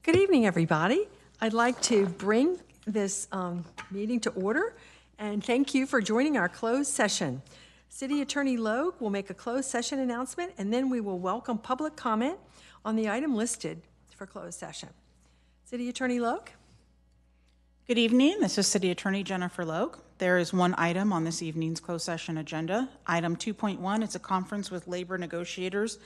Good evening, everybody. I'd like to bring this meeting to order and thank you for joining our closed session. City Attorney Logue will make a closed session announcement, and then we will welcome public comment on the item listed for closed session. City Attorney Logue. Good evening. This is City Attorney Jennifer Logue. There is one item on this evening's closed session agenda. Item 2.1 is a conference with labor negotiators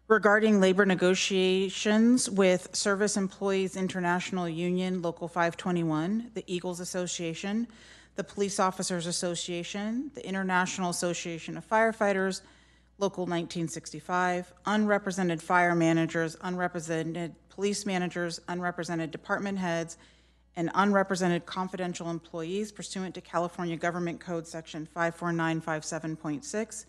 regarding labor negotiations with Service Employees International Union, Local 521, the Eagles Association, the Police Officers Association, the International Association of Firefighters, Local 1965, unrepresented fire managers, unrepresented police managers, unrepresented department heads, and unrepresented confidential employees pursuant to California Government Code Section 54957.6.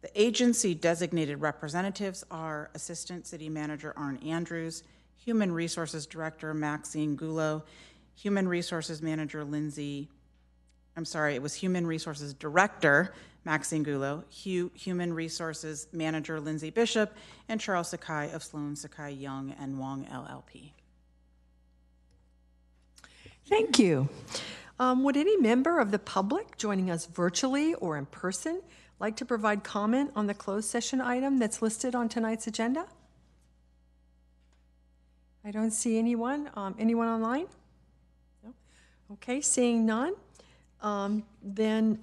The agency designated representatives are Assistant City Manager Arn Andrews, Human Resources Director Maxine Gulo, Human Resources Director Maxine Gulo, Human Resources Manager Lindsay Bishop, and Charles Sakai of Sloan Sakai Young and Wong LLP. Thank you. Would any member of the public joining us virtually or in person like to provide comment on the closed session item that's listed on tonight's agenda? I don't see anyone. Anyone online? No? Okay, seeing none, then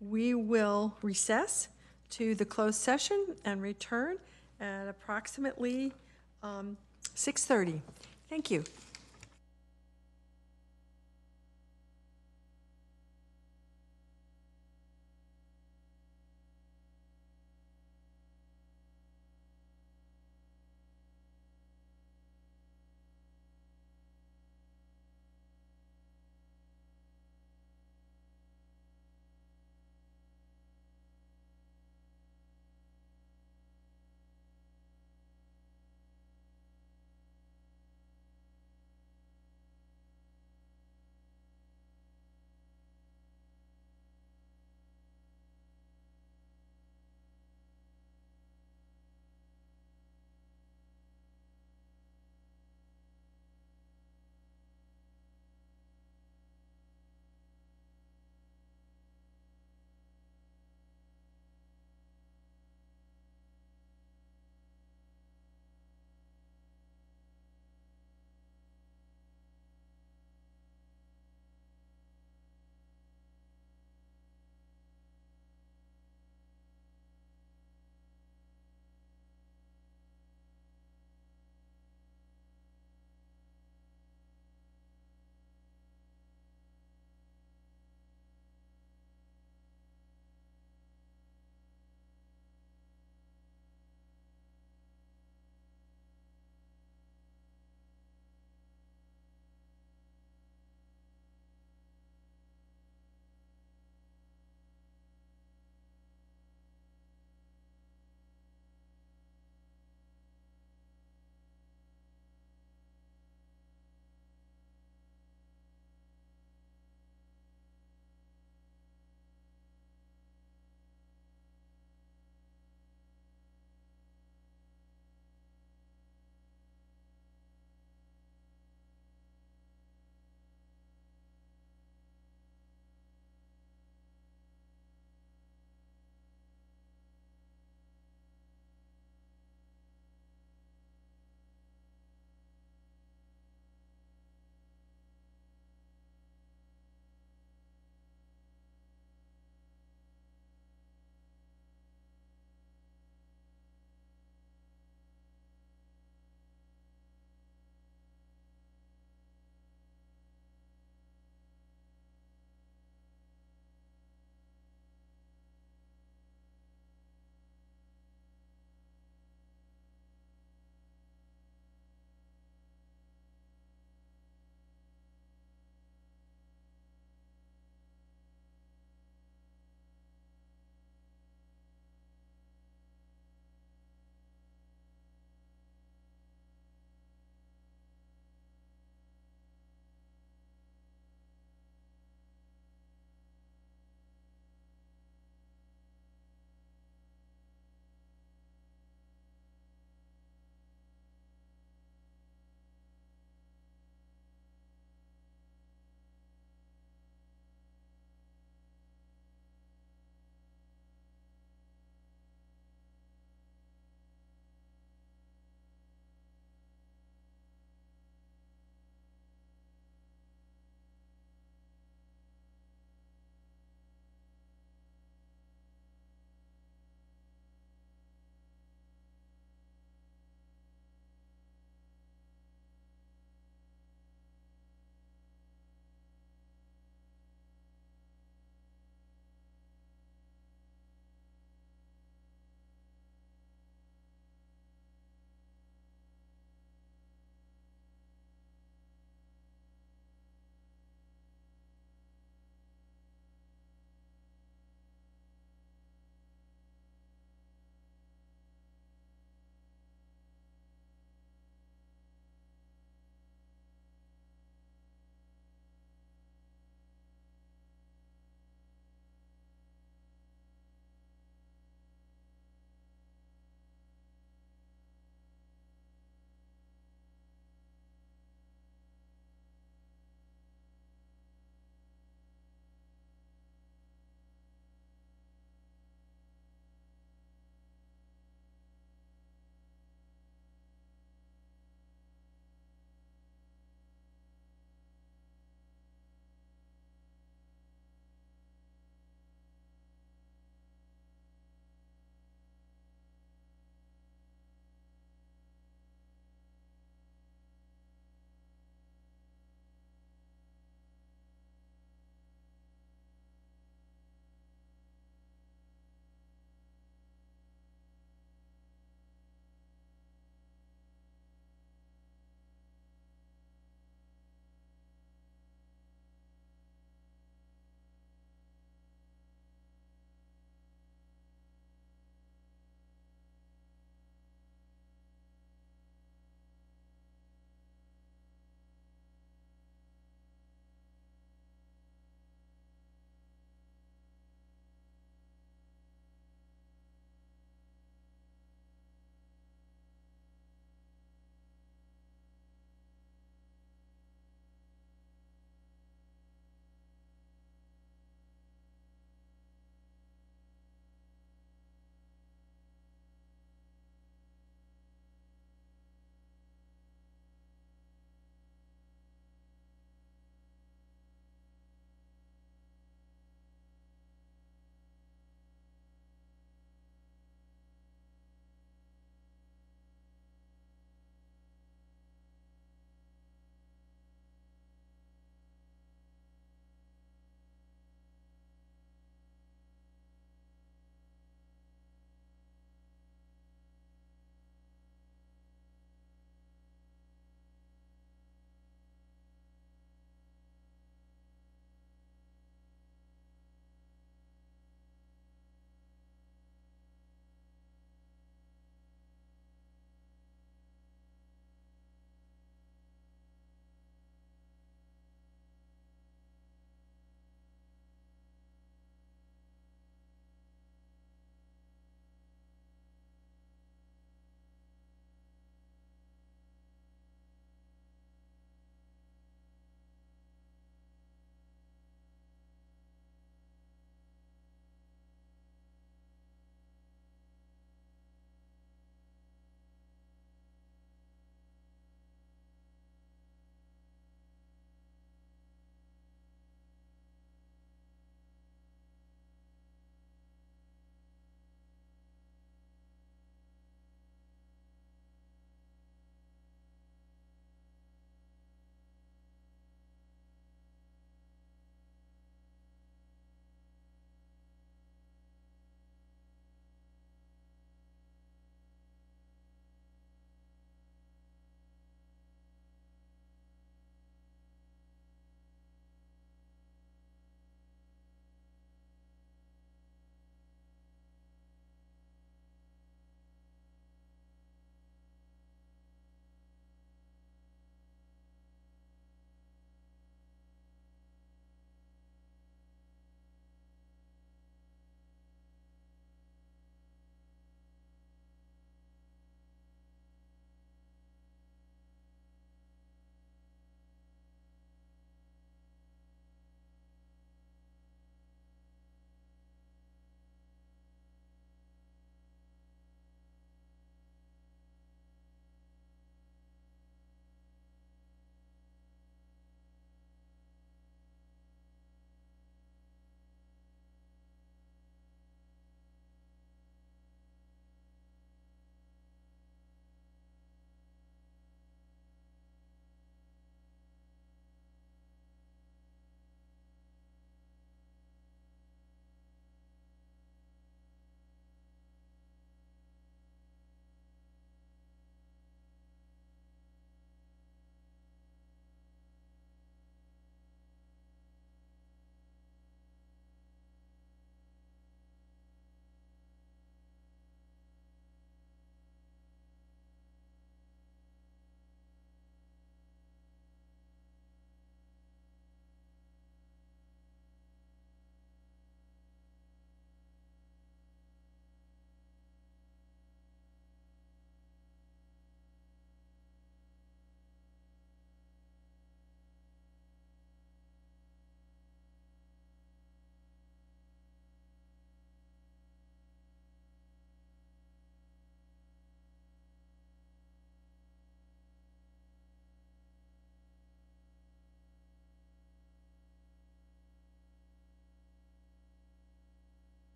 we will recess to the closed session and return at approximately 6:30. Thank you.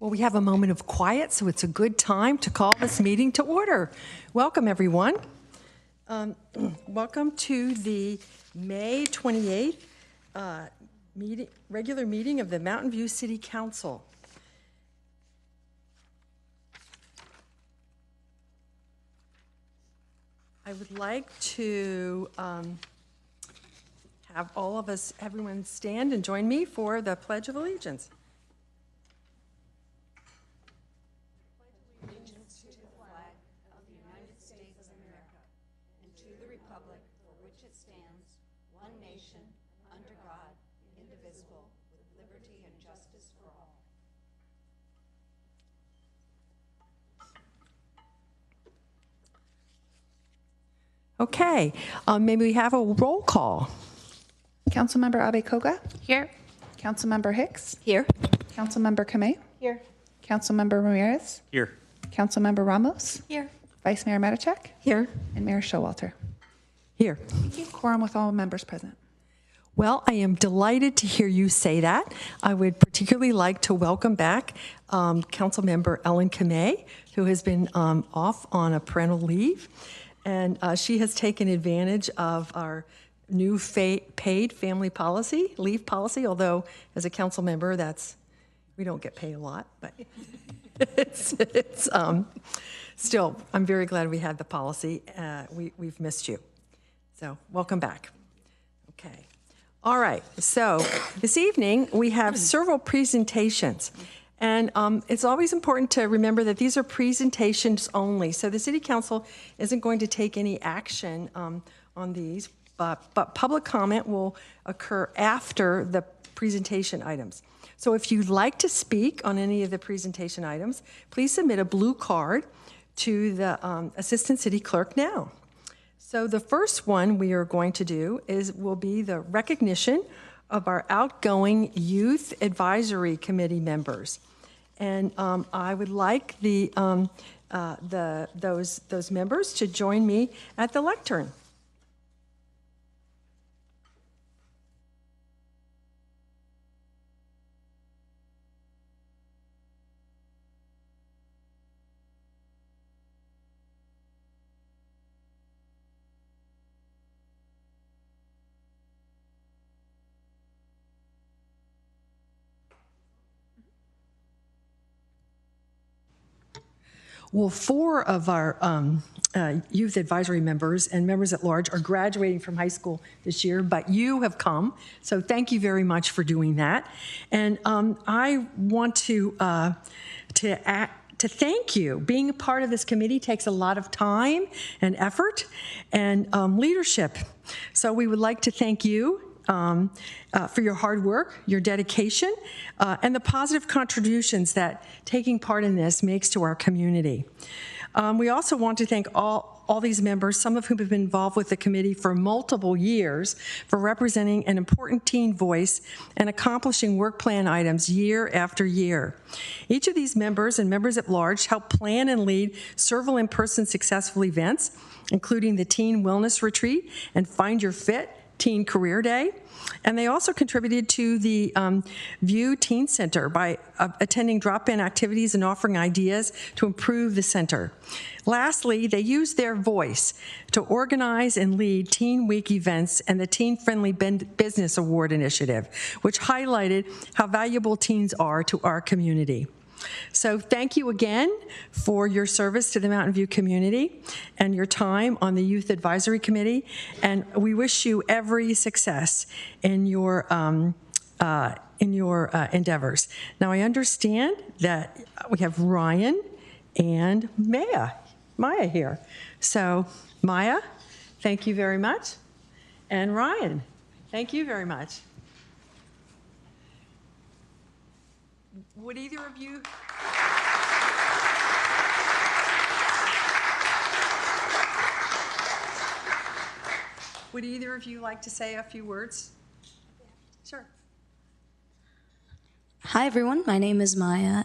Well, we have a moment of quiet, so it's a good time to call this meeting to order. Welcome, everyone. Welcome to the May 28th regular meeting of the Mountain View City Council. I would like to have everyone stand and join me for the Pledge of Allegiance. Okay, maybe we have a roll call. Councilmember Abe-Koga? Here. Councilmember Hicks? Here. Councilmember Kamei? Here. Councilmember Ramirez? Here. Councilmember Ramos? Here. Vice Mayor Matichak? Here. And Mayor Showalter. Here. Quorum with all members present. Well, I am delighted to hear you say that. I would particularly like to welcome back Councilmember Ellen Kamei, who has been off on a parental leave. And she has taken advantage of our new paid family leave policy, although as a council member, we don't get paid a lot, but it's still, I'm very glad we had the policy. We've missed you. So welcome back. Okay. All right. So this evening, we have several presentations. And it's always important to remember that these are presentations only. So the City Council isn't going to take any action on these, but public comment will occur after the presentation items. So if you'd like to speak on any of the presentation items, please submit a blue card to the Assistant City Clerk now. So the first one we are going to do will be the recognition of our outgoing Youth Advisory Committee members. And I would like those members to join me at the lectern. Well, 4 of our youth advisory members and members at large are graduating from high school this year, but you have come, so thank you very much for doing that. And I want to thank you. Being a part of this committee takes a lot of time and effort and leadership. So we would like to thank you for your hard work, your dedication, and the positive contributions that taking part in this makes to our community. We also want to thank all these members, some of whom have been involved with the committee for multiple years, for representing an important teen voice and accomplishing work plan items year after year. Each of these members and members at large help plan and lead several in-person successful events, including the Teen Wellness Retreat and Find Your Fit Teen Career Day. And they also contributed to the View Teen Center by attending drop-in activities and offering ideas to improve the center. Lastly, they used their voice to organize and lead Teen Week events and the Teen Friendly Business Award Initiative, which highlighted how valuable teens are to our community. So thank you again for your service to the Mountain View community and your time on the Youth Advisory Committee, and we wish you every success in your endeavors. Now, I understand that we have Ryan and Maya here. So, Maya, thank you very much, and Ryan, thank you very much. Would either of you? Would either of you like to say a few words? Sure. Hi, everyone. My name is Maya.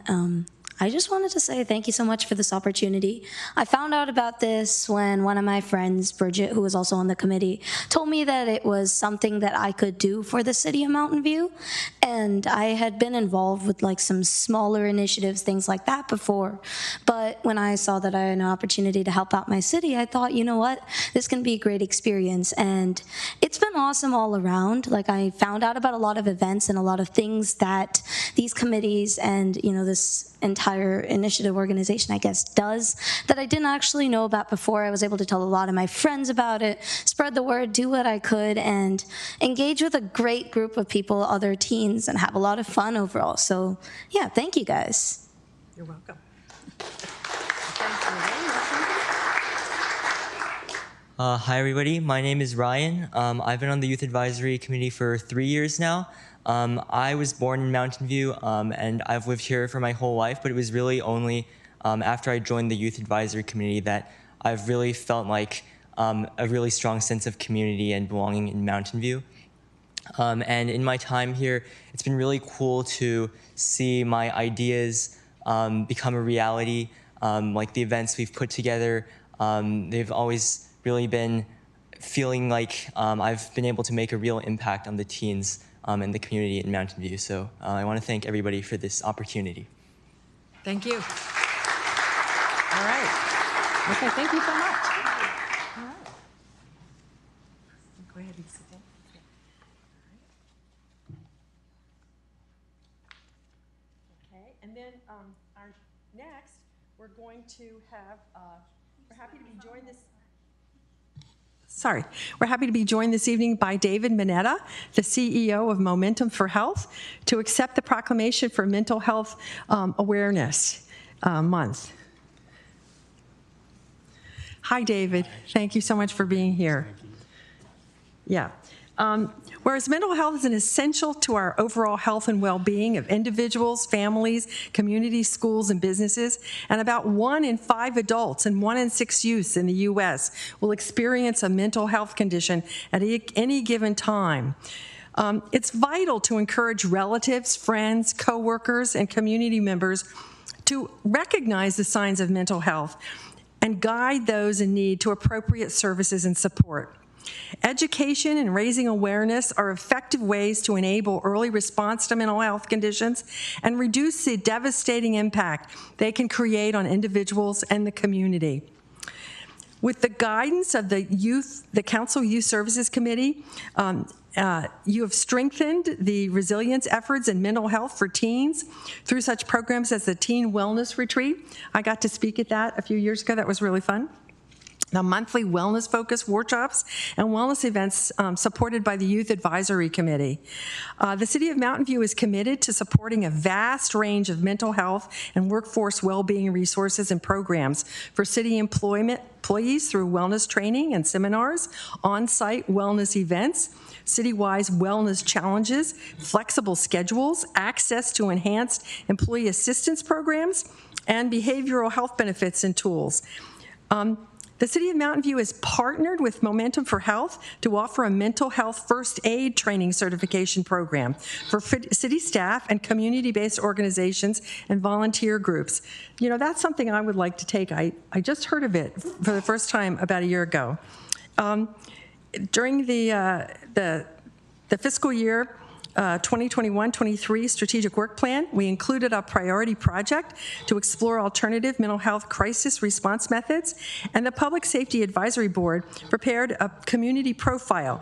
I just wanted to say thank you so much for this opportunity. I found out about this when one of my friends, Bridget, who was also on the committee, told me that it was something that I could do for the city of Mountain View. And I had been involved with like some smaller initiatives, things like that before. But when I saw that I had an opportunity to help out my city, I thought, you know what, this can be a great experience. And it's been awesome all around. Like, I found out about a lot of events and a lot of things that these committees and, you know, this entire initiative organization, I guess, does that I didn't actually know about before. I was able to tell a lot of my friends about it, spread the word, do what I could, and engage with a great group of people, other teens, and have a lot of fun overall. So, yeah, thank you guys. You're welcome. Hi, everybody. My name is Ryan. I've been on the Youth Advisory Committee for 3 years now. I was born in Mountain View, and I've lived here for my whole life, but it was really only after I joined the Youth Advisory Committee that I've really felt like a really strong sense of community and belonging in Mountain View. And in my time here, it's been really cool to see my ideas become a reality. Like the events we've put together, they've always really been feeling like I've been able to make a real impact on the teens and the community in Mountain View. So I want to thank everybody for this opportunity. Thank you. All right. Okay, thank you so much. All right. Go ahead and sit down. Okay, and then our next, we're going to have, we're happy to be joined this. We're happy to be joined this evening by David Mineta, the CEO of Momentum for Health, to accept the proclamation for Mental Health Awareness Month. Hi, David. Thank you so much for being here. Yeah. Whereas mental health is an essential to our overall health and well-being of individuals, families, communities, schools, and businesses, and about 1 in 5 adults and 1 in 6 youths in the U.S. will experience a mental health condition at any given time. It's vital to encourage relatives, friends, coworkers, and community members to recognize the signs of mental health and guide those in need to appropriate services and support. Education and raising awareness are effective ways to enable early response to mental health conditions and reduce the devastating impact they can create on individuals and the community. With the guidance of the Council Youth Services Committee, you have strengthened the resilience efforts in mental health for teens through such programs as the Teen Wellness Retreat. I got to speak at that a few years ago. That was really fun. The monthly wellness-focused workshops and wellness events supported by the Youth Advisory Committee. The City of Mountain View is committed to supporting a vast range of mental health and workforce well-being resources and programs for city employees through wellness training and seminars, on-site wellness events, citywide wellness challenges, flexible schedules, access to enhanced employee assistance programs, and behavioral health benefits and tools. The City of Mountain View has partnered with Momentum for Health to offer a mental health first aid training certification program for city staff and community-based organizations and volunteer groups. You know, that's something I would like to take. I just heard of it for the first time about a year ago. During the fiscal year 2021-23 strategic work plan, we included a priority project to explore alternative mental health crisis response methods, and the Public Safety Advisory Board prepared a community profile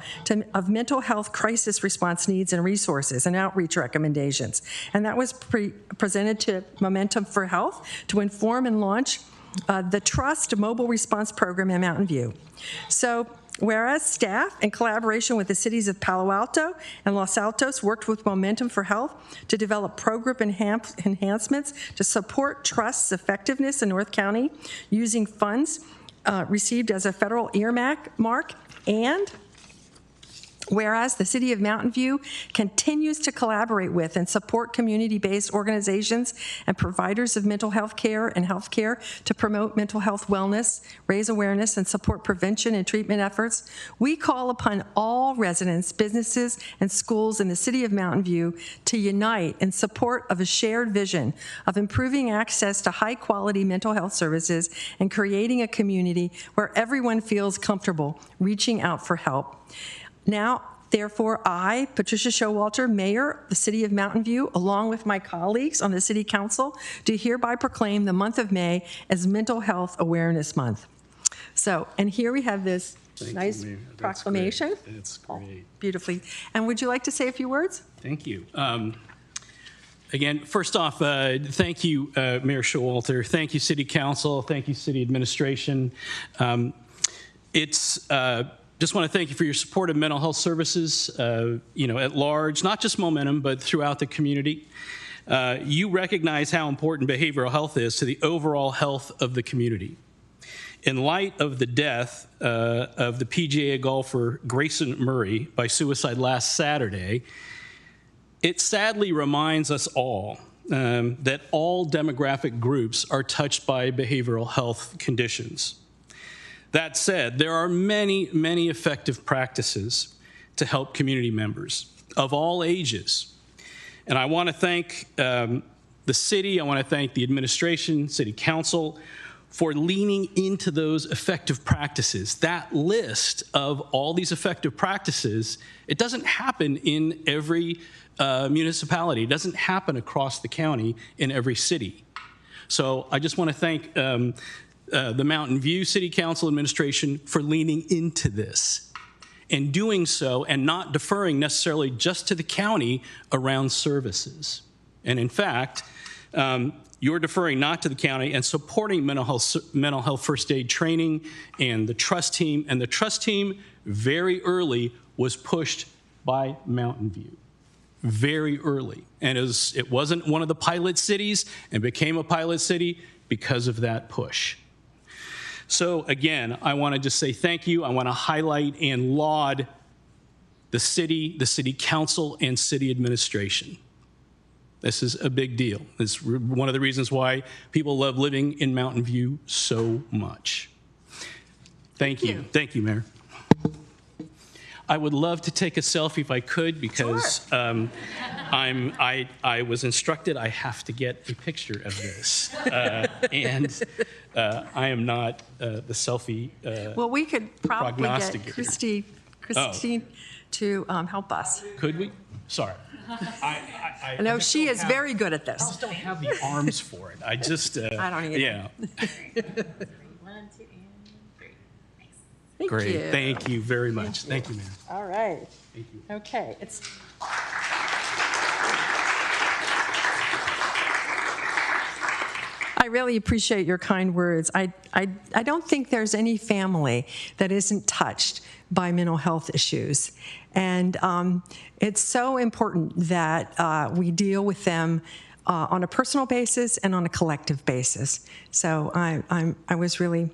of mental health crisis response needs and resources and outreach recommendations. And that was presented to Momentum for Health to inform and launch the Trust Mobile Response Program in Mountain View. So, whereas staff, in collaboration with the cities of Palo Alto and Los Altos, worked with Momentum for Health to develop program enhancements to support Trust's effectiveness in North County using funds received as a federal earmark and Whereas the City of Mountain View continues to collaborate with and support community-based organizations and providers of mental health care and health care to promote mental health wellness, raise awareness, and support prevention and treatment efforts, we call upon all residents, businesses, and schools in the City of Mountain View to unite in support of a shared vision of improving access to high-quality mental health services and creating a community where everyone feels comfortable reaching out for help. Now, therefore, I, Patricia Showalter, Mayor of the City of Mountain View, along with my colleagues on the City Council, do hereby proclaim the month of May as Mental Health Awareness Month. So, and here we have this nice proclamation. That's great. Beautifully. And would you like to say a few words? Thank you. Again, first off, thank you, Mayor Showalter. Thank you, City Council. Thank you, City Administration. Just want to thank you for your support of mental health services, at large, not just Momentum, but throughout the community. You recognize how important behavioral health is to the overall health of the community. In light of the death of the PGA golfer Grayson Murray by suicide last Saturday, it sadly reminds us all that all demographic groups are touched by behavioral health conditions. That said, there are many, many effective practices to help community members of all ages. And I want to thank the city, I want to thank the administration, City Council, for leaning into those effective practices. That list of all these effective practices, it doesn't happen in every municipality. It doesn't happen across the county in every city. So I just want to thank the Mountain View City Council administration for leaning into this and doing so and not deferring necessarily just to the county around services. And in fact, you're deferring not to the county and supporting mental health first aid training and the trust team. And the trust team very early was pushed by Mountain View. Very early. And it wasn't one of the pilot cities and became a pilot city because of that push. So again, I want to just say thank you. I want to highlight and laud the city council, and city administration. This is a big deal. It's one of the reasons why people love living in Mountain View so much. Thank you. Thank you, Mayor. I would love to take a selfie if I could, because sure. I was instructed I have to get a picture of this, and I am not the selfie. Well, we could probably get Christine to help us. Could we? Sorry. I know she is very good at this. I just don't have the arms for it. I just. I don't either. Yeah. 1, 2, and 3. Thank Great. you. Thank you very much. Thank you, ma'am. All right. Thank you. Okay. I really appreciate your kind words. I don't think there's any family that isn't touched by mental health issues. And it's so important that we deal with them on a personal basis and on a collective basis. So I was really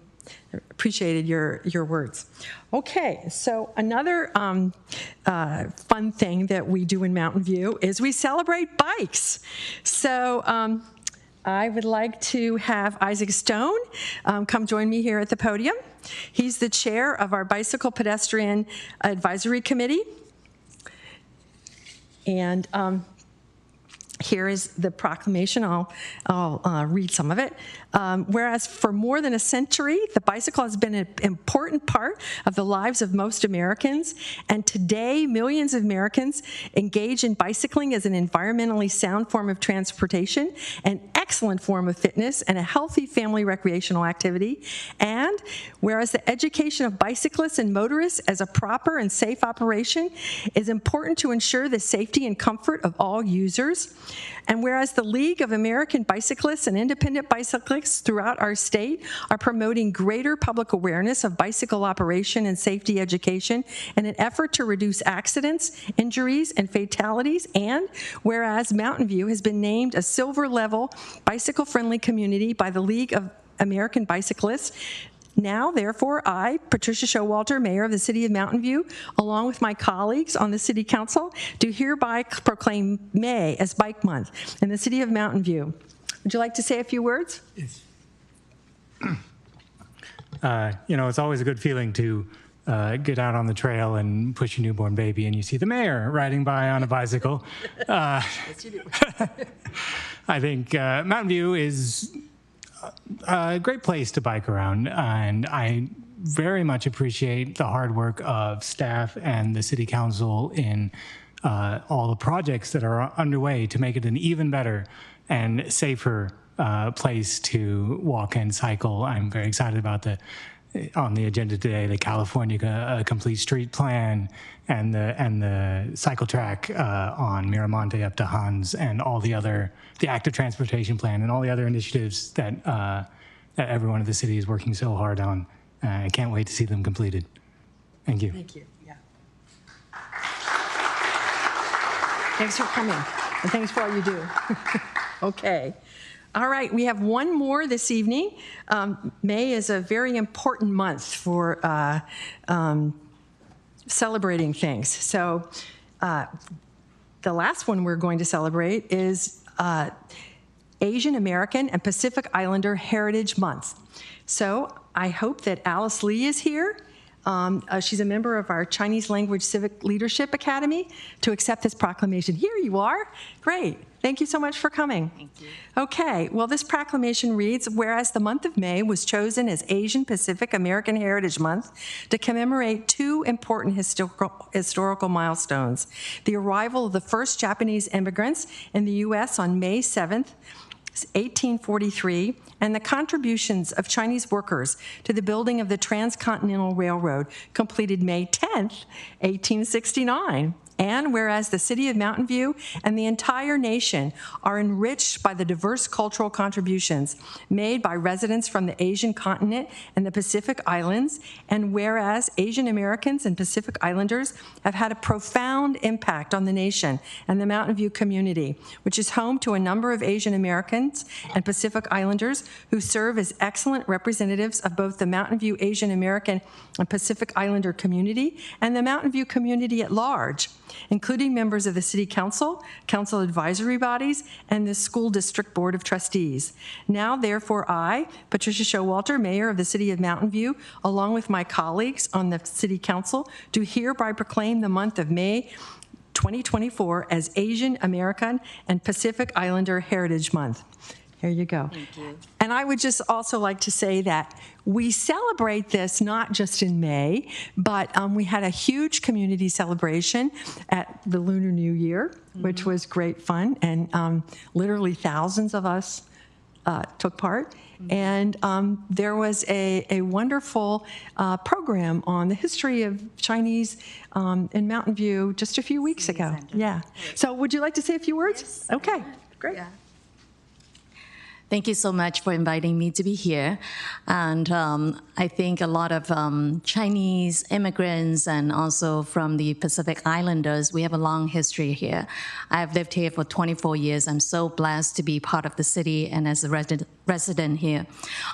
appreciated your words. Okay, so another fun thing that we do in Mountain View is we celebrate bikes. So I would like to have Isaac Stone come join me here at the podium. He's the chair of our Bicycle Pedestrian Advisory Committee. And here is the proclamation. I'll read some of it. Whereas for more than a century, the bicycle has been an important part of the lives of most Americans, and today millions of Americans engage in bicycling as an environmentally sound form of transportation, an excellent form of fitness, and a healthy family recreational activity. And whereas the education of bicyclists and motorists as a proper and safe operation is important to ensure the safety and comfort of all users, and whereas the League of American Bicyclists and Independent Bicyclists throughout our state are promoting greater public awareness of bicycle operation and safety education in an effort to reduce accidents, injuries, and fatalities, and whereas Mountain View has been named a silver level bicycle-friendly community by the League of American Bicyclists, Now, therefore, I, Patricia Showalter, Mayor of the City of Mountain View, along with my colleagues on the City Council, do hereby proclaim May as Bike Month in the City of Mountain View. Would you like to say a few words? Yes. It's always a good feeling to get out on the trail and push your newborn baby and you see the mayor riding by on a bicycle. Yes, you do. I think Mountain View is a great place to bike around, and I very much appreciate the hard work of staff and the city council in all the projects that are underway to make it an even better and safer place to walk and cycle. I'm very excited about on the agenda today, the California Complete Street Plan and the cycle track on Miramonte up to Hans, and all the active transportation plan and all the other initiatives that everyone in the city is working so hard on. I can't wait to see them completed. Thank you. Thank you. Yeah. Thanks for coming, and thanks for all you do. Okay. All right, we have one more this evening. May is a very important month for celebrating things. So the last one we're going to celebrate is Asian American and Pacific Islander Heritage Month. So I hope that Alice Lee is here. She's a member of our Chinese Language Civic Leadership Academy to accept this proclamation. Here you are. Great. Thank you so much for coming. Thank you. Okay, well, this proclamation reads, whereas the month of May was chosen as Asian Pacific American Heritage Month to commemorate two important historical milestones: the arrival of the first Japanese immigrants in the U.S. on May 7th, 1843, and the contributions of Chinese workers to the building of the Transcontinental Railroad, completed May 10th, 1869. And whereas the City of Mountain View and the entire nation are enriched by the diverse cultural contributions made by residents from the Asian continent and the Pacific Islands, and whereas Asian Americans and Pacific Islanders have had a profound impact on the nation and the Mountain View community, which is home to a number of Asian Americans and Pacific Islanders who serve as excellent representatives of both the Mountain View Asian American and Pacific Islander community and the Mountain View community at large, including members of the City Council, Council advisory bodies, and the School District Board of Trustees. Now, therefore, I, Patricia Showalter, Mayor of the City of Mountain View, along with my colleagues on the City Council, do hereby proclaim the month of May 2024 as Asian American and Pacific Islander Heritage Month. Here you go. Thank you. And I would just also like to say that we celebrate this not just in May, but we had a huge community celebration at the Lunar New Year, which was great fun, and literally thousands of us took part. And there was a wonderful program on the history of Chinese in Mountain View just a few weeks ago. Yeah. So would you like to say a few words? Yes, Okay, great. Yeah. Thank you so much for inviting me to be here. And I think a lot of Chinese immigrants and also from the Pacific Islanders, we have a long history here. I've lived here for 24 years. I'm so blessed to be part of the city and as a resident here.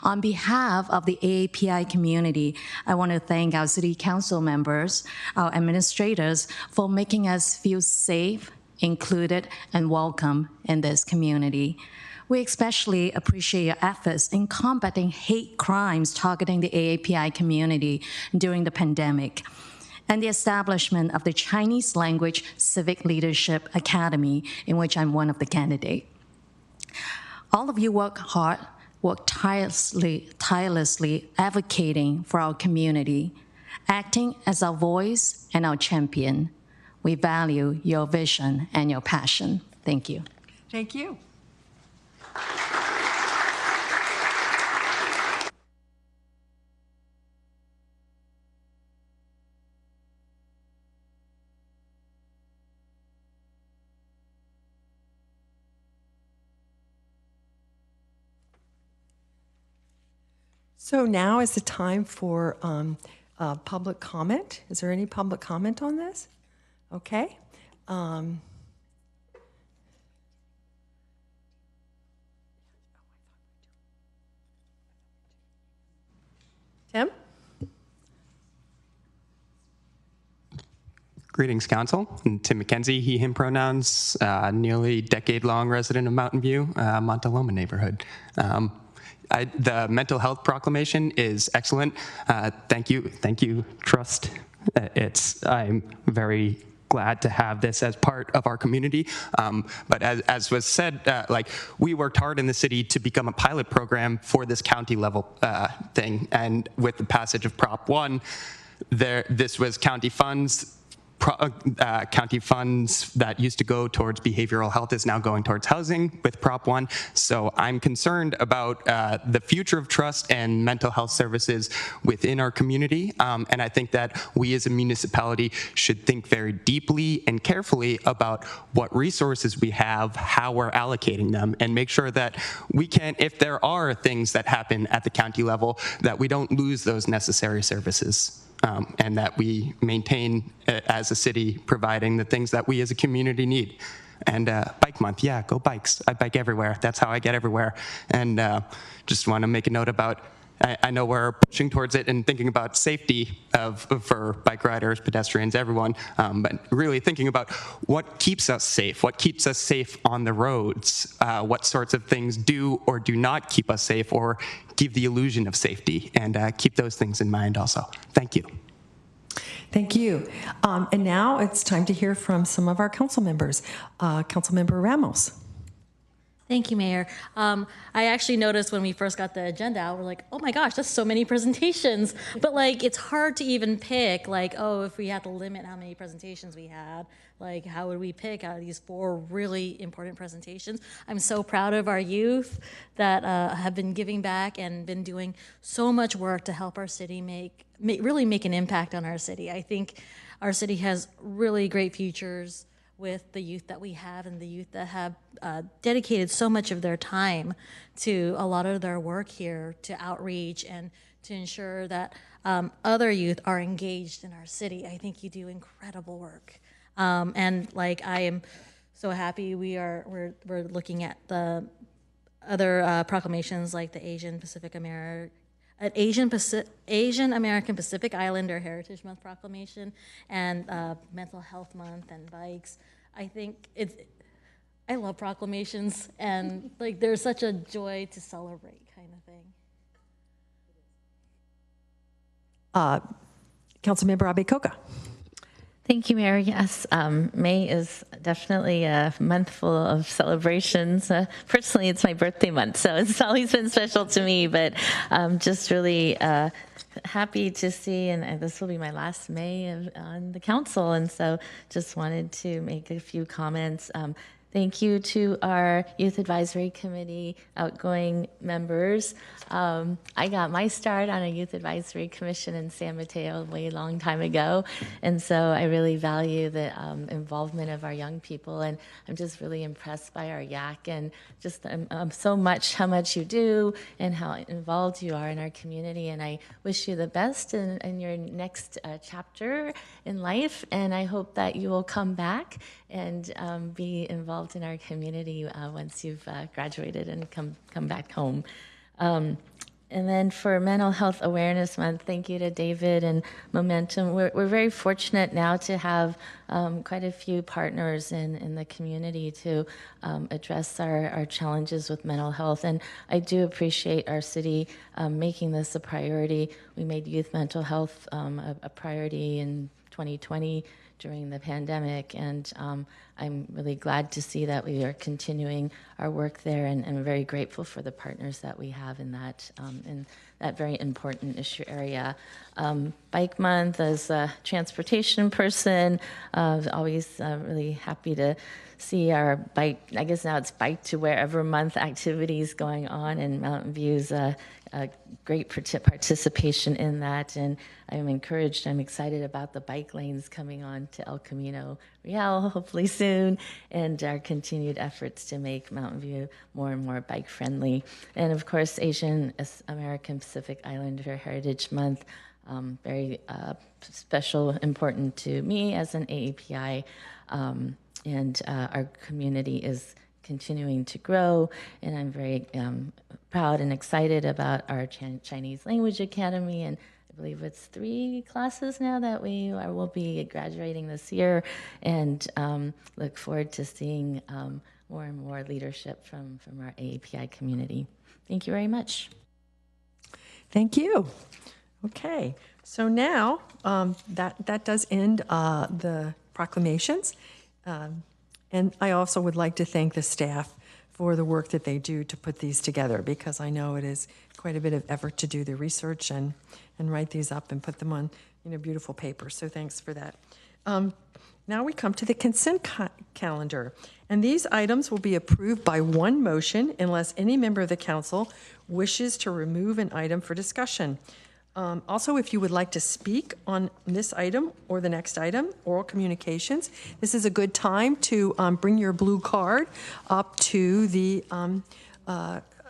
On behalf of the AAPI community, I want to thank our city council members, our administrators, for making us feel safe, included, and welcome in this community. We especially appreciate your efforts in combating hate crimes targeting the AAPI community during the pandemic, and the establishment of the Chinese Language Civic Leadership Academy, in which I'm one of the candidates. All of you work hard, work tirelessly advocating for our community, acting as our voice and our champion. We value your vision and your passion. Thank you. Thank you. So now is the time for public comment. Is there any public comment on this? Okay. Tim? Greetings, Council. I'm Tim McKenzie, he, him pronouns, nearly decade-long resident of Mountain View, Montaloma neighborhood. The mental health proclamation is excellent. Thank you, Trust. I'm very glad to have this as part of our community. But as was said, we worked hard in the city to become a pilot program for this county level thing. And with the passage of Prop 1, this was county funds. County funds that used to go towards behavioral health is now going towards housing with Prop 1. So I'm concerned about the future of trust and mental health services within our community. And I think that we as a municipality should think very deeply and carefully about what resources we have, how we're allocating them, and make sure that we can, if there are things that happen at the county level, that we don't lose those necessary services. And that we maintain as a city providing the things that we as a community need. And bike month, yeah, go bikes. I bike everywhere. That's how I get everywhere. And just want to make a note about, I know we're pushing towards it and thinking about safety for bike riders, pedestrians, everyone, but really thinking about what keeps us safe on the roads, what sorts of things do or do not keep us safe or give the illusion of safety, and keep those things in mind also. Thank you. Thank you. And now it's time to hear from some of our council members. Councilmember Ramos. Thank you, Mayor. I actually noticed when we first got the agenda out, we're like, oh my gosh, that's so many presentations. But it's hard to even pick, if we had to limit how many presentations we had, how would we pick out of these 4 really important presentations? I'm so proud of our youth that have been giving back and been doing so much work to help our city really make an impact on our city. I think our city has really great futures with the youth that we have and the youth that have dedicated so much of their time to a lot of their work here to outreach and to ensure that other youth are engaged in our city. I think you do incredible work. And I am so happy we're looking at the other proclamations like the Asian American Pacific Islander Heritage Month proclamation and Mental Health Month and bikes. I think I love proclamations and there's such a joy to celebrate kind of thing. Councilmember Abe-Coca. Thank you, Mayor. Yes, May is definitely a month full of celebrations. Personally, it's my birthday month, so it's always been special to me, but just really happy to see, and this will be my last May on the council, and so just wanted to make a few comments. Thank you to our Youth Advisory Committee outgoing members. I got my start on a Youth Advisory Commission in San Mateo a way long time ago, and so I really value the involvement of our young people, and I'm just really impressed by our YAC and just so much how much you do and how involved you are in our community, and I wish you the best in your next chapter in life, and I hope that you will come back and be involved in our community once you've graduated and come back home. And then for Mental Health Awareness Month, thank you to David and Momentum. We're very fortunate now to have quite a few partners in the community to address our challenges with mental health. And I do appreciate our city making this a priority. We made youth mental health a priority in 2020 during the pandemic, and I'm really glad to see that we are continuing our work there, and I'm very grateful for the partners that we have in that very important issue area. Bike Month, as a transportation person, always really happy to see our bike, I guess now it's Bike to Wherever Month activities going on, and Mountain View's a great participation in that, and I'm encouraged, I'm excited about the bike lanes coming on to El Camino Real hopefully soon, and our continued efforts to make Mountain View more and more bike friendly. And of course, Asian American Pacific Islander Heritage Month, very special, important to me as an AAPI, and our community is continuing to grow, and I'm very proud and excited about our Chinese Language Academy, and I believe it's 3 classes now that will be graduating this year, and look forward to seeing more and more leadership from our AAPI community. Thank you very much. Thank you. Okay, so now that does end the proclamations. And I also would like to thank the staff for the work that they do to put these together, because I know it is quite a bit of effort to do the research and write these up and put them on beautiful paper. So thanks for that. Now we come to the consent calendar. And these items will be approved by one motion unless any member of the council wishes to remove an item for discussion. Also, if you would like to speak on this item or the next item, oral communications, this is a good time to bring your blue card up to the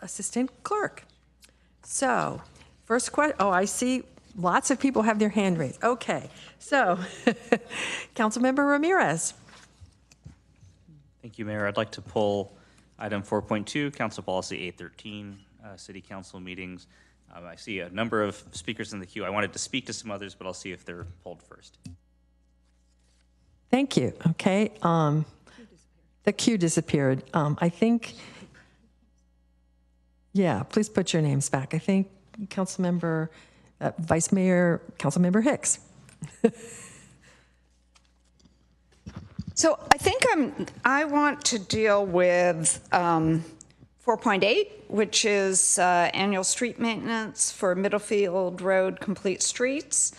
assistant clerk. So, first question, I see lots of people have their hand raised. Okay, so, Councilmember Ramirez. Thank you, Mayor. I'd like to pull item 4.2, Council Policy 813, City Council meetings. I see a number of speakers in the queue. I wanted to speak to some others, but I'll see if they're pulled first. Thank you. Okay. The queue disappeared. I think, yeah, please put your names back. I think Councilmember, Vice Mayor, Councilmember Hicks. So I think I want to deal with 4.8, which is annual street maintenance for Middlefield Road complete streets.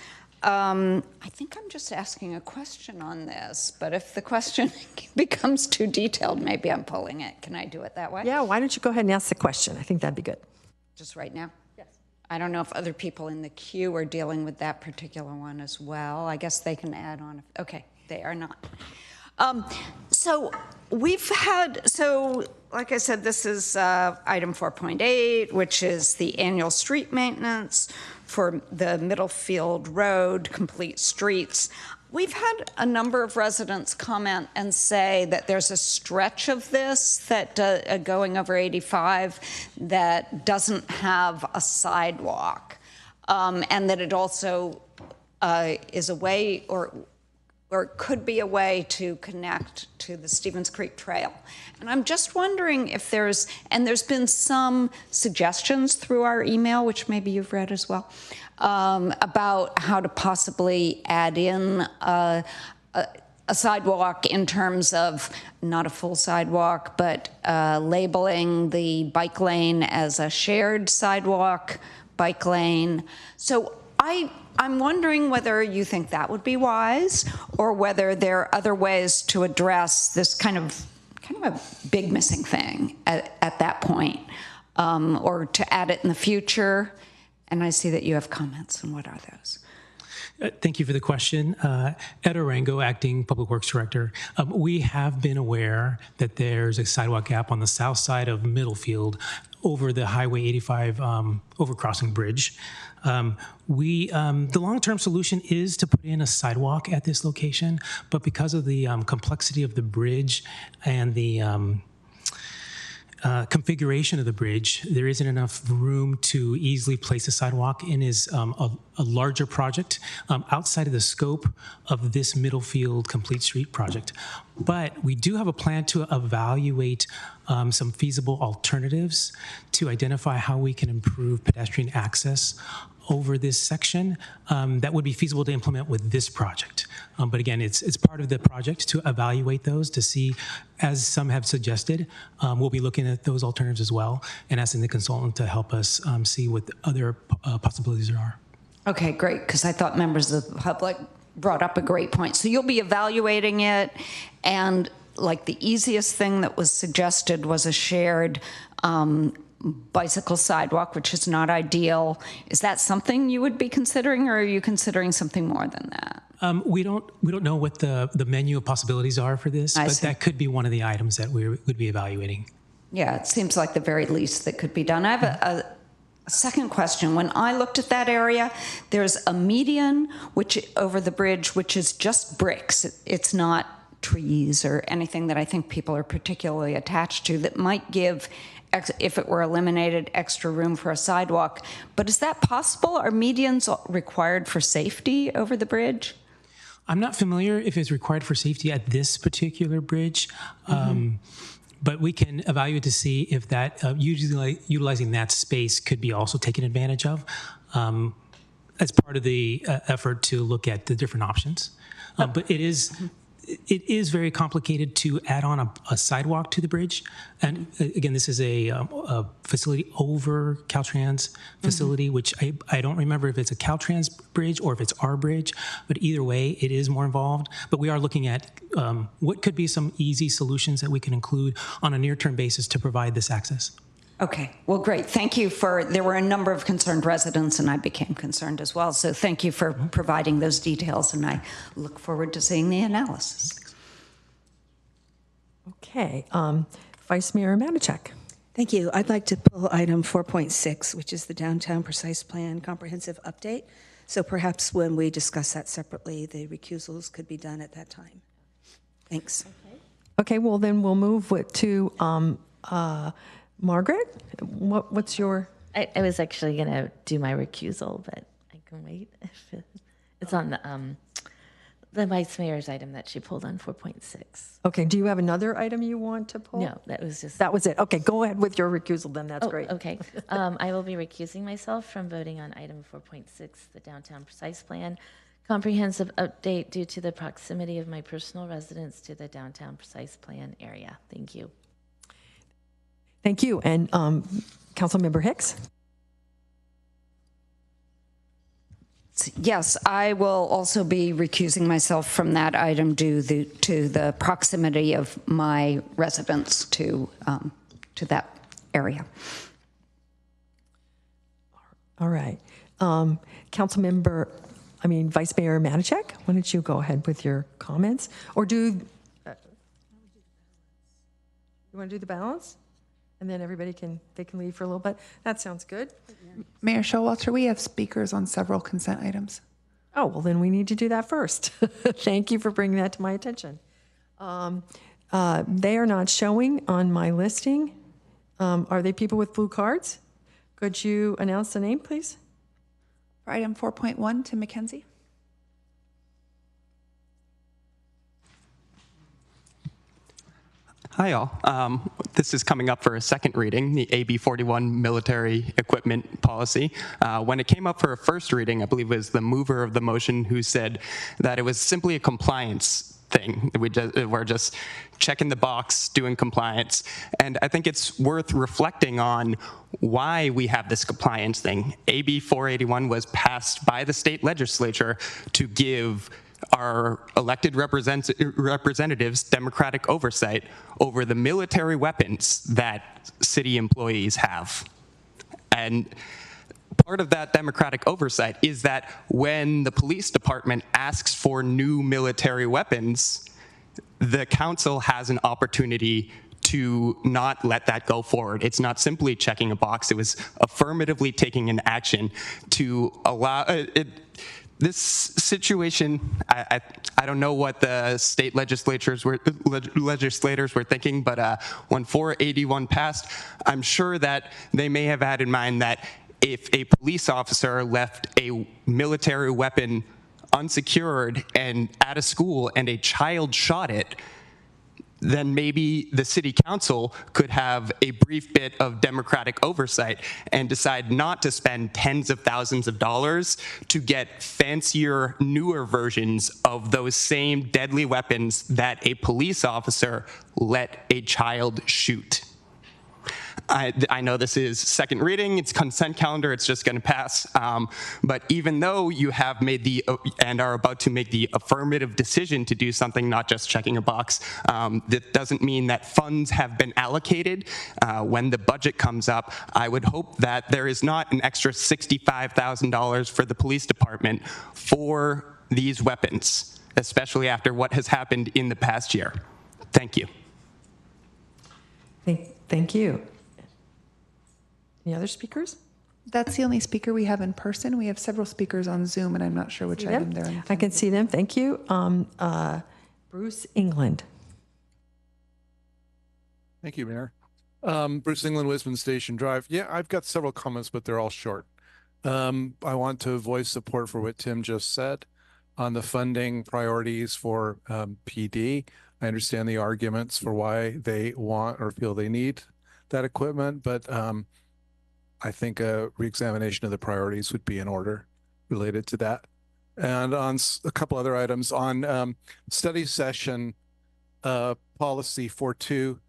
I think I'm just asking a question on this, but if the question becomes too detailed, maybe I'm pulling it. Can I do it that way? Yeah, why don't you go ahead and ask the question? I think that'd be good. Just right now? Yes. I don't know if other people in the queue are dealing with that particular one as well. I guess they can add on. Okay, they are not. So we've had, like I said, this is item 4.8, which is the annual street maintenance for the Middlefield Road complete streets. We've had a number of residents comment and say that there's a stretch of this that going over 85 that doesn't have a sidewalk, and that it also is a way or could be a way to connect to the Stevens Creek Trail. And I'm just wondering if there's been some suggestions through our email, which maybe you've read as well, about how to possibly add in a sidewalk in terms of not a full sidewalk, but labeling the bike lane as a shared sidewalk bike lane. So I'm wondering whether you think that would be wise, or whether there are other ways to address this kind of a big missing thing at that point, or to add it in the future. And I see that you have comments, and what are those? Thank you for the question. Ed Orango, Acting Public Works Director. We have been aware that there's a sidewalk gap on the south side of Middlefield over the Highway 85 overcrossing bridge. The long-term solution is to put in a sidewalk at this location, but because of the complexity of the bridge and the configuration of the bridge, there isn't enough room to easily place a sidewalk in is a larger project outside of the scope of this Middlefield Complete Street project. But we do have a plan to evaluate some feasible alternatives to identify how we can improve pedestrian access over this section that would be feasible to implement with this project. But again, it's part of the project to evaluate those to see, as some have suggested, we'll be looking at those alternatives as well and asking the consultant to help us see what other possibilities there are. Okay, great, because I thought members of the public brought up a great point. So you'll be evaluating it, and like the easiest thing that was suggested was a shared bicycle sidewalk, which is not ideal. Is that something you would be considering, or are you considering something more than that? We don't know what the menu of possibilities are for this, but that could be one of the items that we would be evaluating. Yeah, it seems like the very least that could be done. I have a second question. When I looked at that area, there's a median which over the bridge, which is just bricks. It's not trees or anything that I think people are particularly attached to that might give, if it were eliminated, extra room for a sidewalk. But is that possible? Are medians required for safety over the bridge? I'm not familiar if it's required for safety at this particular bridge, but we can evaluate to see if that utilizing that space could be also taken advantage of as part of the effort to look at the different options. But it is very complicated to add on a sidewalk to the bridge. And again, this is a facility over Caltrans facility, which I don't remember if it's a Caltrans bridge or if it's our bridge, but either way, it is more involved. But we are looking at what could be some easy solutions that we can include on a near-term basis to provide this access. Okay, well, great. Thank you there were a number of concerned residents, and I became concerned as well. So thank you for providing those details, and I look forward to seeing the analysis. Okay, Vice Mayor Matichak. Thank you. I'd like to pull item 4.6, which is the Downtown Precise Plan Comprehensive Update. So perhaps when we discuss that separately, the recusals could be done at that time. Thanks. Okay, well then we'll move to Margaret. What's your? I was actually going to do my recusal, but I can wait. It's on the vice mayor's item that she pulled on 4.6. Okay, do you have another item you want to pull? No, that was just... That was it. Okay, go ahead with your recusal then. That's great. Okay. I will be recusing myself from voting on item 4.6, the Downtown Precise Plan Comprehensive Update, due to the proximity of my personal residence to the Downtown Precise Plan area. Thank you. Thank you. And Councilmember Hicks? Yes, I will also be recusing myself from that item due to the proximity of my residence to that area. All right. Vice Mayor Matichak, why don't you go ahead with your comments? Or you want to do the balance? And then everybody can leave for a little bit. That sounds good. Mayor Showalter, we have speakers on several consent items. Oh, well, then we need to do that first. Thank you for bringing that to my attention. They are not showing on my listing. Are they people with blue cards? Could you announce the name, please? For item 4.1, Tim McKenzie. Hi, all. This is coming up for a second reading, the AB 41 military equipment policy. When it came up for a first reading, I believe it was the mover of the motion who said that it was simply a compliance thing. We're just checking the box, doing compliance. And I think it's worth reflecting on why we have this compliance thing. AB 481 was passed by the state legislature to give our elected representatives democratic oversight over the military weapons that city employees have. And part of that democratic oversight is that when the police department asks for new military weapons, the council has an opportunity to not let that go forward. It's not simply checking a box. It was affirmatively taking an action to allow this situation. I don't know what the state legislators were thinking, but when 481 passed, I'm sure that they may have had in mind that if a police officer left a military weapon unsecured and at a school and a child shot it, then maybe the city council could have a brief bit of democratic oversight and decide not to spend tens of thousands of dollars to get fancier, newer versions of those same deadly weapons that a police officer let a child shoot. I know this is second reading, it's consent calendar, it's just going to pass. But even though you have made and are about to make the affirmative decision to do something, not just checking a box, that doesn't mean that funds have been allocated. When the budget comes up, I would hope that there is not an extra $65,000 for the police department for these weapons, especially after what has happened in the past year. Thank you. Thank you. Any other speakers? That's the only speaker we have in person. We have several speakers on Zoom, and I'm not sure which item they're in. I can see them. Thank you. Bruce England. Thank you, Mayor. Bruce England, Wisman Station Drive. Yeah, I've got several comments, but they're all short. I want to voice support for what Tim just said on the funding priorities for PD. I understand the arguments for why they want or feel they need that equipment, but I think a reexamination of the priorities would be in order related to that. And on a couple other items on study session policy 4.2,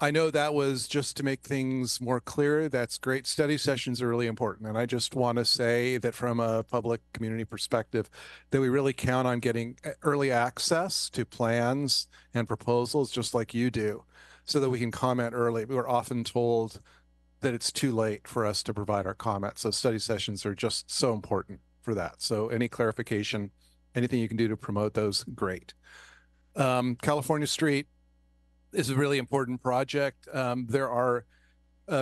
I know that was just to make things more clear. That's great. Study sessions are really important. And I just want to say that from a public community perspective, that we really count on getting early access to plans and proposals, just like you do, so that we can comment early. We were often told that it's too late for us to provide our comments. So study sessions are just so important for that. So any clarification, anything you can do to promote those, great. California Street is a really important project. There are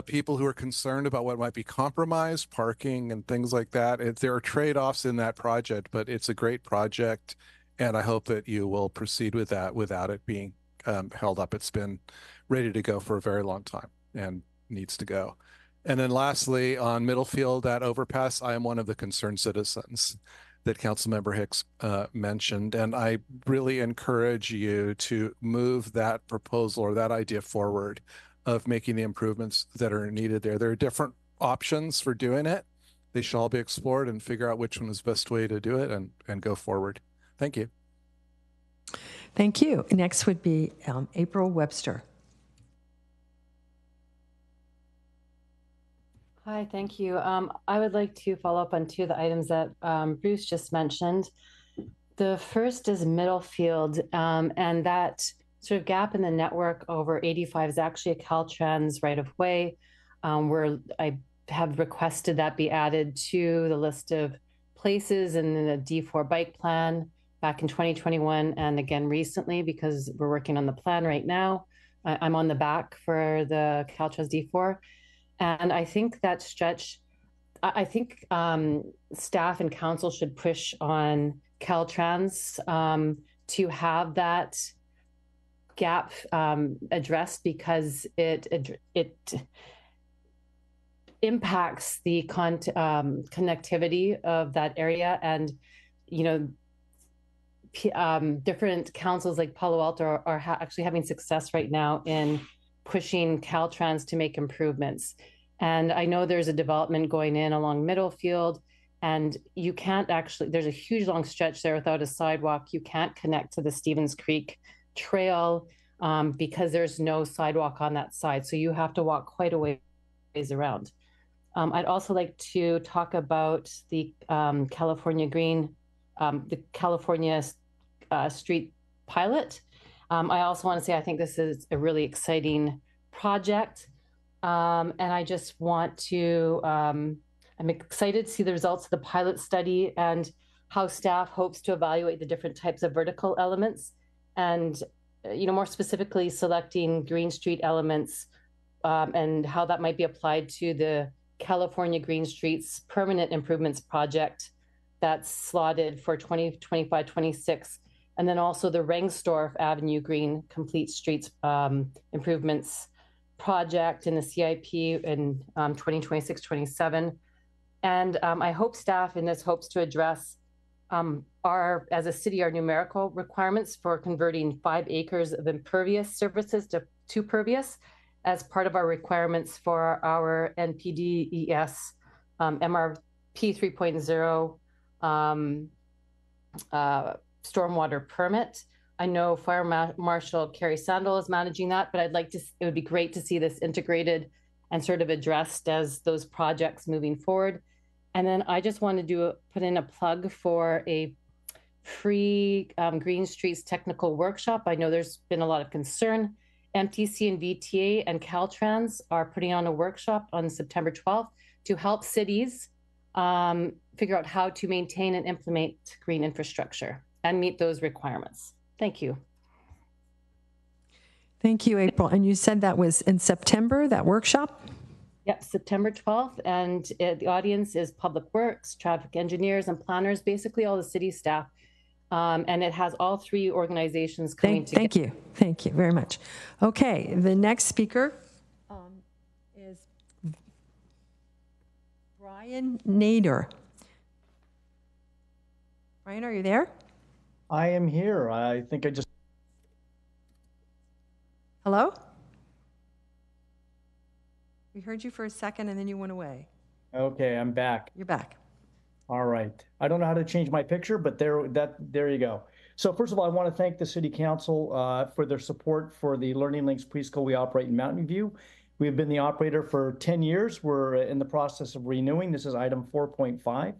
people who are concerned about what might be compromised, parking and things like that. There are trade-offs in that project, but it's a great project, and I hope that you will proceed with that without it being held up. It's been ready to go for a very long time and needs to go. And then lastly, on Middlefield, that overpass, I am one of the concerned citizens that Councilmember Hicks mentioned. And I really encourage you to move that proposal or that idea forward of making the improvements that are needed there. There are different options for doing it. They should all be explored and figure out which one is the best way to do it and go forward. Thank you. Thank you. Next would be April Webster. Hi, thank you. I would like to follow up on two of the items that Bruce just mentioned. The first is Middlefield, and that sort of gap in the network over 85 is actually a Caltrans right-of-way, where I have requested that be added to the list of places in the D4 bike plan back in 2021 and again recently, because we're working on the plan right now. I'm on the back for the Caltrans D4. And I think that stretch, I think staff and council should push on Caltrans to have that gap addressed, because it impacts the connectivity of that area. And, you know, different councils like Palo Alto are actually having success right now in pushing Caltrans to make improvements. And I know there's a development going in along Middlefield, and you can't actually, there's a huge long stretch there without a sidewalk. You can't connect to the Stevens Creek Trail because there's no sidewalk on that side. So you have to walk quite a ways around. I'd also like to talk about the California Street pilot. I also want to say I think this is a really exciting project. And I just want to, I'm excited to see the results of the pilot study and how staff hopes to evaluate the different types of vertical elements and, you know, more specifically selecting Green Street elements and how that might be applied to the California Green Streets Permanent Improvements Project that's slotted for 2025-26. And then also the Rengstorff Avenue Green Complete Streets Improvements Project in the CIP in 2026-27. And I hope staff in this hopes to address as a city, our numerical requirements for converting 5 acres of impervious surfaces to pervious as part of our requirements for our NPDES MRP 3.0 stormwater permit. I know Fire Marshal Carrie Sandel is managing that, but I'd like to, it would be great to see this integrated and sort of addressed as those projects moving forward. And then I just want to put in a plug for a free Green Streets technical workshop. I know there's been a lot of concern. MTC and VTA and Caltrans are putting on a workshop on September 12th to help cities figure out how to maintain and implement green infrastructure and meet those requirements. Thank you. Thank you, April. And you said that was in September, that workshop? Yep, September 12th. And the audience is public works, traffic engineers and planners, basically all the city staff. And it has all three organizations coming together. Thank you. Thank you very much. Okay, the next speaker is Brian Nader. Brian, are you there? I am here. I think I just... Hello? We heard you for a second and then you went away. Okay, I'm back. You're back. All right. I don't know how to change my picture, but there you go. So first of all, I want to thank the City Council for their support for the Learning Links preschool we operate in Mountain View. We have been the operator for 10 years. We're in the process of renewing. This is item 4.5,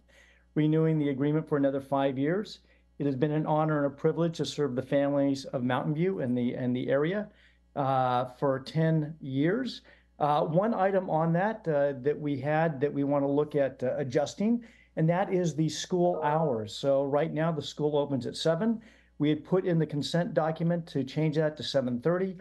renewing the agreement for another 5 years. It has been an honor and a privilege to serve the families of Mountain View and the area for 10 years. One item on that that we want to look at adjusting, and that is the school hours. So right now the school opens at 7. We had put in the consent document to change that to 7:30.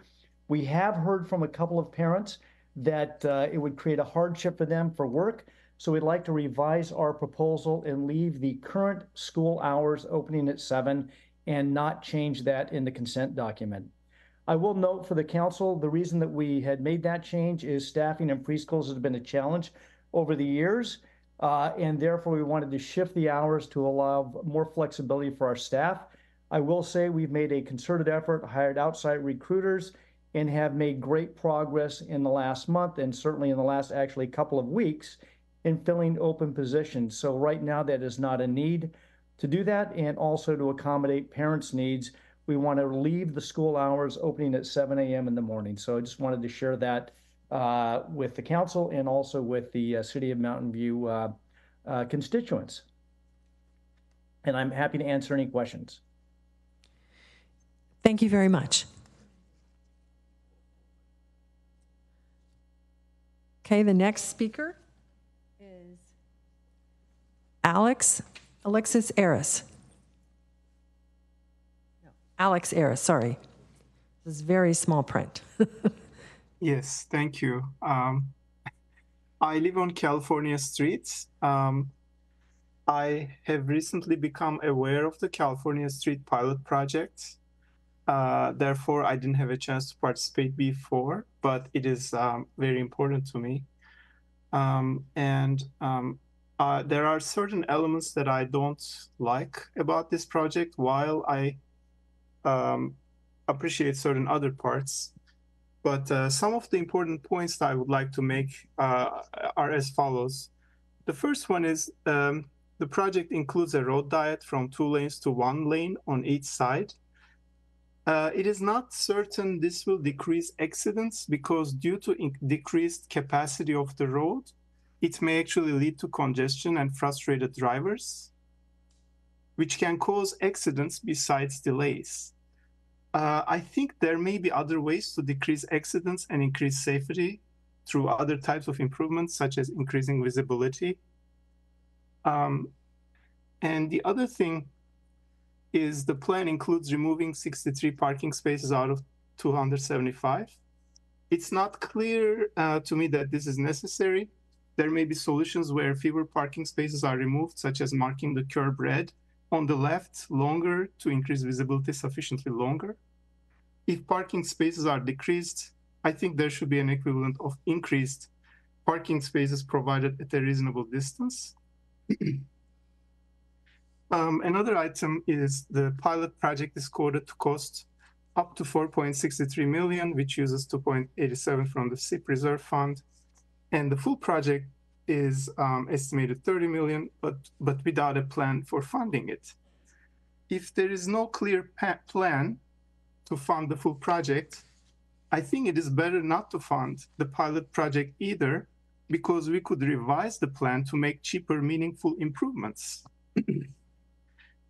We have heard from a couple of parents that it would create a hardship for them for work. So we'd like to revise our proposal and leave the current school hours opening at 7 and not change that in the consent document. I will note for the council, the reason that we had made that change is staffing in preschools has been a challenge over the years. And therefore we wanted to shift the hours to allow more flexibility for our staff. I will say we've made a concerted effort, hired outside recruiters, and have made great progress in the last month and certainly in the last actually couple of weeks in filling open positions. So right now that is not a need to do that, and also to accommodate parents' needs. We want to leave the school hours opening at 7 a.m. in the morning. So I just wanted to share that with the council and also with the City of Mountain View constituents. And I'm happy to answer any questions. Thank you very much. Okay, the next speaker is Alexis Aris. Alex Aris, sorry. This is very small print. Yes, thank you. I live on California streets. I have recently become aware of the California Street pilot project. Therefore, I didn't have a chance to participate before, but it is very important to me. There are certain elements that I don't like about this project, while I appreciate certain other parts. But some of the important points that I would like to make are as follows. The first one is the project includes a road diet from 2 lanes to 1 lane on each side. It is not certain this will decrease accidents because due to decreased capacity of the road, it may actually lead to congestion and frustrated drivers, which can cause accidents besides delays. I think there may be other ways to decrease accidents and increase safety through other types of improvements, such as increasing visibility. And the other thing is the plan includes removing 63 parking spaces out of 275. It's not clear to me that this is necessary. There may be solutions where fewer parking spaces are removed, such as marking the curb red on the left longer to increase visibility sufficiently longer. If parking spaces are decreased, I think there should be an equivalent of increased parking spaces provided at a reasonable distance. Another item is the pilot project is quoted to cost up to 4.63 million, which uses 2.87 from the SIP reserve fund. And the full project is estimated 30 million, but without a plan for funding it. If there is no clear plan to fund the full project, I think it is better not to fund the pilot project either, because we could revise the plan to make cheaper, meaningful improvements.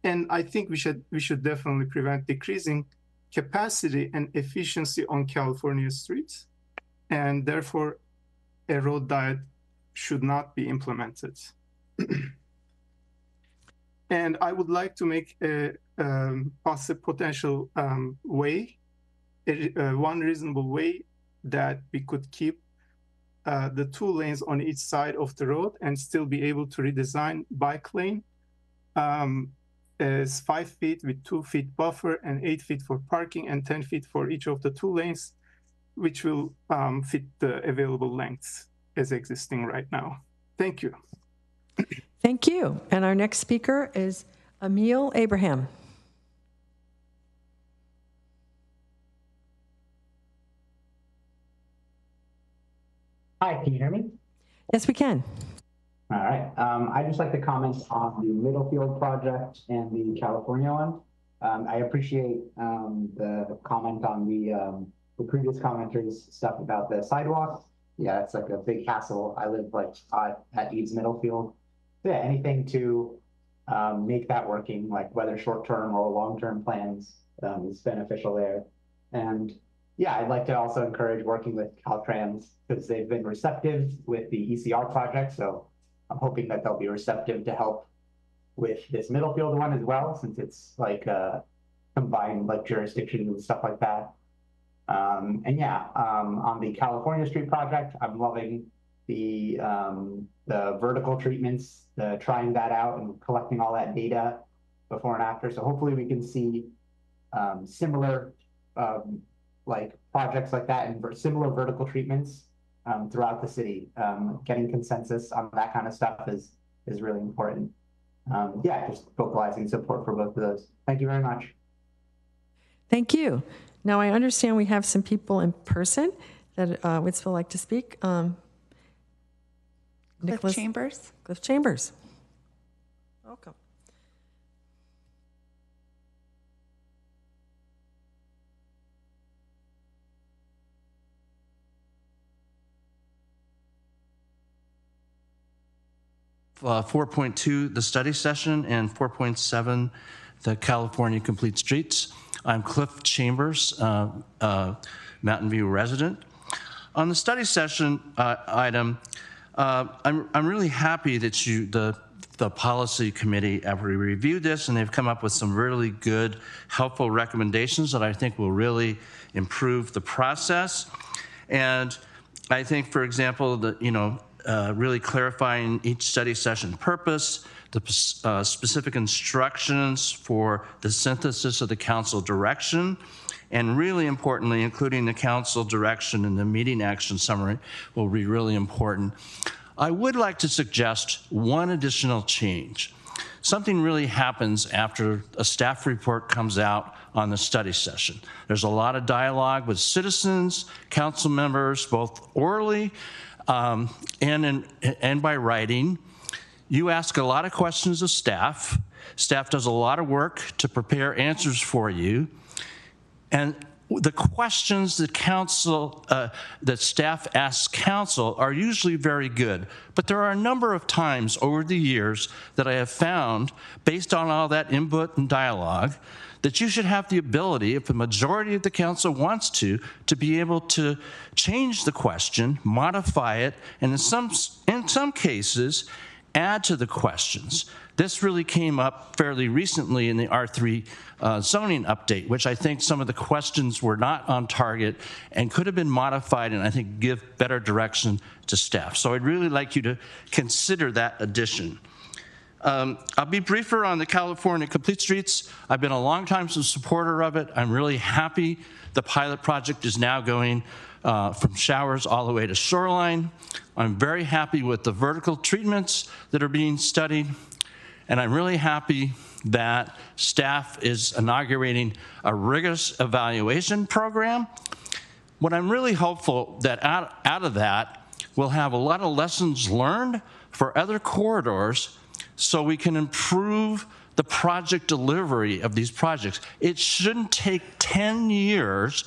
And I think we should definitely prevent decreasing capacity and efficiency on California streets, and therefore a road diet should not be implemented. And I would like to make a potential way, one reasonable way that we could keep the 2 lanes on each side of the road and still be able to redesign bike lane is 5 feet with 2 feet buffer and 8 feet for parking and 10 feet for each of the 2 lanes, which will fit the available lengths as existing right now. Thank you. Thank you. And our next speaker is Emil Abraham. Hi, can you hear me? Yes, we can. All right. I'd just like to comment on the Middlefield project and the California one. I appreciate the comment on the previous commenters stuff about the sidewalks. Yeah, it's like a big hassle. I live like at Eads Middlefield. So yeah, anything to make that working, like whether short-term or long-term plans is beneficial there. And yeah, I'd like to also encourage working with Caltrans because they've been receptive with the ECR project. So I'm hoping that they'll be receptive to help with this Middlefield one as well, since it's like combined like jurisdictions and stuff like that. And yeah, on the California Street project, I'm loving the vertical treatments, trying that out and collecting all that data before and after. So hopefully we can see similar like projects like that and similar vertical treatments throughout the city. Getting consensus on that kind of stuff is really important. Yeah, just vocalizing support for both of those. Thank you very much. Thank you. Now, I understand we have some people in person that would still like to speak. Cliff Chambers. Cliff Chambers. Welcome. Uh, 4.2, the study session, and 4.7, the California Complete Streets. I'm Cliff Chambers, Mountain View resident. On the study session item, I'm really happy that the policy committee have reviewed this and they've come up with some really good, helpful recommendations that I think will really improve the process. And I think, for example, that really clarifying each study session purpose, the specific instructions for the synthesis of the council direction, and really importantly, including the council direction in the meeting action summary will be really important. I would like to suggest one additional change. Something really happens after a staff report comes out on the study session. There's a lot of dialogue with citizens, council members, both orally and by writing. You ask a lot of questions of staff. Staff does a lot of work to prepare answers for you. And the questions that that staff asks council are usually very good. But there are a number of times over the years that I have found, based on all that input and dialogue, that you should have the ability, if the majority of the council wants to be able to change the question, modify it, and in some cases, add to the questions. This really came up fairly recently in the R3 zoning update, which I think some of the questions were not on target and could have been modified and I think give better direction to staff. So I'd really like you to consider that addition. I'll be briefer on the California Complete Streets. I've been a long-time supporter of it. I'm really happy the pilot project is now going from showers all the way to shoreline. I'm very happy with the vertical treatments that are being studied. And I'm really happy that staff is inaugurating a rigorous evaluation program. What I'm really hopeful that out of that, we'll have a lot of lessons learned for other corridors so we can improve the project delivery of these projects. It shouldn't take 10 years.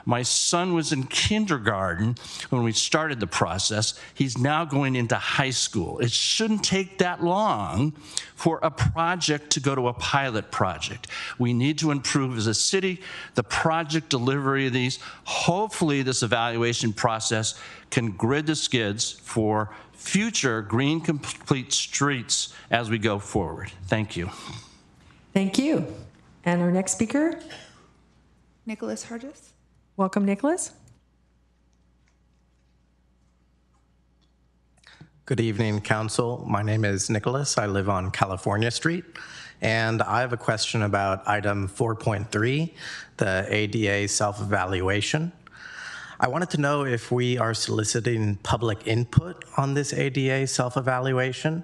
My son was in kindergarten when we started the process. He's now going into high school. It shouldn't take that long for a project to go to a pilot project. We need to improve as a city the project delivery of these. Hopefully this evaluation process can grid the skids for future green complete streets as we go forward. Thank you. Thank you. And our next speaker? Nicholas Hargis. Welcome, Nicholas. Good evening, Council. My name is Nicholas. I live on California Street And I have a question about item 4.3, the ADA self-evaluation. I wanted to know if we are soliciting public input on this ADA self-evaluation.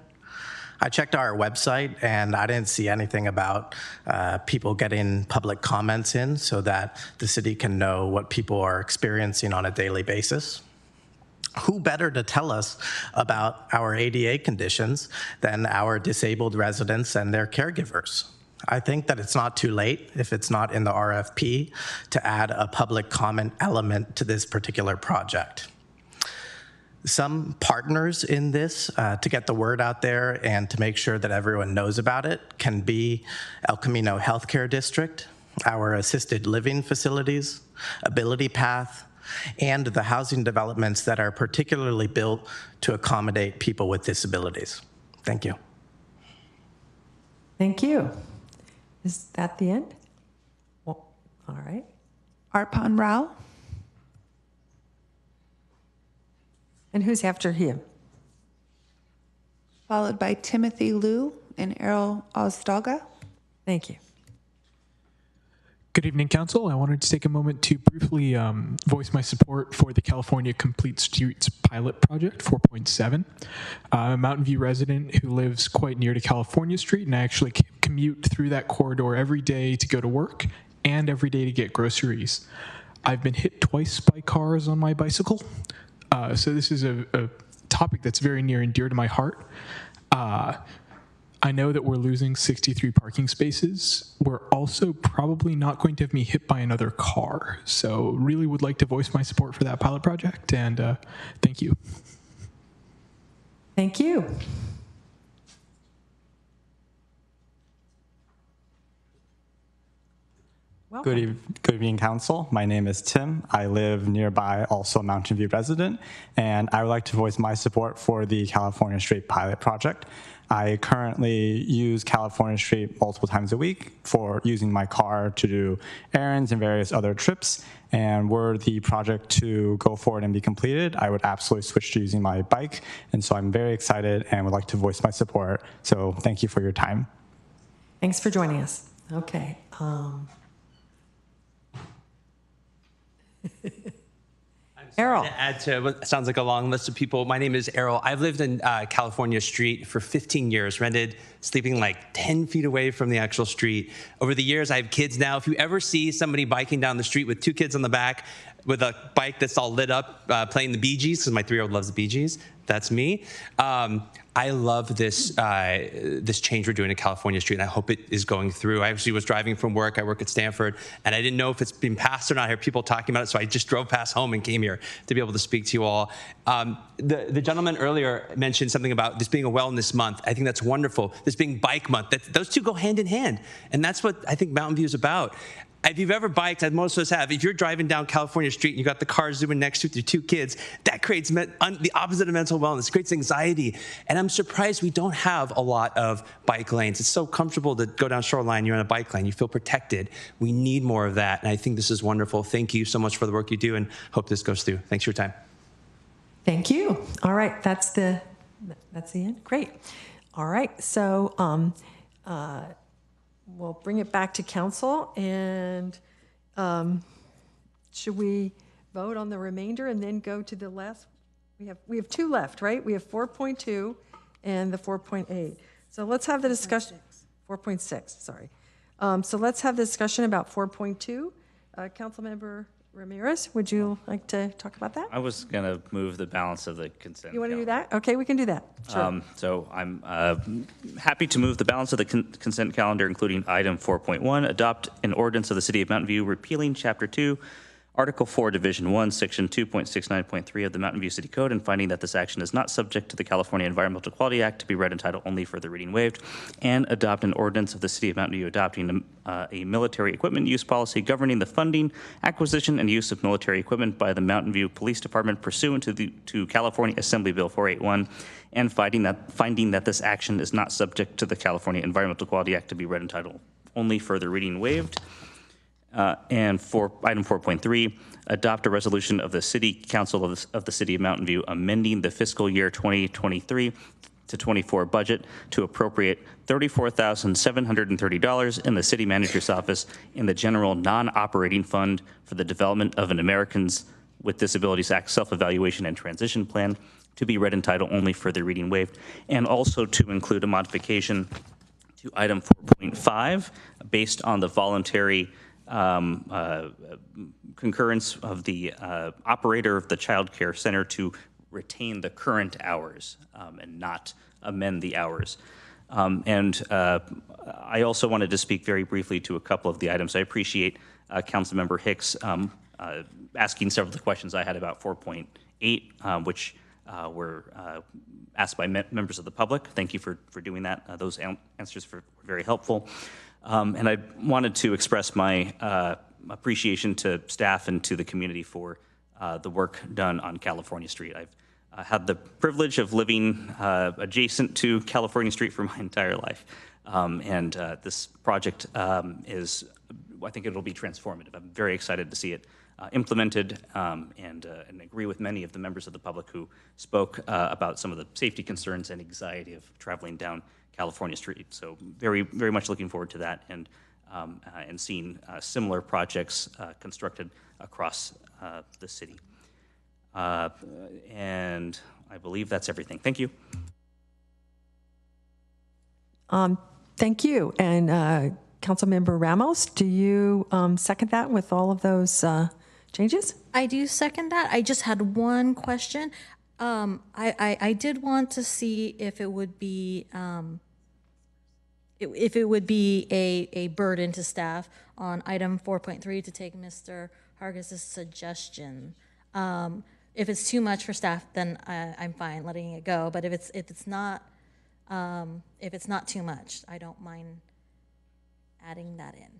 I checked our website and I didn't see anything about people getting public comments in so that the city can know what people are experiencing on a daily basis. Who better to tell us about our ADA conditions than our disabled residents and their caregivers? I think that it's not too late, if it's not in the RFP, to add a public comment element to this particular project. Some partners in this to get the word out there and to make sure that everyone knows about it can be El Camino Healthcare District, our assisted living facilities, Ability Path, and the housing developments that are particularly built to accommodate people with disabilities. Thank you. Thank you. Is that the end? Well, all right. Arpan Rao. And who's after him? Followed by Timothy Liu and Errol Ozdaga. Thank you. Good evening, Council. I wanted to take a moment to briefly voice my support for the California Complete Streets pilot project 4.7. I'm a Mountain View resident who lives quite near to California Street, and I actually commute through that corridor every day to go to work and every day to get groceries. I've been hit twice by cars on my bicycle, so this is a topic that's very near and dear to my heart. I know that we're losing 63 parking spaces. We're also probably not going to have me hit by another car. So really would like to voice my support for that pilot project, and thank you. Thank you. Good evening, Council. My name is Tim. I live nearby, also a Mountain View resident, and I would like to voice my support for the California Street pilot project. I currently use California Street multiple times a week for using my car to do errands and various other trips. And were the project to go forward and be completed, I would absolutely switch to using my bike. And so I'm very excited and would like to voice my support. So thank you for your time. Thanks for joining us. Okay. Errol. To add to what sounds like a long list of people, my name is Errol. I've lived in California Street for 15 years, rented, sleeping like 10 feet away from the actual street. Over the years, I have kids now. If you ever see somebody biking down the street with two kids on the back with a bike that's all lit up, playing the Bee Gees, because my 3-year-old loves the Bee Gees, that's me. I love this this change we're doing at California Street, and I hope it is going through. I actually was driving from work. I work at Stanford, and I didn't know if it's been passed or not. I heard people talking about it, so I just drove past home and came here to be able to speak to you all. The gentleman earlier mentioned something about this being a wellness month. I think that's wonderful. This being bike month, those two go hand in hand, and that's what I think Mountain View is about. If you've ever biked, as most of us have, if you're driving down California Street and you got the car zooming next to you with your two kids, that creates the opposite of mental wellness. It creates anxiety. And I'm surprised we don't have a lot of bike lanes. It's so comfortable to go down Shoreline, you're on a bike lane, you feel protected. We need more of that. And I think this is wonderful. Thank you so much for the work you do, and hope this goes through. Thanks for your time. Thank you. All right, that's the end. Great. All right, so we'll bring it back to council, and should we vote on the remainder and then go to the last? We have two left, right? We have 4.2 and the 4.8. So let's have the discussion. 4.6, sorry. So let's have the discussion about 4.2. Councilmember Ramirez, would you like to talk about that? I was going to move the balance of the consent. You want to do that? Okay, we can do that. Sure. So I'm happy to move the balance of the consent calendar, including item 4.1, adopt an ordinance of the City of Mountain View repealing Chapter 2, Article 4, Division 1, Section 2.69.3 of the Mountain View City Code, and finding that this action is not subject to the California Environmental Quality Act to be read in title only, for the reading waived, and adopt an ordinance of the City of Mountain View adopting a military equipment use policy governing the funding, acquisition, and use of military equipment by the Mountain View Police Department pursuant to California Assembly Bill 481, and finding that this action is not subject to the California Environmental Quality Act to be read in title only, for the reading waived. And for item 4.3, adopt a resolution of the City Council of the City of Mountain View amending the fiscal year 2023 to 24 budget to appropriate $34,730 in the city manager's office in the general non-operating fund for the development of an Americans with Disabilities Act self-evaluation and transition plan, to be read in title only, further reading waived, and also to include a modification to item 4.5 based on the voluntary concurrence of the operator of the child care center to retain the current hours and not amend the hours. I also wanted to speak very briefly to a couple of the items. I appreciate Councilmember Hicks asking several of the questions I had about 4.8, which were asked by members of the public. Thank you for doing that. Those answers were very helpful. And I wanted to express my appreciation to staff and to the community for the work done on California Street. I've had the privilege of living adjacent to California Street for my entire life. This project is, I think it'll be transformative. I'm very excited to see it implemented and agree with many of the members of the public who spoke about some of the safety concerns and anxiety of traveling down California Street. So very, very much looking forward to that and seeing similar projects constructed across the city. And I believe that's everything. Thank you. Thank you. And Councilmember Ramos, do you second that with all of those changes? I do second that. I just had one question. I did want to see if it would be a burden to staff on item 4.3 to take Mr. Hargis's suggestion. If it's too much for staff, then I'm fine letting it go. But if it's not too much, I don't mind adding that in.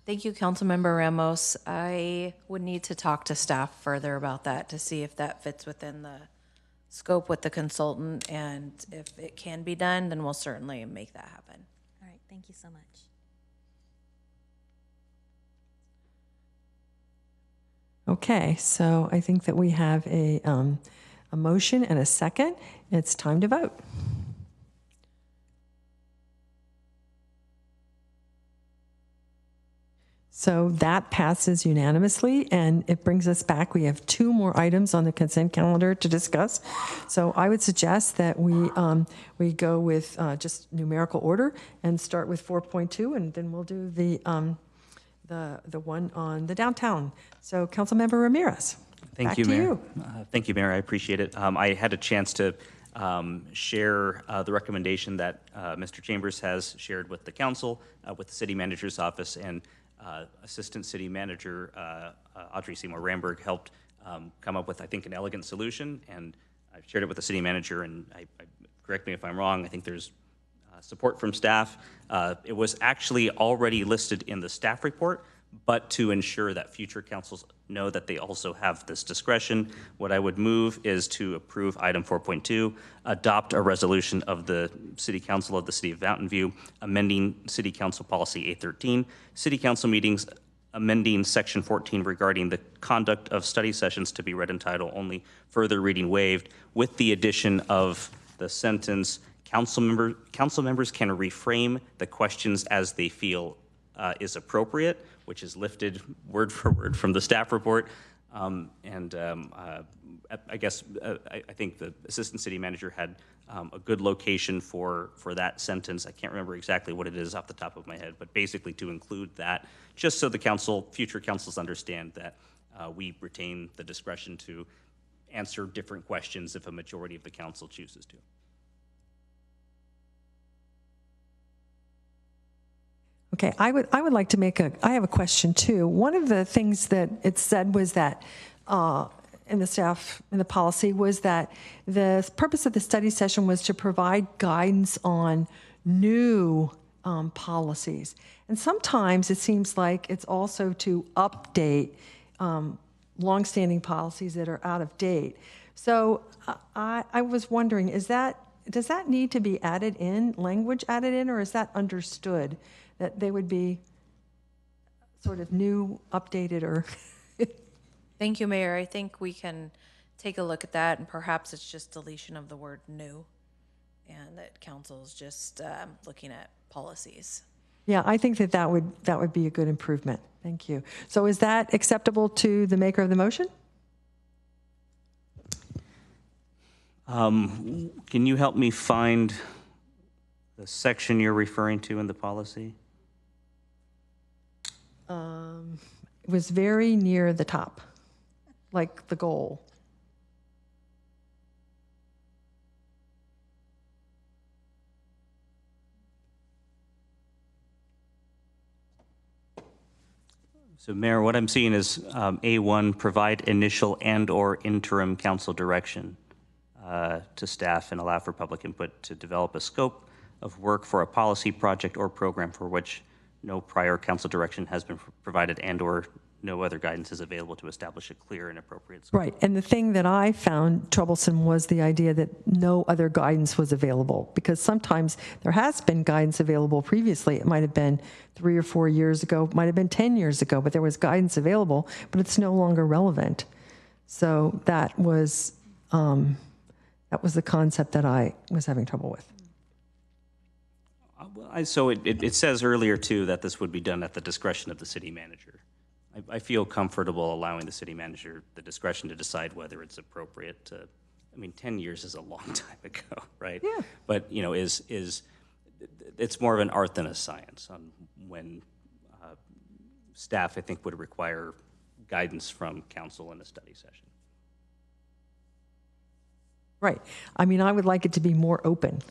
Thank you, Councilmember Ramos. I would need to talk to staff further about that to see if that fits within the scope with the consultant, and if it can be done, then we'll certainly make that happen. All right, thank you so much. Okay, so I think that we have a motion and a second. It's time to vote. So that passes unanimously, and it brings us back. We have two more items on the consent calendar to discuss. So I would suggest that we go with just numerical order and start with 4.2, and then we'll do the one on the downtown. So Councilmember Ramirez. Thank you, Mayor. Thank you, Mayor. I appreciate it. I had a chance to share the recommendation that Mr. Chambers has shared with the council, with the city manager's office, and Assistant City Manager Audrey Seymour Ramberg helped come up with, I think, an elegant solution, and I've shared it with the city manager, and correct me if I'm wrong, I think there's support from staff. It was actually already listed in the staff report, but to ensure that future councils know that they also have this discretion, what I would move is to approve item 4.2, adopt a resolution of the City Council of the City of Mountain View, amending City Council Policy 813, City Council meetings, amending Section 14 regarding the conduct of study sessions to be read in title only, further reading waived, with the addition of the sentence, council members can reframe the questions as they feel is appropriate, which is lifted word for word from the staff report. I guess I think the assistant city manager had a good location for that sentence. I can't remember exactly what it is off the top of my head, but basically to include that, just so the future councils understand that we retain the discretion to answer different questions if a majority of the council chooses to. Okay, I would like to I have a question too. One of the things that it said was that in the policy was that the purpose of the study session was to provide guidance on new policies. And sometimes it seems like it's also to update longstanding policies that are out of date. So I was wondering, does that need to be added in, language added in, or is that understood that they would be sort of new, updated, or Thank you, Mayor. I think we can take a look at that, and perhaps it's just deletion of the word new, and that council's just looking at policies. Yeah, I think that would be a good improvement. Thank you. So is that acceptable to the maker of the motion? Can you help me find the section you're referring to in the policy? It was very near the top, like the goal. So, Mayor, what I'm seeing is A1, provide initial and/or interim council direction to staff and allow for public input to develop a scope of work for a policy project or program for which no prior council direction has been provided and/or no other guidance is available to establish a clear and appropriate scope. Right, and the thing that I found troublesome was the idea that no other guidance was available, because sometimes there has been guidance available previously. It might have been 3 or 4 years ago, it might have been 10 years ago, but there was guidance available, but it's no longer relevant. So that was the concept that I was having trouble with. So it says earlier, too, that this would be done at the discretion of the city manager. I feel comfortable allowing the city manager the discretion to decide whether it's appropriate to, 10 years is a long time ago, right? Yeah. But, it's more of an art than a science on when staff, I think, would require guidance from council in a study session. Right. I would like it to be more open.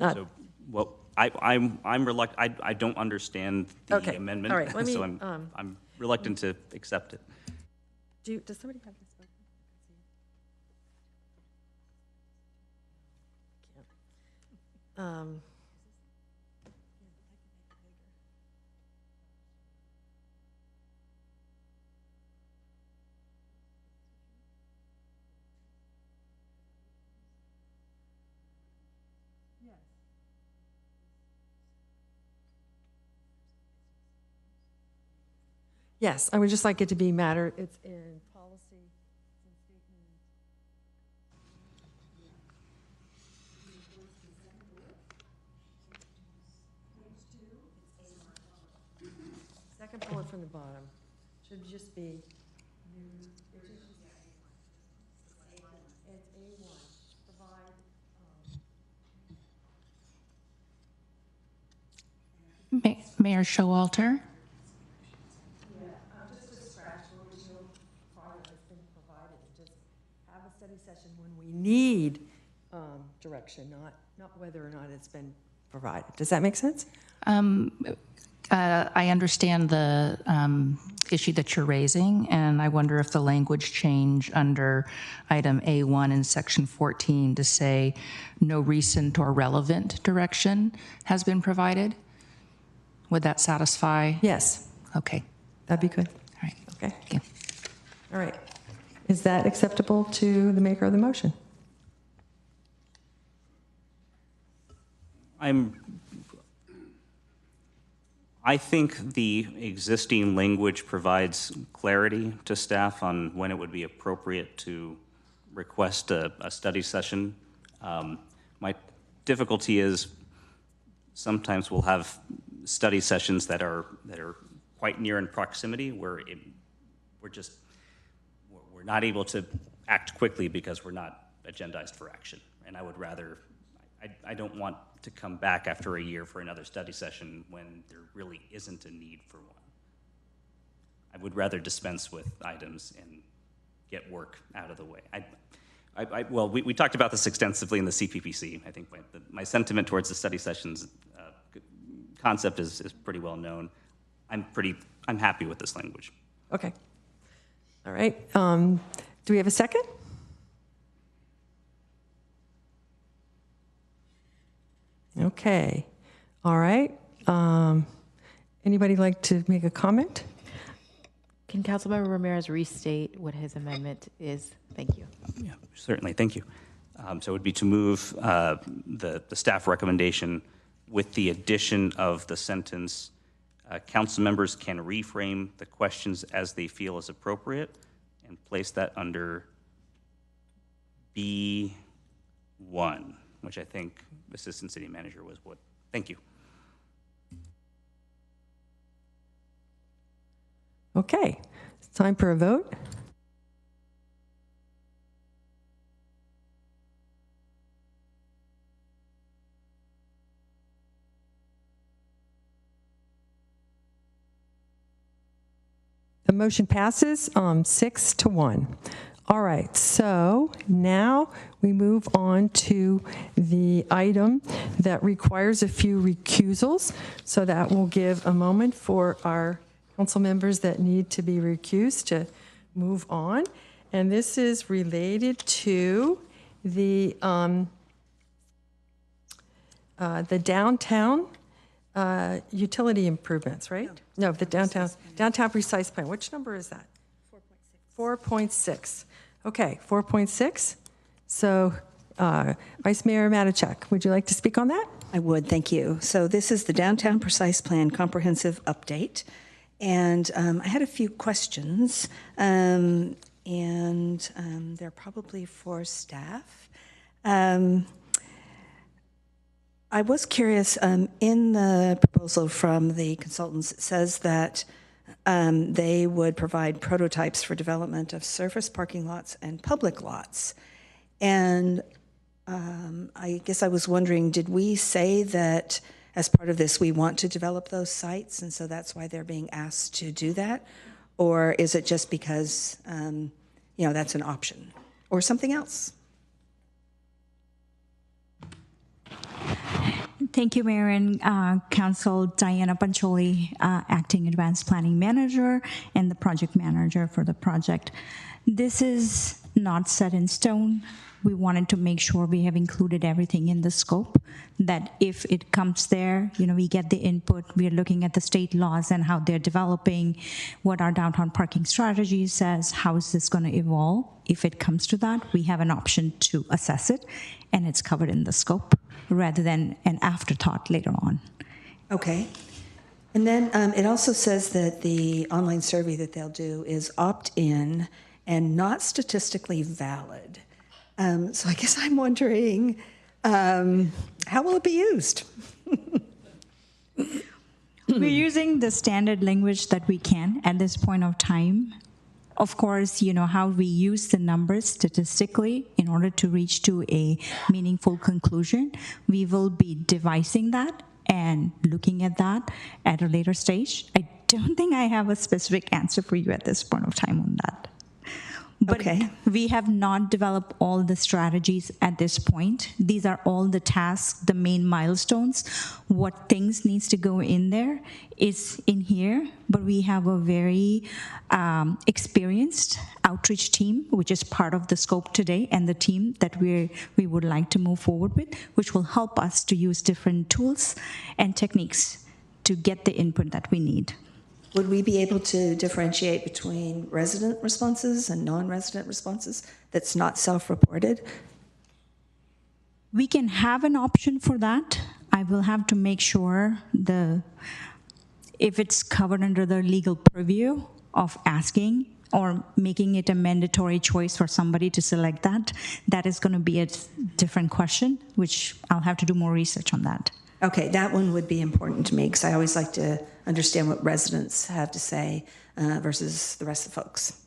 So, well, I'm reluctant. I don't understand the amendment. All right. Let me, so I'm reluctant to accept it. Does somebody have this open? Yes, I would just like it to be matter. It's in policy. Second bullet from the bottom should just be. It's A1. Provide. Mayor Showalter. Session when we need direction, not whether or not it's been provided. Does that make sense? I understand the issue that you're raising, and I wonder if the language change under item A1 in section 14 to say no recent or relevant direction has been provided. Would that satisfy? Yes. Okay. That'd be good. All right. Okay. Thank you. All right. Is that acceptable to the maker of the motion? I think the existing language provides clarity to staff on when it would be appropriate to request a study session. My difficulty is sometimes we'll have study sessions that are quite near in proximity where we're not able to act quickly because we're not agendized for action. And I would rather, I don't want to come back after a year for another study session when there really isn't a need for one. I would rather dispense with items and get work out of the way. Well, we talked about this extensively in the CPPC. I think my sentiment towards the study sessions concept is pretty well known. I'm happy with this language. Okay. All right. Do we have a second? Okay. All right. Anybody like to make a comment? Can Councilmember Ramirez restate what his amendment is? Thank you. Yeah, certainly. Thank you. So it would be to move the staff recommendation with the addition of the sentence, council members can reframe the questions as they feel is appropriate and place that under B1, which I think the Assistant City Manager was what. Thank you. Okay, it's time for a vote. The motion passes 6-1. All right, so now we move on to the item that requires a few recusals. So that will give a moment for our council members that need to be recused to move on. And this is related to the downtown utility improvements, right? No, the downtown precise plan. Which number is that? 4.6. Okay, 4.6. So, Vice Mayor Matichak, would you like to speak on that? I would, thank you. So this is the Downtown Precise Plan Comprehensive Update. And I had a few questions, and they're probably for staff. I was curious, in the proposal from the consultants, it says that they would provide prototypes for development of surface parking lots and public lots. And I guess I was wondering, did we say that as part of this we want to develop those sites, and so that's why they're being asked to do that? Or is it just because, that's an option? Or something else? Thank you, Mayor and Council. Diana Pancholi, Acting Advanced Planning Manager and the Project Manager for the project. This is not set in stone. We wanted to make sure we have included everything in the scope, that if it comes there, we get the input. We are looking at the state laws and how they're developing, what our downtown parking strategy says, how is this going to evolve. If it comes to that, we have an option to assess it, and it's covered in the scope rather than an afterthought later on. Okay. And then it also says that the online survey that they'll do is opt-in and not statistically valid. So I guess I'm wondering, how will it be used? We're using the standard language that we can at this point of time. Of course, how we use the numbers statistically in order to reach to a meaningful conclusion. We will be devising that and looking at that at a later stage. I don't think I have a specific answer for you at this point of time on that. But okay. We have not developed all the strategies at this point. These are all the tasks, the main milestones. What things needs to go in there is in here, but we have a very experienced outreach team, which is part of the scope today, and the team that we would like to move forward with, which will help us to use different tools and techniques to get the input that we need. Would we be able to differentiate between resident responses and non-resident responses that's not self-reported? We can have an option for that. I will have to make sure if it's covered under the legal purview of asking or making it a mandatory choice for somebody to select that is going to be a different question, which I'll have to do more research on that. Okay, that one would be important to me because I always like to understand what residents have to say versus the rest of the folks.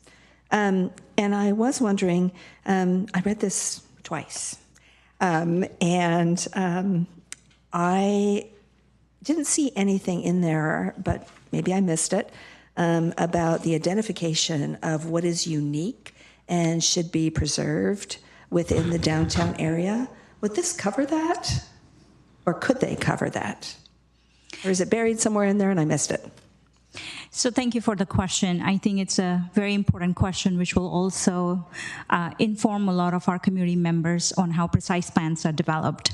And I was wondering, I read this twice, and I didn't see anything in there, but maybe I missed it, about the identification of what is unique and should be preserved within the downtown area. Would this cover that? Or could they cover that? Or is it buried somewhere in there and I missed it? So thank you for the question. I think it's a very important question, which will also inform a lot of our community members on how precise plans are developed.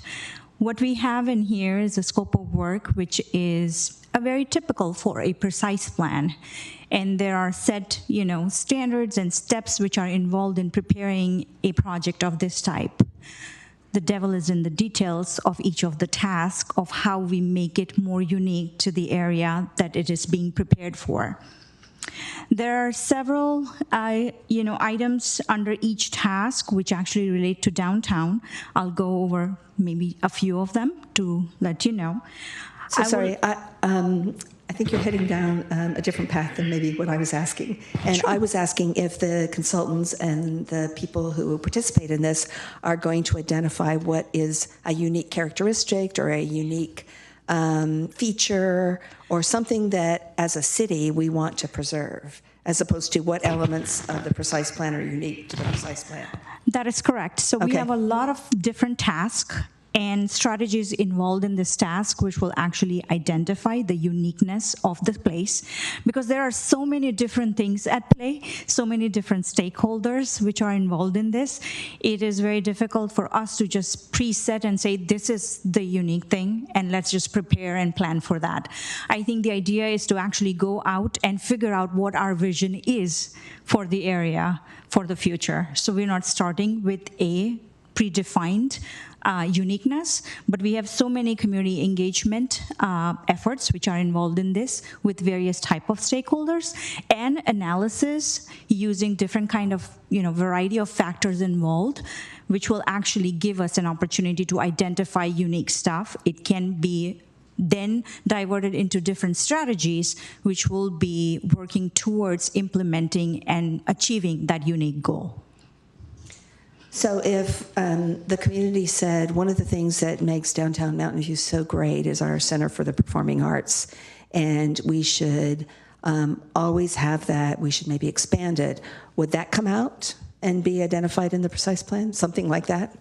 What we have in here is a scope of work, which is a very typical for a precise plan. And there are set, standards and steps which are involved in preparing a project of this type. The devil is in the details of each of the tasks of how we make it more unique to the area that it is being prepared for. There are several, items under each task which actually relate to downtown. I'll go over maybe a few of them to let you know. So sorry, I think you're heading down a different path than maybe what I was asking. And I was asking if the consultants and the people who participate in this are going to identify what is a unique characteristic or a unique feature or something that as a city we want to preserve, as opposed to what elements of the precise plan are unique to the precise plan. That is correct. So we have a lot of different tasks and strategies involved in this task, which will actually identify the uniqueness of the place, because there are so many different things at play, so many different stakeholders which are involved in this. It is very difficult for us to just preset and say, this is the unique thing, and let's just prepare and plan for that. I think the idea is to actually go out and figure out what our vision is for the area for the future. So we're not starting with a predefined uniqueness, but we have so many community engagement efforts which are involved in this with various type of stakeholders and analysis using different kind of variety of factors involved, which will actually give us an opportunity to identify unique stuff. It can be then diverted into different strategies which will be working towards implementing and achieving that unique goal. So if the community said one of the things that makes downtown Mountain View so great is our Center for the Performing Arts, and we should always have that, we should maybe expand it, would that come out and be identified in the precise plan, something like that?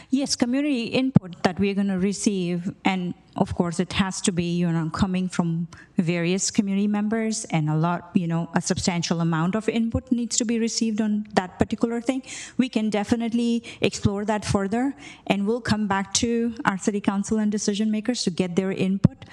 Yes, community input that we're going to receive, and of course it has to be coming from various community members, and a substantial amount of input needs to be received on that particular thing. We can definitely explore that further, and we'll come back to our city council and decision makers to get their input.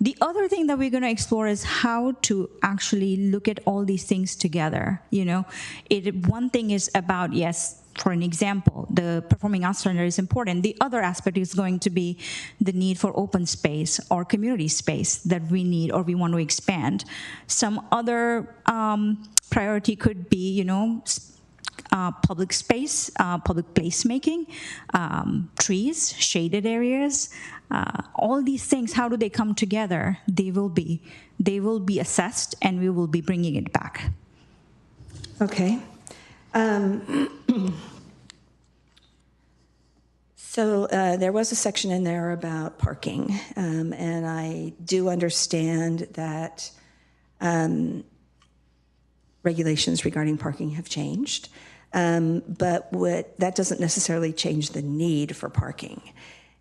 The other thing that we're going to explore is how to actually look at all these things together. One thing is about, yes, for an example, the Performing Arts Center is important. The other aspect is going to be the need for open space or community space that we need or we want to expand. Some other priority could be, public space, public placemaking, trees, shaded areas, all these things. How do they come together? They will be assessed, and we will be bringing it back. Okay. So there was a section in there about parking, and I do understand that regulations regarding parking have changed. But that doesn't necessarily change the need for parking.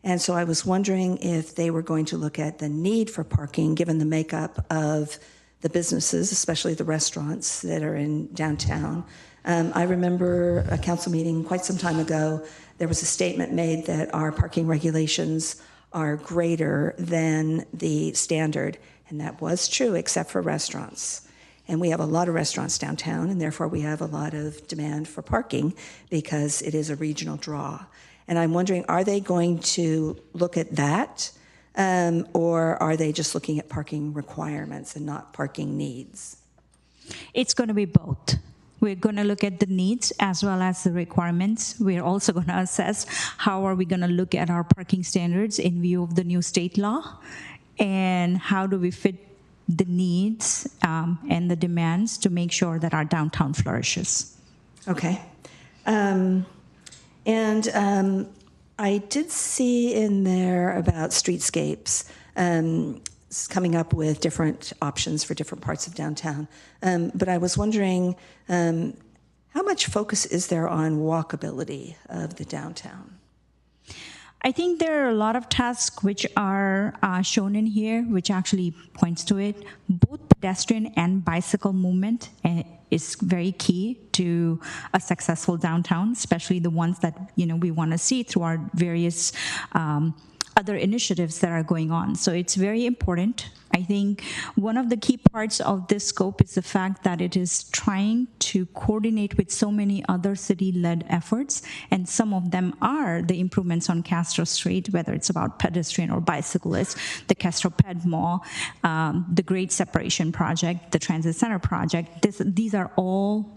And so I was wondering if they were going to look at the need for parking, given the makeup of the businesses, especially the restaurants that are in downtown. I remember a council meeting quite some time ago, there was a statement made that our parking regulations are greater than the standard, and that was true except for restaurants. And we have a lot of restaurants downtown, and therefore we have a lot of demand for parking because it is a regional draw. And I'm wondering, are they going to look at that, or are they just looking at parking requirements and not parking needs? It's going to be both. We're going to look at the needs as well as the requirements. We're also going to assess how are we going to look at our parking standards in view of the new state law, and how do we fit the needs and the demands to make sure that our downtown flourishes. Okay. I did see in there about streetscapes coming up with different options for different parts of downtown. But I was wondering, how much focus is there on walkability of the downtown? I think there are a lot of tasks which are shown in here, which actually points to it. Both pedestrian and bicycle movement is very key to a successful downtown, especially the ones that we want to see through our various other initiatives that are going on. So it's very important. I think one of the key parts of this scope is the fact that it is trying to coordinate with so many other city-led efforts, and some of them are the improvements on Castro Street, whether it's about pedestrian or bicyclists, the Castro Ped Mall, the Great Separation Project, the Transit Center Project. These are all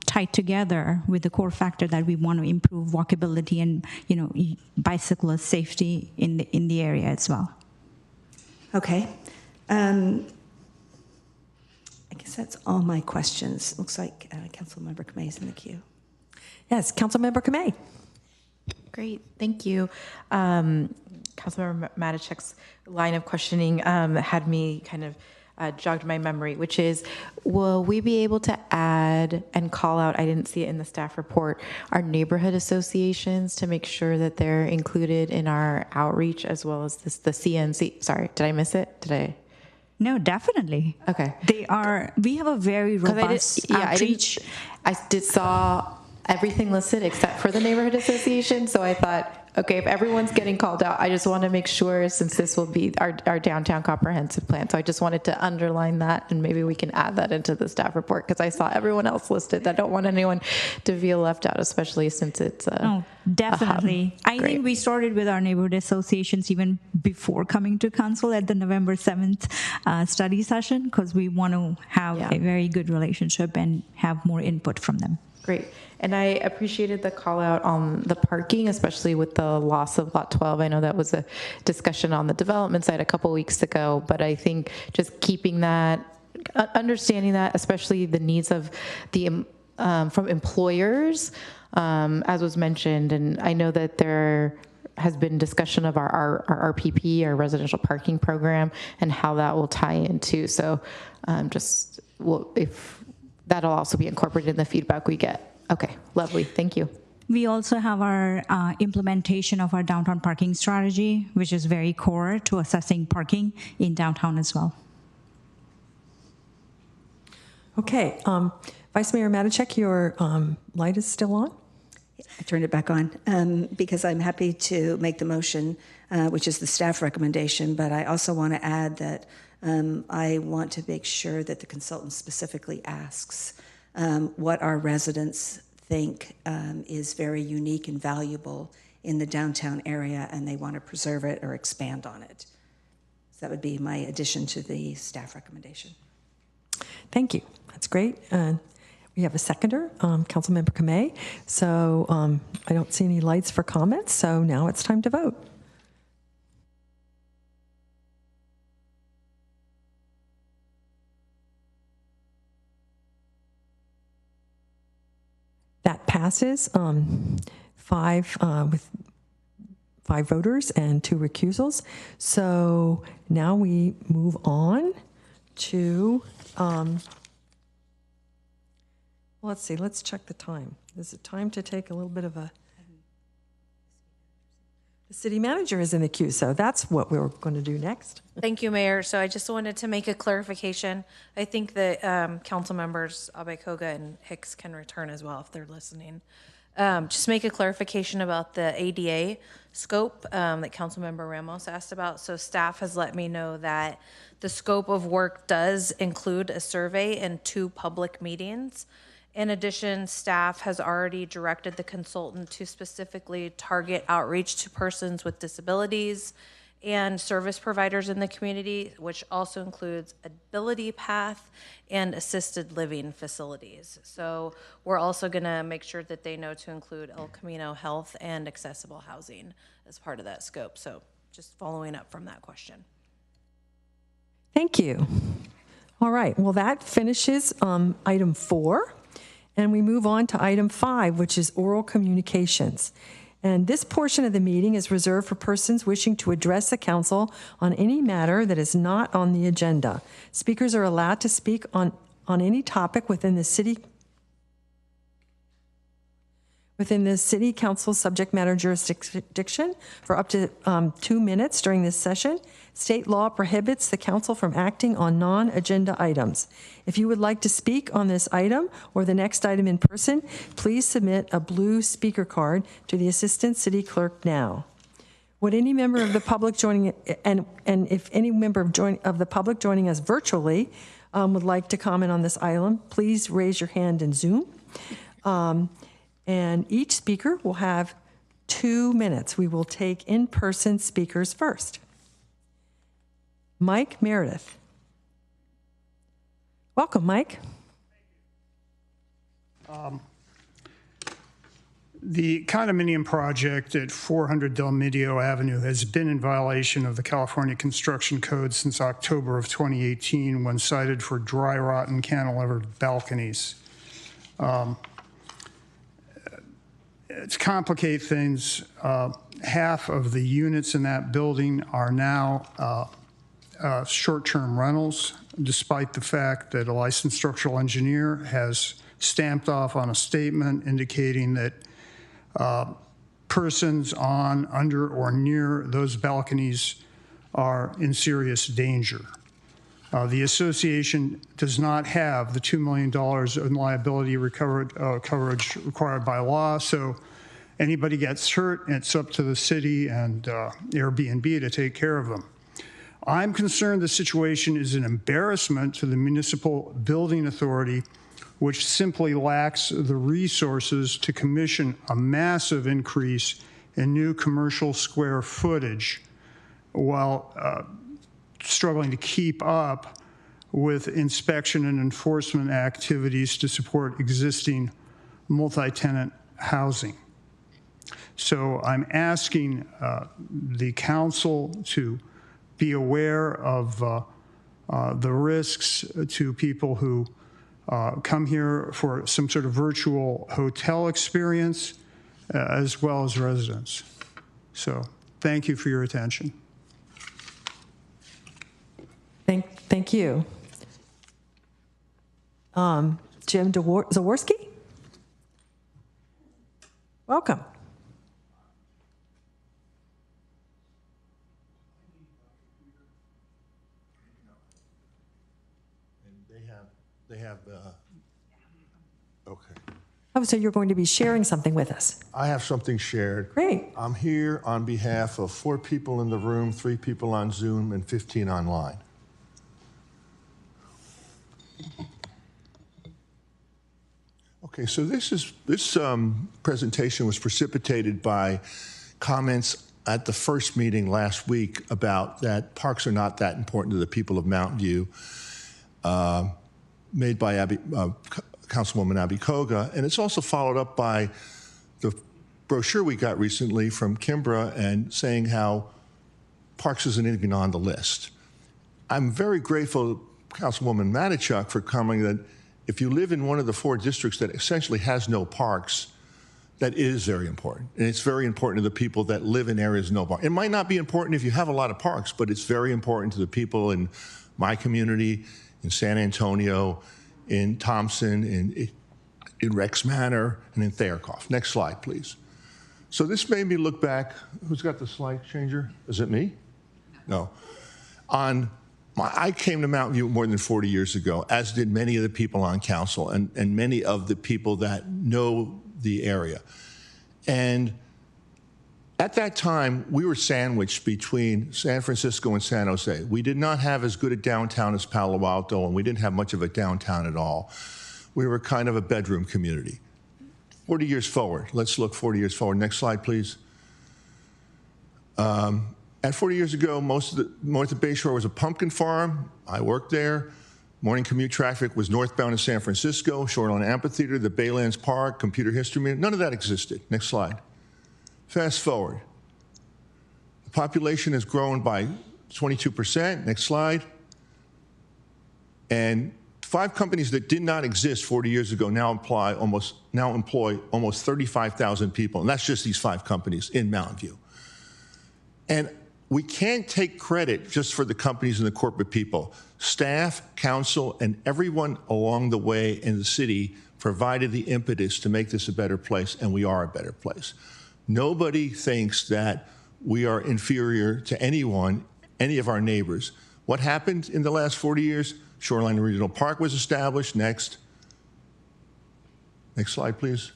tied together with the core factor that we want to improve walkability and bicyclist safety in the area as well. Okay. I guess that's all my questions. Looks like Councilmember Kamei is in the queue. Yes, Councilmember Kamei. Great, thank you. Councilmember Matichek's line of questioning had me kind of jogged my memory, which is, will we be able to add and call out, I didn't see it in the staff report, our neighborhood associations to make sure that they're included in our outreach as well as the CNC? Sorry, did I miss it? Did I? No, definitely. Okay. We have a very robust outreach. I saw everything listed except for the neighborhood association, so I thought, okay, if everyone's getting called out, I just want to make sure, since this will be our downtown comprehensive plan. So I just wanted to underline that, and maybe we can add that into the staff report, because I saw everyone else listed. I don't want anyone to feel left out, especially since it's definitely. I think we started with our neighborhood associations even before coming to council at the November 7th study session, because we want to have a very good relationship and have more input from them. Great. And I appreciated the call out on the parking, especially with the loss of Lot 12. I know that was a discussion on the development side a couple weeks ago, but I think just keeping that, understanding that, especially the needs of the from employers, as was mentioned. And I know that there has been discussion of our RPP, our residential parking program, and how that will tie into. So if that'll also be incorporated in the feedback we get. Okay, lovely, thank you. We also have our implementation of our downtown parking strategy, which is very core to assessing parking in downtown as well. Okay, Vice Mayor Matichek, your light is still on? I turned it back on because I'm happy to make the motion, which is the staff recommendation, but I also want to add that I want to make sure that the consultant specifically asks what our residents think is very unique and valuable in the downtown area, and they want to preserve it or expand on it. So that would be my addition to the staff recommendation. Thank you. That's great. We have a seconder, Councilmember Kamei. So I don't see any lights for comments, so now it's time to vote. That passes with 5 voters and 2 recusals. So now we move on to, let's see, let's check the time. Is it time to take a little bit of a, the city manager is in the queue, so that's what we're going to do next. Thank you, Mayor. So I just wanted to make a clarification. I think that council members Abekoga and Hicks can return as well if they're listening. Just make a clarification about the ADA scope that Councilmember Ramos asked about. So staff has let me know that the scope of work does include a survey and 2 public meetings. In addition, staff has already directed the consultant to specifically target outreach to persons with disabilities and service providers in the community, which also includes Ability Path and assisted living facilities. So we're also gonna make sure that they know to include El Camino Health and accessible housing as part of that scope. So just following up from that question. Thank you. All right, well that finishes item 4. And we move on to item 5, which is oral communications. And this portion of the meeting is reserved for persons wishing to address the council on any matter that is not on the agenda. Speakers are allowed to speak on any topic within the city council subject matter jurisdiction for up to 2 minutes during this session. State law prohibits the council from acting on non-agenda items. If you would like to speak on this item or the next item in person, please submit a blue speaker card to the Assistant City Clerk now. Would any member of the public joining, and if any member of the public joining us virtually would like to comment on this item, please raise your hand in Zoom. And each speaker will have 2 minutes. We will take in-person speakers first. Mike Meredith. Welcome, Mike. The condominium project at 400 Del Medio Avenue has been in violation of the California Construction Code since October of 2018 when cited for dry rot and cantilevered balconies. To complicate things, half of the units in that building are now short-term rentals, despite the fact that a licensed structural engineer has stamped off on a statement indicating that persons on, under, or near those balconies are in serious danger. The association does not have the $2 million in liability coverage required by law, so anybody gets hurt, it's up to the city and Airbnb to take care of them. I'm concerned the situation is an embarrassment to the municipal building authority, which simply lacks the resources to commission a massive increase in new commercial square footage while struggling to keep up with inspection and enforcement activities to support existing multi-tenant housing. So I'm asking the council to be aware of the risks to people who come here for some sort of virtual hotel experience, as well as residents. So thank you for your attention. Thank you. Jim Zaworski? Welcome. Okay. Oh, so you're going to be sharing something with us. I have something shared. Great. I'm here on behalf of 4 people in the room, 3 people on Zoom, and 15 online. Okay, so this presentation was precipitated by comments at the first meeting last week about that parks are not that important to the people of Mountain View, made by Councilwoman Abby Koga, and it's also followed up by the brochure we got recently from Kimbra and saying how parks isn't even on the list. I'm very grateful to Councilwoman Matichuk for commenting that if you live in one of the 4 districts that essentially has no parks, that is very important. And it's very important to the people that live in areas with no parks. It might not be important if you have a lot of parks, but it's very important to the people in my community, in San Antonio, in Thompson, in Rex Manor, and in Thayerkoff. Next slide, please. So this made me look back. Who's got the slide changer? Is it me? No. I came to Mountain View more than 40 years ago, as did many of the people on council and many of the people that know the area. And at that time, we were sandwiched between San Francisco and San Jose. We did not have as good a downtown as Palo Alto, and we didn't have much of a downtown at all. We were kind of a bedroom community. 40 years forward. Let's look 40 years forward. Next slide, please. At 40 years ago, most of the Bayshore was a pumpkin farm. I worked there. Morning commute traffic was northbound in San Francisco, Shoreline Amphitheater, the Baylands Park, Computer History Museum. None of that existed. Next slide. Fast forward. The population has grown by 22%. Next slide. And 5 companies that did not exist 40 years ago now employ almost 35,000 people. And that's just these 5 companies in Mountain View. And we can't take credit just for the companies and the corporate people. Staff, council, and everyone along the way in the city provided the impetus to make this a better place, and we are a better place. Nobody thinks that we are inferior to anyone, any of our neighbors. What happened in the last 40 years? Shoreline Regional Park was established. Next. Next slide, please.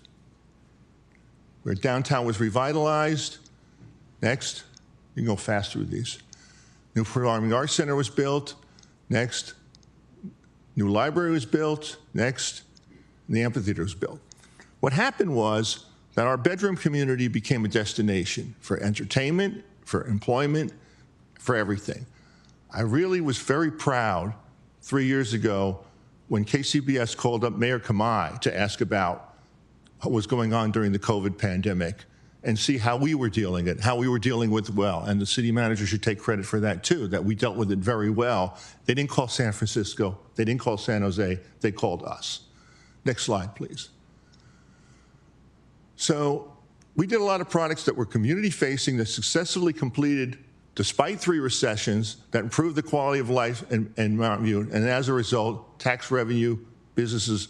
Where downtown was revitalized. Next. You can go fast through these. New Performing Arts Center was built. Next. New library was built. Next. And the amphitheater was built. What happened was that our bedroom community became a destination for entertainment, for employment, for everything. I really was very proud 3 years ago when KCBS called up Mayor Kamai to ask about what was going on during the COVID pandemic and see how we were dealing it, how we were dealing with it well. And the city manager should take credit for that too, that we dealt with it very well. They didn't call San Francisco, they didn't call San Jose, they called us. Next slide, please. So we did a lot of products that were community facing that successfully completed despite 3 recessions, that improved the quality of life in Mountain View, and as a result, tax revenue, businesses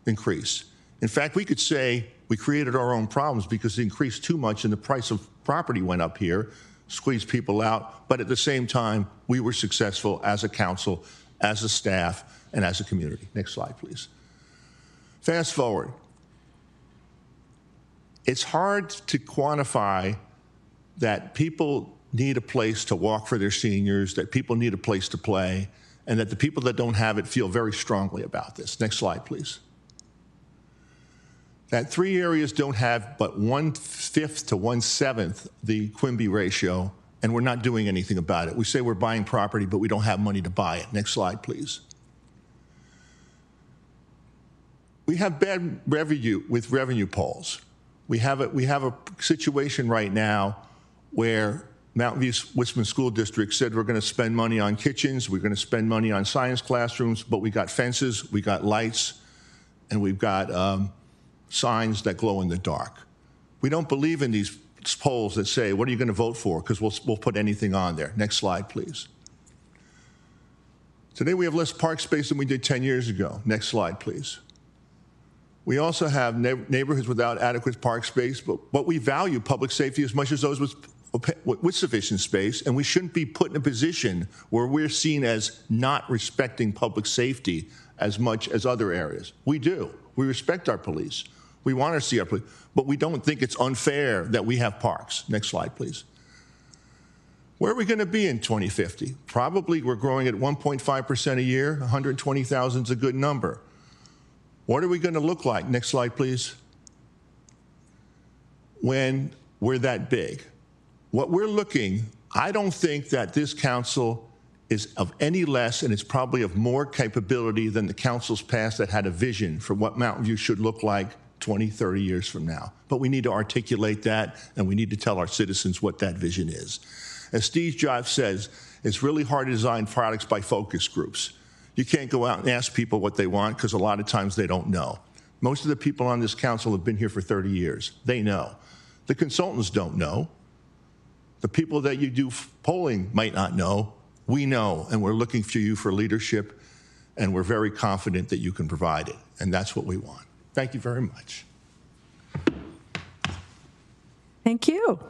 increased. In fact, we could say we created our own problems because it increased too much and the price of property went up here, squeezed people out, but at the same time, we were successful as a council, as a staff, and as a community. Next slide, please. Fast forward. It's hard to quantify that people need a place to walk for their seniors, that people need a place to play, and that the people that don't have it feel very strongly about this. Next slide, please. That 3 areas don't have but 1/5 to 1/7 the Quimby ratio, and we're not doing anything about it. We say we're buying property, but we don't have money to buy it. Next slide, please. We have bad revenue with revenue polls. We have a situation right now where Mountain View Wisman School District said we're going to spend money on kitchens, we're going to spend money on science classrooms, but we got fences, we got lights, and we've got signs that glow in the dark. We don't believe in these polls that say, what are you going to vote for? Because we'll put anything on there. Next slide, please. Today we have less park space than we did 10 years ago. Next slide, please. We also have neighborhoods without adequate park space, but we value public safety as much as those with sufficient space, and we shouldn't be put in a position where we're seen as not respecting public safety as much as other areas. We do. We respect our police. We want to see our police, but we don't think it's unfair that we have parks. Next slide, please. Where are we going to be in 2050? Probably we're growing at 1.5% a year. 120,000 is a good number. What are we going to look like? Next slide, please. When we're that big. What we're looking, I don't think that this council is of any less, and it's probably of more capability than the councils past that had a vision for what Mountain View should look like 20, 30 years from now. But we need to articulate that, and we need to tell our citizens what that vision is. As Steve Jobs says, it's really hard to design products by focus groups. You can't go out and ask people what they want because a lot of times they don't know. Most of the people on this council have been here for 30 years. They know. The consultants don't know. The people that you do polling might not know. We know, and we're looking for you for leadership, and we're very confident that you can provide it, and that's what we want. Thank you very much. Thank you.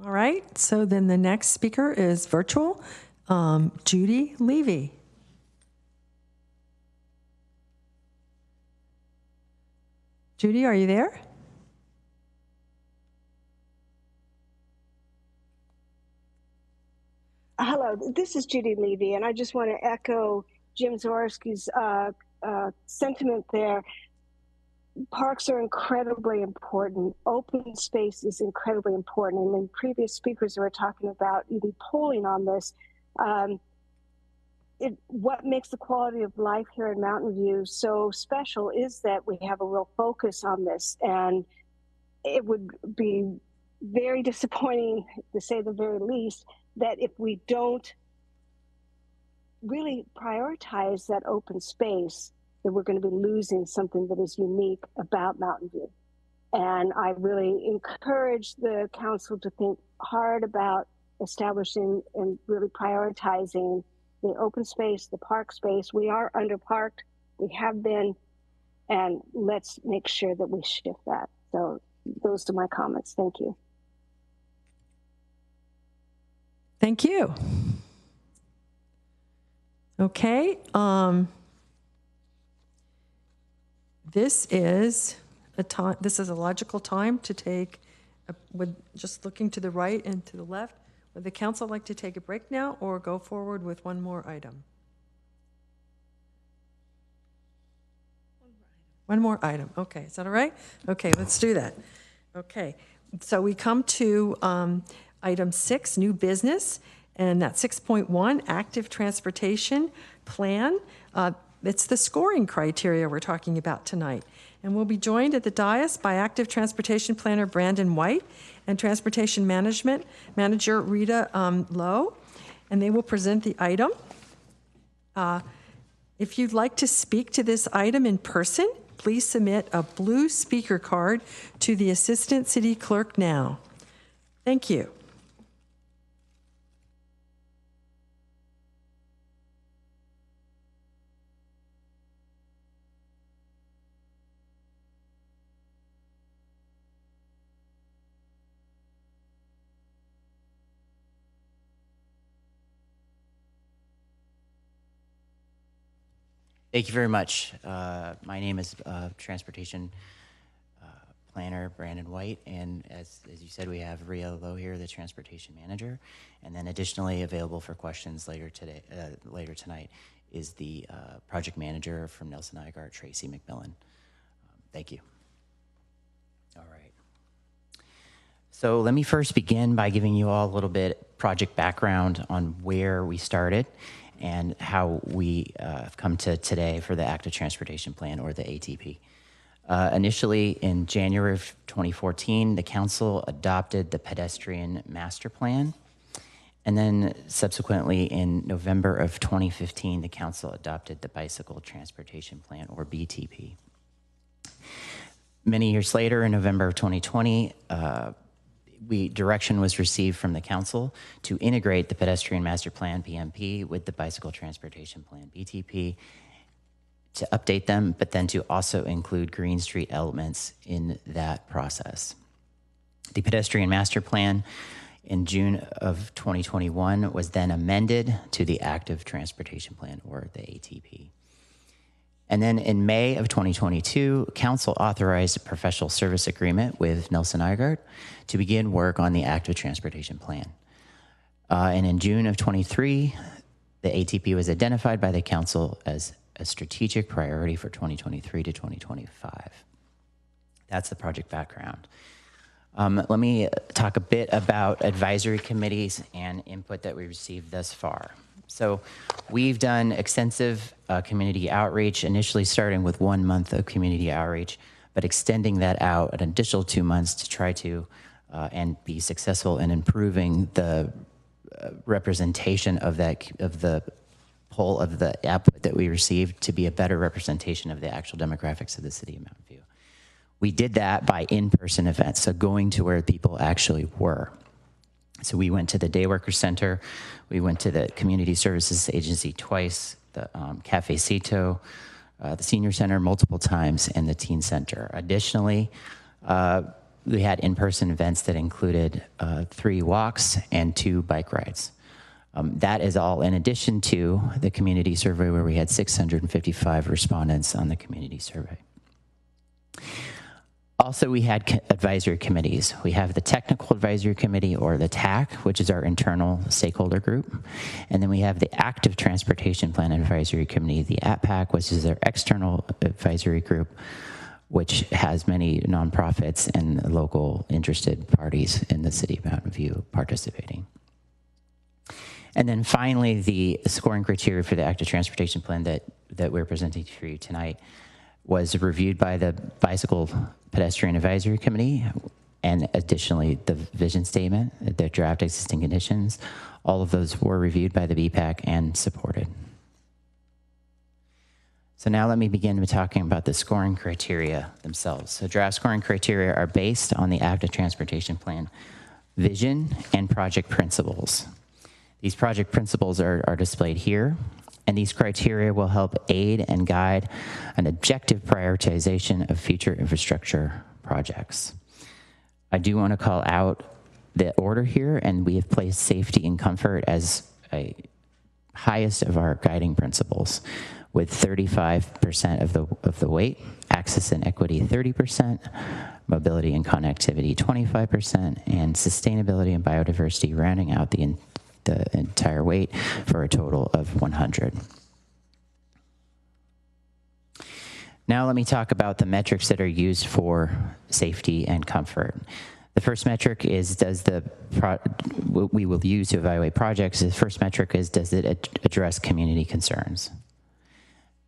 All right, so then the next speaker is virtual, Judy Levy. Judy, are you there? Hello, this is Judy Levy, and I just want to echo Jim Zaworski's sentiment there. Parks are incredibly important. Open space is incredibly important. And then previous speakers were talking about even polling on this. What makes the quality of life here in Mountain View so special is that we have a real focus on this. And it would be very disappointing, to say the very least, that if we don't really prioritize that open space, that we're going to be losing something that is unique about Mountain View. And I really encourage the council to think hard about establishing and really prioritizing the open space, the park space. We are underparked, we have been, and let's make sure that we shift that. So those are my comments. Thank you. Thank you. Okay. This is a logical time to take would, just looking to the right and to the left, would the council like to take a break now or go forward with one more item? One more item. Okay, is that all right? Okay, let's do that. Okay, so we come to item 6, new business, and that's 6.1, active transportation plan. It's the scoring criteria we're talking about tonight. And we'll be joined at the dais by active transportation planner Brandon White and transportation management manager Rita Lowe, and they will present the item. If you'd like to speak to this item in person, please submit a blue speaker card to the Assistant City Clerk now. Thank you. Thank you very much. My name is Transportation Planner Brandon White, and as you said, we have Rhea Lowe here, the Transportation Manager, and then additionally available for questions later tonight is the Project Manager from Nelson Nygaard, Tracy McMillan. Thank you. All right. So let me first begin by giving you all a little bit project background on where we started and how we have come to today for the Active Transportation Plan, or the ATP. Initially, in January of 2014, the council adopted the Pedestrian Master Plan. And then subsequently, in November of 2015, the council adopted the Bicycle Transportation Plan, or BTP. Many years later, in November of 2020, direction was received from the council to integrate the Pedestrian Master Plan, PMP, with the Bicycle Transportation Plan, BTP, to update them, but then to also include Green Street elements in that process. The Pedestrian Master Plan in June of 2021 was then amended to the Active Transportation Plan, or the ATP. And then in May of 2022, council authorized a professional service agreement with Nelson Nygaard to begin work on the Active Transportation Plan. And in June of 23, the ATP was identified by the council as a strategic priority for 2023 to 2025. That's the project background. Let me talk a bit about advisory committees and input that we received thus far. So we've done extensive community outreach, initially starting with 1 month of community outreach, but extending that out an additional 2 months to try to and be successful in improving the representation of the poll of the output that we received to be a better representation of the actual demographics of the city of Mountain View. We did that by in-person events, so going to where people actually were. So we went to the Day Worker Center, we went to the Community Services Agency twice, the Cafe Cito, the Senior Center multiple times, and the Teen Center. Additionally, we had in-person events that included 3 walks and 2 bike rides. That is all in addition to the community survey, where we had 655 respondents on the community survey. Also, we had advisory committees. We have the Technical Advisory Committee, or the TAC, which is our internal stakeholder group. And then we have the Active Transportation Plan Advisory Committee, the ATPAC, which is our external advisory group, which has many nonprofits and local interested parties in the city of Mountain View participating. And then finally, the scoring criteria for the Active Transportation Plan that we're presenting for you tonight was reviewed by the Bicycle Pedestrian Advisory Committee, and additionally the vision statement, the draft existing conditions. All of those were reviewed by the BPAC and supported. So now let me begin with talking about the scoring criteria themselves. So draft scoring criteria are based on the Active Transportation Plan vision and project principles. These project principles are displayed here, and these criteria will help aid and guide an objective prioritization of future infrastructure projects. I do want to call out the order here, and we have placed safety and comfort as a highest of our guiding principles, with 35% of the weight, access and equity 30%, mobility and connectivity 25%, and sustainability and biodiversity rounding out the entire weight for a total of 100. Now let me talk about the metrics that are used for safety and comfort. The first metric is what we will use to evaluate projects. The first metric is, does it address community concerns?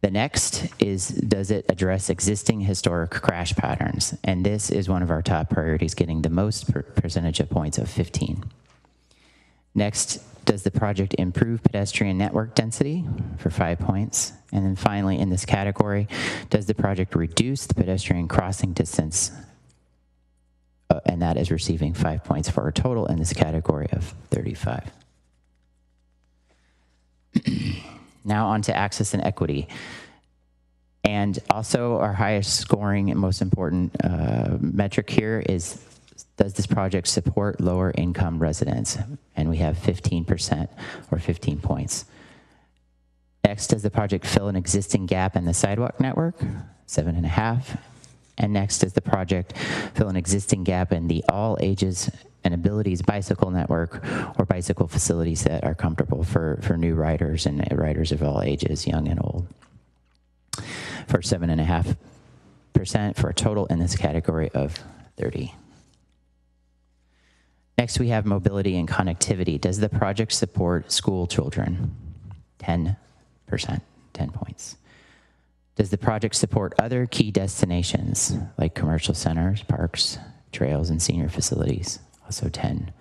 The next is, does it address existing historic crash patterns? And this is one of our top priorities, getting the most percentage of points of 15. Next, does the project improve pedestrian network density for 5 points? And then finally, in this category, does the project reduce the pedestrian crossing distance? And that is receiving 5 points for a total in this category of 35. Now on to access and equity. And also our highest scoring and most important metric here is, does this project support lower income residents? And we have 15% or 15 points. Next, does the project fill an existing gap in the sidewalk network? 7.5. And next, does the project fill an existing gap in the all ages and abilities bicycle network or bicycle facilities that are comfortable for new riders and riders of all ages, young and old? For 7.5%, for a total in this category of 30. Next, we have mobility and connectivity. Does the project support school children? 10%, 10 points. Does the project support other key destinations like commercial centers, parks, trails, and senior facilities? Also 10.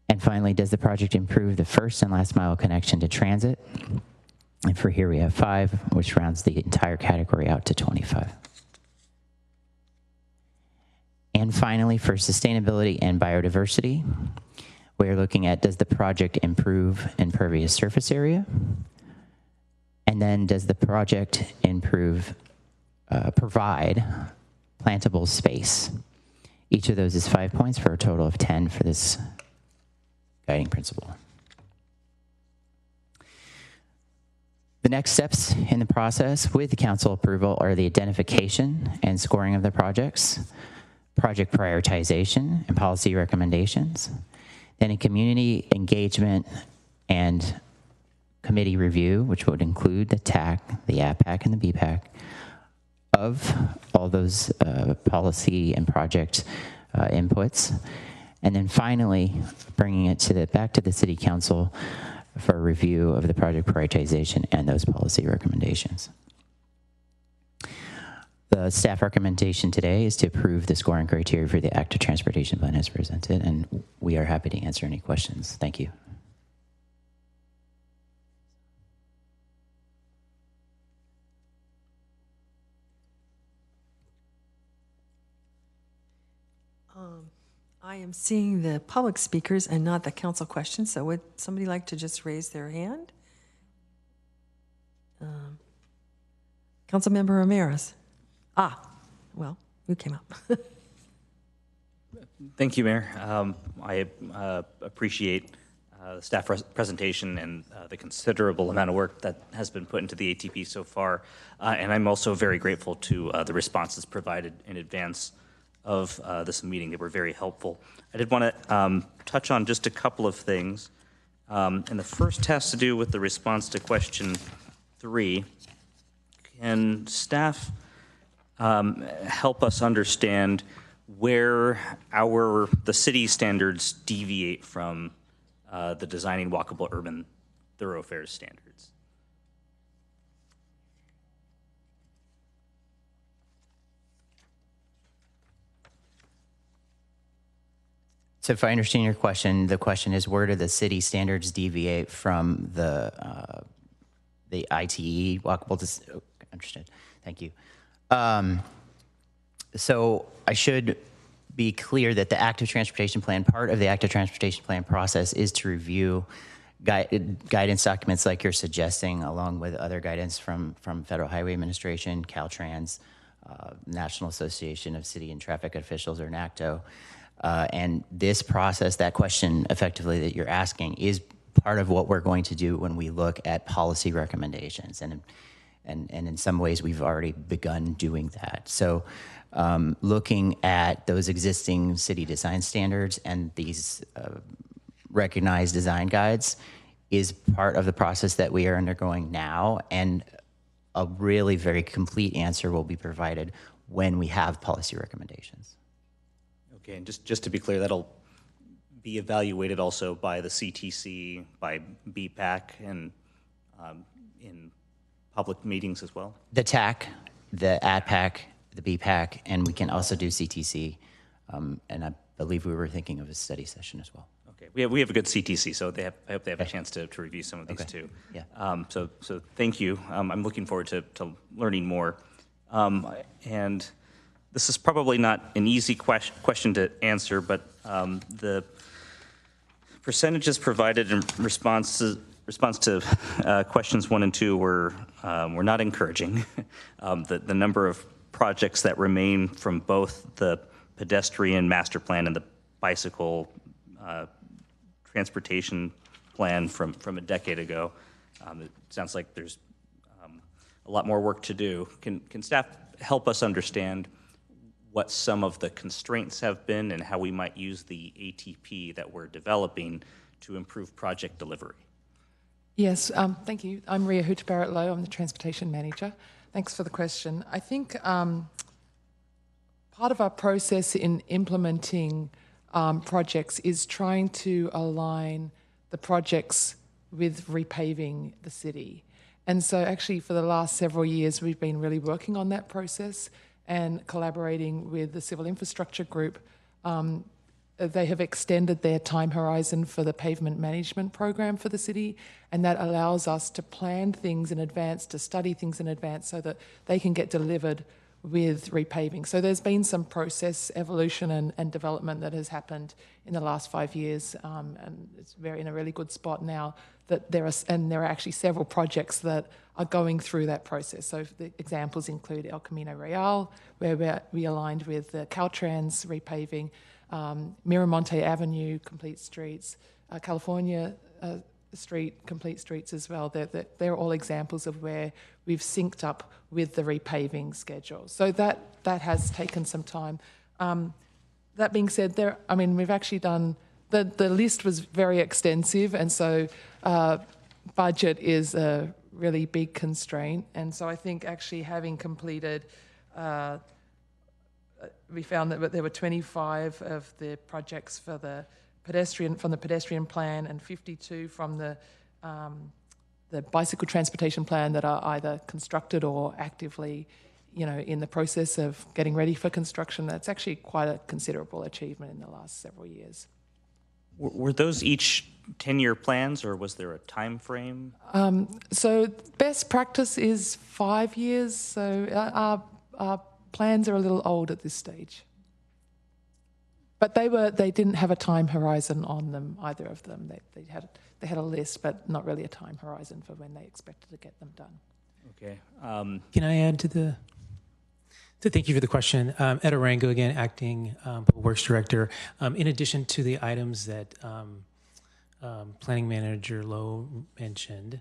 And finally, does the project improve the first and last mile connection to transit? And for here we have 5, which rounds the entire category out to 25. And finally, for sustainability and biodiversity, we're looking at, does the project improve impervious surface area? And then does the project provide plantable space? Each of those is 5 points for a total of 10 for this guiding principle. The next steps in the process with the council approval are the identification and scoring of the projects, project prioritization and policy recommendations, then a community engagement and committee review, which would include the TAC, the APAC, and the BPAC of all those policy and project inputs. And then finally, bringing it back to the City Council for a review of the project prioritization and those policy recommendations. The staff recommendation today is to approve the scoring criteria for the active transportation plan as presented, and we are happy to answer any questions. Thank you. I am seeing the public speakers and not the council questions, so would somebody like to just raise their hand? Councilmember Ramirez. Well, you came up. Thank you, Mayor. I appreciate the staff presentation and the considerable amount of work that has been put into the ATP so far. And I'm also very grateful to the responses provided in advance of this meeting. They were very helpful. I did want to touch on just a couple of things. And the first has to do with the response to question 3. Can staff help us understand where the city standards deviate from the designing walkable urban thoroughfares standards? So if I understand your question, the question is, where do the city standards deviate from the ITE walkable? Understood. Thank you. So I should be clear that the active transportation plan, part of the active transportation plan process is to review guidance documents like you're suggesting, along with other guidance from Federal Highway Administration, Caltrans, National Association of City and Traffic Officials, or NACTO. And this process, that question effectively that you're asking, is part of what we're going to do when we look at policy recommendations. And And in some ways, we've already begun doing that. So looking at those existing city design standards and these recognized design guides is part of the process that we are undergoing now. And a really very complete answer will be provided when we have policy recommendations. Okay, and just to be clear, that'll be evaluated also by the CTC, by BPAC, and in public meetings as well? The TAC, the AdPAC, the BPAC, and we can also do CTC. And I believe we were thinking of a study session as well. Okay, we have a good CTC, so I hope they have a chance to review some of these too. Yeah. So thank you. I'm looking forward to learning more. And this is probably not an easy question to answer, but the percentages provided in response to questions 1 and 2 were not encouraging. The number of projects that remain from both the pedestrian master plan and the bicycle transportation plan from a decade ago. It sounds like there's a lot more work to do. Can staff help us understand what some of the constraints have been and how we might use the ATP that we're developing to improve project delivery? Yes, thank you. I'm Ria Hooch-Barrett-Lowe. I'm the Transportation Manager. Thanks for the question. I think part of our process in implementing projects is trying to align the projects with repaving the city. And so actually for the last several years, we've been really working on that process and collaborating with the Civil Infrastructure Group. They have extended their time horizon for the pavement management program for the city, and that allows us to plan things in advance, to study things in advance so that they can get delivered with repaving. So there's been some process evolution and development that has happened in the last 5 years, and it's in a really good spot now that there are actually several projects that are going through that process. So the examples include El Camino Real, where we aligned with the Caltrans repaving, Miramonte Avenue, complete streets, California Street, complete streets as well. They're all examples of where we've synced up with the repaving schedule. So that has taken some time. That being said, we've actually done, the list was very extensive, and so budget is a really big constraint. And so I think actually having completed, we found that there were 25 of the projects for the pedestrian plan and 52 from the bicycle transportation plan that are either constructed or actively, in the process of getting ready for construction. That's actually quite a considerable achievement in the last several years. Were those each 10-year plans, or was there a time frame? So best practice is 5 years. So our plans are a little old at this stage. But they didn't have a time horizon on them, either of them. They had a list, but not really a time horizon for when they expected to get them done. Okay. Can I add to the? So thank you for the question. Ed Arango again, Acting Public Works Director. In addition to the items that Planning Manager Lowe mentioned,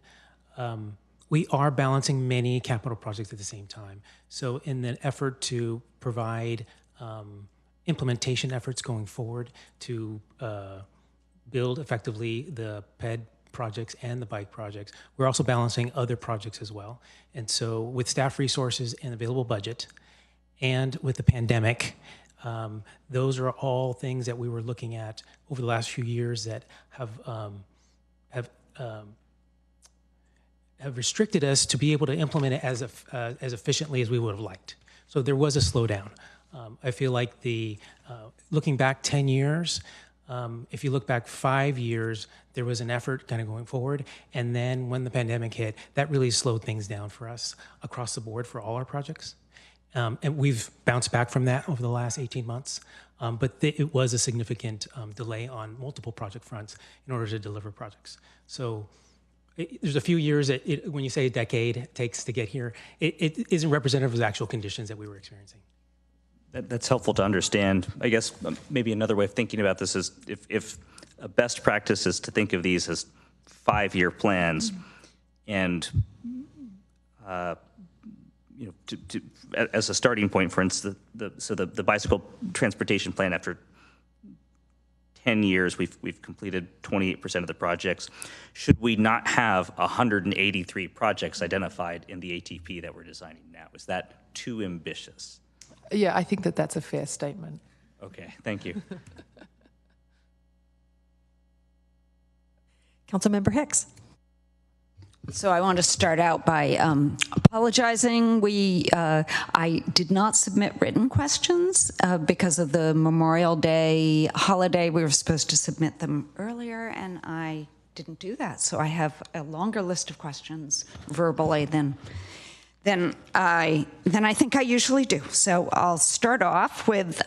we are balancing many capital projects at the same time. So in an effort to provide implementation efforts going forward to build effectively the PED projects and the bike projects, we're also balancing other projects as well. And so with staff resources and available budget, and with the pandemic, those are all things that we were looking at over the last few years that have restricted us to be able to implement it as efficiently as we would have liked. So there was a slowdown. I feel like looking back 10 years, if you look back 5 years, there was an effort kind of going forward. And then when the pandemic hit, that really slowed things down for us across the board for all our projects. And we've bounced back from that over the last 18 months. But it was a significant delay on multiple project fronts in order to deliver projects. So there's a few years that when you say a decade takes to get here, it isn't representative of the actual conditions that we were experiencing. That's helpful to understand. I guess maybe another way of thinking about this is if a best practice is to think of these as 5-year plans, and you know, as a starting point, for instance, the bicycle transportation plan, after 10 years, we've completed 28% of the projects. Should we not have 183 projects identified in the ATP that we're designing now? Is that too ambitious? Yeah, I think that that's a fair statement. Okay, thank you. Councilmember Hicks. So I want to start out by apologizing. I did not submit written questions because of the Memorial Day holiday. We were supposed to submit them earlier, and I didn't do that. So I have a longer list of questions verbally than I think I usually do. So I'll start off with.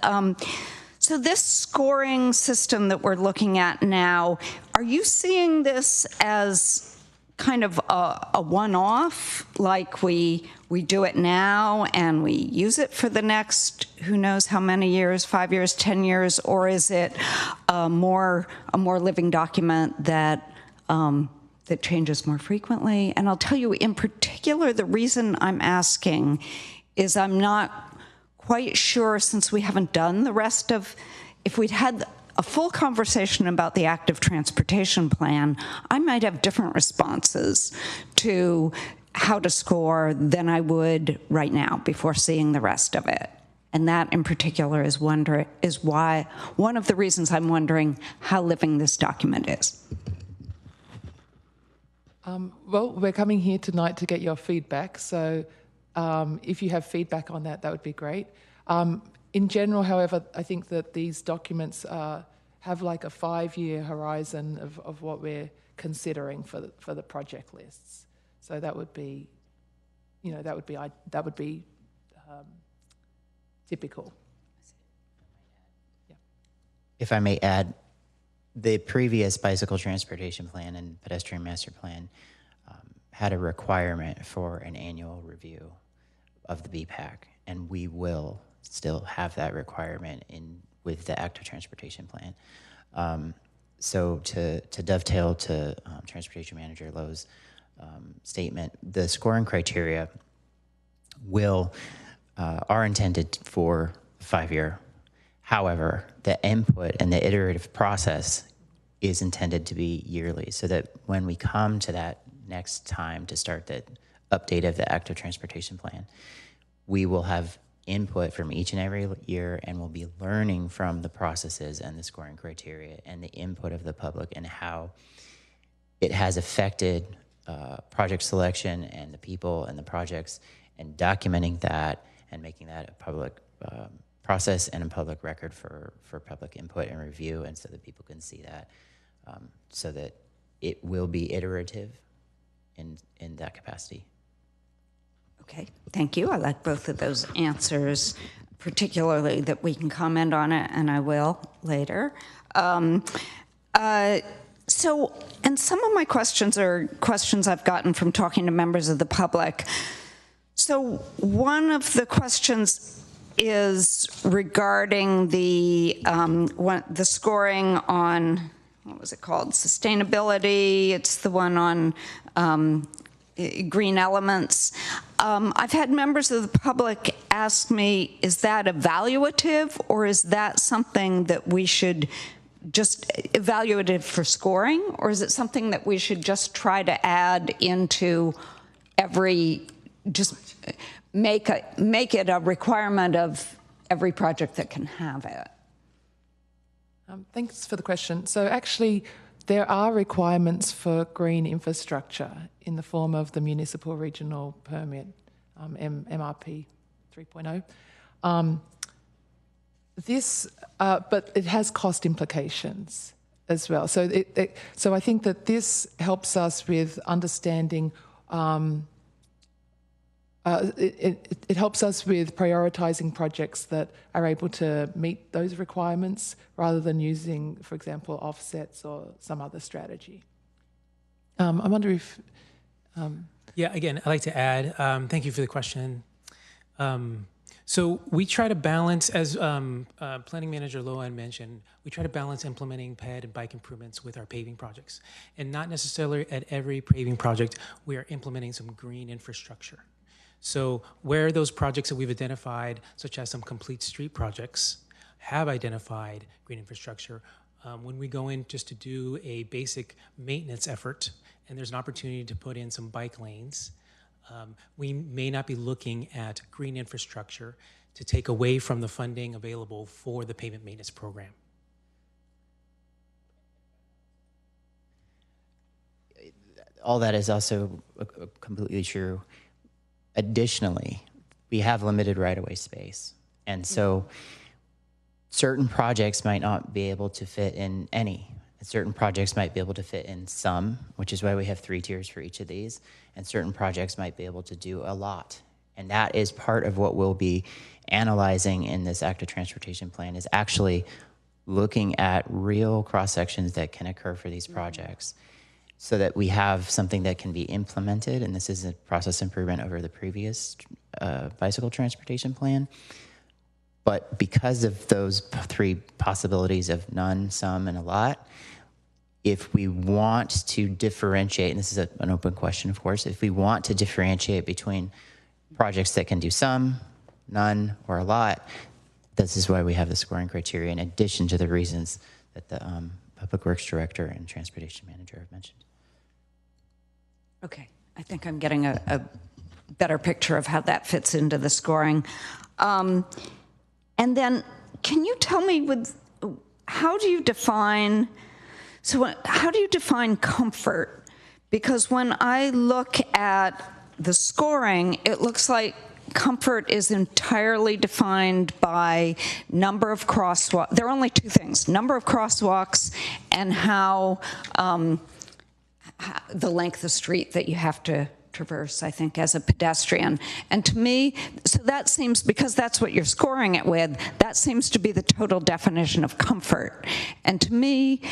So this scoring system that we're looking at now, are you seeing this as kind of a one-off, like we do it now and we use it for the next who knows how many years, 5 years, 10 years, or is it a more living document that that changes more frequently? And I'll tell you, in particular, the reason I'm asking is I'm not quite sure, since we haven't done the rest of, if we'd had a full conversation about the active transportation plan, I might have different responses to how to score than I would right now before seeing the rest of it. And that in particular is why one of the reasons I'm wondering how living this document is. Well, we're coming here tonight to get your feedback. So if you have feedback on that, that would be great. In general, however, I think that these documents have like a 5-year horizon of what we're considering for the project lists. So that would be, you know, that would be typical. Yeah. If I may add, the previous bicycle transportation plan and pedestrian master plan had a requirement for an annual review of the BPAC, and we will still have that requirement with the active transportation plan. So to dovetail to Transportation Manager Lowe's statement, the scoring criteria are intended for 5-year. However, the input and the iterative process is intended to be yearly, so that when we come to that next time to start the update of the active transportation plan, we will have input from each and every year, and we'll be learning from the processes and the scoring criteria and the input of the public and how it has affected project selection and the people and the projects, and documenting that and making that a public process and a public record for public input and review, and so that people can see that, so that it will be iterative in that capacity. Okay, thank you. I like both of those answers, particularly that we can comment on it, and I will later. So, and some of my questions are questions I've gotten from talking to members of the public. So one of the questions is regarding the scoring on, what was it called, sustainability. It's the one on green elements. I've had members of the public ask me, is that evaluative, or is that something that we should just evaluative for scoring, or is it something that we should just try to add into just make it a requirement of every project that can have it? Thanks for the question. So actually, there are requirements for green infrastructure in the form of the Municipal Regional Permit, MRP 3.0. But it has cost implications as well. So so I think that this helps us with understanding. It helps us with prioritizing projects that are able to meet those requirements rather than using, for example, offsets or some other strategy. I wonder if... Yeah, again, I'd like to add, thank you for the question. So we try to balance, as Planning Manager Lohan mentioned, we try to balance implementing ped and bike improvements with our paving projects. And not necessarily at every paving project, we are implementing some green infrastructure. So where those projects that we've identified, such as some complete street projects, have identified green infrastructure, when we go in just to do a basic maintenance effort, and there's an opportunity to put in some bike lanes, we may not be looking at green infrastructure to take away from the funding available for the pavement maintenance program. All that is also completely true. Additionally, we have limited right-of-way space. And so certain projects might not be able to fit in any. Certain projects might be able to fit in some, which is why we have 3 tiers for each of these. And certain projects might be able to do a lot. And that is part of what we'll be analyzing in this active transportation plan, is actually looking at real cross-sections that can occur for these projects, so that we have something that can be implemented. And this is a process improvement over the previous bicycle transportation plan. But because of those 3 possibilities of none, some, and a lot, if we want to differentiate, and this is an open question, of course, if we want to differentiate between projects that can do some, none, or a lot, this is why we have the scoring criteria, in addition to the reasons that the Public Works Director and Transportation Manager have mentioned. Okay, I think I'm getting a better picture of how that fits into the scoring. And then, can you tell me how do you define comfort? Because when I look at the scoring, it looks like comfort is entirely defined by number of crosswalks. There are only 2 things: number of crosswalks and how the length of street that you have to traverse, I think, as a pedestrian. And to me, so that seems, because that's what you're scoring it with, that seems to be the total definition of comfort. And to me,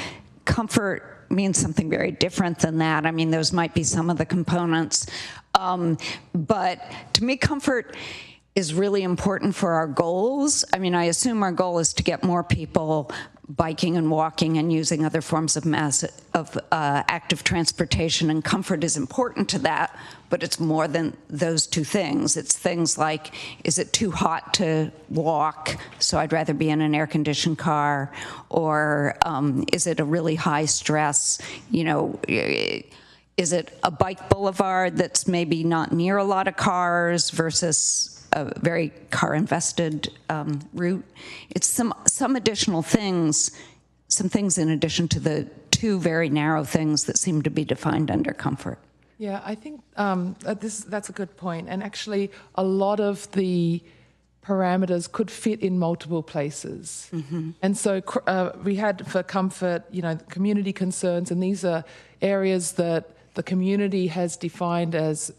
comfort means something very different than that. I mean, those might be some of the components. But to me, comfort is really important for our goals. I mean, I assume our goal is to get more people biking and walking and using other forms of active transportation, and comfort is important to that, but it's more than those 2 things. It's things like, is it too hot to walk, so I'd rather be in an air-conditioned car, or is it a really high stress, is it a bike boulevard that's maybe not near a lot of cars versus a very car-invested route? It's some additional things, some things in addition to the 2 very narrow things that seem to be defined under comfort. Yeah, I think that's a good point. And actually, a lot of the parameters could fit in multiple places. Mm-hmm. And so we had, for comfort, community concerns, and these are areas that the community has defined as,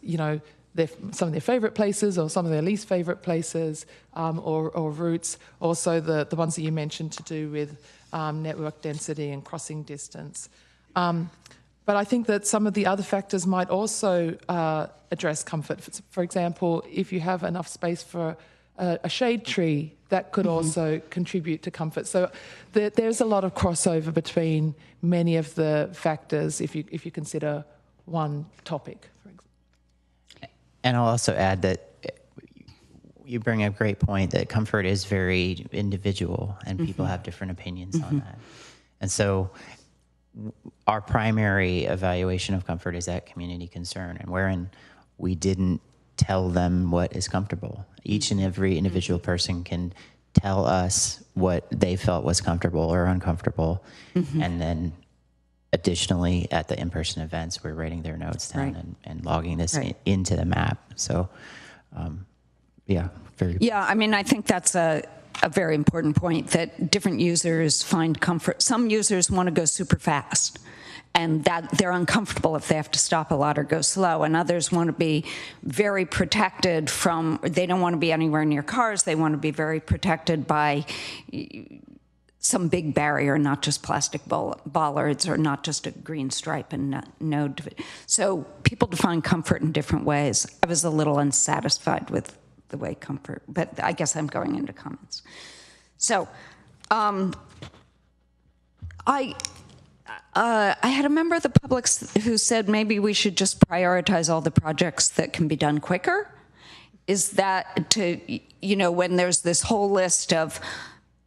some of their favourite places or some of their least favourite places, or routes. Also the ones that you mentioned to do with network density and crossing distance. But I think that some of the other factors might also address comfort. For example, if you have enough space for a shade tree, that could also contribute to comfort. So there's a lot of crossover between many of the factors if you consider one topic, for example. And I'll also add that you bring up a great point that comfort is very individual, and people have different opinions on that. And so our primary evaluation of comfort is that community concern, and wherein we didn't tell them what is comfortable. Each and every individual person can tell us what they felt was comfortable or uncomfortable, and then additionally, at the in-person events, we're writing their notes down and logging this into the map. So, Yeah, I mean, I think that's a very important point, that different users find comfort. Some users want to go super fast, and that they're uncomfortable if they have to stop a lot or go slow. And others want to be very protected from, they don't want to be anywhere near cars. They want to be very protected by some big barrier, not just plastic bollards or not just a green stripe and no. So people define comfort in different ways. I was a little unsatisfied with the way comfort, but I guess I'm going into comments. So I had a member of the public who said maybe we should just prioritize all the projects that can be done quicker. is that to, when there's this whole list of,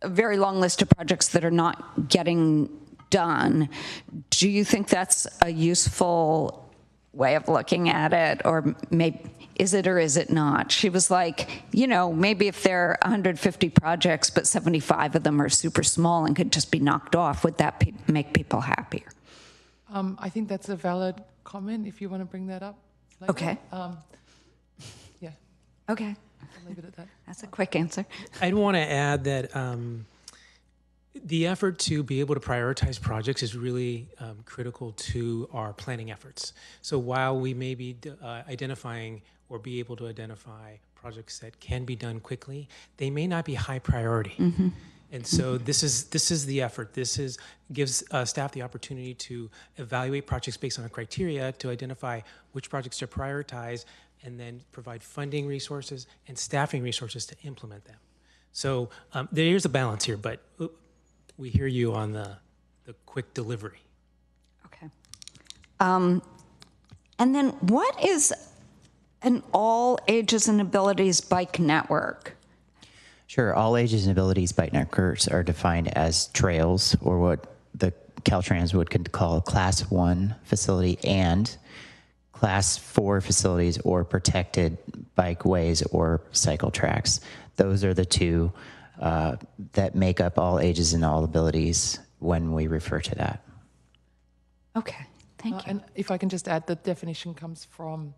a very long list of projects that are not getting done, do you think that's a useful way of looking at it? Or maybe, is it or is it not? She was like, maybe if there are 150 projects, but 75 of them are super small and could just be knocked off, would that make people happier? I think that's a valid comment if you want to bring that up later. Okay. Yeah. Okay. I'll leave it at that. That's a quick answer. I'd want to add that the effort to be able to prioritize projects is really critical to our planning efforts. So while we may be identifying or be able to identify projects that can be done quickly, they may not be high priority. Mm-hmm. And so this is the effort. This gives staff the opportunity to evaluate projects based on a criteria to identify which projects to prioritize, and then provide funding resources and staffing resources to implement them. So there's a balance here, but we hear you on the quick delivery. Okay. And then what is an all ages and abilities bike network? Sure. All ages and abilities bike networks are defined as trails, or what the Caltrans would call a Class 1 facility, and Class 4 facilities or protected bikeways or cycle tracks. Those are the two that make up all ages and all abilities when we refer to that. Okay, thank you. And if I can just add, the definition comes from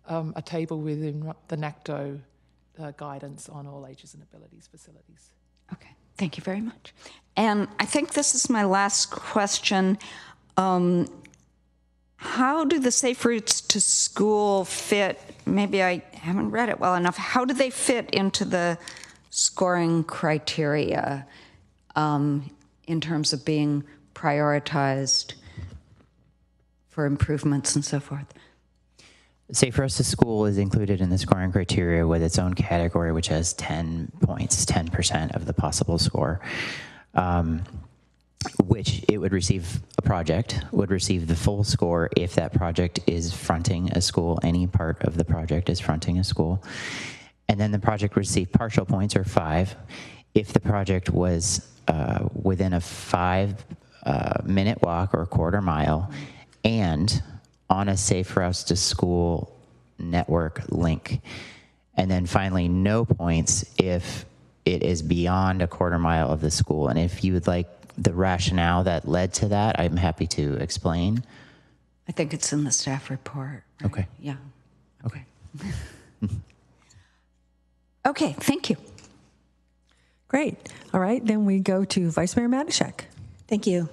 a table within the NACTO guidance on all ages and abilities facilities. Okay, thank you very much. And I think this is my last question. How do the safe routes to school fit? Maybe I haven't read it well enough. How do they fit into the scoring criteria in terms of being prioritized for improvements and so forth? Safe routes to school is included in the scoring criteria with its own category, which has 10 points, 10% of the possible score, which it would receive. A project would receive the full score if that project is fronting a school, any part of the project is fronting a school. And then the project would receive partial points, or 5, if the project was within a 5-minute walk or a quarter mile and on a safe routes to school network link. And then finally, no points if it is beyond a quarter mile of the school. And if you would like the rationale that led to that, I'm happy to explain. I think it's in the staff report. Right? Okay. Yeah. Okay. Okay, thank you. Great. All right, then we go to Vice Mayor Matischek. Thank you.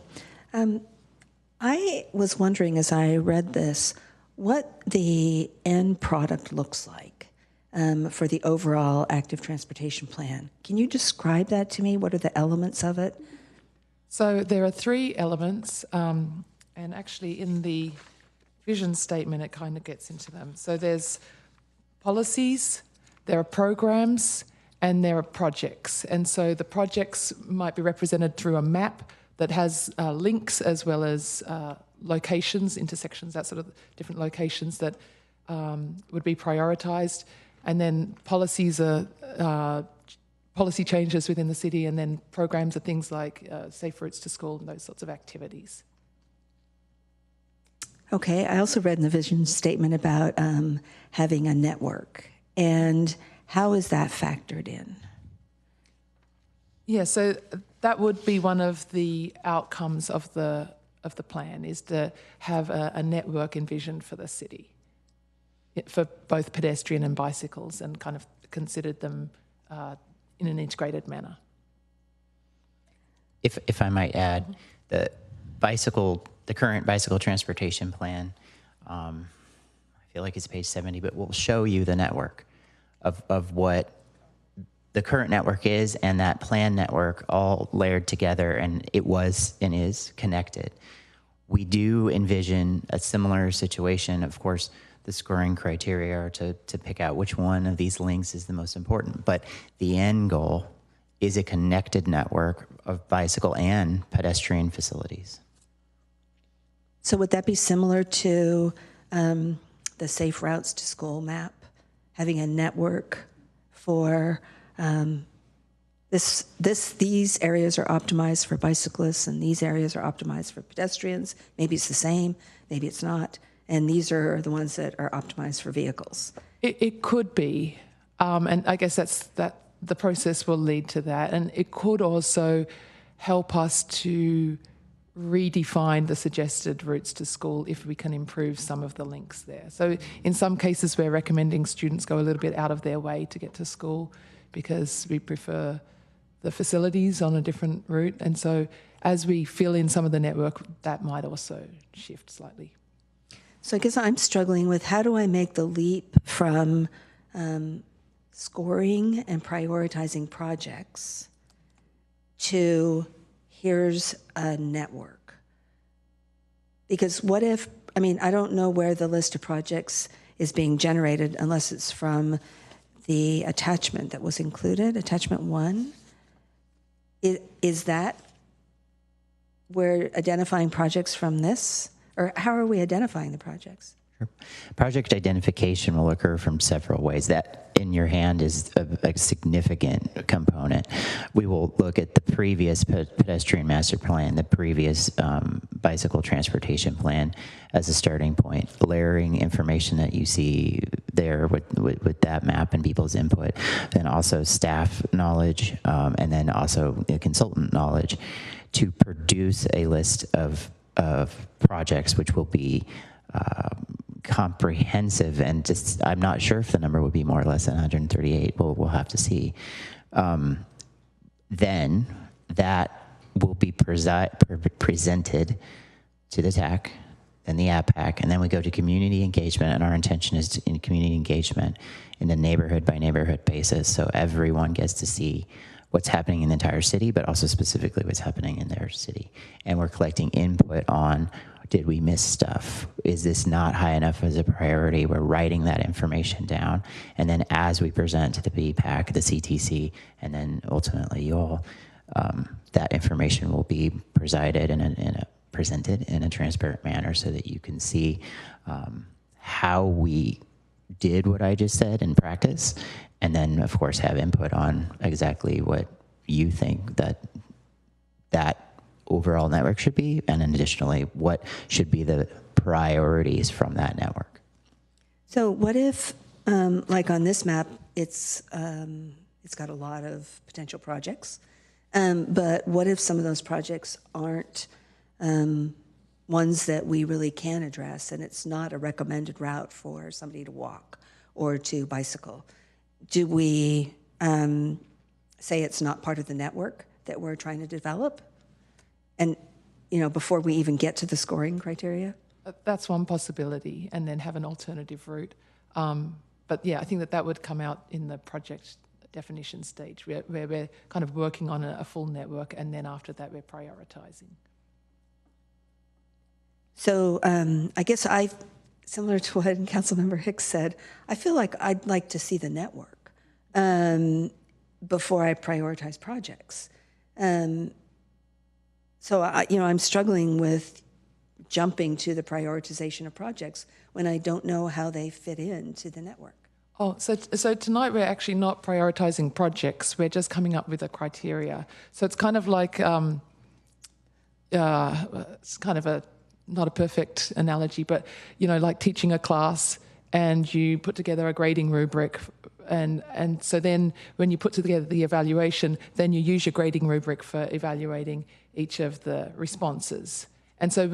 I was wondering as I read this, what the end product looks like for the overall active transportation plan. Can you describe that to me? What are the elements of it? So there are 3 elements, and actually in the vision statement it kind of gets into them. So there's policies, there are programs, and there are projects. And so the projects might be represented through a map that has links as well as locations, intersections, that sort of different locations that would be prioritised. And then policies are policy changes within the city, and then programs are things like safe routes to school and those sorts of activities. Okay, I also read in the vision statement about having a network. And how is that factored in? Yeah, so that would be one of the outcomes of the plan, is to have a network envisioned for the city, for both pedestrian and bicycles, and kind of considered them in an integrated manner. If I might add, the current bicycle transportation plan, I feel like it's page 70, but we'll show you the network of what the current network is, and that plan network all layered together, and it was and is connected. We do envision a similar situation. Of course, the scoring criteria are to pick out which one of these links is the most important, but the end goal is a connected network of bicycle and pedestrian facilities. So would that be similar to the Safe Routes to School map? having a network for these areas are optimized for bicyclists and these areas are optimized for pedestrians. Maybe it's the same, maybe it's not. And these are the ones that are optimized for vehicles. It could be, and I guess that the process will lead to that. And it could also help us to redefine the suggested routes to school if we can improve some of the links there. So in some cases, we're recommending students go a little bit out of their way to get to school because we prefer the facilities on a different route. And so as we fill in some of the network, that might also shift slightly. So I guess I'm struggling with how do I make the leap from scoring and prioritizing projects to here's a network. Because what if, I don't know where the list of projects is being generated unless it's from the attachment that was included, attachment 1. Is that we're identifying projects from this? Or how are we identifying the projects? Project identification will occur from several ways. That in your hand is a significant component. We will look at the previous pedestrian master plan, the previous bicycle transportation plan as a starting point, layering information that you see there with that map and people's input, then also staff knowledge, and then also consultant knowledge to produce a list of projects which will be comprehensive, and just I'm not sure if the number would be more or less than 138. We'll have to see. Then that will be presented to the TAC, then the APAC, and then we go to community engagement, and our intention is in community engagement in a neighborhood by neighborhood basis, so everyone gets to see what's happening in the entire city, but also specifically what's happening in their city. And we're collecting input on, did we miss stuff? Is this not high enough as a priority? We're writing that information down. And then as we present to the BPAC, the CTC, and then ultimately you all, that information will be presented in a transparent manner so that you can see how we did what I just said in practice, and then of course have input on exactly what you think that overall network should be, and then additionally what should be the priorities from that network. So what if, like on this map, it's got a lot of potential projects, but what if some of those projects aren't ones that we really can address, and it's not a recommended route for somebody to walk or to bicycle? Do we say it's not part of the network that we're trying to develop? And, before we even get to the scoring criteria? That's one possibility, and then have an alternative route. But yeah, I think that would come out in the project definition stage, where we're kind of working on a full network, and then after that we're prioritizing. So I guess similar to what Councilmember Hicks said, I feel like I'd like to see the network before I prioritize projects. So I'm struggling with jumping to the prioritization of projects when I don't know how they fit into the network. Oh, so tonight we're actually not prioritizing projects. We're just coming up with a criteria. So it's kind of like it's kind of not a perfect analogy, but like teaching a class and you put together a grading rubric, and so then when you put together the evaluation, then you use your grading rubric for evaluating each of the responses. And so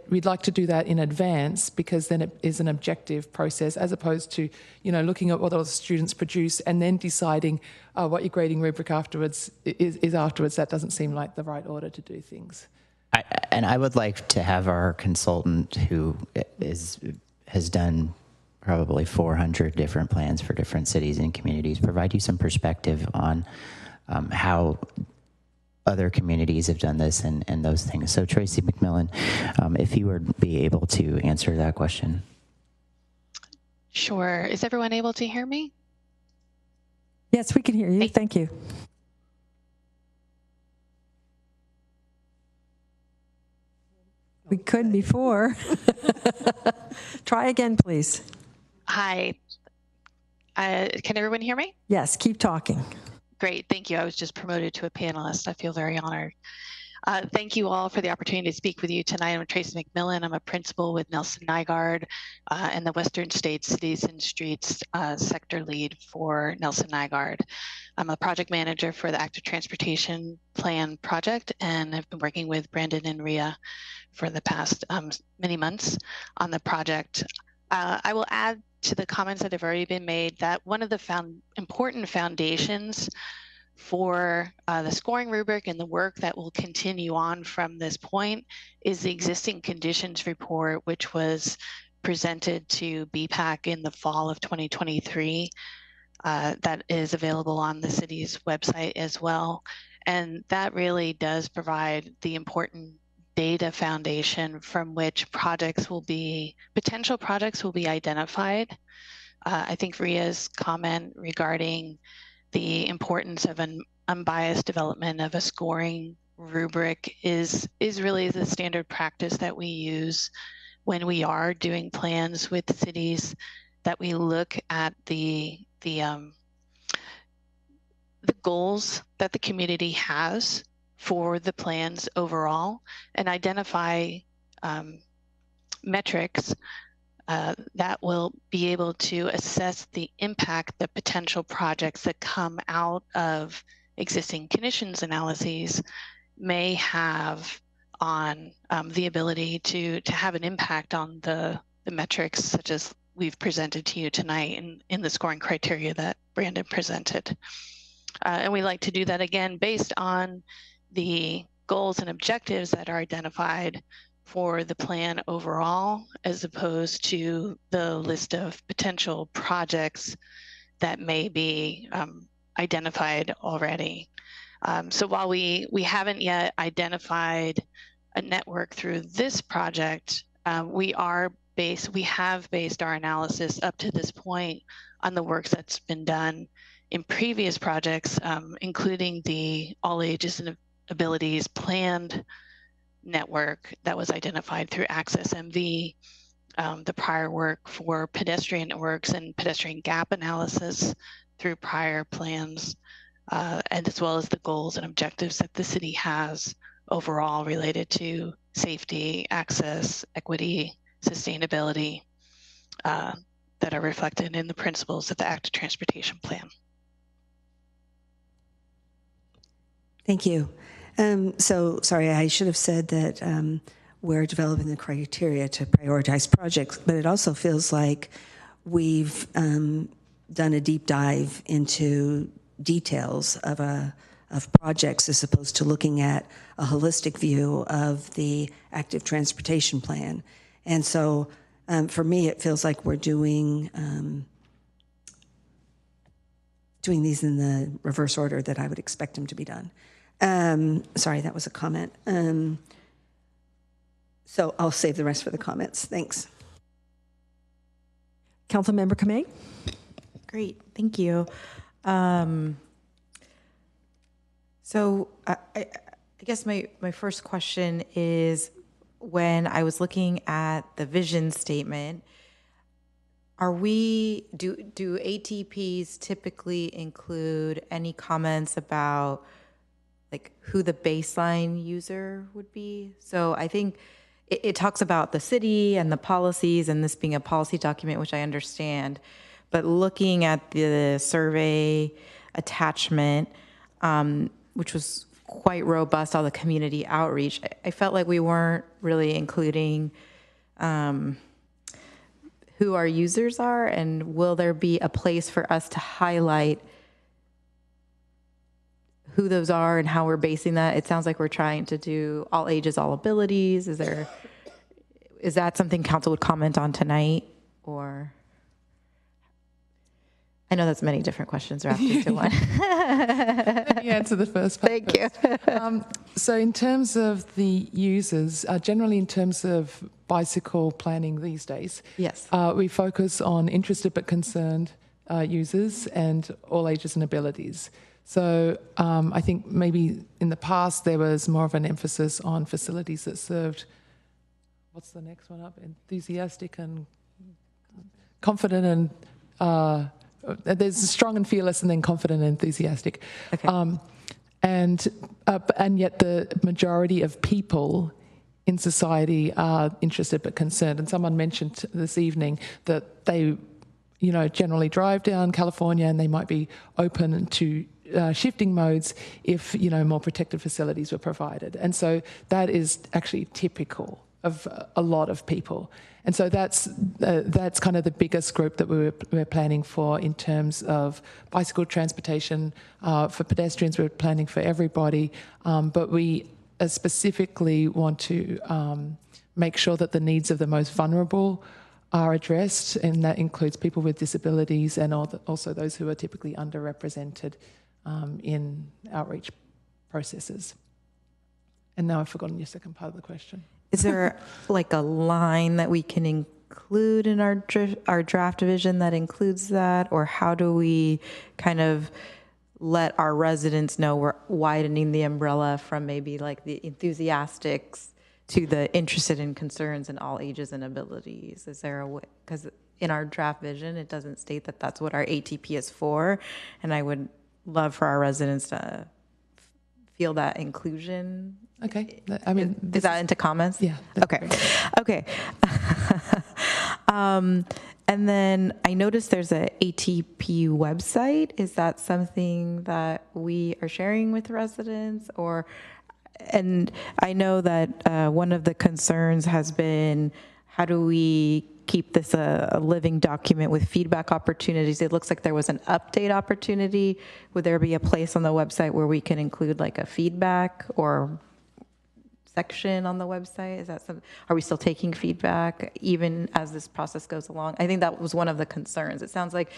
we'd like to do that in advance, because then it is an objective process, as opposed to looking at what all the students produce and then deciding what your grading rubric afterwards is afterwards. That doesn't seem like the right order to do things. I would like to have our consultant, who has done probably 400 different plans for different cities and communities, provide you some perspective on how other communities have done this and those things. So Tracy McMillan, if you would be able to answer that question. Sure. Is everyone able to hear me? Yes, we can hear you. Thank you. We could before. Try again, please. Hi. Can everyone hear me? Yes, keep talking. Great, thank you. I was just promoted to a panelist. I feel very honored. Thank you all for the opportunity to speak with you tonight. I'm Tracy McMillan. I'm a principal with Nelson Nygaard and the Western States Cities and Streets sector lead for Nelson Nygaard. I'm a project manager for the Active Transportation Plan project, and I've been working with Brandon and Rhea for the past many months on the project. I will add to the comments that have already been made that one of the important foundations for the scoring rubric and the work that will continue on from this point is the existing conditions report, which was presented to BPAC in the fall of 2023. That is available on the city's website as well. And that really does provide the important data foundation from which potential projects will be identified. I think Rhea's comment regarding the importance of an unbiased development of a scoring rubric is really the standard practice that we use when we are doing plans with cities, that we look at the goals that the community has for the plans overall and identify metrics that will be able to assess the impact that potential projects that come out of existing conditions analyses may have on the ability to have an impact on the metrics such as we've presented to you tonight in the scoring criteria that Brandon presented. And we like to do that again based on the goals and objectives that are identified for the plan overall, as opposed to the list of potential projects that may be identified already. So while we haven't yet identified a network through this project, we have based our analysis up to this point on the work that's been done in previous projects, including the All Ages and Abilities planned network that was identified through Access MV, the prior work for pedestrian networks and pedestrian gap analysis through prior plans, and as well as the goals and objectives that the city has overall related to safety, access, equity, sustainability that are reflected in the principles of the Active Transportation Plan. Thank you. So, sorry, I should have said that we're developing the criteria to prioritize projects, but it also feels like we've done a deep dive into details of projects as opposed to looking at a holistic view of the Active Transportation Plan. And so, for me, it feels like we're doing these in the reverse order that I would expect them to be done. Sorry, that was a comment. So I'll save the rest for the comments. Thanks. Councilmember Kamei? Great, thank you. So I guess my first question is, when I was looking at the vision statement, do ATPs typically include any comments about like who the baseline user would be? So I think it talks about the city and the policies and this being a policy document, which I understand, but looking at the survey attachment, which was quite robust, all the community outreach, I felt like we weren't really including who our users are, and will there be a place for us to highlight who those are and how we're basing that? It sounds like we're trying to do all ages, all abilities. Is that something council would comment on tonight? Or I know that's many different questions wrapped into one. Let me answer the first part. Thank you. So in terms of the users, generally in terms of bicycle planning these days, yes, we focus on interested but concerned users and all ages and abilities. So I think maybe in the past there was more of an emphasis on facilities that served, what's the next one up? Enthusiastic and confident and there's strong and fearless, and then confident and enthusiastic. Okay. And yet the majority of people in society are interested but concerned. And someone mentioned this evening that they, generally drive down California and they might be open to shifting modes if, more protected facilities were provided. And so that is actually typical of a lot of people. And so that's kind of the biggest group that we're planning for in terms of bicycle transportation. For pedestrians, we're planning for everybody, but we specifically want to make sure that the needs of the most vulnerable are addressed, and that includes people with disabilities and also those who are typically underrepresented in outreach processes. And now I've forgotten your second part of the question. Is there like a line that we can include in our draft division that includes that? Or how do we kind of let our residents know we're widening the umbrella from maybe like the enthusiastics to the interested in concerns in all ages and abilities? Is there a way? Because in our draft vision, it doesn't state that that's what our ATP is for. And I would love for our residents to feel that inclusion. Okay. I mean, is that into comments? Yeah. Okay. Okay. And then I noticed there's a ATP website. Is that something that we are sharing with residents? And I know that one of the concerns has been, how do we keep this a living document with feedback opportunities? It looks like there was an update opportunity. Would there be a place on the website where we can include like a feedback or section on the website? Is that something? Are we still taking feedback even as this process goes along? I think that was one of the concerns. It sounds like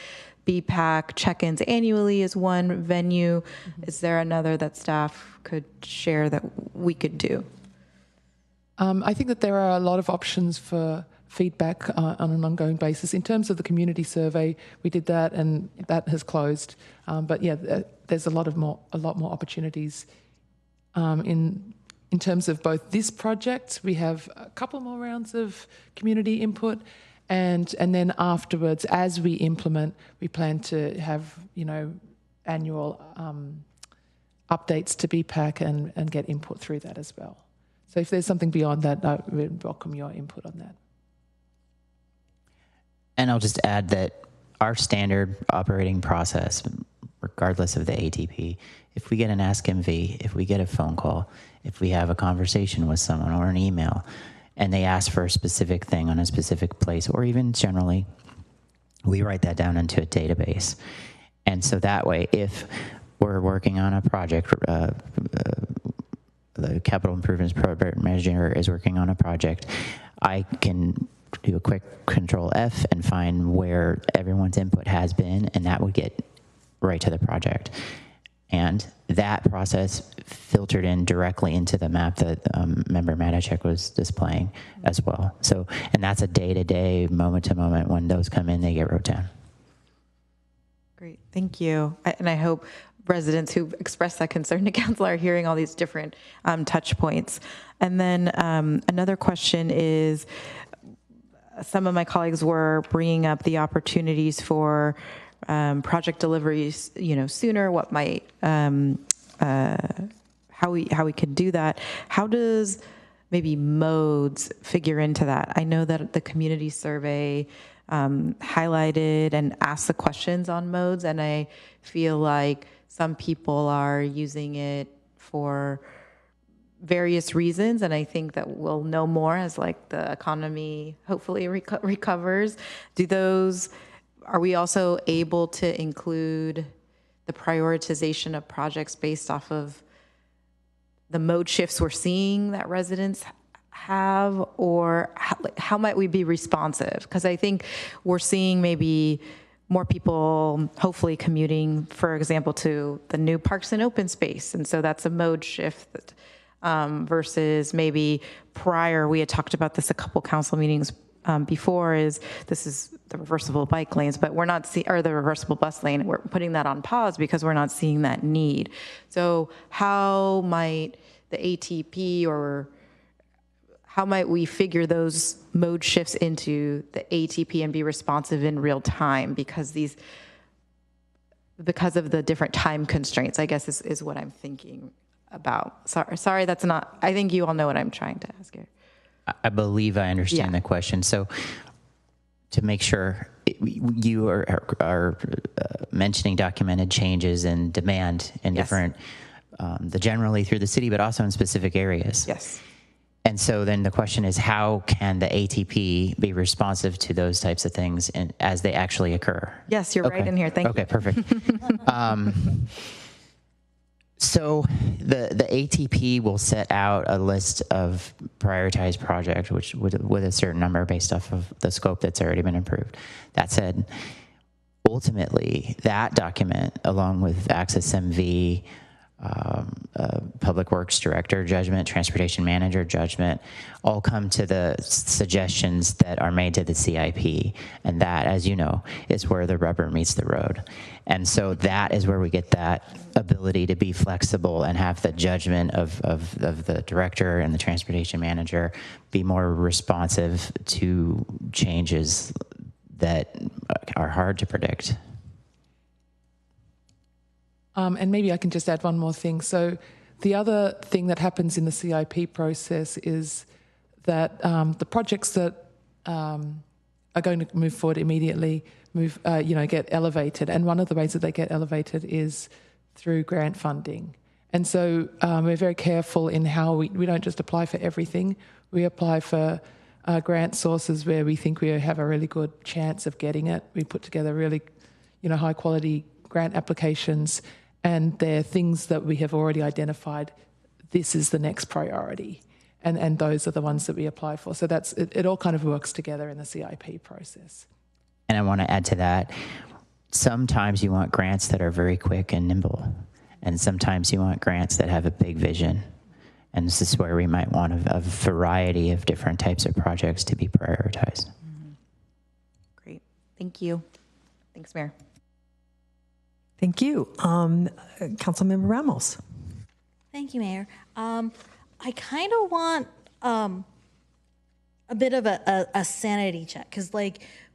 BPAC check-ins annually is one venue. Mm-hmm. Is there another that staff could share that we could do? I think that there are a lot of options for feedback on an ongoing basis. In terms of the community survey, we did that and that has closed. But yeah, there's a lot more opportunities in terms of both this project. We have a couple more rounds of community input, and then afterwards, as we implement, we plan to have annual updates to BPAC and get input through that as well. So if there's something beyond that, I would welcome your input on that. And I'll just add that our standard operating process, regardless of the ATP, if we get an Ask MV, if we get a phone call, if we have a conversation with someone or an email, and they ask for a specific thing on a specific place, or even generally, we write that down into a database. And so that way, if we're working on a project, the capital improvements program manager is working on a project, I can do a quick Control F and find where everyone's input has been, and that would get right to the project. And that process filtered in directly into the map that Member Matichek was displaying as well. So, and that's a day-to-day, moment-to-moment. When those come in, they get wrote down. Great, thank you. And I hope residents who expressed that concern to council are hearing all these different touch points. And then another question is, some of my colleagues were bringing up the opportunities for project deliveries, sooner. What might, how we could do that? How does maybe modes figure into that? I know that the community survey highlighted and asked the questions on modes, and I feel like some people are using it for various reasons, and I think that we'll know more as like the economy hopefully recovers. Are we also able to include the prioritization of projects based off of the mode shifts we're seeing that residents have, or how might we be responsive? Because I think we're seeing maybe more people hopefully commuting, for example, to the new parks and open space, and so that's a mode shift that, versus maybe prior, we had talked about this a couple council meetings before, this is the reversible bike lanes, but we're not or the reversible bus lane, we're putting that on pause because we're not seeing that need. So how might the ATP, or how might we figure those mode shifts into the ATP and be responsive in real time? Because these because of the different time constraints, I guess is what I'm thinking about. Sorry, that's not, I think you all know what I'm trying to ask here. I believe I understand the question. So to make sure, you are mentioning documented changes in demand in different, generally through the city, but also in specific areas. Yes. And so then the question is, how can the ATP be responsive to those types of things as they actually occur? Yes, you're right in here. Thank you. Okay, perfect. So the ATP will set out a list of prioritized projects, which with a certain number based off of the scope that's already been approved. That said, ultimately, that document, along with Access MV, Public Works Director judgment, Transportation Manager judgment, all come to the suggestions that are made to the CIP. And that, as you know, is where the rubber meets the road. And so that is where we get that ability to be flexible and have the judgment of the director and the transportation manager be more responsive to changes that are hard to predict. And maybe I can just add one more thing. So the other thing that happens in the CIP process is that the projects that are going to move forward immediately get elevated. And one of the ways that they get elevated is through grant funding. And so we're very careful in how we don't just apply for everything. We apply for grant sources where we think we have a really good chance of getting it. We put together really, high quality grant applications, and they're things that we have already identified. This is the next priority. And those are the ones that we apply for. So it all kind of works together in the CIP process. And I want to add to that, sometimes you want grants that are very quick and nimble, and sometimes you want grants that have a big vision. And this is where we might want a variety of different types of projects to be prioritized. Mm-hmm. Great. Thank you. Thanks, Mayor. Thank you. Councilmember Ramos. Thank you, Mayor. I kind of want a bit of a sanity check, because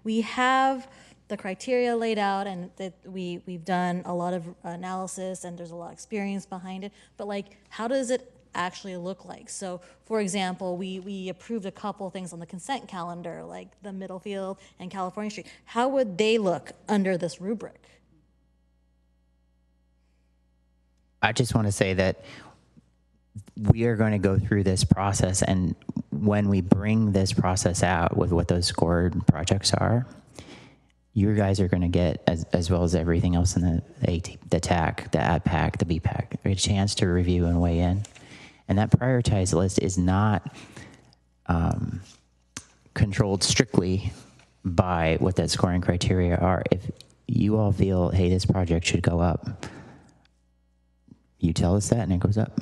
we have the criteria laid out, and that we've done a lot of analysis, and there's a lot of experience behind it, but how does it actually look like? So for example, we approved a couple things on the consent calendar, like the Middlefield and California Street. How would they look under this rubric? I just want to say that we are going to go through this process, and when we bring this process out with what those scored projects are, you guys are going to get, as well as everything else in the TAC, the AdPac, the BPAC, a chance to review and weigh in. And that prioritized list is not controlled strictly by what that scoring criteria are. If you all feel, hey, this project should go up, you tell us that and it goes up.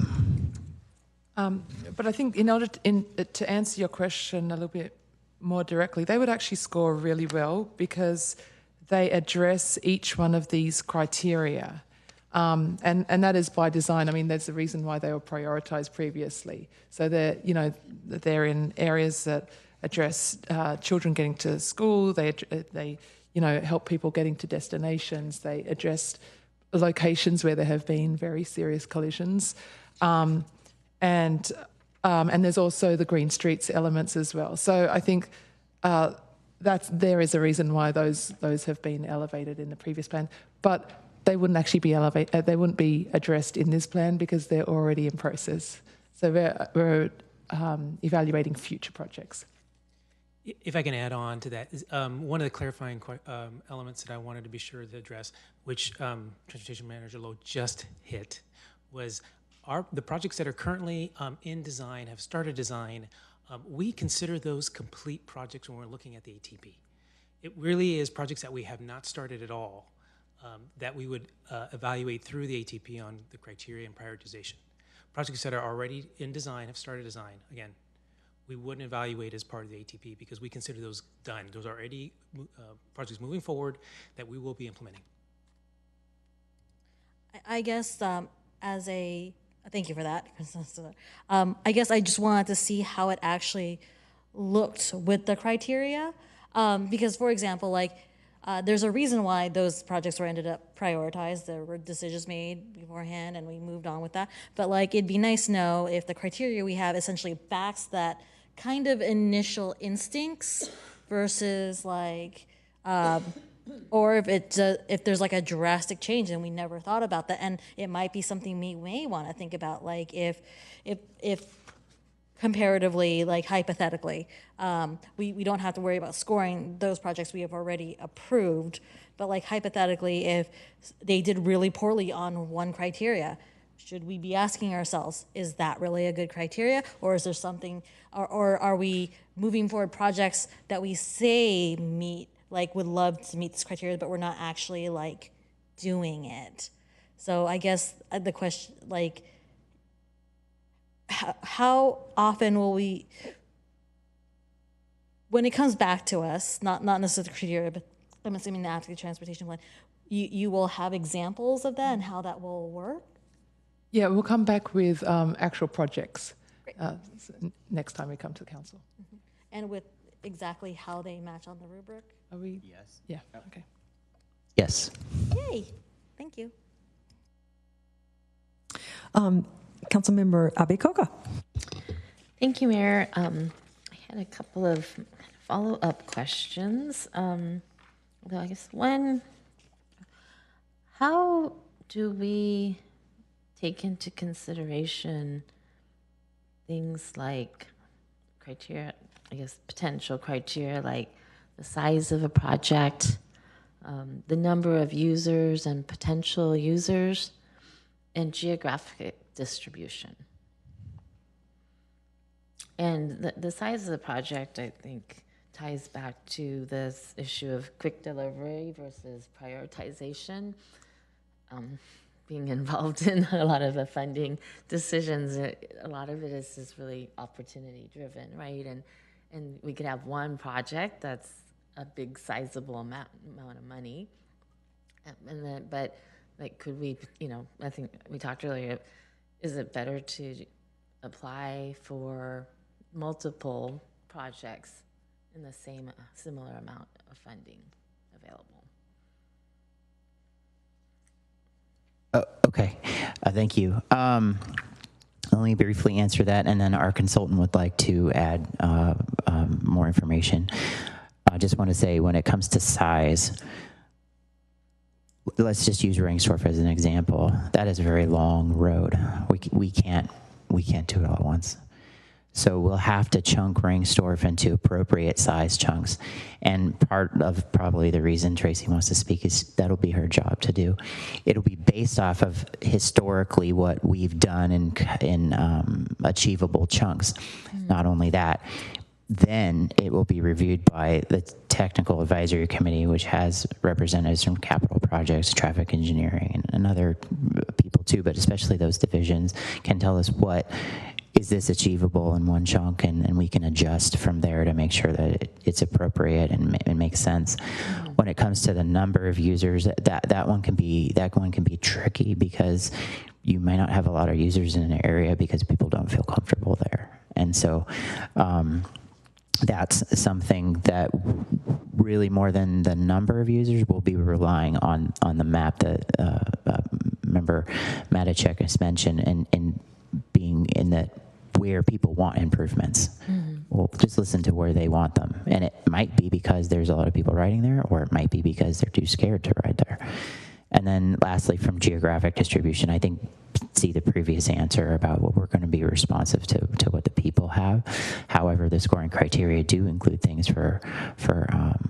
But I think in order to answer your question a little bit more directly, they would actually score really well because they address each one of these criteria. And that is by design. I mean, there's a reason why they were prioritized previously. So they're in areas that address children getting to school. They help people getting to destinations. They address locations where there have been very serious collisions. And there's also the green streets elements as well. So I think there is a reason why those have been elevated in the previous plan, but they wouldn't actually be elevated. They wouldn't be addressed in this plan because they're already in process. So we're evaluating future projects. If I can add on to that, one of the clarifying elements that I wanted to be sure to address, which Transportation Manager Lowe just hit, was the projects that are currently in design, have started design. We consider those complete projects when we're looking at the ATP. It really is projects that we have not started at all that we would evaluate through the ATP on the criteria and prioritization. Projects that are already in design, have started design, again, we wouldn't evaluate as part of the ATP because we consider those done. Those are already projects moving forward that we will be implementing. I guess thank you for that. I guess I just wanted to see how it actually looked with the criteria. Because, for example, there's a reason why those projects were ended up prioritized. There were decisions made beforehand, and we moved on with that. But like, it'd be nice to know if the criteria we have essentially backs that kind of initial instincts versus like, or if there's like a drastic change and we never thought about that, and it might be something we may want to think about, like if comparatively, like hypothetically, we don't have to worry about scoring those projects we have already approved, but like hypothetically, if they did really poorly on one criteria, should we be asking ourselves, is that really a good criteria, or is there something, or are we moving forward projects that we say meet, like would love to meet this criteria, but we're not actually like doing it? So I guess the question, like, how often will we, when it comes back to us, not necessarily the criteria, but I'm assuming the active transportation plan, you will have examples of that and how that will work? Yeah, we'll come back with actual projects next time we come to the council. Mm-hmm. And with exactly how they match on the rubric? Are we? Yes. Yeah, okay. Yes. Yay, thank you. Councilmember Abe-Koga. Thank you, Mayor. I had a couple of follow-up questions. Although I guess one, how do we take into consideration things like criteria, I guess potential criteria like the size of a project, the number of users and potential users, and geographic distribution? And the size of the project, I think, ties back to this issue of quick delivery versus prioritization. Being involved in a lot of the funding decisions, a lot of it is really opportunity driven, right? And we could have one project that's a big sizable amount of money, and then, but like, could we, I think we talked earlier, is it better to apply for multiple projects in the similar amount of funding available? Okay, thank you. Let me briefly answer that, and then our consultant would like to add more information. I just want to say, when it comes to size, let's just use Ringstorf as an example. That is a very long road. We can't do it all at once. So we'll have to chunk Ringstorf into appropriate size chunks. And part of probably the reason Tracy wants to speak is that'll be her job to do. It'll be based off of historically what we've done in achievable chunks. Not only that, then it will be reviewed by the Technical Advisory Committee, which has representatives from capital projects, traffic engineering, and other people too, but especially those divisions can tell us what is this achievable in one chunk, and we can adjust from there to make sure that it's appropriate and it makes sense. When it comes to the number of users, that one can be tricky, because you might not have a lot of users in an area because people don't feel comfortable there. And so that's something that really, more than the number of users, we'll be relying on the map that Member Matichek has mentioned, and being in that where people want improvements. We'll just listen to where they want them. And it might be because there's a lot of people riding there, or it might be because they're too scared to ride there. And then lastly, from geographic distribution, I think see the previous answer about what we're going to be responsive to what the people have. However, the scoring criteria do include things for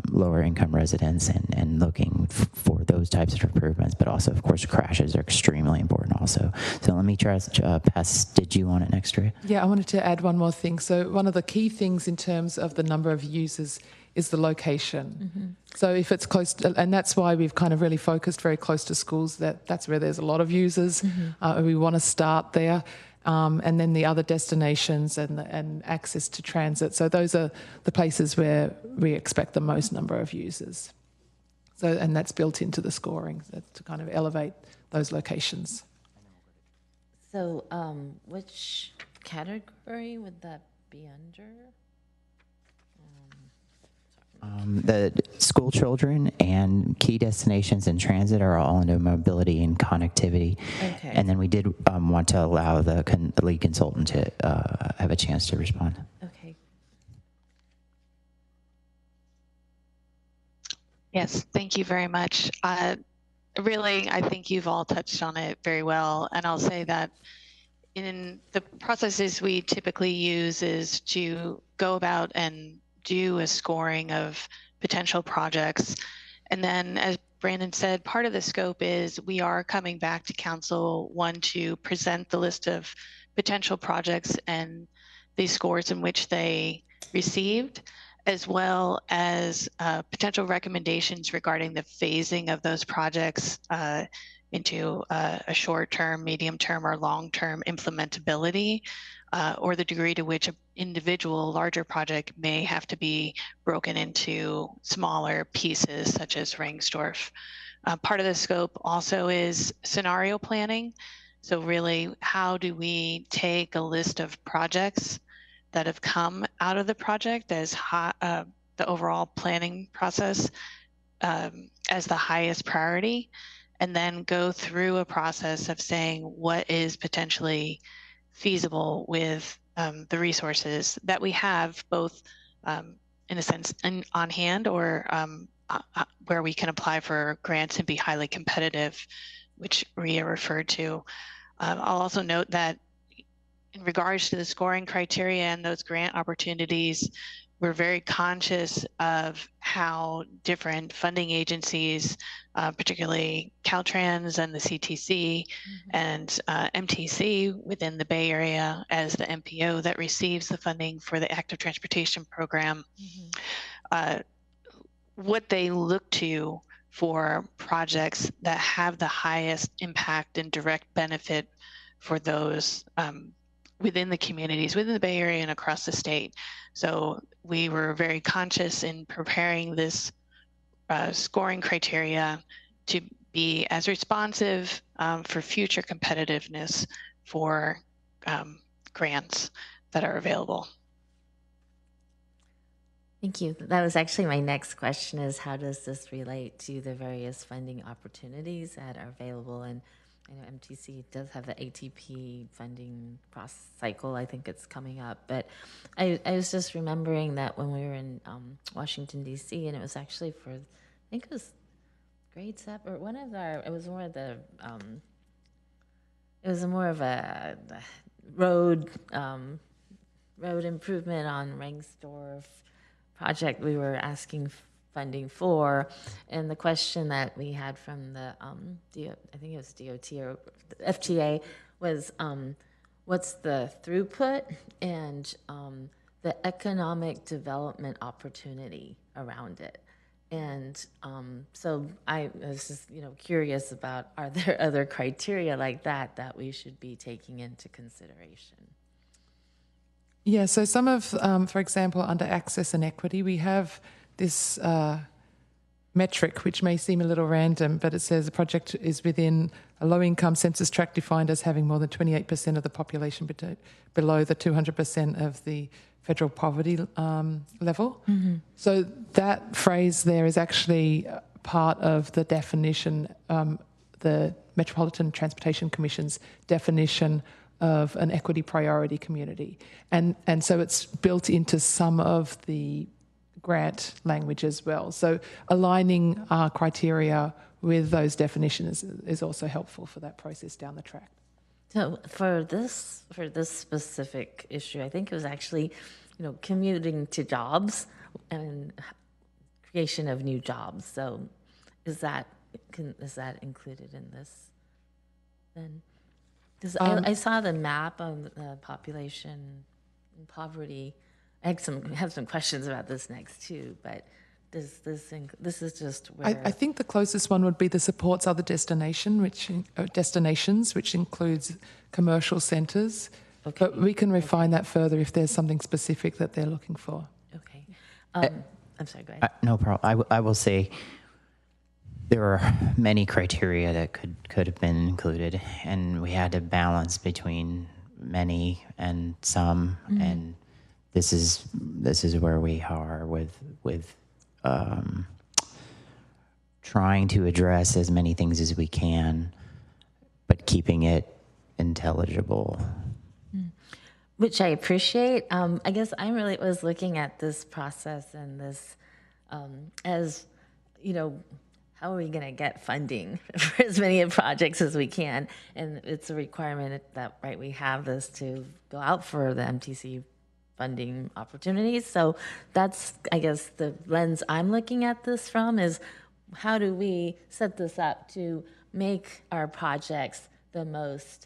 lower income residents and looking for those types of improvements, but also, of course, crashes are extremely important also. So let me try to pass. Did you want it next, Ria? Yeah, I wanted to add one more thing. So one of the key things in terms of the number of users is the location. So if it's close to, and that's why we've kind of really focused very close to schools, that's where there's a lot of users. We want to start there. And then the other destinations and access to transit. So those are the places where we expect the most number of users. So, and that's built into the scoring to kind of elevate those locations. So which category would that be under? The school children and key destinations and transit are all under mobility and connectivity. Okay. And then we did want to allow the lead consultant to have a chance to respond. Okay. Yes, thank you very much. Really, I think you've all touched on it very well. And I'll say that in the processes we typically use is to go about and do a scoring of potential projects. And then, as Brandon said, part of the scope is we are coming back to council, one, to present the list of potential projects and the scores in which they received, as well as potential recommendations regarding the phasing of those projects into a short-term, medium-term, or long-term implementability, or the degree to which an individual larger project may have to be broken into smaller pieces, such as Rangsdorf. Part of the scope also is scenario planning. So really, how do we take a list of projects that have come out of the project as the overall planning process as the highest priority, and then go through a process of saying what is potentially feasible with the resources that we have, both in a sense on hand, or where we can apply for grants and be highly competitive, which Ria referred to. I'll also note that in regards to the scoring criteria and those grant opportunities, we're very conscious of how different funding agencies, particularly Caltrans and the CTC and MTC within the Bay Area as the MPO that receives the funding for the active transportation program, what they look to for projects that have the highest impact and direct benefit for those within the communities, within the Bay Area and across the state. So we were very conscious in preparing this scoring criteria to be as responsive for future competitiveness for grants that are available. Thank you. That was actually my next question, is how does this relate to the various funding opportunities that are available? And I know MTC does have the ATP funding cycle. I think it's coming up. But I was just remembering that when we were in Washington, D.C., and it was actually for, I think it was grade 7, or one of our, it was more of the, it was more of a road improvement on Rangsdorf project we were asking funding for, and the question that we had from the I think it was DOT or FTA was what's the throughput and the economic development opportunity around it. And so I was just curious about, are there other criteria like that that we should be taking into consideration? Yeah, so some of, for example, under access and equity, we have this metric, which may seem a little random, but it says the project is within a low-income census tract defined as having more than 28% of the population below the 200% of the federal poverty level. Mm-hmm. So that phrase there is actually part of the definition, the Metropolitan Transportation Commission's definition of an equity priority community. And so it's built into some of the grant language as well. So aligning our criteria with those definitions is also helpful for that process down the track. So for this specific issue, I think it was actually, commuting to jobs and creation of new jobs. So is that included in this then? Because I saw the map of the population and poverty. I have some questions about this next too, but this is just where I think the closest one would be the supports other destinations, which includes commercial centres. Okay. But we can refine that further if there's something specific that they're looking for. Okay. I'm sorry, go ahead. No problem. I will say there are many criteria that could have been included, and we had to balance between many and some, and this is where we are with trying to address as many things as we can, but keeping it intelligible. Which I appreciate. I guess I really was looking at this process and this as, how are we going to get funding for as many projects as we can? And it's a requirement that, right, we have this to go out for the MTC funding opportunities. So that's, I guess, the lens I'm looking at this from is how do we set this up to make our projects the most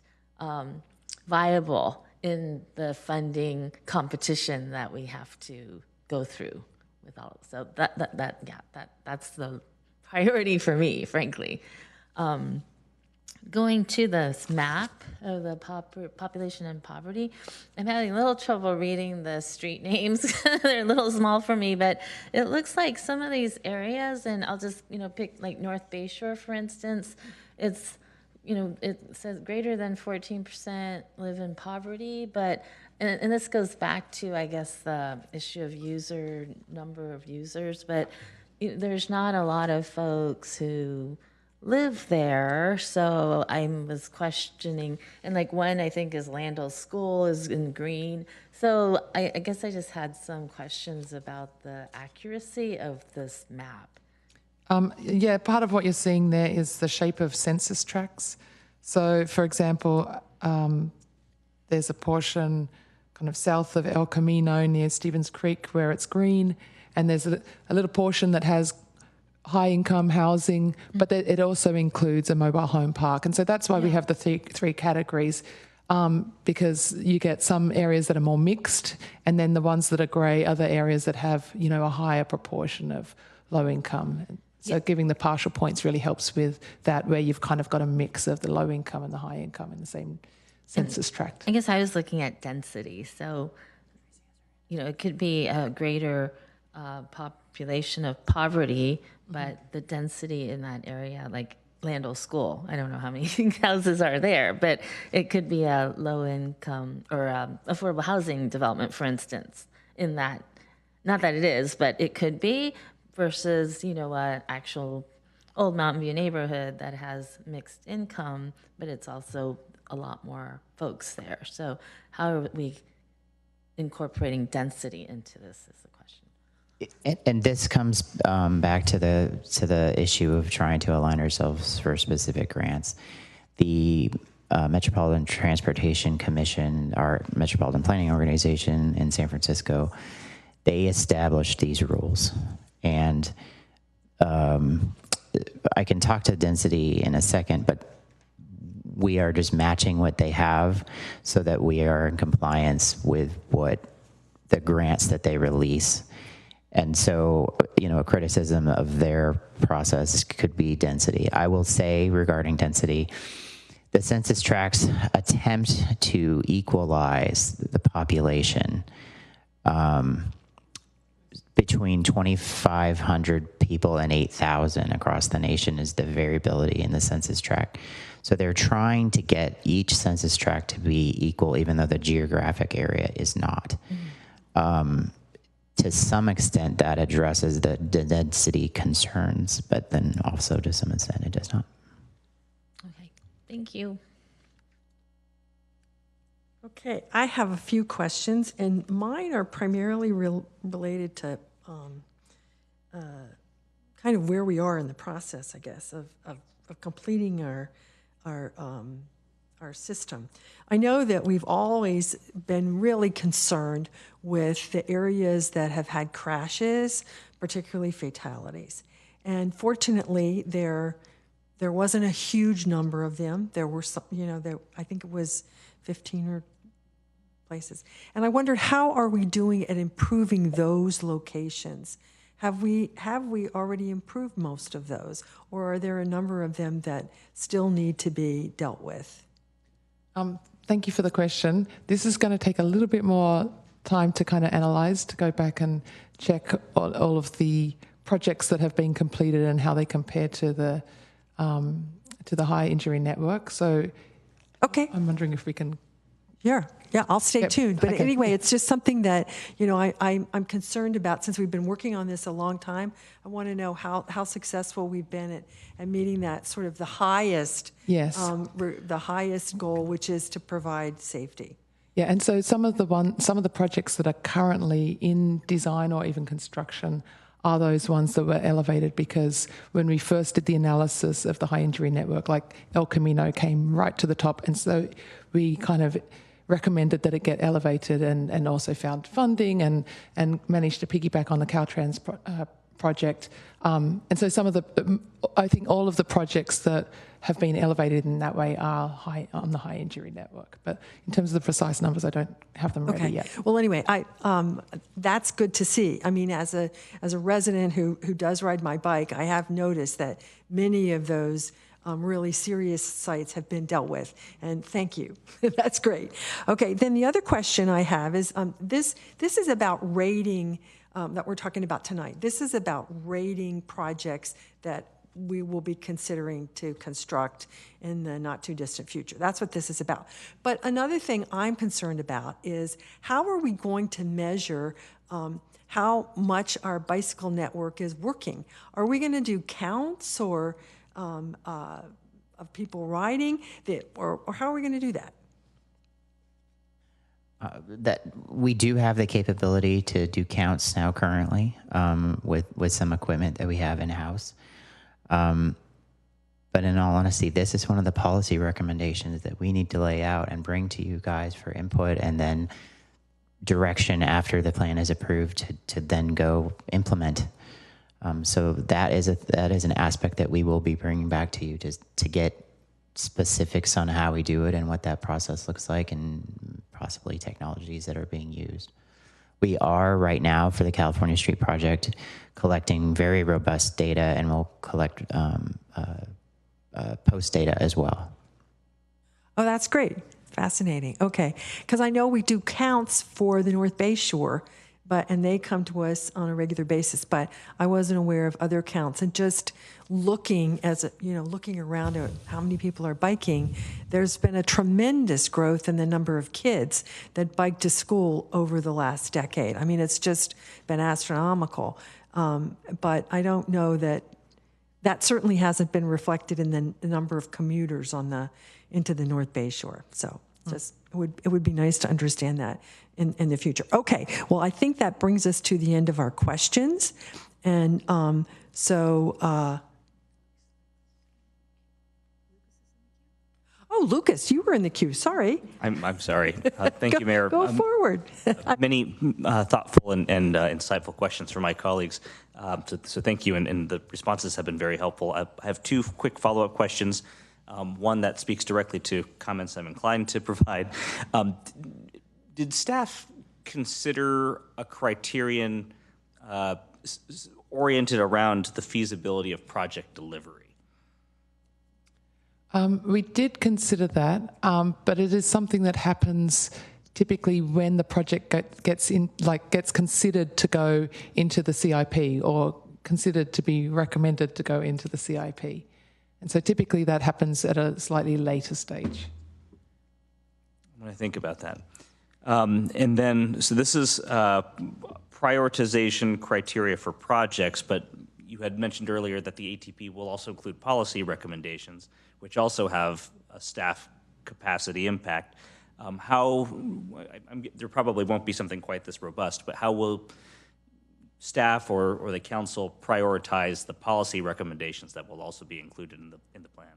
viable in the funding competition that we have to go through with all. So that's the priority for me, frankly. Going to this map of the population and poverty, I'm having a little trouble reading the street names. They're a little small for me, but it looks like some of these areas, and I'll just pick like North Bayshore, for instance. It's it says greater than 14% live in poverty, but, and this goes back to, I guess, the issue of number of users, but there's not a lot of folks who live there. So I was questioning, and like one I think is Landell School is in green. So I guess I just had some questions about the accuracy of this map. Yeah, part of what you're seeing there is the shape of census tracts. So, for example, there's a portion kind of south of El Camino near Stevens Creek where it's green, and there's a little portion that has high-income housing, but it also includes a mobile home park. And so that's why we have the three categories, because you get some areas that are more mixed, and then the ones that are grey are the areas that have, a higher proportion of low income. So giving the partial points really helps with that, where you've kind of got a mix of the low income and the high income in the same census tract. I guess I was looking at density. So, it could be a greater population of poverty, but the density in that area, like Landell School, I don't know how many houses are there, but it could be a low income or affordable housing development, for instance, in that, not that it is, but it could be, versus, an actual old Mountain View neighborhood that has mixed income, but it's also a lot more folks there. So how are we incorporating density into this is the question. And this comes back to the issue of trying to align ourselves for specific grants. The Metropolitan Transportation Commission, our metropolitan planning organization in San Francisco, they established these rules. And I can talk to density in a second, but we are just matching what they have so that we are in compliance with what the grants that they release. And so, a criticism of their process could be density. I will say regarding density, the census tracts attempt to equalize the population between 2,500 people and 8,000 across the nation is the variability in the census tract. So they're trying to get each census tract to be equal, even though the geographic area is not. To some extent, that addresses the density concerns, but then also to some extent it does not. Okay, thank you. Okay, I have a few questions, and mine are primarily related to kind of where we are in the process, I guess, of completing our system. I know that we've always been really concerned with the areas that have had crashes, particularly fatalities. And fortunately, there wasn't a huge number of them. There were some, I think it was 15 or places. And I wondered, how are we doing at improving those locations? Have we already improved most of those, or are there a number of them that still need to be dealt with? Thank you for the question. This is going to take a little bit more time to kind of analyze, to go back and check all of the projects that have been completed and how they compare to the high injury network. So, okay, I'm wondering if we can Yeah, I'll stay tuned. But okay. anyway, it's just something that, I'm concerned about since we've been working on this a long time. I want to know how successful we've been at meeting that sort of the highest, Yes. the highest goal, which is to provide safety. Yeah, and so some of the projects that are currently in design or even construction are those ones that were elevated because when we first did the analysis of the high injury network, like El Camino came right to the top, and so we kind of recommended that it get elevated and also found funding and managed to piggyback on the Caltrans project. And so some of I think all of the projects that have been elevated in that way are high on the high injury network. But in terms of the precise numbers, I don't have them ready yet. Well, anyway, that's good to see. I mean, as a resident who does ride my bike, I have noticed that many of those really serious sites have been dealt with, and thank you. That's great. Okay, then the other question I have is this is about rating that we're talking about tonight. This is about rating projects that we will be considering to construct in the not too distant future. That's what this is about. But another thing I'm concerned about is how are we going to measure how much our bicycle network is working? Are we going to do counts or of people riding, or how are we going to do that? That we do have the capability to do counts now currently with some equipment that we have in house. But in all honesty, this is one of the policy recommendations that we need to lay out and bring to you guys for input, and then direction after the plan is approved to then go implement. So that is an aspect that we will be bringing back to you to get specifics on how we do it and what that process looks like and possibly technologies that are being used. We are right now for the California Street Project collecting very robust data, and we'll collect post data as well. Oh, that's great. Fascinating. Okay. Because I know we do counts for the North Bay Shore, and they come to us on a regular basis, but I wasn't aware of other counts. And just looking looking around at how many people are biking, there's been a tremendous growth in the number of kids that bike to school over the last decade. I mean, it's just been astronomical. But I don't know that certainly hasn't been reflected in the number of commuters into the North Bay Shore. So just it would be nice to understand that in the future. Okay, well, I think that brings us to the end of our questions. And oh, Lucas, you were in the queue. Sorry. I'm sorry. Thank you, Mayor. Go forward. Many thoughtful and insightful questions from my colleagues. So thank you, and the responses have been very helpful. I have two quick follow-up questions. One that speaks directly to comments I'm inclined to provide. Did staff consider a criterion oriented around the feasibility of project delivery? We did consider that, but it is something that happens typically when the project gets considered to go into the CIP or considered to be recommended to go into the CIP. And so typically that happens at a slightly later stage. I'm going to think about that. And then, so this is prioritization criteria for projects, but you had mentioned earlier that the ATP will also include policy recommendations, which also have a staff capacity impact. There probably won't be something quite this robust, but how will staff or the council prioritize the policy recommendations that will also be included in the plan?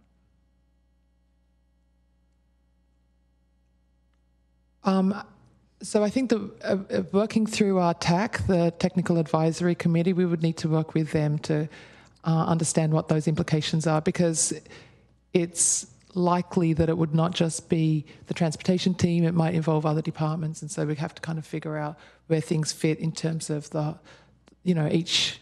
So I think working through our TAC, the Technical Advisory Committee, we would need to work with them to understand what those implications are, because it's likely that it would not just be the transportation team, it might involve other departments, and so we have to kind of figure out where things fit in terms of each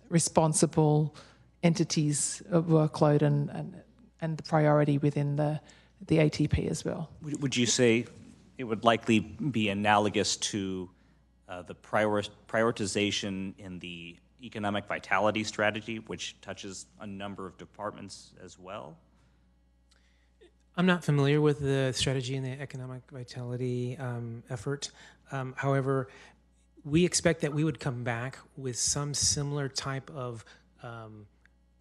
responsible entity's workload and the priority within the ATP as well. Would you say it would likely be analogous to the prioritization in the economic vitality strategy, which touches a number of departments as well? I'm not familiar with the strategy and the economic vitality effort. However, we expect that we would come back with some similar type of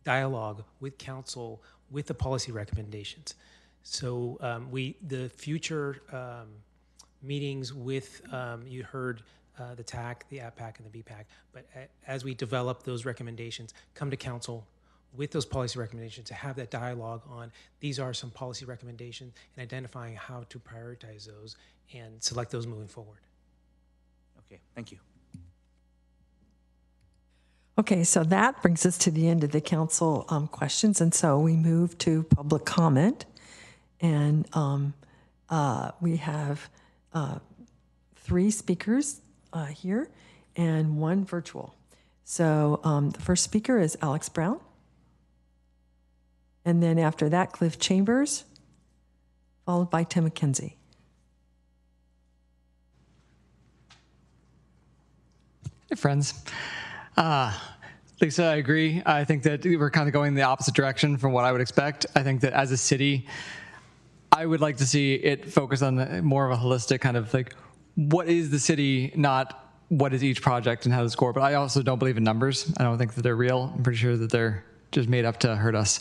dialogue with council with the policy recommendations. So the future meetings with, you heard the TAC, the APPAC, and the BPAC, but as we develop those recommendations, come to council with those policy recommendations to have that dialogue on these are some policy recommendations and identifying how to prioritize those and select those moving forward. Okay, thank you. Okay, so that brings us to the end of the council questions, and so we move to public comment. And we have 3 speakers here and 1 virtual. So the first speaker is Alex Brown. And then after that, Cliff Chambers, followed by Tim McKenzie. Hey, friends. Lisa, I agree. I think that we're kind of going in the opposite direction from what I would expect. I think that as a city, I would like to see it focus on more of a holistic kind of like, what is the city, not what is each project and how to score. But I also don't believe in numbers. I don't think that they're real. I'm pretty sure that they're just made up to hurt us.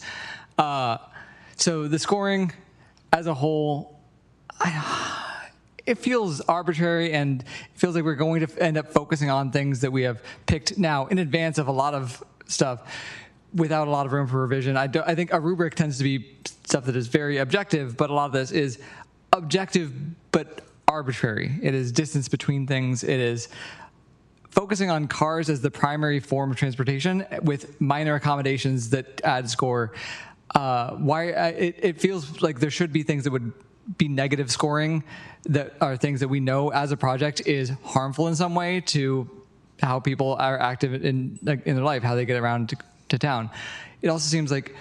So the scoring as a whole, it feels arbitrary, and it feels like we're going to end up focusing on things that we have picked now in advance of a lot of stuff without a lot of room for revision. I think a rubric tends to be stuff that is very objective, but a lot of this is objective but arbitrary. It is distance between things. It is focusing on cars as the primary form of transportation with minor accommodations that add score. It feels like there should be things that would be negative scoring that are things that we know as a project is harmful in some way to how people are active in their life, how they get around to town. It also seems like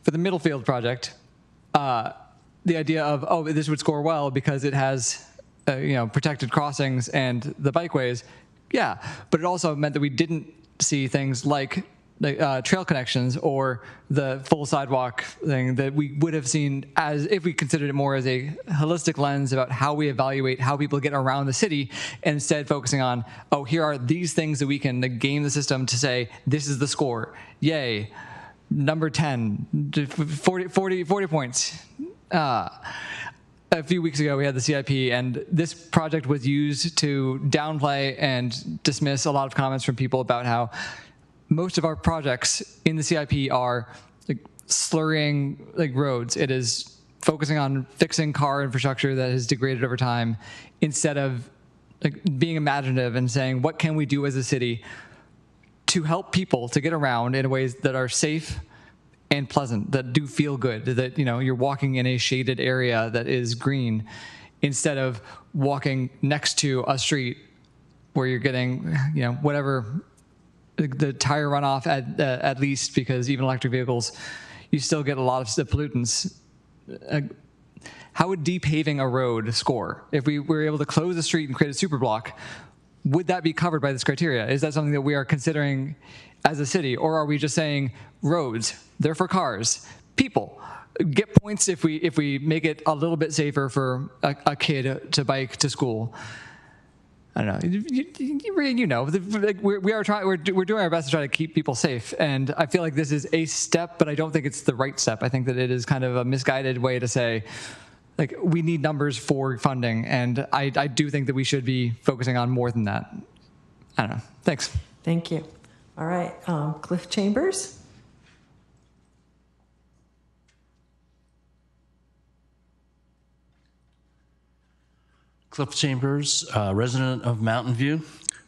for the Middlefield project, the idea of, oh, this would score well because it has protected crossings and the bikeways. Yeah, but it also meant that we didn't see things like trail connections or the full sidewalk thing that we would have seen as if we considered it more as a holistic lens about how we evaluate how people get around the city, and instead focusing on, oh, here are these things that we can game the system to say, this is the score. Yay. Number 10, 40 points. A few weeks ago, we had the CIP, and this project was used to downplay and dismiss a lot of comments from people about how most of our projects in the CIP are slurrying roads. It is focusing on fixing car infrastructure that has degraded over time instead of being imaginative and saying, what can we do as a city to help people to get around in ways that are safe and pleasant, that do feel good, that you're walking in a shaded area that is green instead of walking next to a street where you're getting whatever the tire runoff at least, because even electric vehicles, you still get a lot of the pollutants. How would depaving a road score? If we were able to close a street and create a super block, would that be covered by this criteria? Is that something that we are considering as a city? Or are we just saying roads, they're for cars, people get points if we make it a little bit safer for a kid to bike to school? I don't know. We're doing our best to try to keep people safe, and I feel like this is a step, but I don't think it's the right step. I think that it is kind of a misguided way to say, we need numbers for funding, and I do think that we should be focusing on more than that. I don't know. Thanks. Thank you. All right, Cliff Chambers. Cliff Chambers, resident of Mountain View.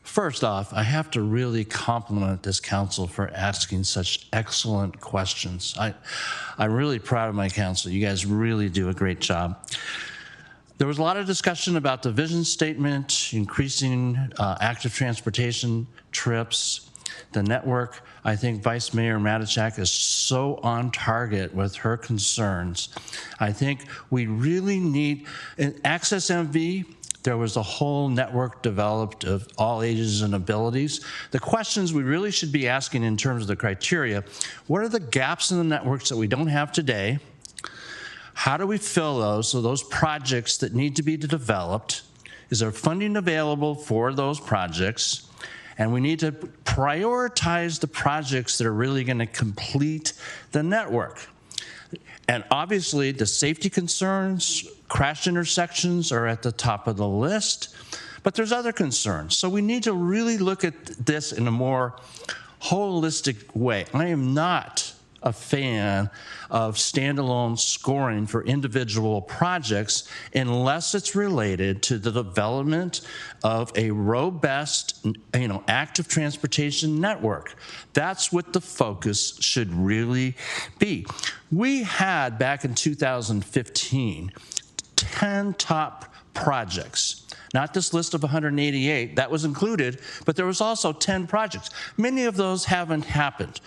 First off, I have to really compliment this council for asking such excellent questions. I'm really proud of my council. You guys really do a great job. There was a lot of discussion about the vision statement, increasing active transportation trips, the network. I think Vice Mayor Matichak is so on target with her concerns. I think we really need an Access MV. There was a whole network developed of all ages and abilities. The questions we really should be asking in terms of the criteria, what are the gaps in the networks that we don't have today? How do we fill those? So those projects that need to be developed, is there funding available for those projects? And we need to prioritize the projects that are really going to complete the network. And obviously, the safety concerns, crash intersections are at the top of the list, but there's other concerns. So we need to really look at this in a more holistic way. I am not a fan of standalone scoring for individual projects unless it's related to the development of a robust, active transportation network. That's what the focus should really be. We had, back in 2015, 10 top projects. Not this list of 188, that was included, but there was also 10 projects. Many of those haven't happened.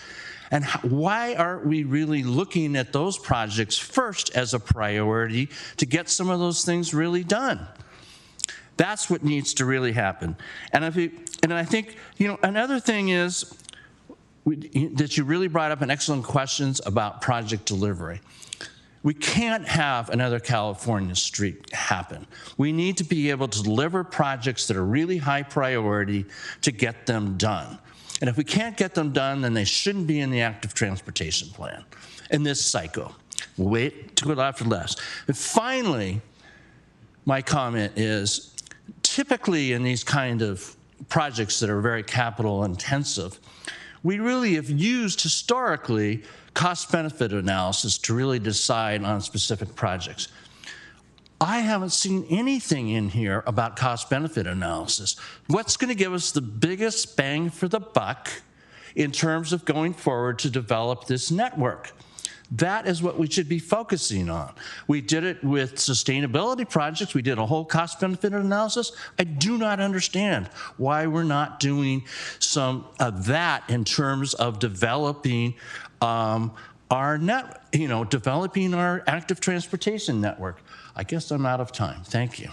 And why aren't we really looking at those projects first as a priority to get some of those things really done? That's what needs to really happen. And I think, another thing is that you really brought up an excellent questions about project delivery. We can't have another California street happen. We need to be able to deliver projects that are really high priority to get them done. And if we can't get them done, then they shouldn't be in the active transportation plan in this cycle. We'll wait to it after less. And finally, my comment is, typically in these kind of projects that are very capital intensive, we really have used historically cost-benefit analysis to really decide on specific projects. I haven't seen anything in here about cost-benefit analysis. What's going to give us the biggest bang for the buck in terms of going forward to develop this network? That is what we should be focusing on. We did it with sustainability projects. We did a whole cost-benefit analysis. I do not understand why we're not doing some of that in terms of developing developing our active transportation network. I guess I'm out of time. Thank you.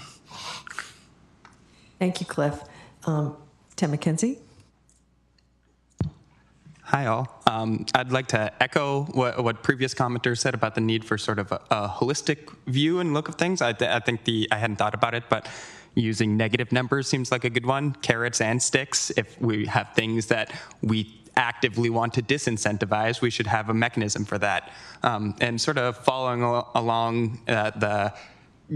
Thank you, Cliff. Tim McKenzie. Hi, all. I'd like to echo what previous commenters said about the need for sort of a holistic view and look of things. I think I hadn't thought about it, but using negative numbers seems like a good one, carrots and sticks. If we have things that we actively want to disincentivize, we should have a mechanism for that. And sort of following along the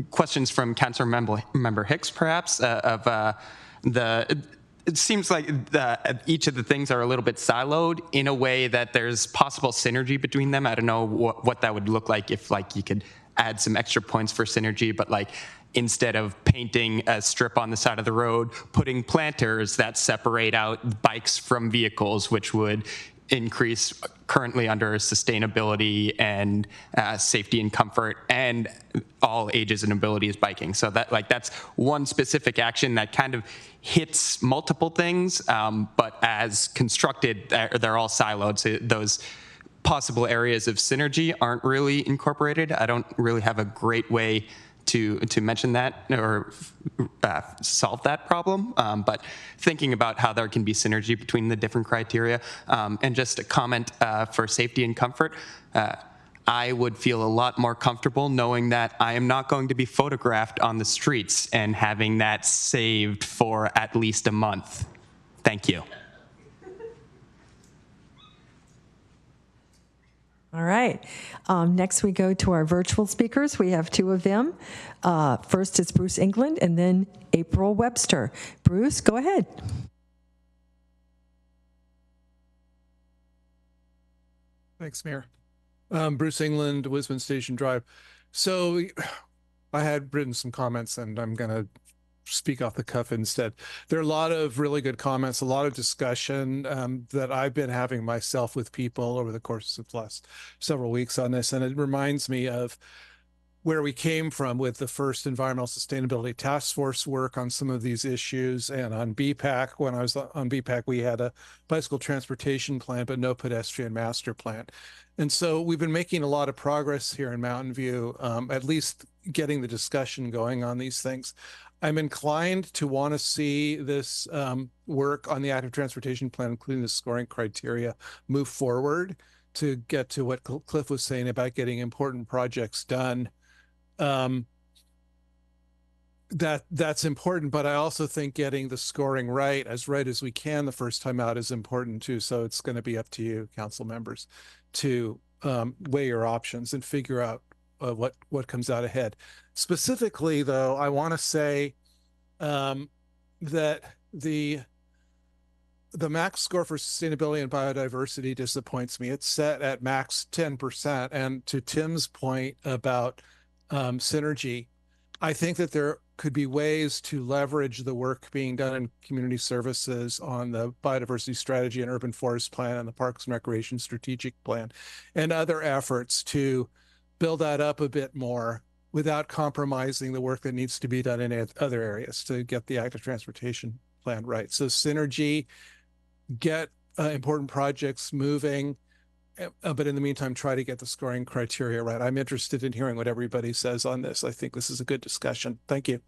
questions from Councilor Member Hicks, perhaps, it seems like each of the things are a little bit siloed in a way that there's possible synergy between them. I don't know what that would look like if you could add some extra points for synergy, but instead of painting a strip on the side of the road, putting planters that separate out bikes from vehicles, which would increase currently under sustainability and safety and comfort and all ages and abilities biking. So that's one specific action that kind of hits multiple things, but as constructed, they're all siloed. So those possible areas of synergy aren't really incorporated. I don't really have a great way to mention that or solve that problem, but thinking about how there can be synergy between the different criteria. And just a comment for safety and comfort, I would feel a lot more comfortable knowing that I am not going to be photographed on the streets and having that saved for at least a month. Thank you. All right. Next, we go to our virtual speakers. We have two of them. First is Bruce England and then April Webster. Bruce, go ahead. Thanks, Mayor. Bruce England, Wisman Station Drive. So I had written some comments and I'm going to speak off the cuff instead. There are a lot of really good comments, a lot of discussion that I've been having myself with people over the course of the last several weeks on this. And it reminds me of where we came from with the first Environmental Sustainability Task Force work on some of these issues. And on BPAC, when I was on BPAC, we had a bicycle transportation plan, but no pedestrian master plan. And so we've been making a lot of progress here in Mountain View, at least getting the discussion going on these things. I'm inclined to want to see this work on the active transportation plan, including the scoring criteria, move forward to get to what Cliff was saying about getting important projects done. That's important, but I also think getting the scoring right as we can the first time out is important too. So it's going to be up to you, council members, to weigh your options and figure out what comes out ahead. Specifically, though, I want to say that the max score for sustainability and biodiversity disappoints me. It's set at max 10%. And to Tim's point about synergy, I think that there could be ways to leverage the work being done in community services on the biodiversity strategy and urban forest plan and the Parks and Recreation strategic plan and other efforts to build that up a bit more without compromising the work that needs to be done in other areas to get the active transportation plan right. So synergy, get important projects moving, but in the meantime, try to get the scoring criteria right. I'm interested in hearing what everybody says on this. I think this is a good discussion. Thank you.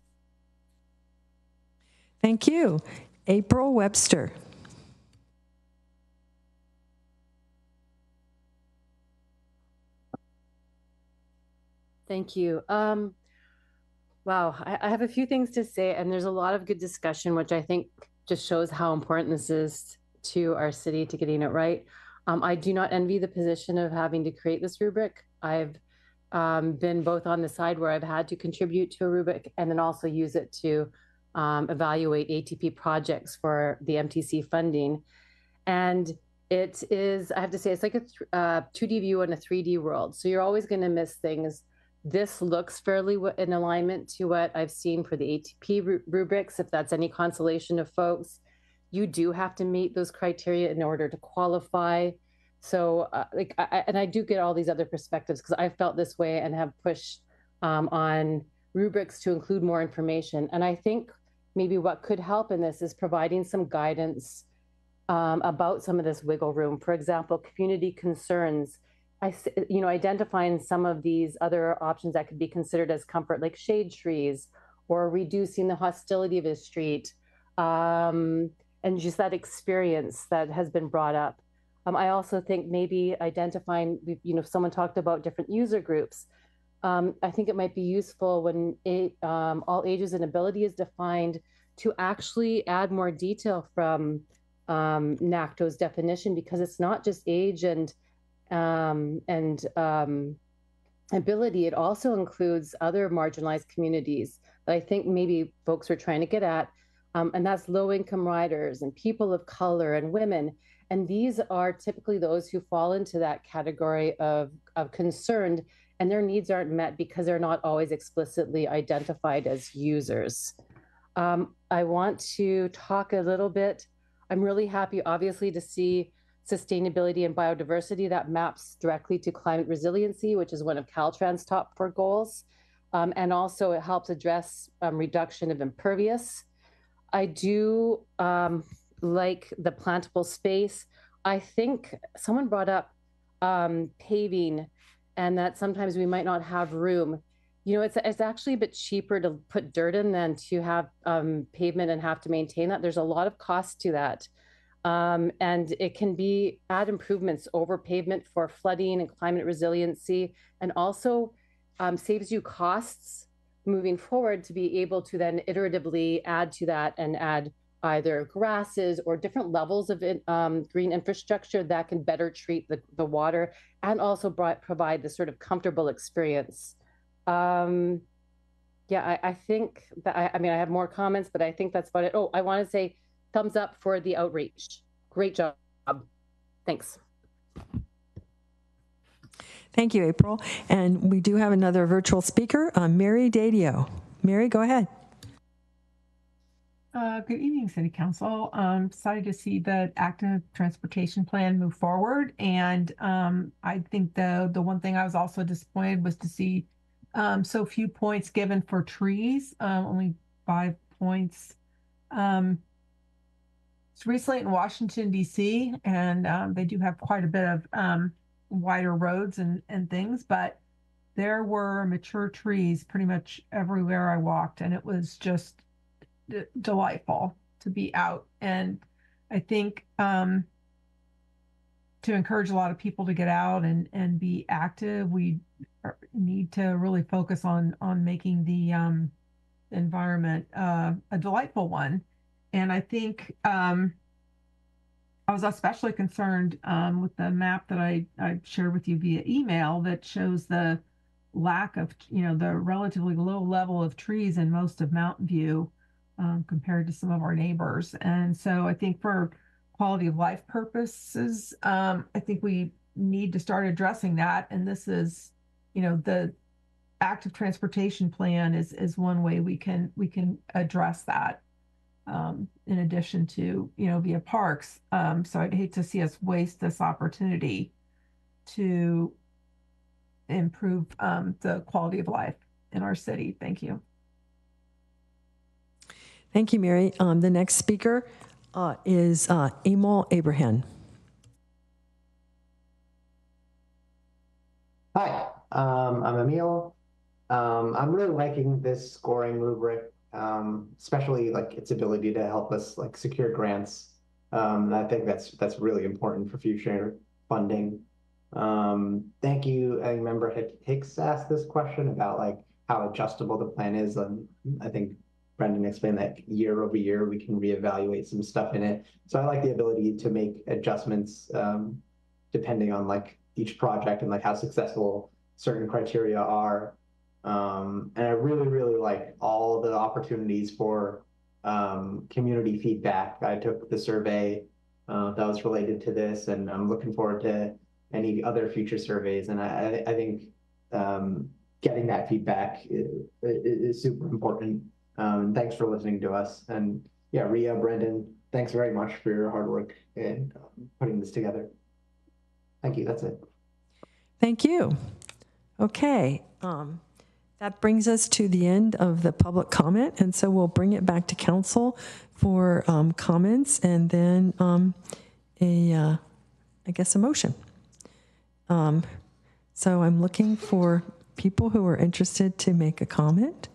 Thank you. April Webster. Thank you. Wow, I have a few things to say, and there's a lot of good discussion, which I think just shows how important this is to our city to getting it right. I do not envy the position of having to create this rubric. I've been both on the side where I've had to contribute to a rubric and then also use it to evaluate ATP projects for the MTC funding. And it is, I have to say, it's like a 2D view in a 3D world. So you're always going to miss things. This looks fairly in alignment to what I've seen for the ATP rubrics, if that's any consolation of folks. You do have to meet those criteria in order to qualify. So I do get all these other perspectives because I felt this way and have pushed on rubrics to include more information. And I think maybe what could help in this is providing some guidance about some of this wiggle room. For example, community concerns, identifying some of these other options that could be considered as comfort, like shade trees or reducing the hostility of a street. And just that experience that has been brought up. I also think maybe identifying, someone talked about different user groups. I think it might be useful when all ages and ability is defined to actually add more detail from NACTO's definition, because it's not just age and ability. It also includes other marginalized communities that I think maybe folks are trying to get at. And that's low-income riders and people of color and women. And these are typically those who fall into that category of concerned, and their needs aren't met because they're not always explicitly identified as users. I want to talk a little bit. I'm really happy, obviously, to see sustainability and biodiversity that maps directly to climate resiliency, which is one of Caltrans' top 4 goals. And also it helps address reduction of impervious. I do like the plantable space. I think someone brought up paving and that sometimes we might not have room. It's actually a bit cheaper to put dirt in than to have pavement and have to maintain that. There's a lot of cost to that. And it can add improvements over pavement for flooding and climate resiliency, and also saves you costs moving forward to be able to then iteratively add to that and add either grasses or different levels of green infrastructure that can better treat the water and also provide the sort of comfortable experience. I think that, I have more comments, but I think that's about it. Oh, I want to say thumbs up for the outreach. Great job. Thanks. Thank you, April. And we do have another virtual speaker, Mary Dadio. Mary, go ahead. Good evening, City Council. Excited to see the active transportation plan move forward. And I think the one thing I was also disappointed was to see so few points given for trees, only 5 points. It's recently in Washington, D.C., and they do have quite a bit of wider roads and things, but there were mature trees pretty much everywhere I walked, and it was just delightful to be out. And I think to encourage a lot of people to get out and be active. We need to really focus on making the environment a delightful one. And I think I was especially concerned with the map that I shared with you via email that shows the lack of, the relatively low level of trees in most of Mountain View compared to some of our neighbors. And so I think for quality of life purposes, I think we need to start addressing that. And this is, the active transportation plan is one way we can address that. In addition to, via parks. So I'd hate to see us waste this opportunity to improve the quality of life in our city. Thank you. Thank you, Mary. The next speaker is Emil Abraham. Hi, I'm Emil. I'm really liking this scoring rubric, especially like its ability to help us like secure grants. And I think that's really important for future funding. Thank you. I remember Hicks asked this question about like how adjustable the plan is. And I think Brendan explained that year over year, we can reevaluate some stuff in it. So I like the ability to make adjustments depending on like each project and like how successful certain criteria are. And I really, really like all the opportunities for community feedback. I took the survey that was related to this, and I'm looking forward to any other future surveys. And I think getting that feedback is super important. Thanks for listening to us. And yeah, Rhea, Brendan, thanks very much for your hard work in putting this together. Thank you. That's it. Thank you. Okay. That brings us to the end of the public comment, and so we'll bring it back to council for comments and then I guess a motion. So I'm looking for people who are interested to make a comment.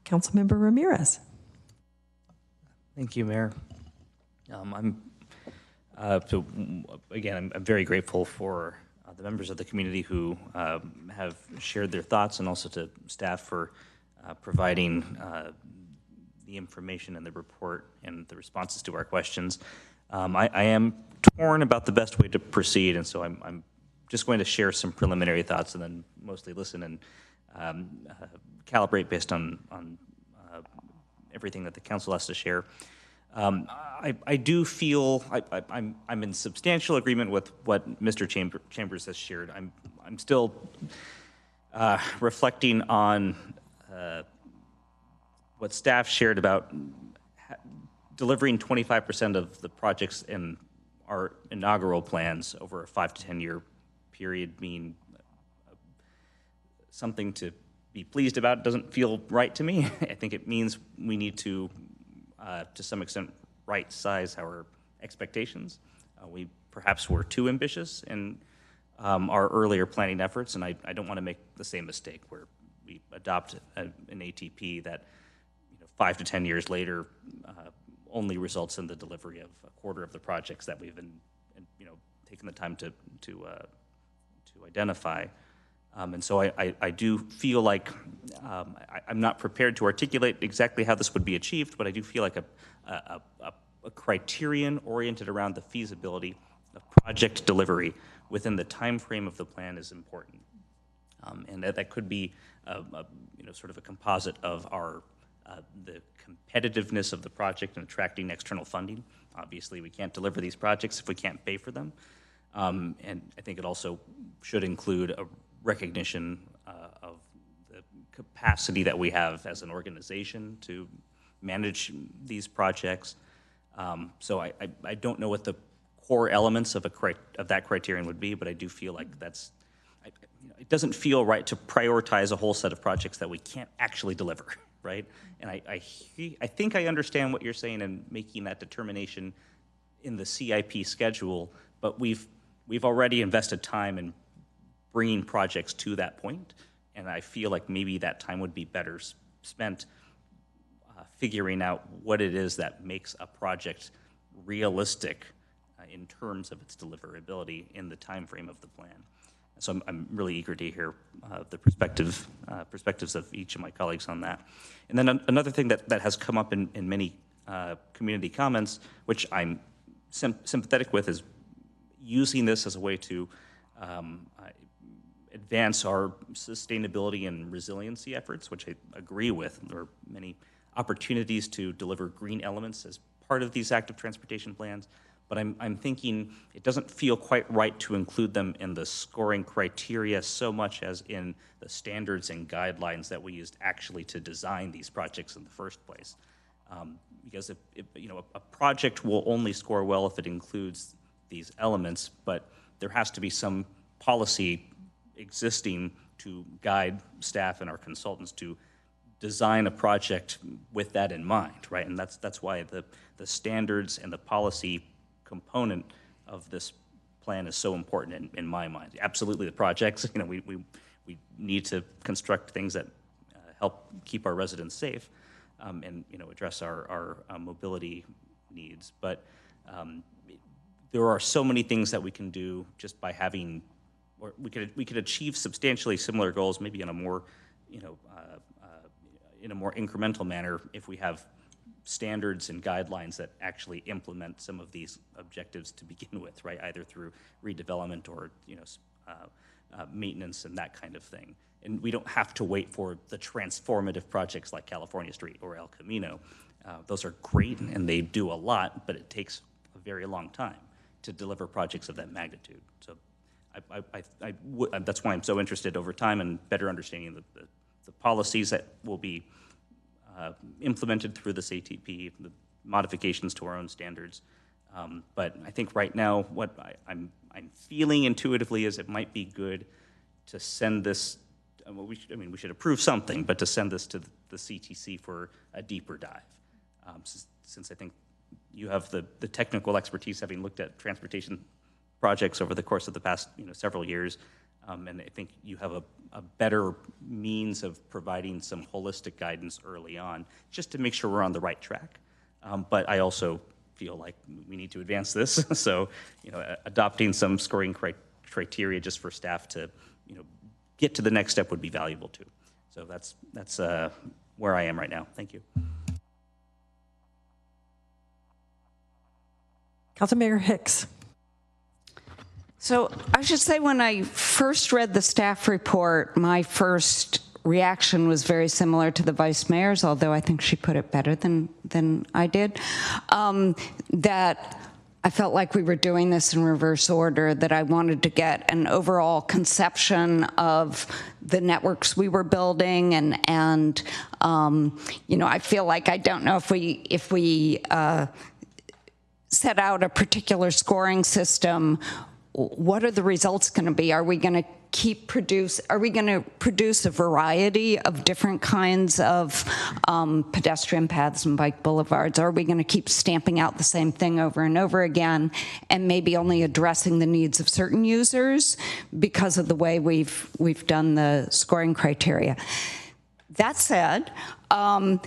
Councilmember Ramirez. Thank you, Mayor. So again, I'm very grateful for the members of the community who have shared their thoughts, and also to staff for providing the information and the report and the responses to our questions. I am torn about the best way to proceed, and so I'm just going to share some preliminary thoughts and then mostly listen and calibrate based on everything that the council has to share. I do feel I'm in substantial agreement with what Mr. Chambers has shared. I'm still reflecting on what staff shared about delivering 25% of the projects in our inaugural plans over a 5 to 10 year period being something to be pleased about. It doesn't feel right to me. I think it means we need to some extent, right size our expectations. We perhaps were too ambitious in our earlier planning efforts, and I don't want to make the same mistake where we adopt an ATP that 5 to 10 years later only results in the delivery of a quarter of the projects that we've been taken the time to identify. And so I do feel like I'm not prepared to articulate exactly how this would be achieved, but I do feel like a criterion oriented around the feasibility of project delivery within the time frame of the plan is important. And that could be sort of a composite of our the competitiveness of the project and attracting external funding. Obviously, we can't deliver these projects if we can't pay for them. And I think it also should include a recognition of the capacity that we have as an organization to manage these projects. So I don't know what the core elements of that criterion would be, but I do feel like it doesn't feel right to prioritize a whole set of projects that we can't actually deliver, right? And I think I understand what you're saying and making that determination in the CIP schedule, but we've already invested time in bringing projects to that point, and I feel like maybe that time would be better spent figuring out what it is that makes a project realistic in terms of its deliverability in the time frame of the plan. So I'm really eager to hear the perspectives of each of my colleagues on that. And then another thing that has come up in many community comments, which I'm sympathetic with, is using this as a way to advance our sustainability and resiliency efforts, which I agree with. There are many opportunities to deliver green elements as part of these active transportation plans, but I'm thinking it doesn't feel quite right to include them in the scoring criteria so much as in the standards and guidelines that we used actually to design these projects in the first place. Because if a project will only score well if it includes these elements, but there has to be some policy existing to guide staff and our consultants to design a project with that in mind, right? And that's why the standards and the policy component of this plan is so important in my mind. Absolutely, the projects, we need to construct things that help keep our residents safe and address our mobility needs. But there are so many things that we can do just by having, or we could achieve substantially similar goals, maybe in a more in a more incremental manner if we have standards and guidelines that actually implement some of these objectives to begin with, right? Either through redevelopment or maintenance and that kind of thing. And we don't have to wait for the transformative projects like California Street or El Camino. Those are great and they do a lot, but it takes a very long time to deliver projects of that magnitude. So that's why I'm so interested over time in better understanding the policies that will be implemented through this ATP, the modifications to our own standards. But I think right now what I'm feeling intuitively is it might be good to send this, we should approve something, but to send this to the CTC for a deeper dive. Since I think you have the technical expertise, having looked at transportation projects over the course of the past several years, and I think you have a better means of providing some holistic guidance early on, just to make sure we're on the right track. But I also feel like we need to advance this, so adopting some scoring criteria just for staff to get to the next step would be valuable too. So that's where I am right now. Thank you. Councilmember Hicks. So I should say, when I first read the staff report, my first reaction was very similar to the vice mayor's, although I think she put it better than I did, that I felt like we were doing this in reverse order, that I wanted to get an overall conception of the networks we were building, and I feel like I don't know if we set out a particular scoring system, what are the results going to be? Are we going to produce a variety of different kinds of pedestrian paths and bike boulevards? Are we going to keep stamping out the same thing over and over again and maybe only addressing the needs of certain users because of the way we've done the scoring criteria? That said, I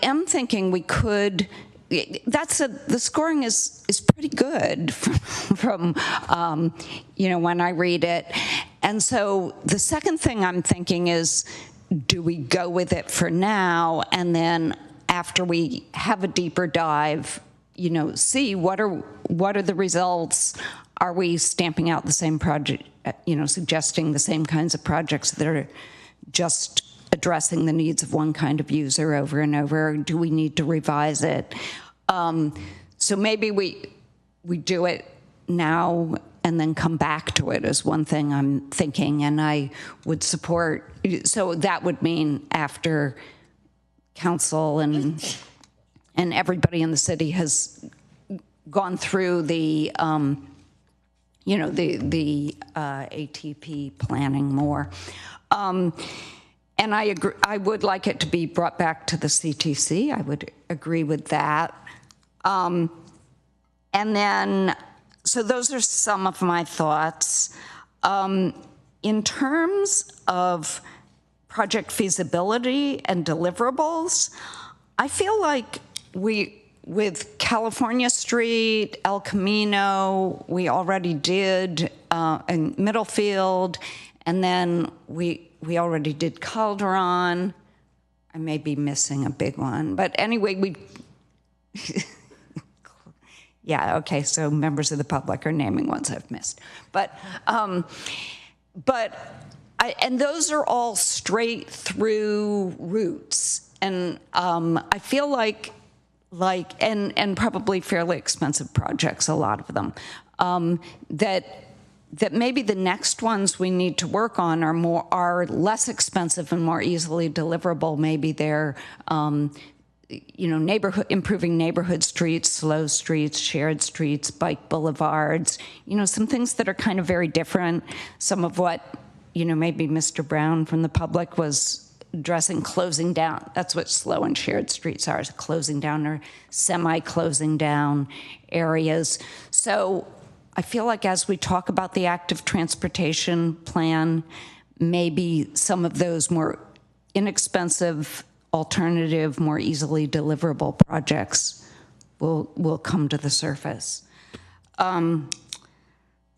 am thinking we could. The scoring is pretty good from when I read it. And so the second thing I'm thinking is, do we go with it for now, and then after we have a deeper dive, see what are the results? Are we stamping out the same project, suggesting the same kinds of projects that are just addressing the needs of one kind of user over and over? Do we need to revise it? So maybe we do it now and then come back to it is one thing I'm thinking, and I would support. So that would mean after council and everybody in the city has gone through the ATP planning more. And I agree, I would like it to be brought back to the CTC. I would agree with that. And then, so those are some of my thoughts. In terms of project feasibility and deliverables, I feel like with California Street, El Camino, we already did in Middlefield, and then we already did Calderon. I may be missing a big one, but anyway, yeah, okay, so members of the public are naming ones I've missed. And those are all straight through routes. And I feel like and probably fairly expensive projects, a lot of them, that maybe the next ones we need to work on are less expensive and more easily deliverable. Maybe they're improving neighborhood streets, slow streets, shared streets, bike boulevards, some things that are kind of very different. Some of what, maybe Mr. Brown from the public was addressing, closing down. That's what slow and shared streets are, closing down or semi-closing down areas. So I feel like as we talk about the active transportation plan, maybe some of those more inexpensive, alternative, more easily deliverable projects will come to the surface.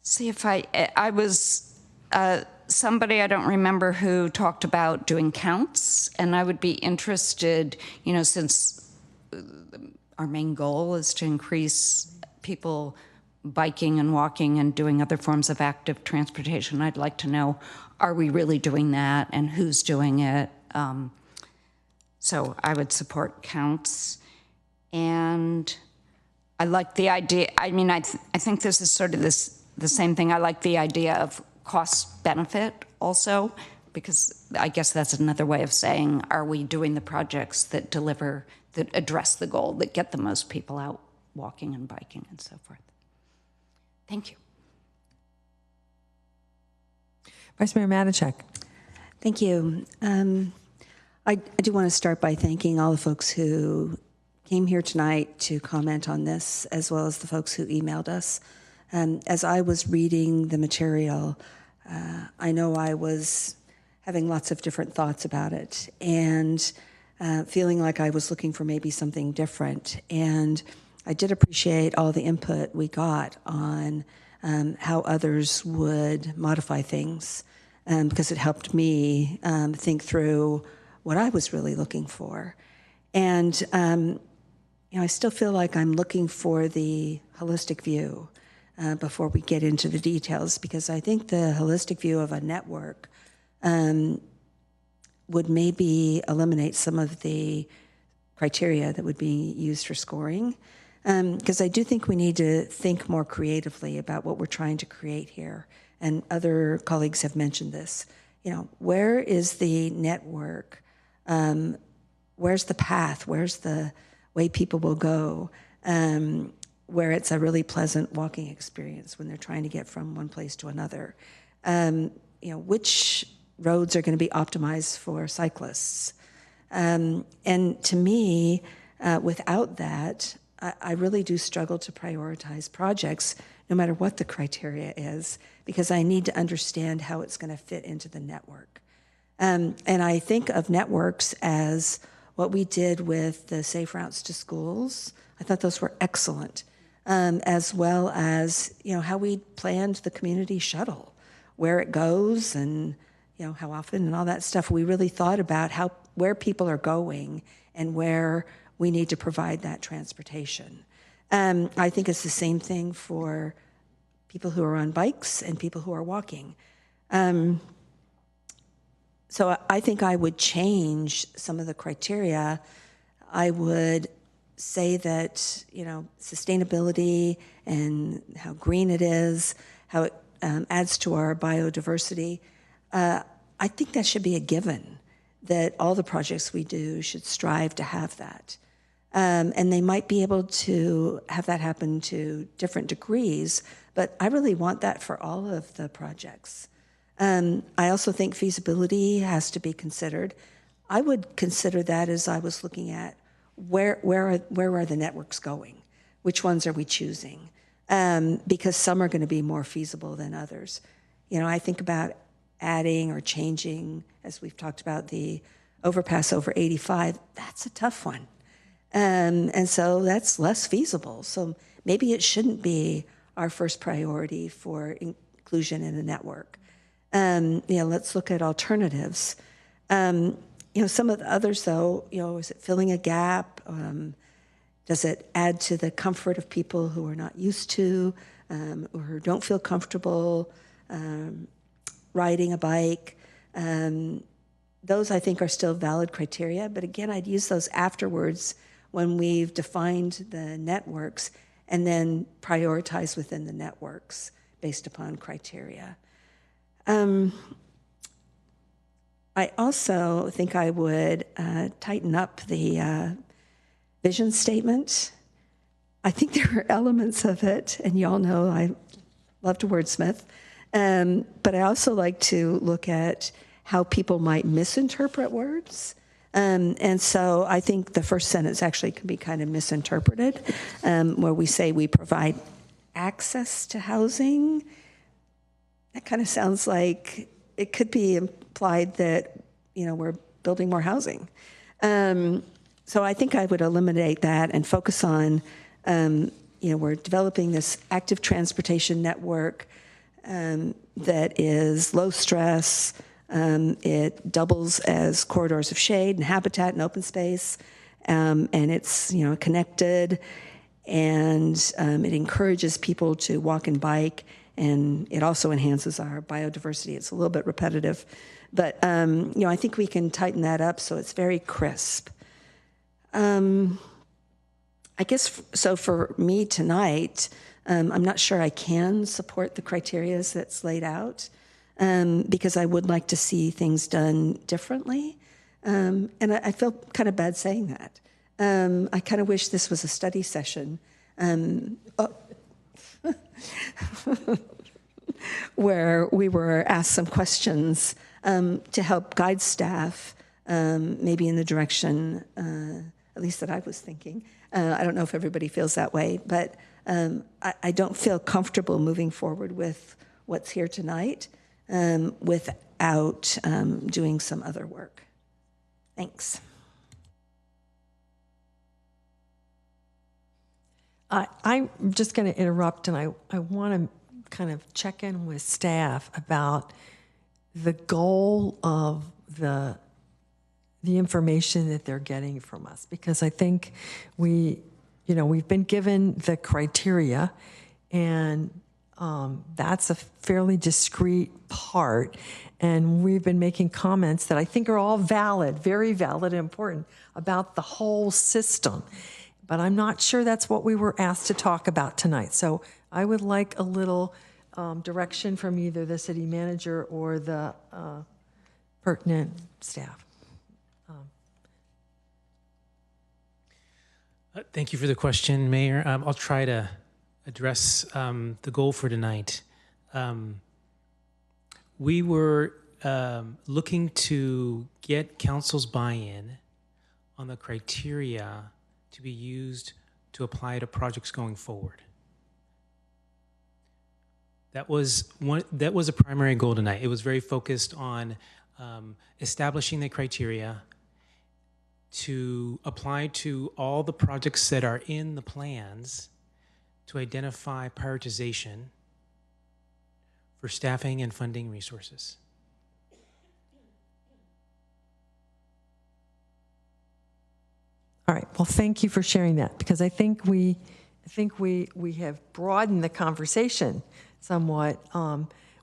See if I was somebody, I don't remember who, talked about doing counts, and I would be interested, since our main goal is to increase people biking and walking and doing other forms of active transportation, I'd like to know, are we really doing that and who's doing it? So I would support counts. And I like the idea, I think this is sort of the same thing. I like the idea of cost benefit also, because I guess that's another way of saying, are we doing the projects that address the goal, that get the most people out walking and biking and so forth. Thank you. Vice Mayor Matichak. Thank you. I do want to start by thanking all the folks who came here tonight to comment on this, as well as the folks who emailed us. As I was reading the material, I know I was having lots of different thoughts about it and feeling like I was looking for maybe something different. And I did appreciate all the input we got on how others would modify things, because it helped me think through what I was really looking for. And I still feel like I'm looking for the holistic view before we get into the details, because I think the holistic view of a network would maybe eliminate some of the criteria that would be used for scoring. Because I do think we need to think more creatively about what we're trying to create here. And other colleagues have mentioned this. Where is the network? Where's the path? Where's the way people will go? Where it's a really pleasant walking experience when they're trying to get from one place to another. Which roads are going to be optimized for cyclists? And to me, without that, I really do struggle to prioritize projects, no matter what the criteria is, because I need to understand how it's going to fit into the network. And I think of networks as what we did with the Safe Routes to Schools. I thought those were excellent, as well as how we planned the community shuttle, where it goes and how often and all that stuff. We really thought about where people are going and where we need to provide that transportation. I think it's the same thing for people who are on bikes and people who are walking. So I think I would change some of the criteria. I would say that, sustainability and how green it is, how it adds to our biodiversity, I think that should be a given, that all the projects we do should strive to have that. And they might be able to have that happen to different degrees, but I really want that for all of the projects. I also think feasibility has to be considered. I would consider that as I was looking at where are the networks going? Which ones are we choosing? Because some are going to be more feasible than others. I think about adding or changing, as we've talked about, the overpass over 85, that's a tough one. And so that's less feasible. So maybe it shouldn't be our first priority for inclusion in the network. Let's look at alternatives. Some of the others, though, is it filling a gap? Does it add to the comfort of people who are not used to or who don't feel comfortable riding a bike? Those, I think, are still valid criteria. But again, I'd use those afterwards when we've defined the networks and then prioritize within the networks based upon criteria. I also think I would tighten up the vision statement. I think there are elements of it, and y'all know I love to wordsmith, but I also like to look at how people might misinterpret words. And so I think the first sentence actually can be kind of misinterpreted, where we say we provide access to housing. That kind of sounds like it could be implied that, we're building more housing. So I think I would eliminate that and focus on, we're developing this active transportation network that is low stress. It doubles as corridors of shade and habitat and open space, and it's connected, and it encourages people to walk and bike, and it also enhances our biodiversity. It's a little bit repetitive, but I think we can tighten that up so it's very crisp. I guess so. For me tonight, I'm not sure I can support the criteria that's laid out. Because I would like to see things done differently. And I feel kind of bad saying that. I kind of wish this was a study session where we were asked some questions to help guide staff, maybe in the direction, at least that I was thinking. I don't know if everybody feels that way, but I don't feel comfortable moving forward with what's here tonight. Without doing some other work. Thanks. I'm just going to interrupt, and I want to kind of check in with staff about the goal of the information that they're getting from us, because I think we've been given the criteria, and that's a fairly discrete part, and we've been making comments that I think are all valid, very valid and important about the whole system. But I'm not sure that's what we were asked to talk about tonight. So I would like a little direction from either the city manager or the pertinent staff. Thank you for the question, Mayor. I'll try to address the goal for tonight. We were looking to get council's buy-in on the criteria to be used to apply to projects going forward. That was a primary goal tonight. It was very focused on establishing the criteria to apply to all the projects that are in the plans, to identify prioritization for staffing and funding resources. All right. Well, thank you for sharing that, because I think we have broadened the conversation somewhat.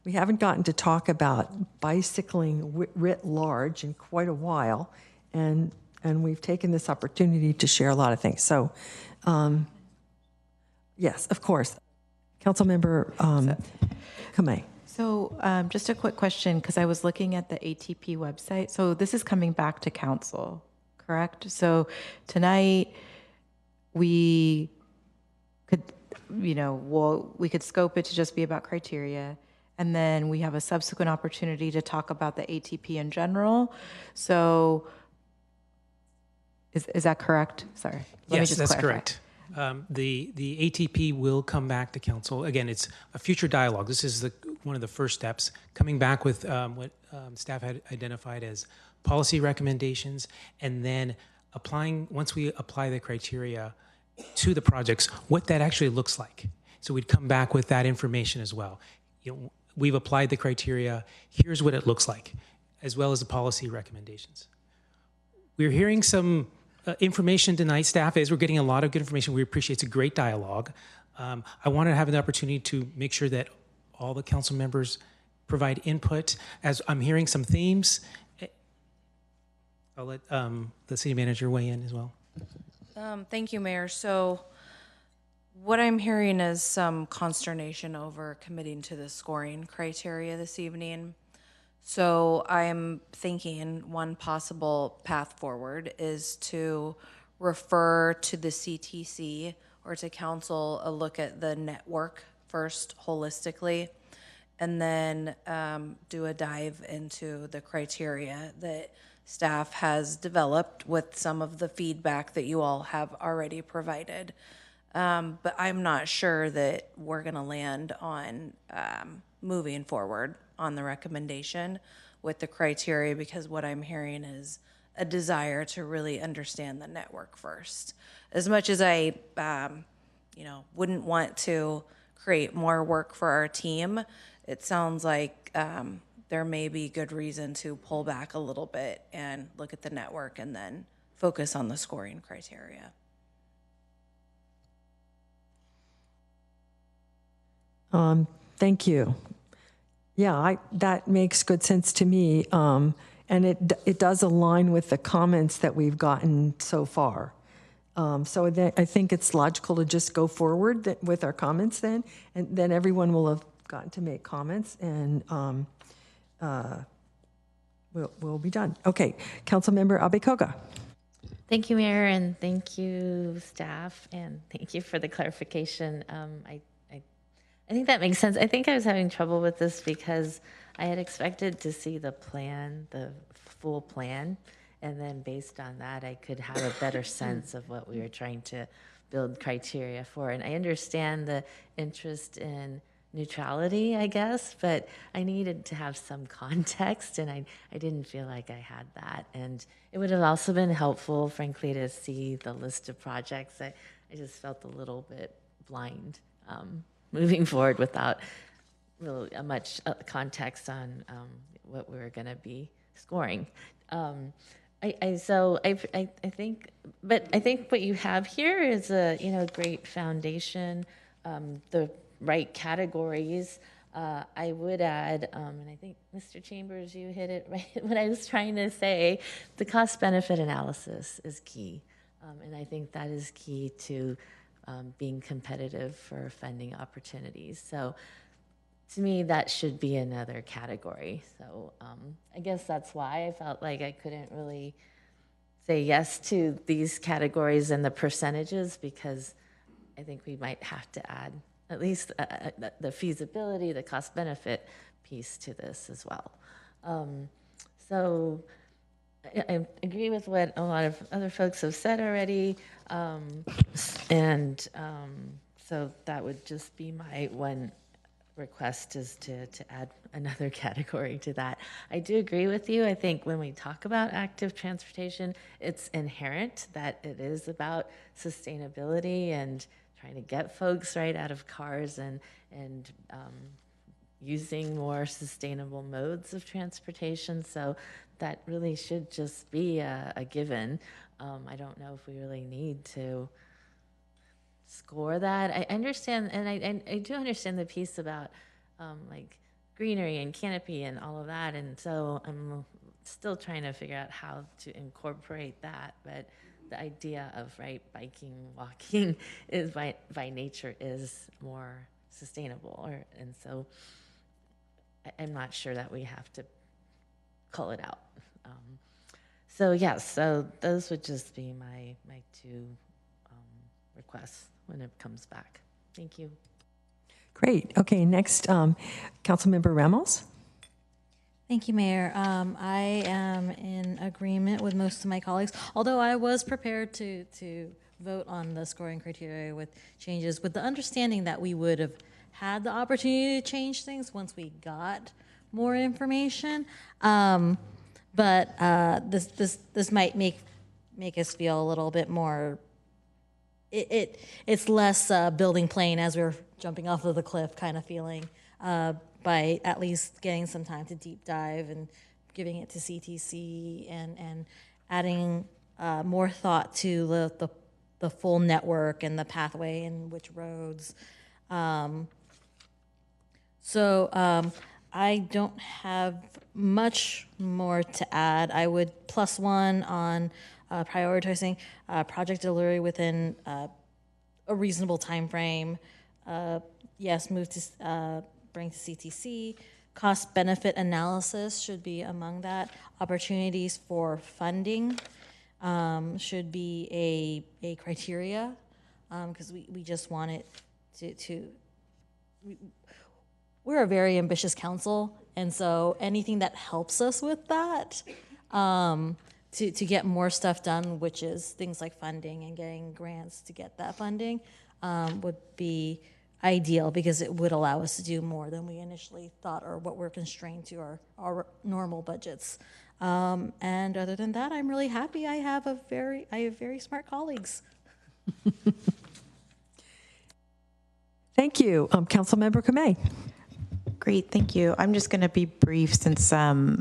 We haven't gotten to talk about bicycling writ large in quite a while, and we've taken this opportunity to share a lot of things. So, yes, of course. Councilmember Kamei. So just a quick question, because I was looking at the ATP website. So this is coming back to council, correct? So tonight we could, we could scope it to just be about criteria, and then we have a subsequent opportunity to talk about the ATP in general. So is that correct? Sorry. Yes, that's correct. The ATP will come back to council. Again, it's a future dialogue. This is the one of the first steps, coming back with what staff had identified as policy recommendations, and then applying, once we apply the criteria to the projects, what that actually looks like. So we'd come back with that information as well. We've applied the criteria, here's what it looks like, as well as the policy recommendations. We're hearing some information tonight, staff, as we're getting a lot of good information. We appreciate it's a great dialogue. I want to have an opportunity to make sure that all the council members provide input. As I'm hearing some themes, I'll let the city manager weigh in as well. Thank you, Mayor. So what I'm hearing is some consternation over committing to the scoring criteria this evening. So I'm thinking one possible path forward is to refer to the CTC or to council a look at the network first holistically, and then do a dive into the criteria that staff has developed with some of the feedback that you all have already provided. But I'm not sure that we're going to land on moving forward on the recommendation with the criteria, because what I'm hearing is a desire to really understand the network first. As much as I, wouldn't want to create more work for our team, it sounds like there may be good reason to pull back a little bit and look at the network and then focus on the scoring criteria. Thank you. Yeah, that makes good sense to me, and it does align with the comments that we've gotten so far. So I think it's logical to just go forward with our comments then, and then everyone will have gotten to make comments, and we'll be done. Okay, Councilmember Abekoga. Thank you, Mayor, and thank you, staff, and thank you for the clarification. I think that makes sense. I think I was having trouble with this because I had expected to see the plan, the full plan, and then based on that, I could have a better sense of what we were trying to build criteria for. And I understand the interest in neutrality, I guess, but I needed to have some context, and I didn't feel like I had that. And it would have also been helpful, frankly, to see the list of projects. I just felt a little bit blind moving forward without really much context on what we were going to be scoring. I think what you have here is a great foundation, the right categories. I would add, and I think Mr. Chambers, you hit it right. What I was trying to say, the cost-benefit analysis is key, and I think that is key to being competitive for funding opportunities. So to me, that should be another category. So I guess that's why I felt like I couldn't really say yes to these categories and the percentages, because I think we might have to add at least the feasibility, the cost benefit piece to this as well. So I agree with what a lot of other folks have said already. So that would just be my one request, is to add another category to that. I do agree with you. I think when we talk about active transportation, it's inherent that it is about sustainability and trying to get folks right out of cars and using more sustainable modes of transportation. So that really should just be a given. I don't know if we really need to score that. I understand, and I do understand the piece about like greenery and canopy and all of that, and so I'm still trying to figure out how to incorporate that. But the idea of biking, walking is by nature is more sustainable, and so I'm not sure that we have to call it out. So yes, so those would just be my two requests when it comes back. Thank you. Great. Okay, next, Councilmember Ramos. Thank you, Mayor. I am in agreement with most of my colleagues, although I was prepared to vote on the scoring criteria with changes, with the understanding that we would have had the opportunity to change things once we got more information. But this might make us feel a little bit more. It's less building plane as we're jumping off of the cliff kind of feeling, by at least getting some time to deep dive and giving it to CTC and adding more thought to the full network and the pathway and which roads. I don't have much more to add. I would +1 on prioritizing project delivery within a reasonable time frame. Yes, move to bring to CTC. Cost benefit analysis should be among that. Opportunities for funding should be a criteria, because we just want it we're a very ambitious council, and so anything that helps us with that, to get more stuff done, which is things like funding and getting grants to get that funding, would be ideal, because it would allow us to do more than we initially thought or what we're constrained to our normal budgets. And other than that, I'm really happy I have very smart colleagues. Thank you. Councilmember Kamei. Great, thank you. I'm just going to be brief since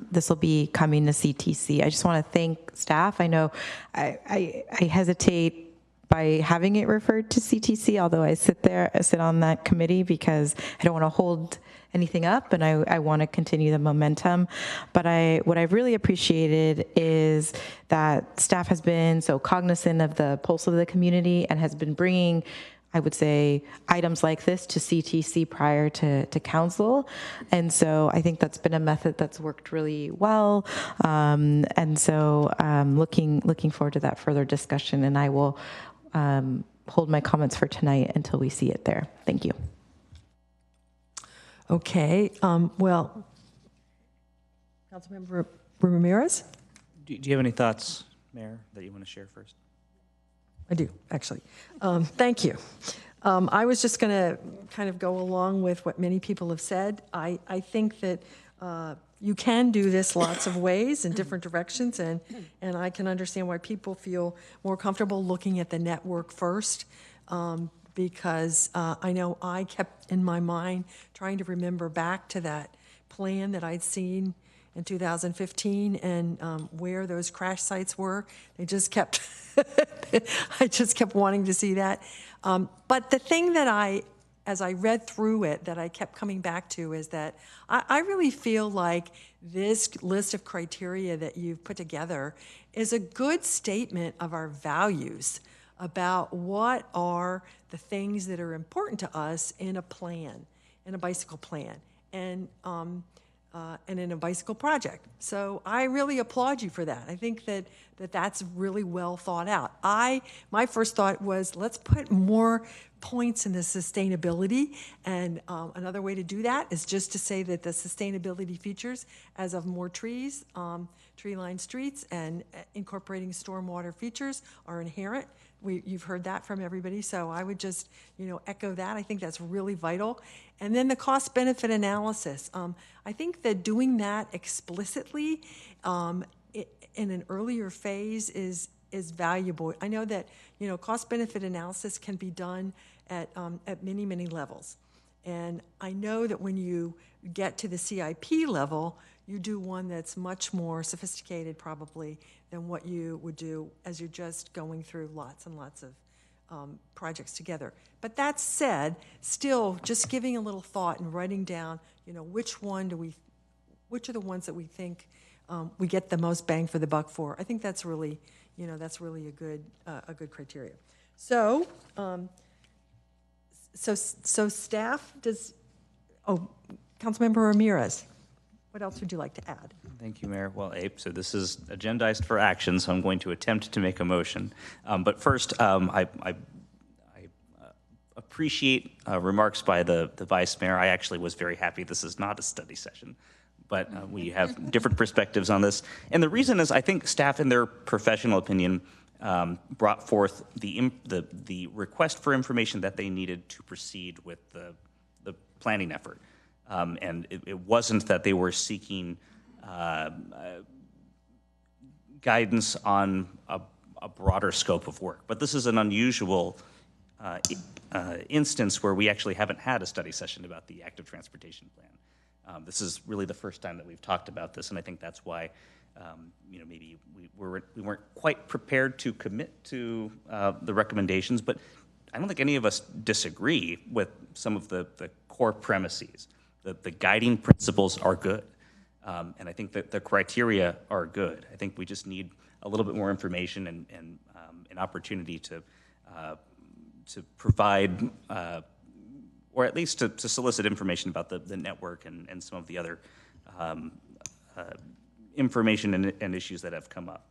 this will be coming to CTC. I just want to thank staff. I know I hesitate by having it referred to CTC, although I sit on that committee because I don't want to hold anything up, and I want to continue the momentum. But what I've really appreciated is that staff has been so cognizant of the pulse of the community and has been bringing, I would say, items like this to CTC prior to council. And so I think that's been a method that's worked really well. And so looking forward to that further discussion, and I will hold my comments for tonight until we see it there. Thank you. Okay, well, Councilmember Ramirez? Do you have any thoughts, Mayor, that you want to share first? I do, actually. Thank you. I was just going to kind of go along with what many people have said. I think that you can do this lots of ways in different directions, and I can understand why people feel more comfortable looking at the network first, because I know I kept in my mind trying to remember back to that plan that I'd seen in 2015 and where those crash sites were. They just kept, I just kept wanting to see that. But the thing that as I read through it, that I kept coming back to is that I really feel like this list of criteria that you've put together is a good statement of our values about what are the things that are important to us in a plan, in a bicycle plan, and in a bicycle project. So I really applaud you for that. I think that's really well thought out. My first thought was, let's put more points in the sustainability, and another way to do that is just to say that the sustainability features, as of more trees, tree-lined streets, and incorporating stormwater features are inherent. You've heard that from everybody, so I would just echo that. I think that's really vital. And then the cost-benefit analysis. I think that doing that explicitly in an earlier phase is valuable. I know that cost-benefit analysis can be done at many levels, and I know that when you get to the CIP level, you do one that's much more sophisticated probably than what you would do as you're just going through lots and lots of projects together. But that said, still just giving a little thought and writing down, which are the ones that we think we get the most bang for the buck for. I think that's really, that's really a good criteria. So, so staff Councilmember Ramirez, what else would you like to add? Thank you, Mayor. Well, Abe, so this is agendized for action, so I'm going to attempt to make a motion. But first, I appreciate remarks by the Vice Mayor. I actually was very happy this is not a study session, but we have different perspectives on this. And the reason is I think staff, in their professional opinion, brought forth the request for information that they needed to proceed with the the planning effort. And it wasn't that they were seeking guidance on a broader scope of work. But this is an unusual instance where we actually haven't had a study session about the active transportation plan. This is really the first time that we've talked about this, and I think that's why maybe we weren't quite prepared to commit to the recommendations, but I don't think any of us disagree with some of the core premises. The guiding principles are good, and I think that the criteria are good. I think we just need a little bit more information and an opportunity to provide, or at least to solicit information about the network and some of the other information and issues that have come up.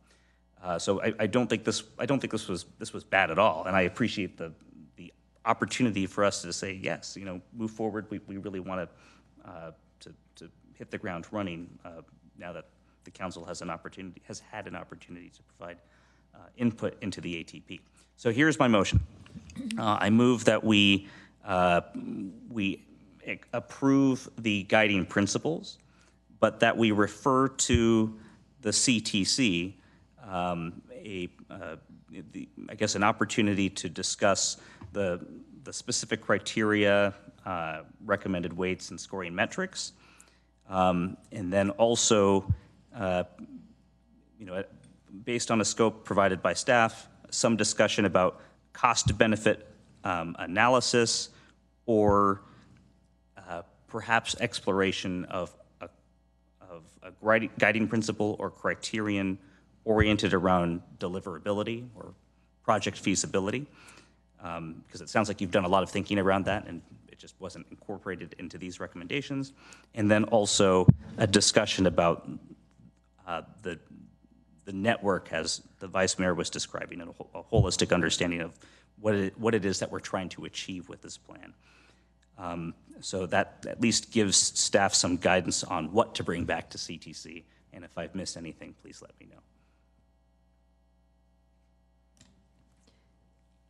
So I don't think this was bad at all, and I appreciate the opportunity for us to say yes, move forward. We really want to hit the ground running now that the council has had an opportunity to provide input into the ATP. So here's my motion. I move that we approve the guiding principles, but that we refer to the CTC I guess an opportunity to discuss the specific criteria, recommended weights, and scoring metrics, and then also, based on a scope provided by staff, some discussion about cost-benefit analysis, or perhaps exploration of a guiding principle or criterion oriented around deliverability or project feasibility, because it sounds like you've done a lot of thinking around that and it just wasn't incorporated into these recommendations. And then also a discussion about the network, as the Vice Mayor was describing, and a holistic understanding of what it is that we're trying to achieve with this plan. So that at least gives staff some guidance on what to bring back to CTC. And if I've missed anything, please let me know.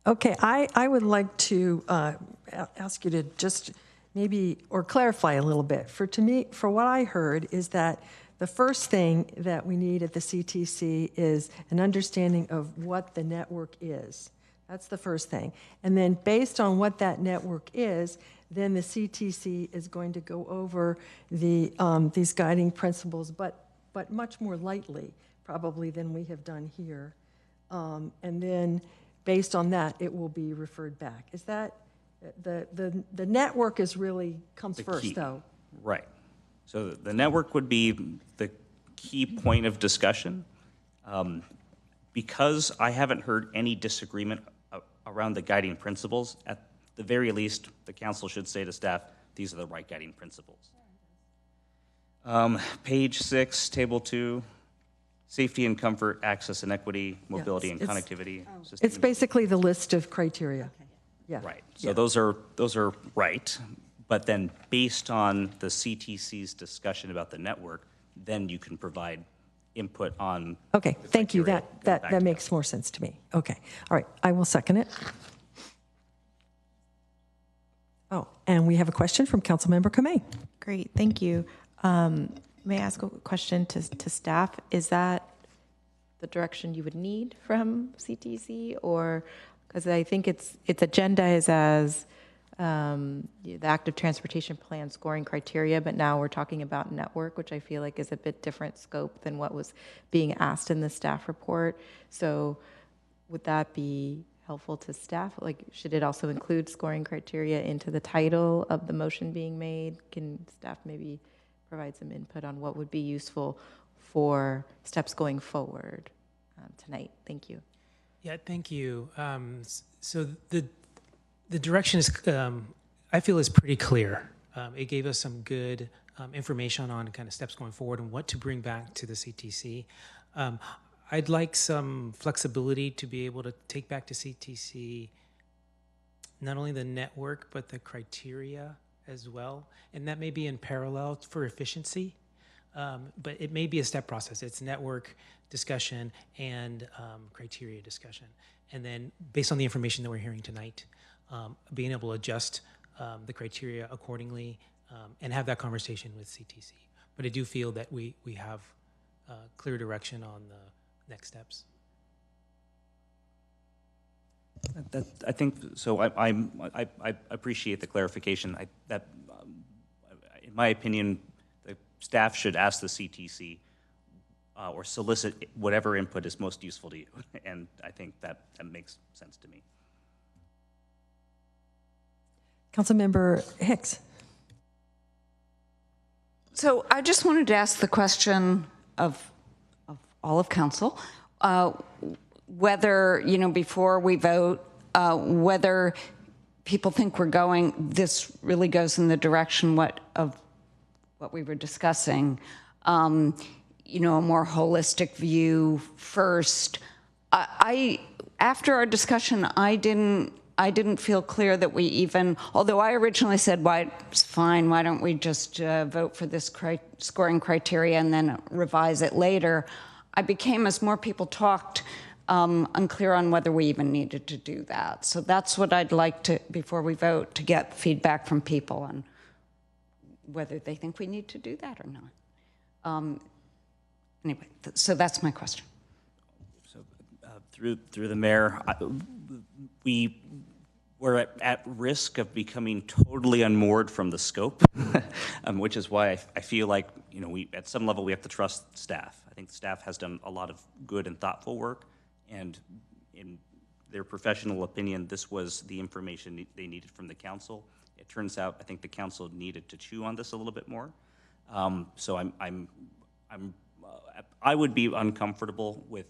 Okay, I would like to ask you to just maybe, or clarify a little bit. For what I heard is that the first thing that we need at the CTC is an understanding of what the network is. That's the first thing. And then based on what that network is, then the CTC is going to go over these guiding principles, but much more lightly, probably, than we have done here. And then based on that, it will be referred back. Is that, the network is really comes The first, key. though? Right. So the network would be the key point of discussion. Because I haven't heard any disagreement around the guiding principles, at the very least, the council should say to staff, these are the right guiding principles. Page 6, table 2, safety and comfort, access and equity, mobility and connectivity. It's basically the list of criteria. Yeah. Right. So those are right. But then based on the CTC's discussion about the network, then you can provide input on. Okay, thank you. That makes more sense to me. Okay. All right, I will second it. Oh, and we have a question from Councilmember Kamei. Great, thank you. May I ask a question to staff? Is that the direction you would need from CTC, or because I think its agenda is as the active transportation plan scoring criteria, but now we're talking about network, which I feel like is a bit different scope than what was being asked in the staff report. So would that be helpful to staff? Like, should it also include scoring criteria into the title of the motion being made? Can staff maybe provide some input on what would be useful for steps going forward tonight? Thank you. Yeah, thank you. So the direction is, I feel, is pretty clear. It gave us some good information on kind of steps going forward and what to bring back to the CTC. I'd like some flexibility to be able to take back to CTC not only the network, but the criteria as well. And that may be in parallel for efficiency, but it may be a step process. It's network discussion and criteria discussion. And then based on the information that we're hearing tonight, being able to adjust the criteria accordingly and have that conversation with CTC. But I do feel that we have clear direction on the next steps. I think so. I appreciate the clarification. In my opinion, the staff should ask the CTC or solicit whatever input is most useful to you, and I think that makes sense to me. Councilmember Hicks. So I just wanted to ask the question of all of council, whether, before we vote, whether people think this really goes in the direction of what we were discussing, a more holistic view first. After our discussion, I didn't feel clear that we even, although I originally said, it's fine, why don't we just vote for this scoring criteria and then revise it later? I became, as more people talked, unclear on whether we even needed to do that. So that's what I'd like to, before we vote, to get feedback from people on whether they think we need to do that or not. Anyway, so that's my question. So through the mayor, we're at risk of becoming totally unmoored from the scope, which is why I feel like we at some level we have to trust staff. I think staff has done a lot of good and thoughtful work, and in their professional opinion, this was the information they needed from the council. It turns out I think the council needed to chew on this a little bit more. So I would be uncomfortable with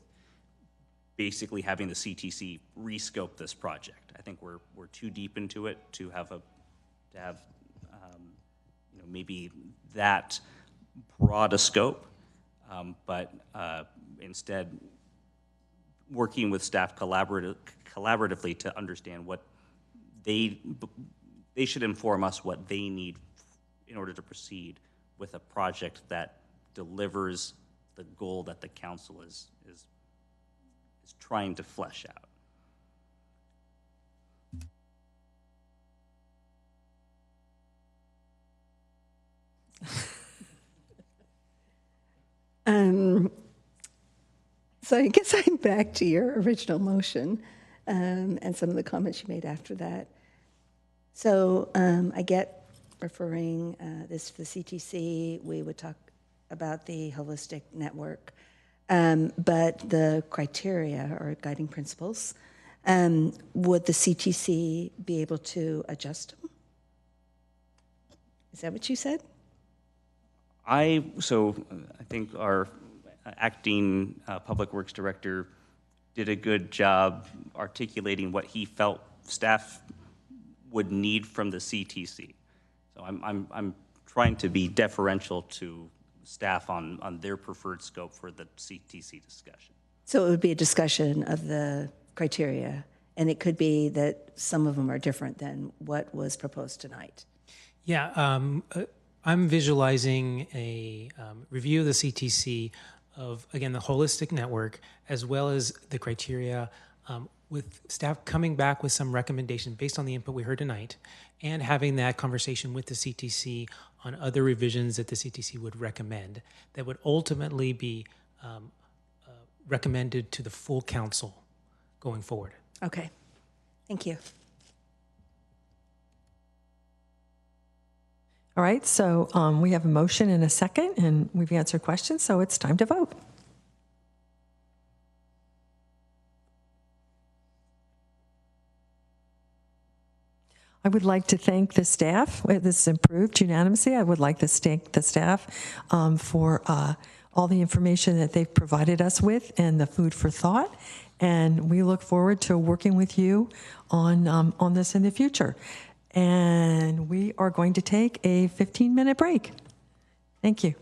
basically having the CTC rescope this project. I think we're too deep into it to have maybe that broad a scope, but instead working with staff collaboratively to understand what they should inform us what they need in order to proceed with a project that delivers the goal that the council is trying to flesh out. So I guess I'm back to your original motion and some of the comments you made after that. So I get referring this to the CTC. We would talk about the holistic network, but the criteria or guiding principles, would the CTC be able to adjust them? Is that what you said? I think our acting public works director did a good job articulating what he felt staff would need from the CTC. So I'm trying to be deferential to staff on their preferred scope for the CTC discussion. So it would be a discussion of the criteria, and it could be that some of them are different than what was proposed tonight. Yeah, I'm visualizing a review of the CTC of, again, the holistic network, as well as the criteria, with staff coming back with some recommendation based on the input we heard tonight, and having that conversation with the CTC on other revisions that the CTC would recommend that would ultimately be recommended to the full council going forward. Okay, thank you. All right, so we have a motion and a second, and we've answered questions, so it's time to vote. I would like to thank the staff. This is improved unanimously. I would like to thank the staff for all the information that they've provided us with and the food for thought. And we look forward to working with you on this in the future. And we are going to take a 15-minute break. Thank you.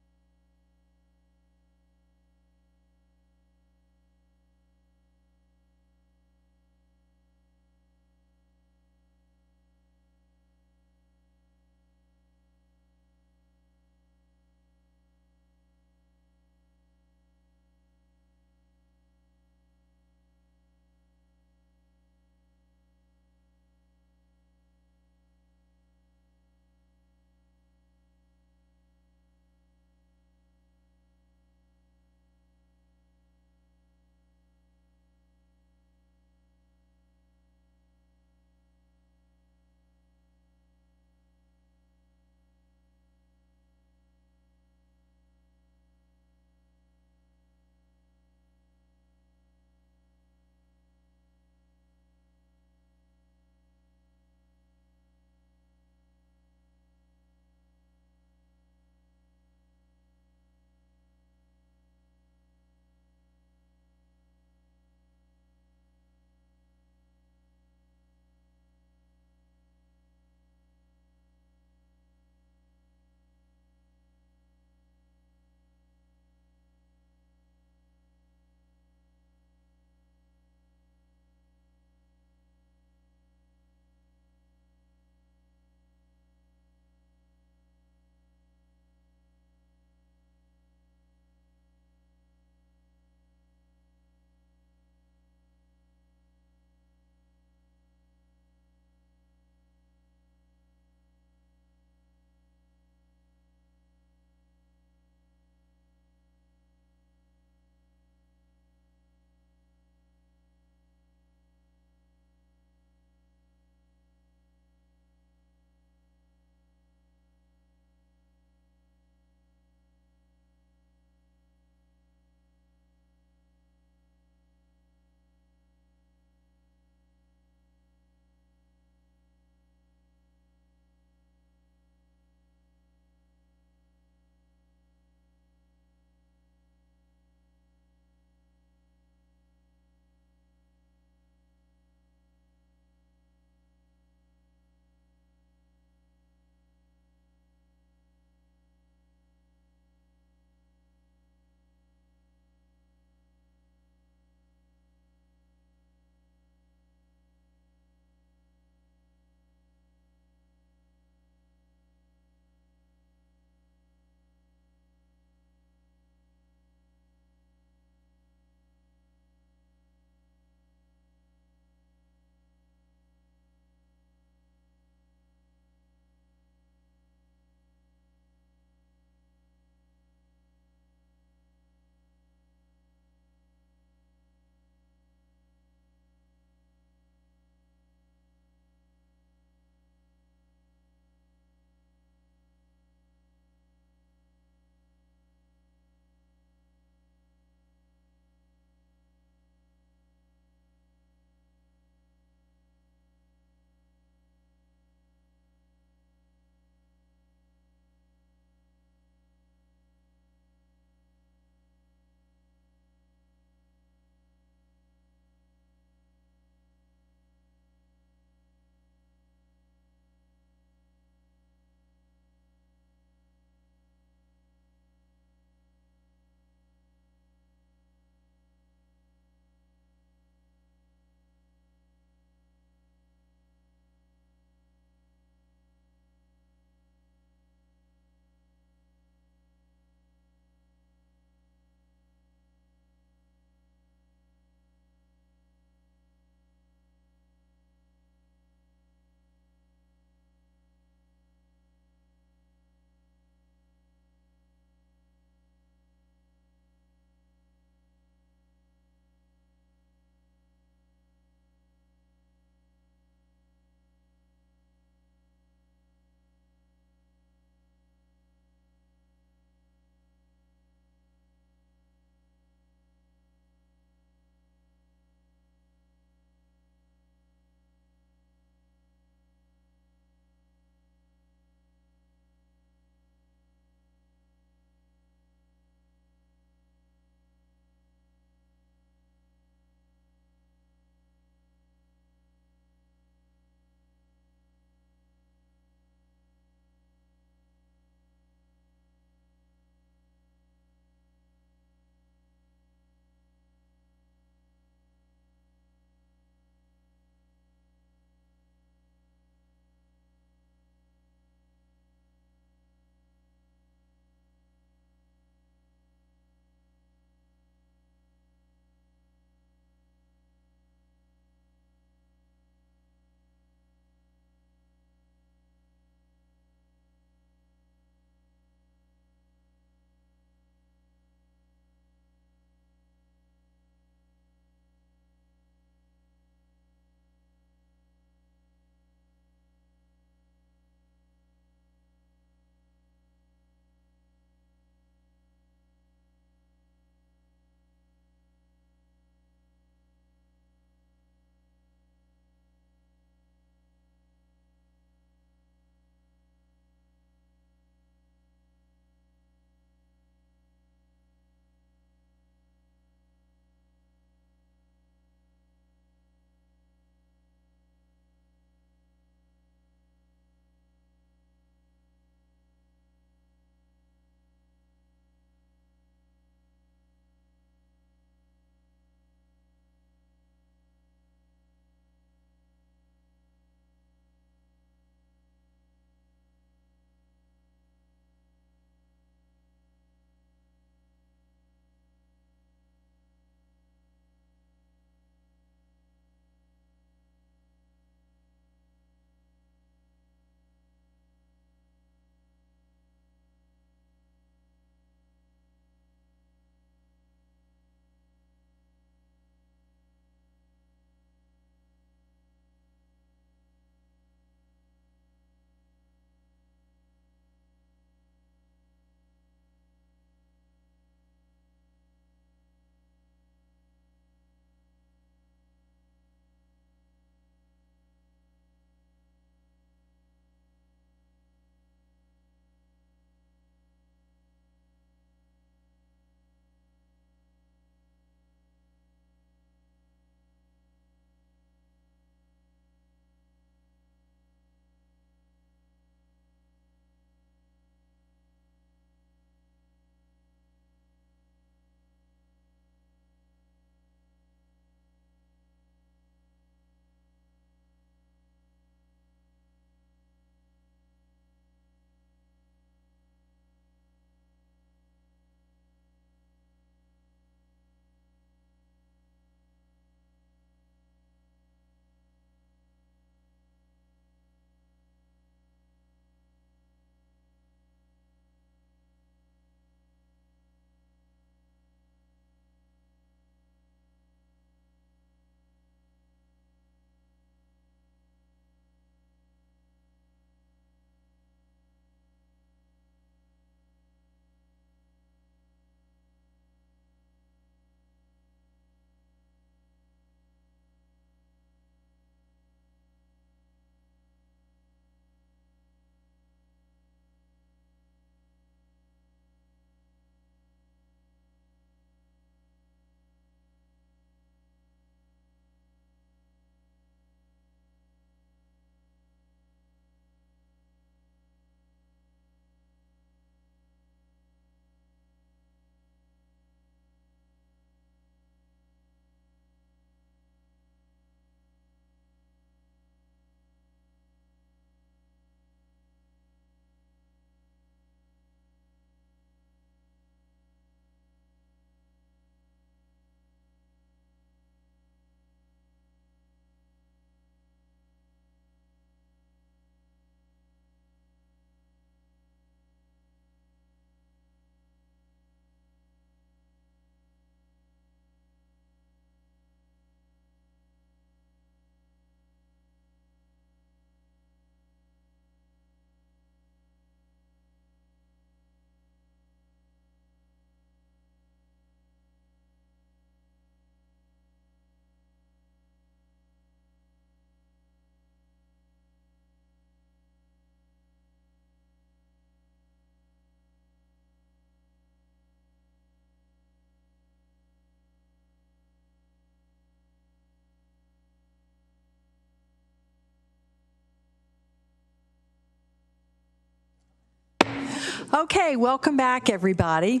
Okay, welcome back, everybody.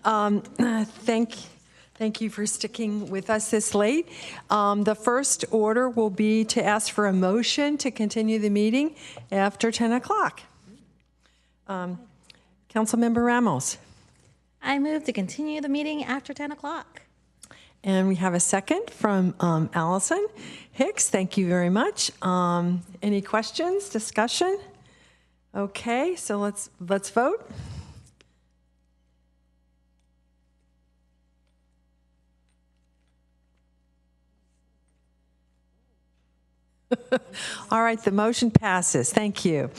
Thank you for sticking with us this late. The first order will be to ask for a motion to continue the meeting after 10 o'clock. Councilmember Ramos. I move to continue the meeting after 10 o'clock. And we have a second from Allison Hicks. Thank you very much. Any questions, discussion? Okay, so let's vote. All right, the motion passes. Thank you.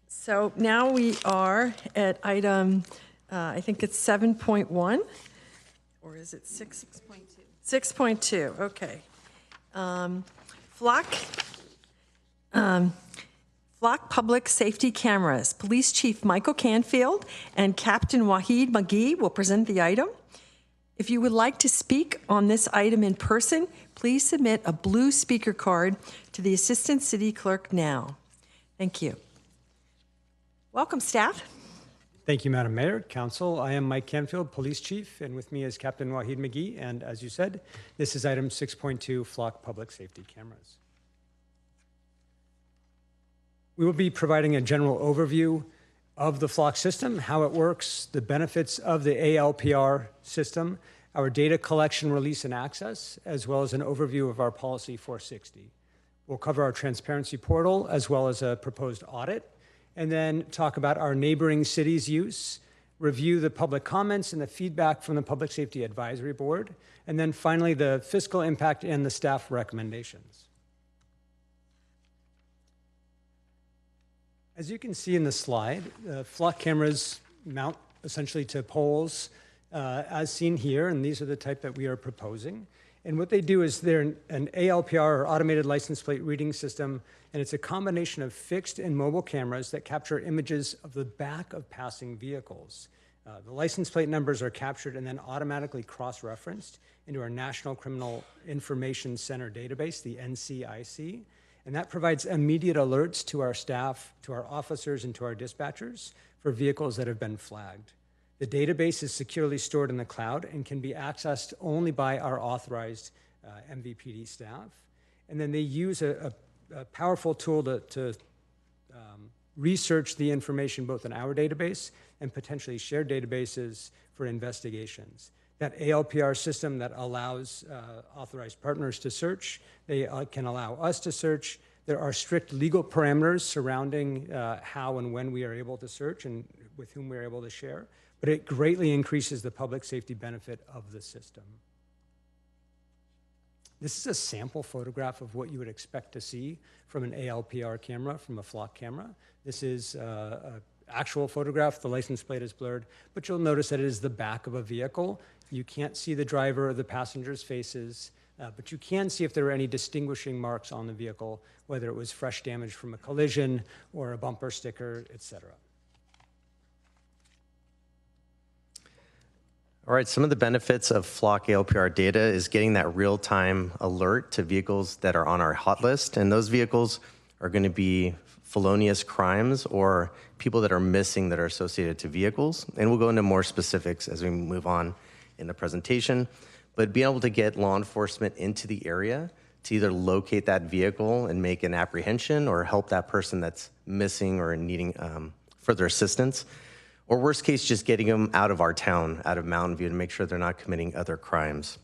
So now we are at item, I think it's 7.1, or is it 6.2? 6.2, okay. Flock Public Safety Cameras. Police Chief Michael Canfield and Captain Wahid McGee will present the item. If you would like to speak on this item in person, please submit a blue speaker card to the Assistant City Clerk now. Thank you. Welcome, staff. Thank you, Madam Mayor, Council. I am Mike Canfield, Police Chief, and with me is Captain Wahid McGee. And as you said, this is item 6.2, Flock Public Safety Cameras. We will be providing a general overview of the Flock system, how it works, the benefits of the ALPR system, our data collection, release, and access, as well as an overview of our Policy 460. We'll cover our transparency portal, as well as a proposed audit, and then talk about our neighboring cities' use, review the public comments and the feedback from the Public Safety Advisory Board, and then finally the fiscal impact and the staff recommendations. As you can see in the slide, flock cameras mount essentially to poles as seen here, and these are the type that we are proposing. And what they do is they're an ALPR, or automated license plate reading system, and it's a combination of fixed and mobile cameras that capture images of the back of passing vehicles. The license plate numbers are captured and then automatically cross-referenced into our National Criminal Information Center database, the NCIC, and that provides immediate alerts to our staff, to our officers, and to our dispatchers for vehicles that have been flagged. The database is securely stored in the cloud and can be accessed only by our authorized MVPD staff. And then they use a powerful tool to research the information both in our database and potentially shared databases for investigations. That ALPR system that allows authorized partners to search, they can allow us to search. There are strict legal parameters surrounding how and when we are able to search and with whom we are able to share, but it greatly increases the public safety benefit of the system. This is a sample photograph of what you would expect to see from an ALPR camera, from a flock camera. This is an actual photograph. The license plate is blurred, but you'll notice that it is the back of a vehicle. You can't see the driver or the passenger's faces, but you can see if there are any distinguishing marks on the vehicle, whether it was fresh damage from a collision or a bumper sticker, etc. All right, some of the benefits of Flock ALPR data is getting that real-time alert to vehicles that are on our hot list, and those vehicles are going to be felonious crimes or people that are missing that are associated to vehicles, and we'll go into more specifics as we move on in the presentation. But being able to get law enforcement into the area to either locate that vehicle and make an apprehension or help that person that's missing or needing further assistance, or worst case, just getting them out of our town, out of Mountain View, to make sure they're not committing other crimes.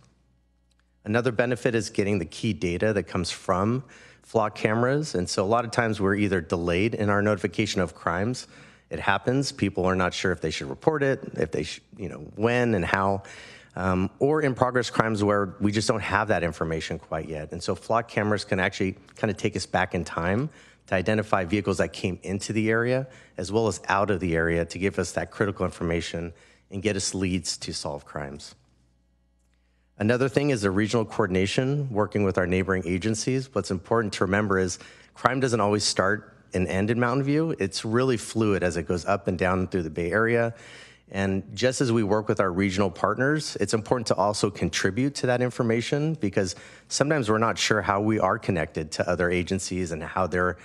Another benefit is getting the key data that comes from flock cameras. And so a lot of times we're either delayed in our notification of crimes. It happens. People are not sure if they should report it, if they when and how, or in progress crimes where we just don't have that information quite yet. And so flock cameras can actually kind of take us back in time to identify vehicles that came into the area as well as out of the area to give us that critical information and get us leads to solve crimes. Another thing is the regional coordination, working with our neighboring agencies. What's important to remember is crime doesn't always start and end in Mountain View. It's really fluid as it goes up and down through the Bay Area. And just as we work with our regional partners, it's important to also contribute to that information because sometimes we're not sure how we are connected to other agencies and how they're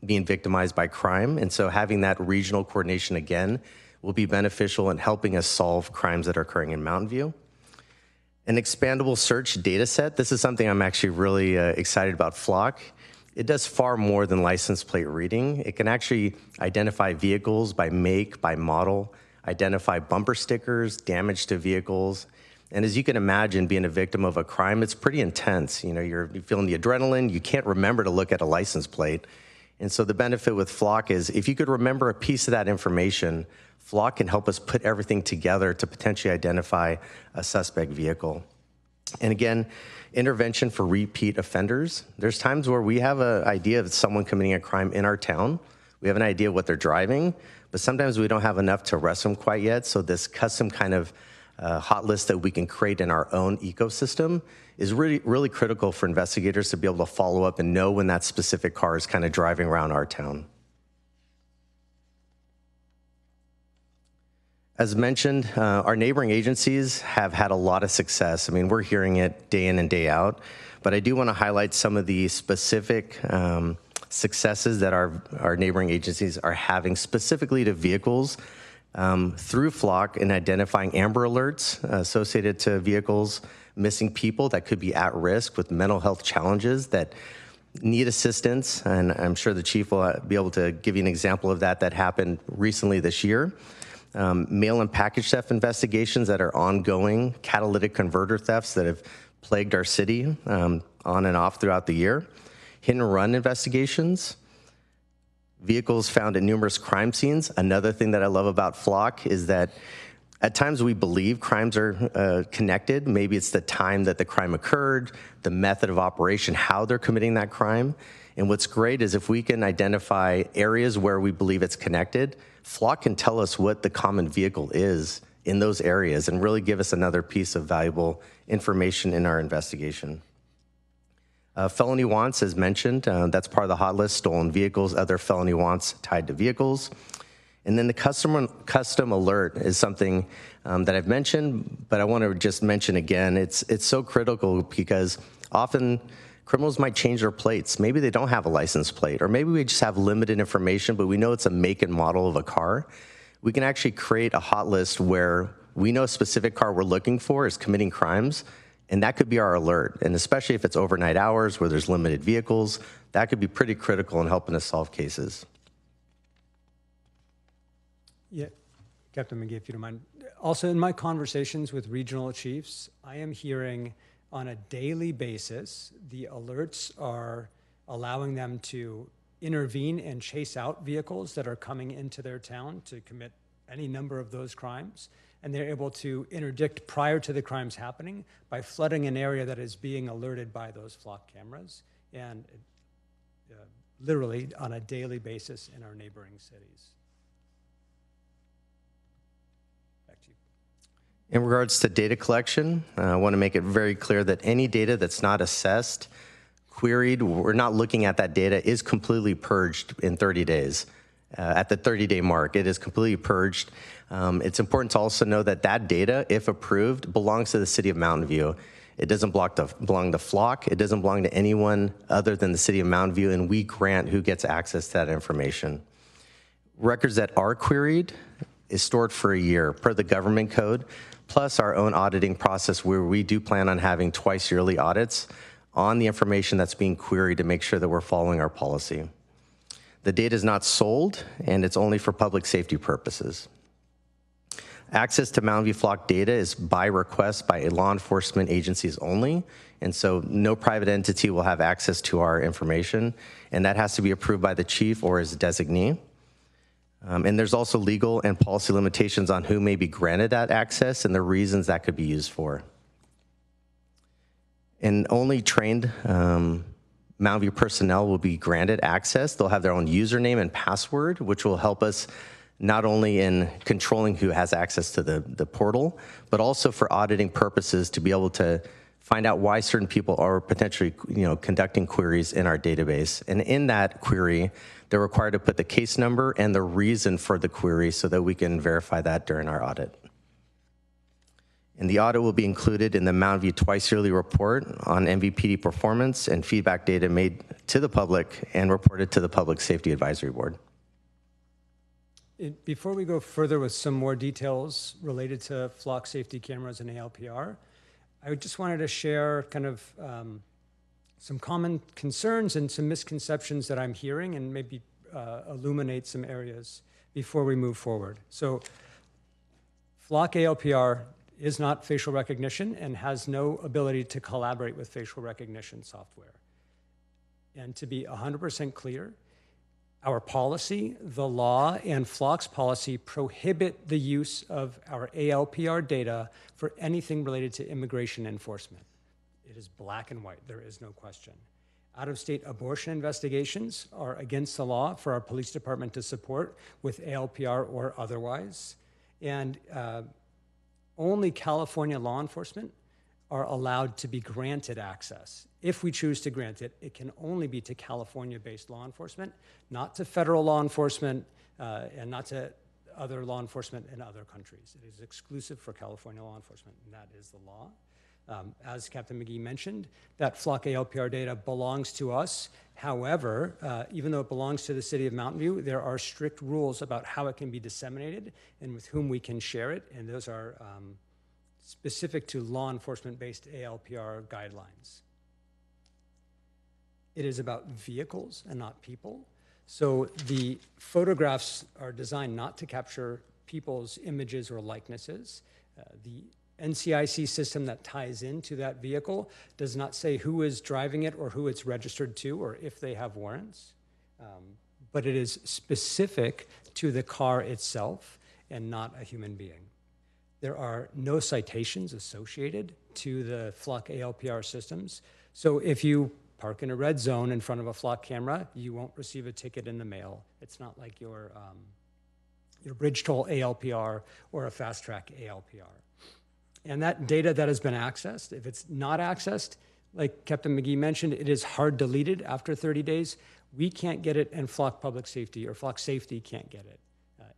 being victimized by crime. And so having that regional coordination again will be beneficial in helping us solve crimes that are occurring in Mountain View. An expandable search data set. This is something I'm actually really excited about Flock. It does far more than license plate reading. It can actually identify vehicles by make, by model, identify bumper stickers, damage to vehicles. And as you can imagine, being a victim of a crime, it's pretty intense. You know, you're feeling the adrenaline. You can't remember to look at a license plate. And so the benefit with Flock is if you could remember a piece of that information, Flock can help us put everything together to potentially identify a suspect vehicle. And again, intervention for repeat offenders. There's times where we have an idea of someone committing a crime in our town. We have an idea what they're driving, but sometimes we don't have enough to arrest them quite yet. So this custom kind of hot list that we can create in our own ecosystem is really, really critical for investigators to be able to follow up and know when that specific car is kind of driving around our town. As mentioned, our neighboring agencies have had a lot of success. I mean, we're hearing it day in and day out, but I do want to highlight some of the specific successes that our neighboring agencies are having specifically to vehicles through Flock in identifying Amber Alerts associated to vehicles, missing people that could be at risk with mental health challenges that need assistance. And I'm sure the chief will be able to give you an example of that happened recently this year. Mail and package theft investigations that are ongoing, catalytic converter thefts that have plagued our city on and off throughout the year, hit and run investigations, vehicles found at numerous crime scenes. Another thing that I love about Flock is that at times we believe crimes are connected. Maybe it's the time that the crime occurred, the method of operation, how they're committing that crime. And what's great is if we can identify areas where we believe it's connected, Flock can tell us what the common vehicle is in those areas and really give us another piece of valuable information in our investigation. Felony wants, as mentioned, that's part of the hot list, stolen vehicles, other felony wants tied to vehicles. And then the custom alert is something that I've mentioned, but I want to just mention again, it's so critical because often criminals might change their plates. Maybe they don't have a license plate, or maybe we just have limited information, but we know it's a make and model of a car. We can actually create a hot list where we know a specific car we're looking for is committing crimes, and that could be our alert. And especially if it's overnight hours where there's limited vehicles, that could be pretty critical in helping us solve cases. Yeah, Captain McGee, if you don't mind. Also, in my conversations with regional chiefs, I am hearing on a daily basis, the alerts are allowing them to intervene and chase out vehicles that are coming into their town to commit any number of those crimes. And they're able to interdict prior to the crimes happening by flooding an area that is being alerted by those Flock cameras, and literally on a daily basis in our neighboring cities. In regards to data collection, I want to make it very clear that any data that's not assessed, queried, we're not looking at that data, is completely purged in 30 days. At the 30-day mark, it is completely purged. It's important to also know that that data, if approved, belongs to the city of Mountain View. It doesn't belong to Flock. It doesn't belong to anyone other than the city of Mountain View, and we grant who gets access to that information. Records that are queried is stored for a year per the government code, plus our own auditing process where we do plan on having twice yearly audits on the information that's being queried to make sure that we're following our policy. The data is not sold, and it's only for public safety purposes. Access to Mountain View Flock data is by request by law enforcement agencies only, and so no private entity will have access to our information, and that has to be approved by the chief or his designee. And there's also legal and policy limitations on who may be granted that access and the reasons that could be used for. And only trained Mountain View personnel will be granted access. They'll have their own username and password, which will help us not only in controlling who has access to the portal, but also for auditing purposes to be able to find out why certain people are potentially conducting queries in our database. And in that query, they're required to put the case number and the reason for the query so that we can verify that during our audit. And the audit will be included in the Mountain View twice yearly report on MVPD performance and feedback data made to the public and reported to the Public Safety Advisory Board. Before we go further with some more details related to flock safety cameras and ALPR, I just wanted to share kind of some common concerns and some misconceptions that I'm hearing and maybe illuminate some areas before we move forward. So flock ALPR is not facial recognition and has no ability to collaborate with facial recognition software. And to be 100% clear, our policy, the law, and Flock's policy prohibit the use of our ALPR data for anything related to immigration enforcement. It is black and white, there is no question. Out-of-state abortion investigations are against the law for our police department to support with ALPR or otherwise. And only California law enforcement are allowed to be granted access. If we choose to grant it, it can only be to California-based law enforcement, not to federal law enforcement, and not to other law enforcement in other countries. It is exclusive for California law enforcement, and that is the law. As Captain McGee mentioned, that flock ALPR data belongs to us. However, even though it belongs to the city of Mountain View, there are strict rules about how it can be disseminated and with whom we can share it, and those are specific to law enforcement-based ALPR guidelines. It is about vehicles and not people. So the photographs are designed not to capture people's images or likenesses. The NCIC system that ties into that vehicle does not say who is driving it or who it's registered to or if they have warrants. But it is specific to the car itself and not a human being. There are no citations associated to the flock ALPR systems. So if you park in a red zone in front of a flock camera, you won't receive a ticket in the mail. It's not like your bridge toll ALPR or a fast track ALPR. And that data that has been accessed, if it's not accessed, like Captain McGee mentioned, it is hard deleted after 30 days. We can't get it and Flock Public Safety or Flock Safety can't get it.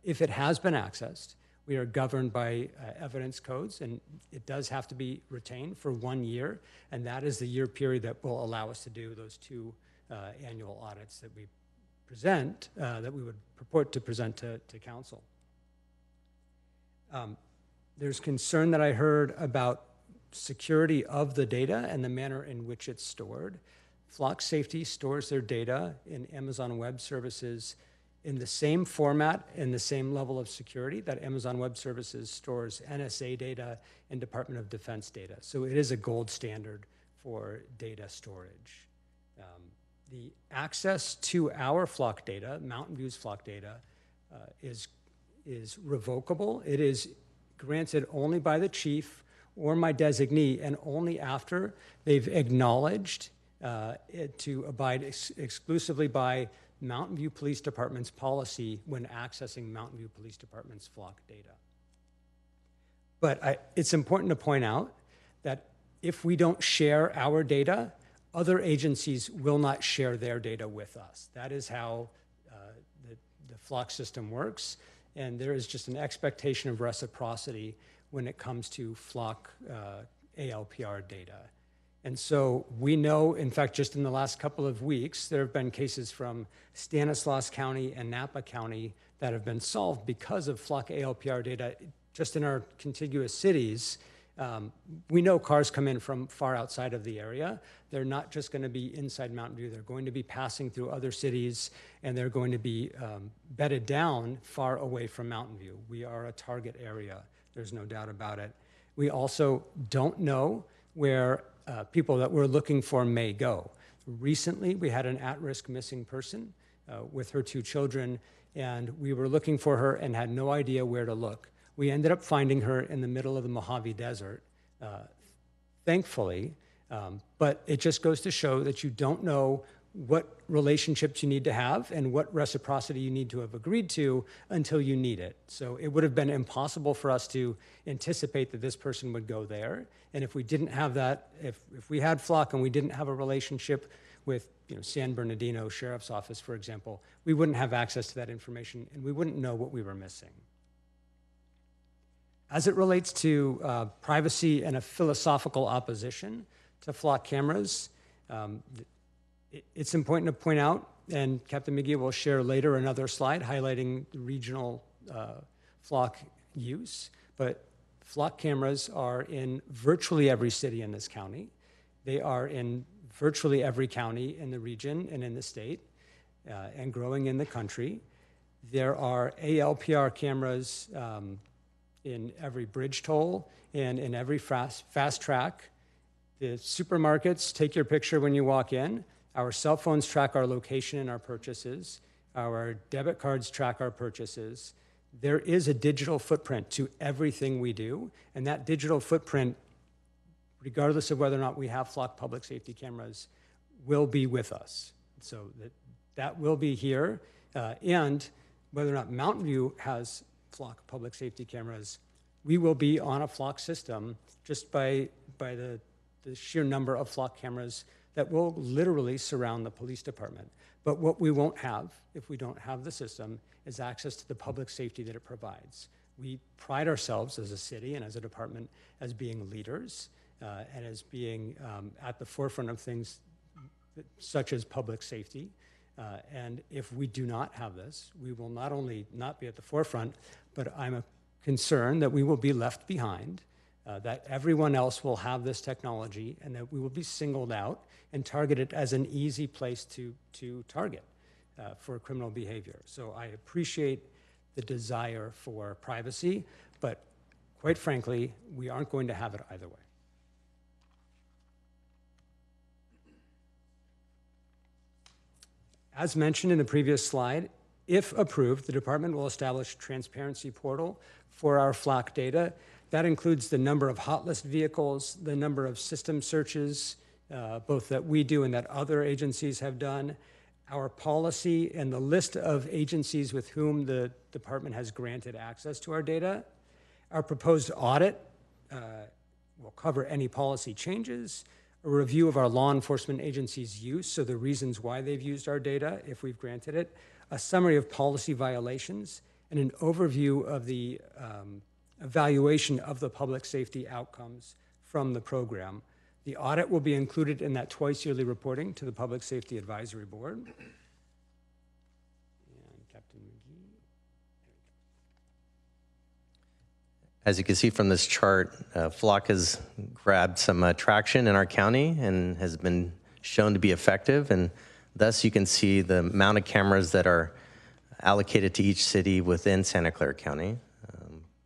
If it has been accessed, we are governed by evidence codes, and it does have to be retained for 1 year, and that is the year period that will allow us to do those two annual audits that we present, that we would purport to present to council. There's concern that I heard about security of the data and the manner in which it's stored. Flock Safety stores their data in Amazon Web Services in the same format and the same level of security that Amazon Web Services stores NSA data and Department of Defense data. So it is a gold standard for data storage. The access to our Flock data, Mountain View's Flock data, is revocable. It is granted only by the chief or my designee, and only after they've acknowledged it to abide exclusively by Mountain View Police Department's policy when accessing Mountain View Police Department's Flock data. But it's important to point out that if we don't share our data, other agencies will not share their data with us. That is how the Flock system works, and there is just an expectation of reciprocity when it comes to Flock ALPR data. And so we know, in fact, just in the last couple of weeks, there have been cases from Stanislaus County and Napa County that have been solved because of Flock ALPR data just in our contiguous cities. We know cars come in from far outside of the area. They're not just going to be inside Mountain View. They're going to be passing through other cities, and they're going to be bedded down far away from Mountain View. We are a target area. There's no doubt about it. We also don't know where people that we're looking for may go. Recently, we had an at-risk missing person with her 2 children, and we were looking for her and had no idea where to look. We ended up finding her in the middle of the Mojave Desert, thankfully, but it just goes to show that you don't know what relationships you need to have and what reciprocity you need to have agreed to until you need it. So it would have been impossible for us to anticipate that this person would go there. And if we didn't have that, if we had Flock and we didn't have a relationship with San Bernardino Sheriff's Office, for example, we wouldn't have access to that information and we wouldn't know what we were missing. As it relates to privacy and a philosophical opposition to flock cameras, it's important to point out, and Captain McGee will share later another slide highlighting the regional flock use, but flock cameras are in virtually every city in this county. They are in virtually every county in the region and in the state, and growing in the country. There are ALPR cameras in every bridge toll and in every fast track. The supermarkets take your picture when you walk in. Our cell phones track our location and our purchases. Our debit cards track our purchases. There is a digital footprint to everything we do, and that digital footprint, regardless of whether or not we have flock public safety cameras, will be with us. So that will be here, and whether or not Mountain View has flock public safety cameras, we will be on a flock system just by the sheer number of flock cameras that will literally surround the police department. But what we won't have, if we don't have the system, is access to the public safety that it provides. We pride ourselves as a city and as a department as being leaders and as being at the forefront of things such as public safety. And if we do not have this, we will not only not be at the forefront, but I'm concerned that we will be left behind, that everyone else will have this technology, and that we will be singled out and targeted as an easy place to target for criminal behavior. So I appreciate the desire for privacy, but quite frankly, we aren't going to have it either way. As mentioned in the previous slide, if approved, the department will establish a transparency portal for our flock data. That includes the number of hot list vehicles, the number of system searches, both that we do and that other agencies have done, our policy and the list of agencies with whom the department has granted access to our data. Our proposed audit will cover any policy changes, a review of our law enforcement agencies' use, so the reasons why they've used our data if we've granted it, a summary of policy violations, and an overview of the evaluation of the public safety outcomes from the program. The audit will be included in that twice-yearly reporting to the Public Safety Advisory Board. And Captain McGee. As you can see from this chart, Flock has grabbed some traction in our county and has been shown to be effective. And thus you can see the amount of cameras that are allocated to each city within Santa Clara County.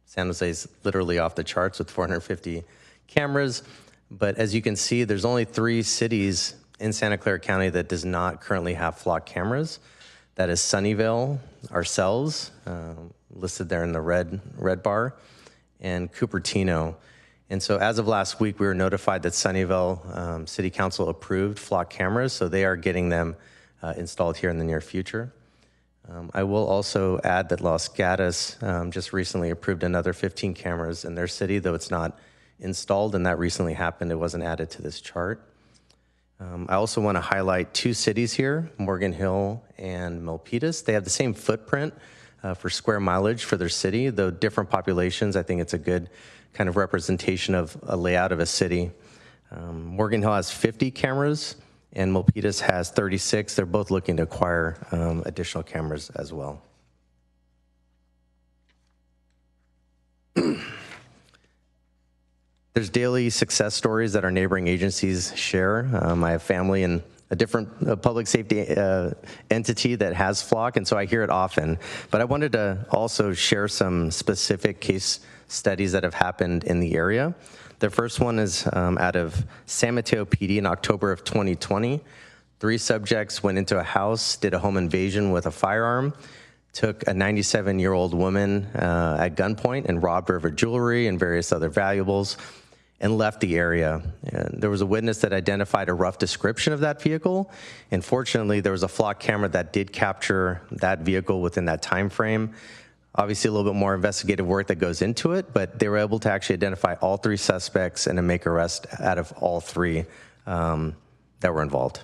San Jose is literally off the charts with 450 cameras. But as you can see, there's only 3 cities in Santa Clara County that does not currently have flock cameras. That is Sunnyvale, ourselves, listed there in the red bar, and Cupertino. And so as of last week, we were notified that Sunnyvale City Council approved flock cameras, so they are getting them installed here in the near future. I will also add that Los Gatos just recently approved another 15 cameras in their city, though it's not installed, and that recently happened. It wasn't added to this chart. I also want to highlight 2 cities here, Morgan Hill and Milpitas. They have the same footprint for square mileage for their city, though different populations. I think it's a good kind of representation of a layout of a city. Morgan Hill has 50 cameras, and Milpitas has 36. They're both looking to acquire additional cameras as well. There's daily success stories that our neighboring agencies share. I have family in a different public safety entity that has flock, and so I hear it often. But I wanted to also share some specific case studies that have happened in the area. The first one is out of San Mateo PD in October of 2020. 3 subjects went into a house, did a home invasion with a firearm, took a 97-year-old woman at gunpoint and robbed her of her jewelry and various other valuables, and left the area. And there was a witness that identified a rough description of that vehicle. And fortunately, there was a flock camera that did capture that vehicle within that time frame. Obviously, a little bit more investigative work that goes into it, but they were able to actually identify all 3 suspects and to make arrest out of all 3 that were involved.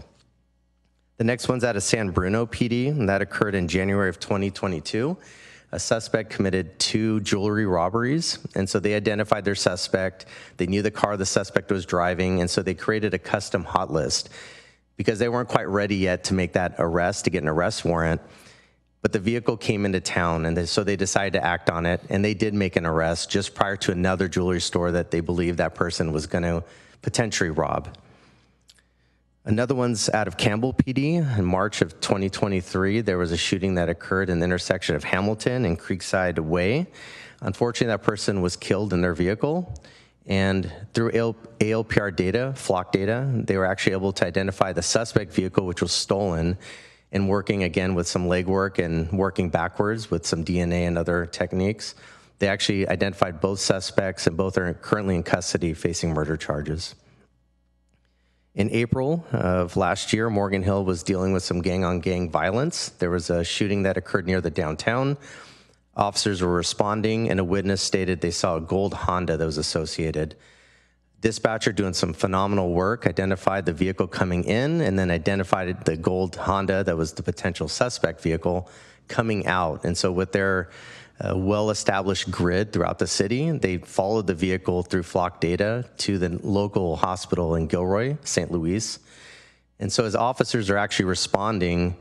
The next one's out of San Bruno PD, and that occurred in January of 2022. a suspect committed 2 jewelry robberies. And so they identified their suspect. They knew the car the suspect was driving. And so they created a custom hot list because they weren't quite ready yet to make that arrest, to get an arrest warrant. But the vehicle came into town, and so they decided to act on it. And they did make an arrest just prior to another jewelry store that they believed that person was going to potentially rob. Another one's out of Campbell PD. In March of 2023, there was a shooting that occurred in the intersection of Hamilton and Creekside Way. Unfortunately, that person was killed in their vehicle. And through ALPR data, flock data, they were actually able to identify the suspect vehicle, which was stolen, and working again with some legwork and working backwards with some DNA and other techniques. They actually identified both suspects, and both are currently in custody facing murder charges. In April of last year, Morgan Hill was dealing with some gang-on-gang violence. There was a shooting that occurred near the downtown. Officers were responding, and a witness stated they saw a gold Honda that was associated. Dispatcher, doing some phenomenal work, identified the vehicle coming in and then identified the gold Honda that was the potential suspect vehicle coming out. And so with their well-established grid throughout the city, they followed the vehicle through flock data to the local hospital in Gilroy, St. Louis. And so as officers are actually responding,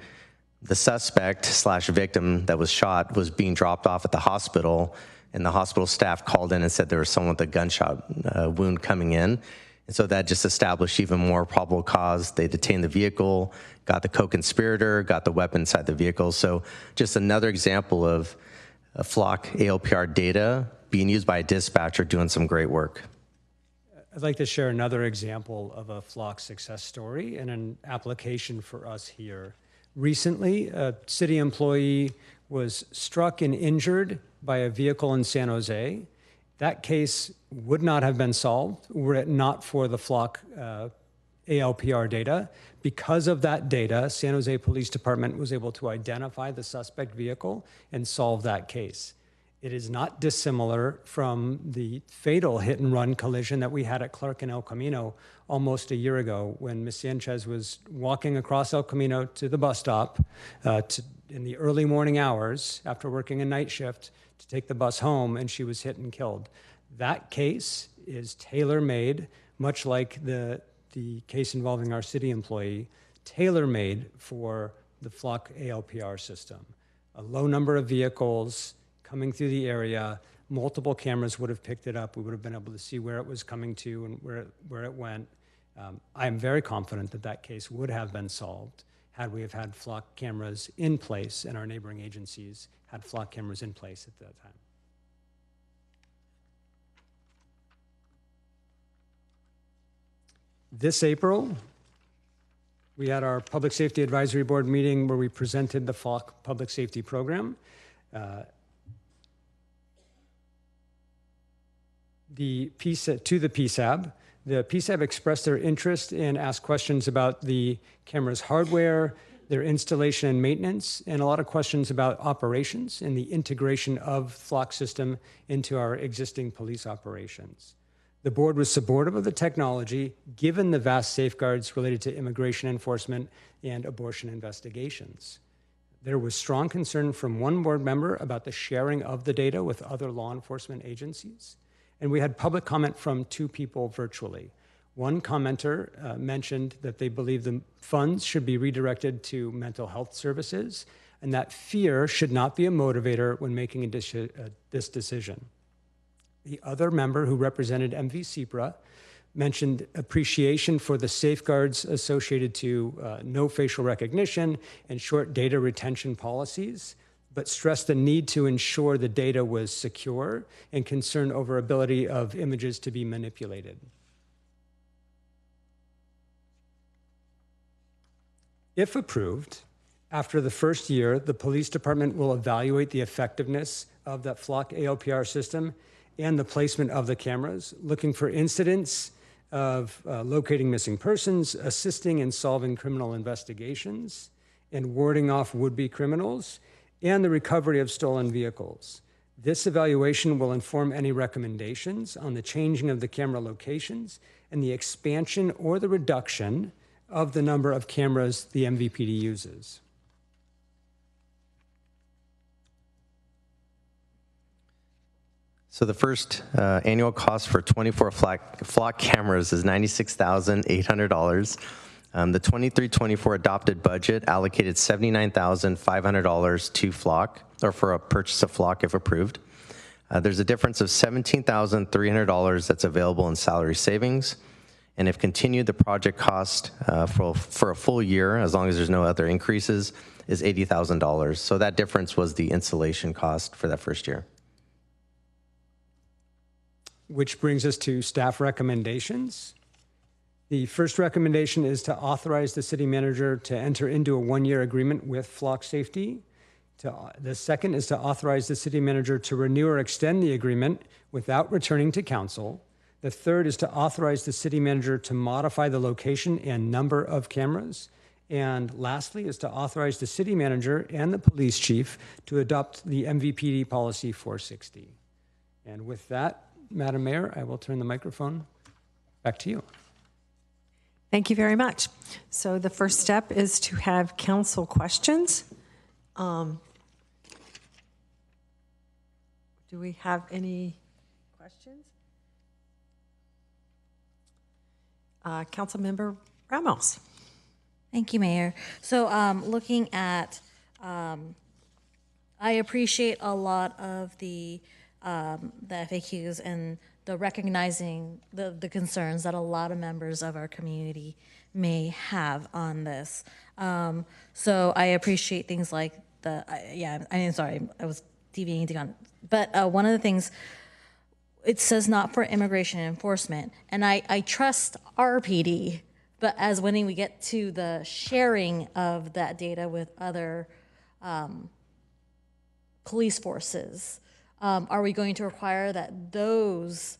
the suspect / victim that was shot was being dropped off at the hospital, and the hospital staff called in and said there was someone with a gunshot wound coming in. And so that just established even more probable cause. They detained the vehicle, got the co-conspirator, got the weapon inside the vehicle. So just another example of flock ALPR data being used by a dispatcher doing some great work. I'd like to share another example of a flock success story and an application for us here. Recently, a city employee was struck and injured by a vehicle in San Jose. That case would not have been solved were it not for the flock ALPR data. Because of that data, San Jose Police Department was able to identify the suspect vehicle and solve that case. It is not dissimilar from the fatal hit and run collision that we had at Clark and El Camino almost a year ago when Ms. Sanchez was walking across El Camino to the bus stop in the early morning hours after working a night shift to take the bus home, and she was hit and killed. That case is tailor-made, much like the case involving our city employee, tailor-made for the flock ALPR system. A low number of vehicles coming through the area, multiple cameras would have picked it up. We would have been able to see where it was coming to and where it went. I am very confident that that case would have been solved had we have had flock cameras in place and our neighboring agencies had flock cameras in place at that time. This April, we had our Public Safety Advisory Board meeting where we presented the flock public safety program. To the PSAB. The PSAB expressed their interest and asked questions about the camera's hardware, their installation and maintenance, and a lot of questions about operations and the integration of flock system into our existing police operations. The board was supportive of the technology, given the vast safeguards related to immigration enforcement and abortion investigations. There was strong concern from one board member about the sharing of the data with other law enforcement agencies. And we had public comment from 2 people virtually. One commenter mentioned that they believe the funds should be redirected to mental health services, and that fear should not be a motivator when making this decision. The other member, who represented MV-CPRA, mentioned appreciation for the safeguards associated to no facial recognition and short data retention policies, but stressed the need to ensure the data was secure and concern over ability of images to be manipulated. If approved, after the first year, the police department will evaluate the effectiveness of that flock ALPR system and the placement of the cameras, looking for incidents of locating missing persons, assisting in solving criminal investigations, and warding off would-be criminals, and the recovery of stolen vehicles. This evaluation will inform any recommendations on the changing of the camera locations and the expansion or the reduction of the number of cameras the MVPD uses. So the first annual cost for 24 flock cameras is $96,800. The 23-24 adopted budget allocated $79,500 to flock, or for a purchase of flock if approved. There's a difference of $17,300 that's available in salary savings. And if continued, the project cost for a full year, as long as there's no other increases, is $80,000. So that difference was the installation cost for that first year. Which brings us to staff recommendations. The first recommendation is to authorize the city manager to enter into a one-year agreement with Flock Safety. The second is to authorize the city manager to renew or extend the agreement without returning to council. The third is to authorize the city manager to modify the location and number of cameras. And lastly is to authorize the city manager and the police chief to adopt the MVPD policy 460. And with that, Madam Mayor, I will turn the microphone back to you. Thank you very much. So the first step is to have council questions. Do we have any questions? Councilmember Ramos. Thank you, Mayor. So looking at, I appreciate a lot of the FAQs and the recognizing the concerns that a lot of members of our community may have on this. So I appreciate things like I'm sorry, I was deviating on, but one of the things, it says not for immigration enforcement, and I trust RPD, but as when we get to the sharing of that data with other police forces, are we going to require that those,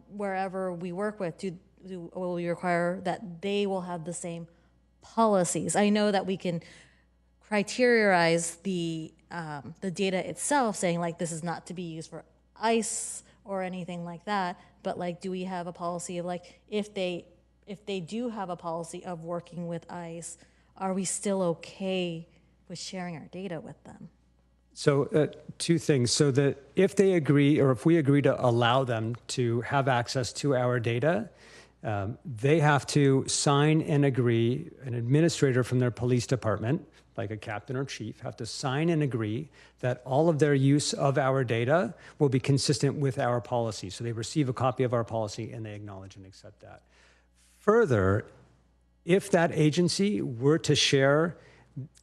wherever we work with, will we require that they will have the same policies? I know that we can criterialize the data itself, saying like this is not to be used for ICE or anything like that, but like, do we have a policy of like, if they do have a policy of working with ICE, are we still okay with sharing our data with them? So two things. So that if they agree, or if we agree to allow them to have access to our data, they have to sign and agree, an administrator from their police department, like a captain or chief, have to sign and agree that all of their use of our data will be consistent with our policy. So they receive a copy of our policy and they acknowledge and accept that. Further, if that agency were to share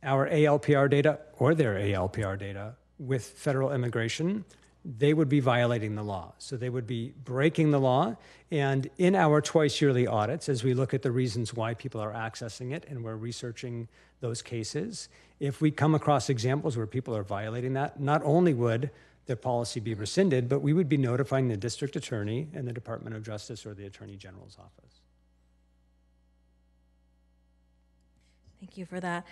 our ALPR data or their ALPR data with federal immigration, they would be violating the law. So they would be breaking the law. And in our twice yearly audits, as we look at the reasons why people are accessing it and we're researching those cases, if we come across examples where people are violating that, not only would the policy be rescinded, but we would be notifying the district attorney and the Department of Justice or the Attorney General's office. Thank you for that.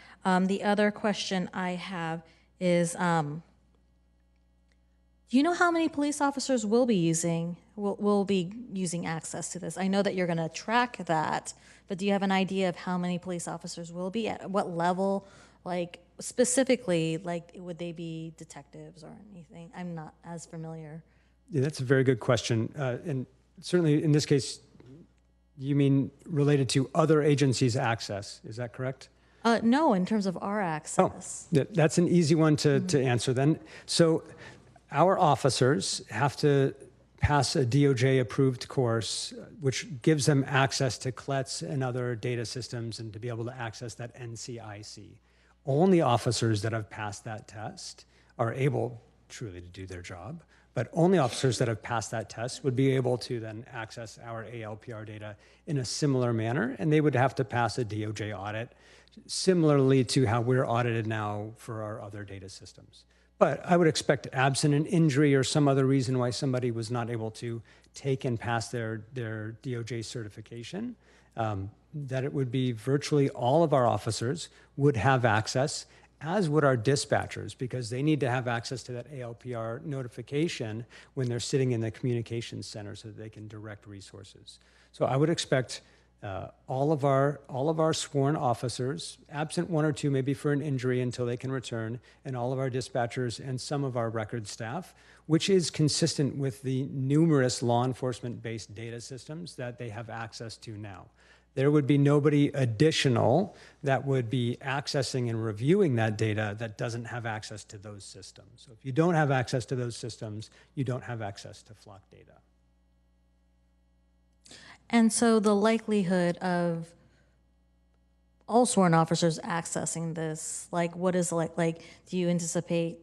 The other question I have is, do you know how many police officers will be using access to this? I know that you're going to track that, but do you have an idea of how many police officers will be at what level? Like specifically, like would they be detectives or anything? I'm not as familiar. Yeah, that's a very good question. And certainly in this case, you mean related to other agencies' access, is that correct? No, in terms of our access. Oh, that's an easy one to answer then. So our officers have to pass a DOJ-approved course, which gives them access to CLETS and other data systems and to be able to access that NCIC. Only officers that have passed that test are able truly to do their job, but only officers that have passed that test would be able to then access our ALPR data in a similar manner, and they would have to pass a DOJ audit similarly to how we're audited now for our other data systems. But I would expect, absent an injury or some other reason why somebody was not able to take and pass their DOJ certification, that it would be virtually all of our officers would have access, as would our dispatchers, because they need to have access to that ALPR notification when they're sitting in the communications center so that they can direct resources. So I would expect All of our sworn officers, absent one or two, maybe for an injury until they can return, and all of our dispatchers and some of our record staff, which is consistent with the numerous law enforcement-based data systems that they have access to now. There would be nobody additional that would be accessing and reviewing that data that doesn't have access to those systems. So if you don't have access to those systems, you don't have access to flock data. And so the likelihood of all sworn officers accessing this, like what is like do you anticipate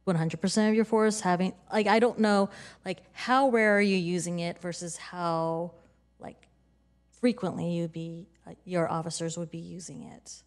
100% of your force having, like, I don't know, like how rare are you using it versus how like frequently your officers would be using it?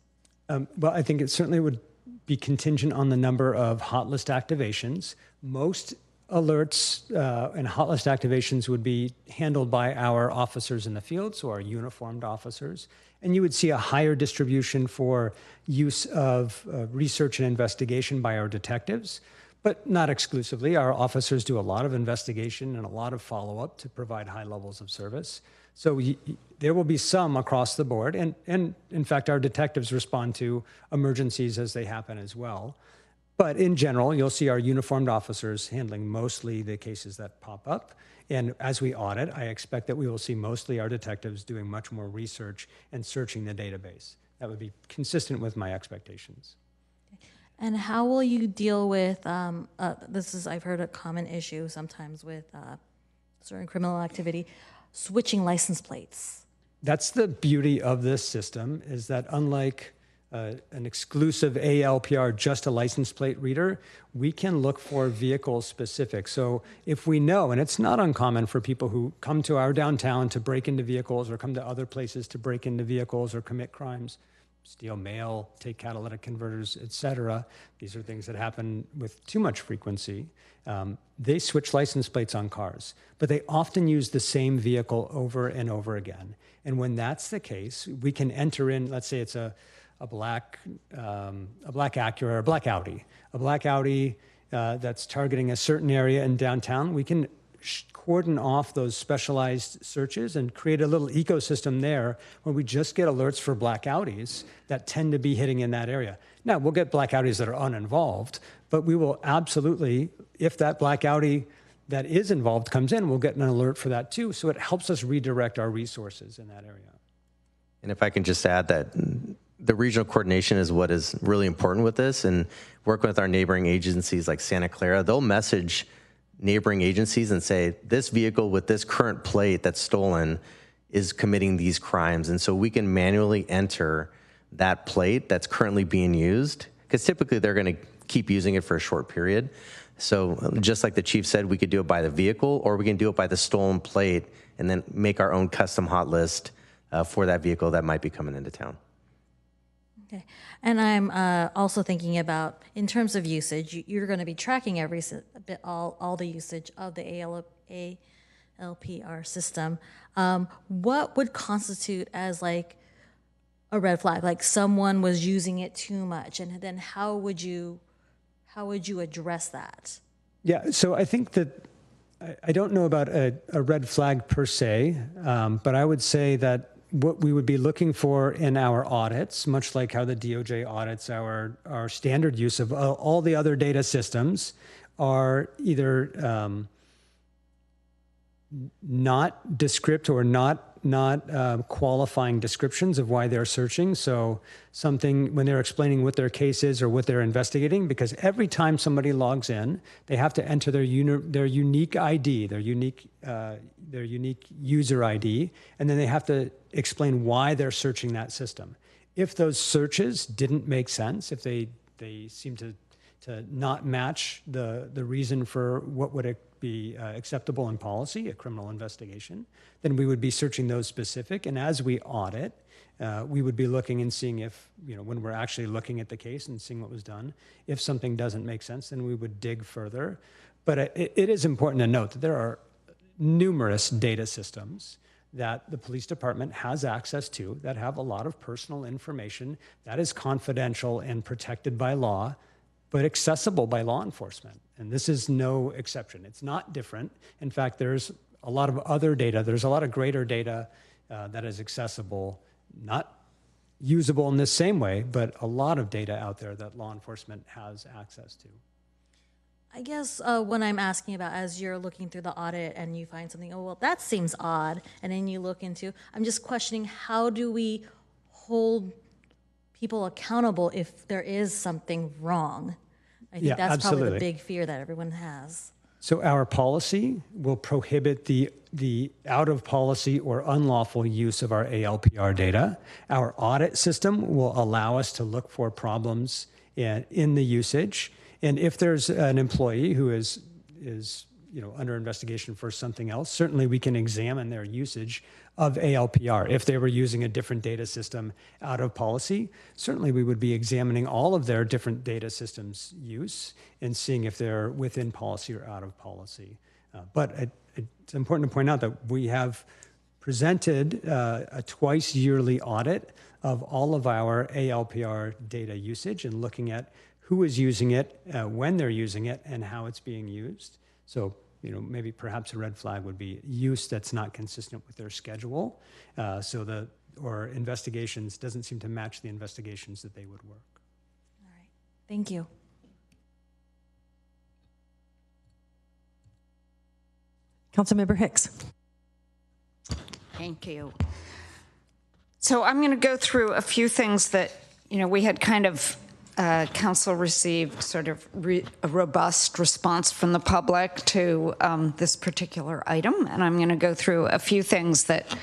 Well, I think it certainly would be contingent on the number of hot list activations. Most alerts and hot list activations would be handled by our officers in the field, so our uniformed officers. And you would see a higher distribution for use of research and investigation by our detectives, but not exclusively. Our officers do a lot of investigation and a lot of follow-up to provide high levels of service. So there will be some across the board. And in fact, our detectives respond to emergencies as they happen as well. But in general, you'll see our uniformed officers handling mostly the cases that pop up. And as we audit, I expect that we will see mostly our detectives doing much more research and searching the database. That would be consistent with my expectations. And how will you deal with, I've heard a common issue sometimes with certain criminal activity, switching license plates. That's the beauty of this system, is that unlike an exclusive ALPR, just a license plate reader, we can look for vehicle specific. So if we know, and it's not uncommon for people who come to our downtown to break into vehicles or come to other places to break into vehicles or commit crimes, steal mail, take catalytic converters, etc. These are things that happen with too much frequency. They switch license plates on cars, but they often use the same vehicle over and over again. And when that's the case, we can enter in, let's say it's a black Acura or a black Audi that's targeting a certain area in downtown. We can cordon off those specialized searches and create a little ecosystem there where we just get alerts for black Audis that tend to be hitting in that area. Now, we'll get black Audis that are uninvolved, but we will absolutely, if that black Audi that is involved comes in, we'll get an alert for that too. So it helps us redirect our resources in that area. And if I can just add that the regional coordination is what is really important with this, and working with our neighboring agencies like Santa Clara, they'll message neighboring agencies and say, this vehicle with this current plate that's stolen is committing these crimes. And so we can manually enter that plate that's currently being used, because typically they're going to keep using it for a short period. So just like the chief said, we could do it by the vehicle, or we can do it by the stolen plate and then make our own custom hot list for that vehicle that might be coming into town. Okay. And I'm also thinking about, in terms of usage, you're going to be tracking all the usage of the ALPR system. What would constitute as like a red flag? Like someone was using it too much, and then how would you address that? Yeah, so I think that I don't know about a red flag per se, but I would say that what we would be looking for in our audits, much like how the DOJ audits our standard use of all the other data systems, are either not descript or not qualifying descriptions of why they're searching. So something when they're explaining what their case is or what they're investigating, because every time somebody logs in, they have to enter their unique ID, their unique user ID, and then they have to explain why they're searching that system. If those searches didn't make sense, if they seem to not match the reason for what would be acceptable in policy, a criminal investigation, then we would be searching those specific. And as we audit, we would be looking and seeing if, when we're actually looking at the case and seeing what was done, if something doesn't make sense, then we would dig further. But it is important to note that there are numerous data systems that the police department has access to that have a lot of personal information that is confidential and protected by law, but accessible by law enforcement. And this is no exception. It's not different. In fact, there's a lot of other data. There's a lot of greater data that is accessible, not usable in this same way, but a lot of data out there that law enforcement has access to. I guess when I'm asking about, as you're looking through the audit and you find something, oh, well, that seems odd, and then you look into, I'm just questioning, how do we hold people accountable if there is something wrong? I think that's absolutely. probably the big fear that everyone has. So our policy will prohibit the out of policy or unlawful use of our ALPR data. Our audit system will allow us to look for problems in the usage. And if there's an employee who is under investigation for something else, certainly we can examine their usage of ALPR. If they were using a different data system out of policy, certainly we would be examining all of their different data systems use and seeing if they're within policy or out of policy. But it's important to point out that we have presented a twice yearly audit of all of our ALPR data usage and looking at who is using it, when they're using it, and how it's being used. So, maybe perhaps a red flag would be use that's not consistent with their schedule. Or investigations doesn't seem to match the investigations that they would work. All right, thank you. Councilmember Hicks. Thank you. So I'm going to go through a few things that, we had kind of council received sort of a robust response from the public to this particular item, and I'm going to go through a few things that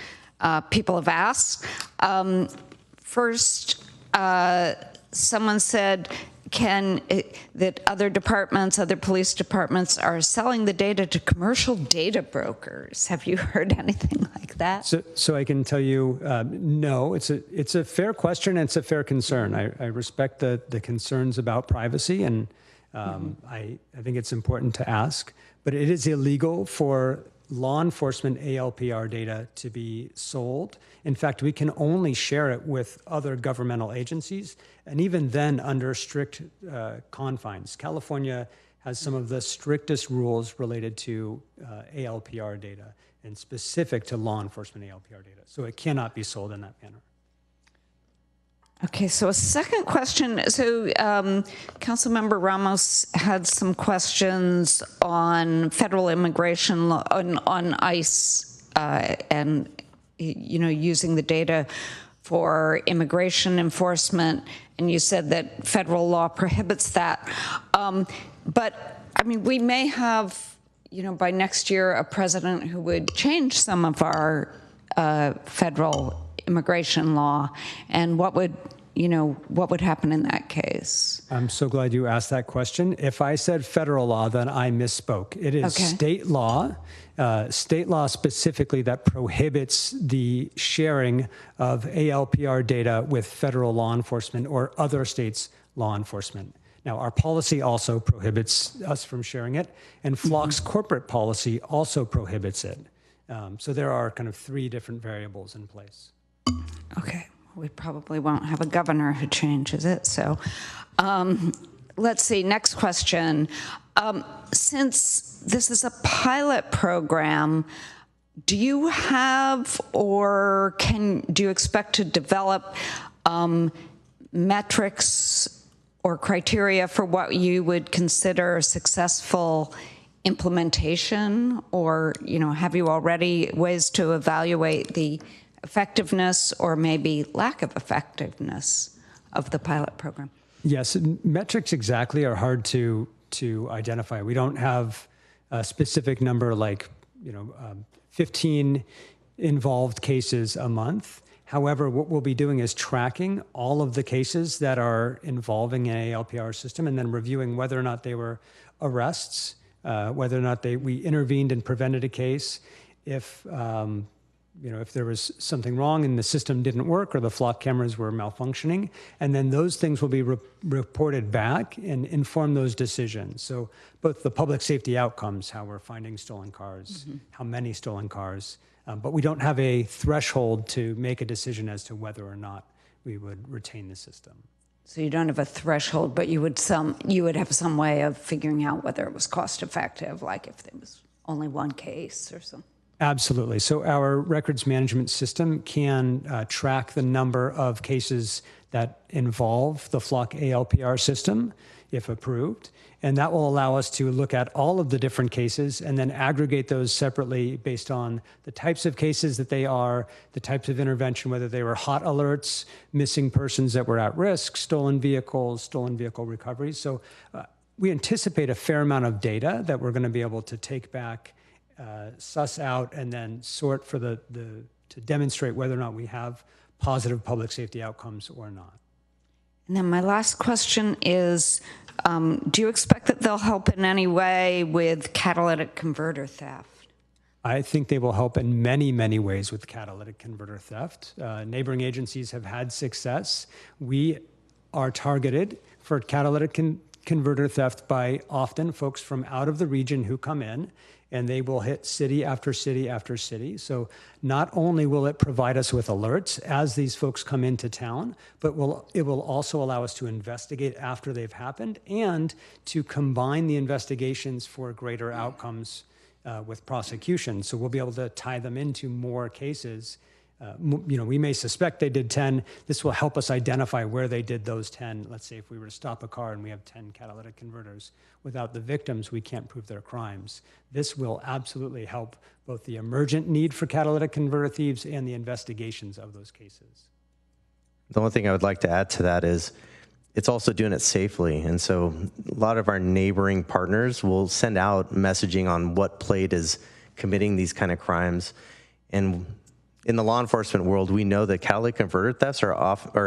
people have asked. First, someone said that other departments, other police departments are selling the data to commercial data brokers. Have you heard anything like that? So I can tell you, no, it's a fair question and it's a fair concern. I respect the concerns about privacy, and I think it's important to ask, but it is illegal for law enforcement ALPR data to be sold. In fact, we can only share it with other governmental agencies, and even then under strict confines. California has some of the strictest rules related to ALPR data and specific to law enforcement ALPR data. So it cannot be sold in that manner. Okay, so a second question. So Councilmember Ramos had some questions on federal immigration law, on ICE, and using the data for immigration enforcement. And you said that federal law prohibits that. But I mean, we may have, by next year, a president who would change some of our federal immigration law, and what would happen in that case? I'm so glad you asked that question. If I said federal law, then I misspoke. It is state law specifically that prohibits the sharing of ALPR data with federal law enforcement or other states' law enforcement. Now, our policy also prohibits us from sharing it, and Flock's corporate policy also prohibits it. So there are kind of three different variables in place. Okay. We probably won't have a governor who changes it. So let's see, next question. Since this is a pilot program, do you have or do you expect to develop metrics or criteria for what you would consider a successful implementation? Or, have you already ways to evaluate the effectiveness or maybe lack of effectiveness of the pilot program? Yes, metrics exactly are hard to identify. We don't have a specific number like 15 involved cases a month. However, what we'll be doing is tracking all of the cases that are involving an ALPR system and then reviewing whether or not they were arrests, whether or not we intervened and prevented a case, if there was something wrong and the system didn't work or the flock cameras were malfunctioning, and then those things will be reported back and inform those decisions. So both the public safety outcomes, how we're finding stolen cars, how many stolen cars, but we don't have a threshold to make a decision as to whether or not we would retain the system. So you don't have a threshold, but you would have some way of figuring out whether it was cost effective, like if there was only one case or something. Absolutely. So our records management system can track the number of cases that involve the Flock ALPR system, if approved. And that will allow us to look at all of the different cases and then aggregate those separately based on the types of cases that they are, the types of intervention, whether they were hot alerts, missing persons that were at risk, stolen vehicle recoveries. So we anticipate a fair amount of data that we're going to be able to take back, suss out, and then sort for to demonstrate whether or not we have positive public safety outcomes or not. And then my last question is, do you expect that they'll help in any way with catalytic converter theft? I think they will help in many, many ways with catalytic converter theft. Neighboring agencies have had success. We are targeted for catalytic converter theft by often folks from out of the region who come in, and they will hit city after city after city. So not only will it provide us with alerts as these folks come into town, but it will also allow us to investigate after they've happened and to combine the investigations for greater outcomes with prosecution. So we'll be able to tie them into more cases. We may suspect they did 10. This will help us identify where they did those 10. Let's say if we were to stop a car and we have 10 catalytic converters, without the victims, we can't prove their crimes. This will absolutely help both the emergent need for catalytic converter thieves and the investigations of those cases. The only thing I would like to add to that is it's also doing it safely. And so a lot of our neighboring partners will send out messaging on what plate is committing these kind of crimes. And in the law enforcement world, we know that catalytic converter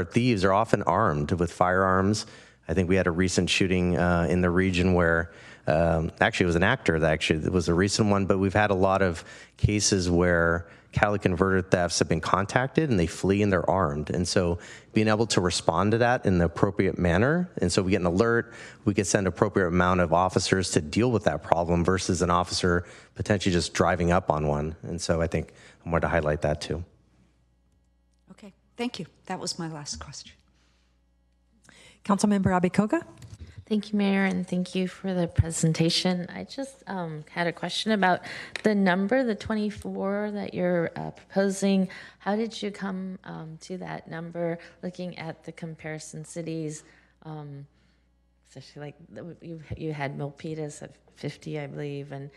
thieves are often armed with firearms. I think we had a recent shooting in the region where actually it was an actor that was a recent one, but we've had a lot of cases where catalytic converter thefts have been contacted and they flee and they're armed. And so being able to respond to that in the appropriate manner, and so we get an alert, we could send appropriate amount of officers to deal with that problem versus an officer potentially just driving up on one. And so I think I wanted to highlight that too. Okay, thank you. That was my last question. Councilmember Abikoga? Thank you, Mayor, and thank you for the presentation. I just had a question about the number, the 24 that you're proposing. How did you come to that number, looking at the comparison cities, especially like you had Milpitas at 50, I believe, and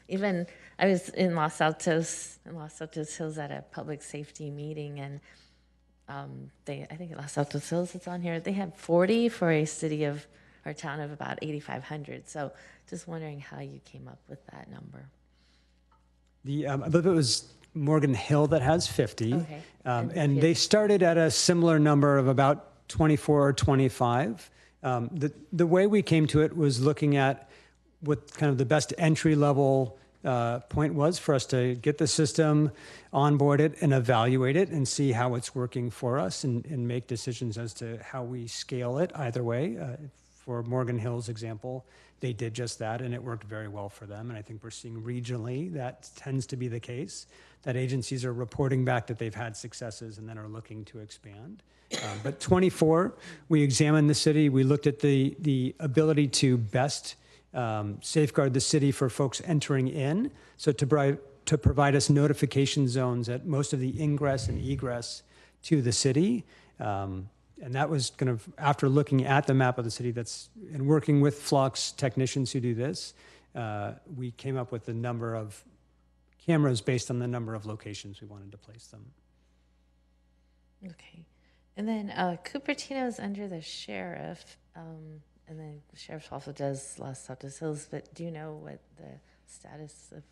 even I was in Los Altos Hills at a public safety meeting, and I think Los Altos Hills, it's on here, they had 40 for a city of, or town of about 8,500. So just wondering how you came up with that number. I believe it was Morgan Hill that has 50. Okay. And they started at a similar number of about 24 or 25. The way we came to it was looking at what kind of the best entry level point was for us to get the system, onboard it, and evaluate it and see how it's working for us and make decisions as to how we scale it either way. For Morgan Hill's example, they did just that and it worked very well for them. And I think we're seeing regionally that tends to be the case, that agencies are reporting back that they've had successes and then are looking to expand. But 24, we examined the city. We looked at the ability to best safeguard the city for folks entering in. So to provide us notification zones at most of the ingress and egress to the city. And that was kind of after looking at the map of the city and working with Flock's technicians who do this, we came up with the number of cameras based on the number of locations we wanted to place them. Okay. And then Cupertino is under the sheriff, and then the sheriff also does Los Altos Hills, but do you know what the status of?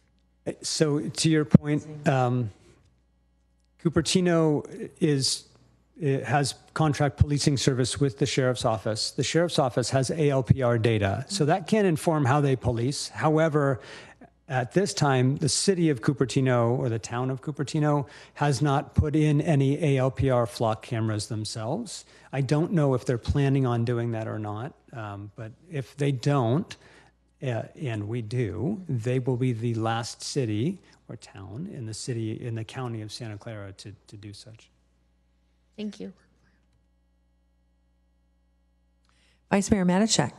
So to your point, Cupertino has contract policing service with the sheriff's office. The sheriff's office has ALPR data, so that can inform how they police. However, at this time, the city of Cupertino or the town of Cupertino has not put in any ALPR flock cameras themselves. I don't know if they're planning on doing that or not, but if they don't, and we do, they will be the last city or town in the county of Santa Clara to do such. Thank you. Vice Mayor Matichak.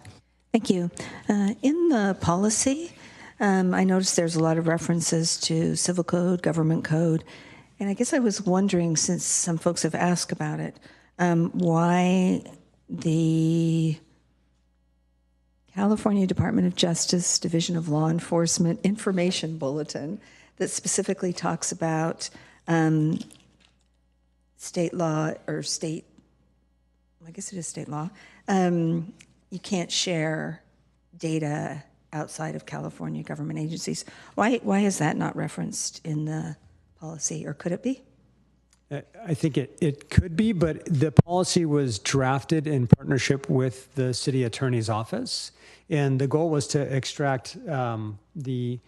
Thank you. In the policy, I noticed there's a lot of references to civil code, government code, and I guess I was wondering, since some folks have asked about it, why the California Department of Justice Division of Law Enforcement Information Bulletin that specifically talks about state law or state, I guess it is state law, you can't share data outside of California government agencies. Why is that not referenced in the policy, or could it be? I think it could be, but the policy was drafted in partnership with the city attorney's office. And the goal was to extract the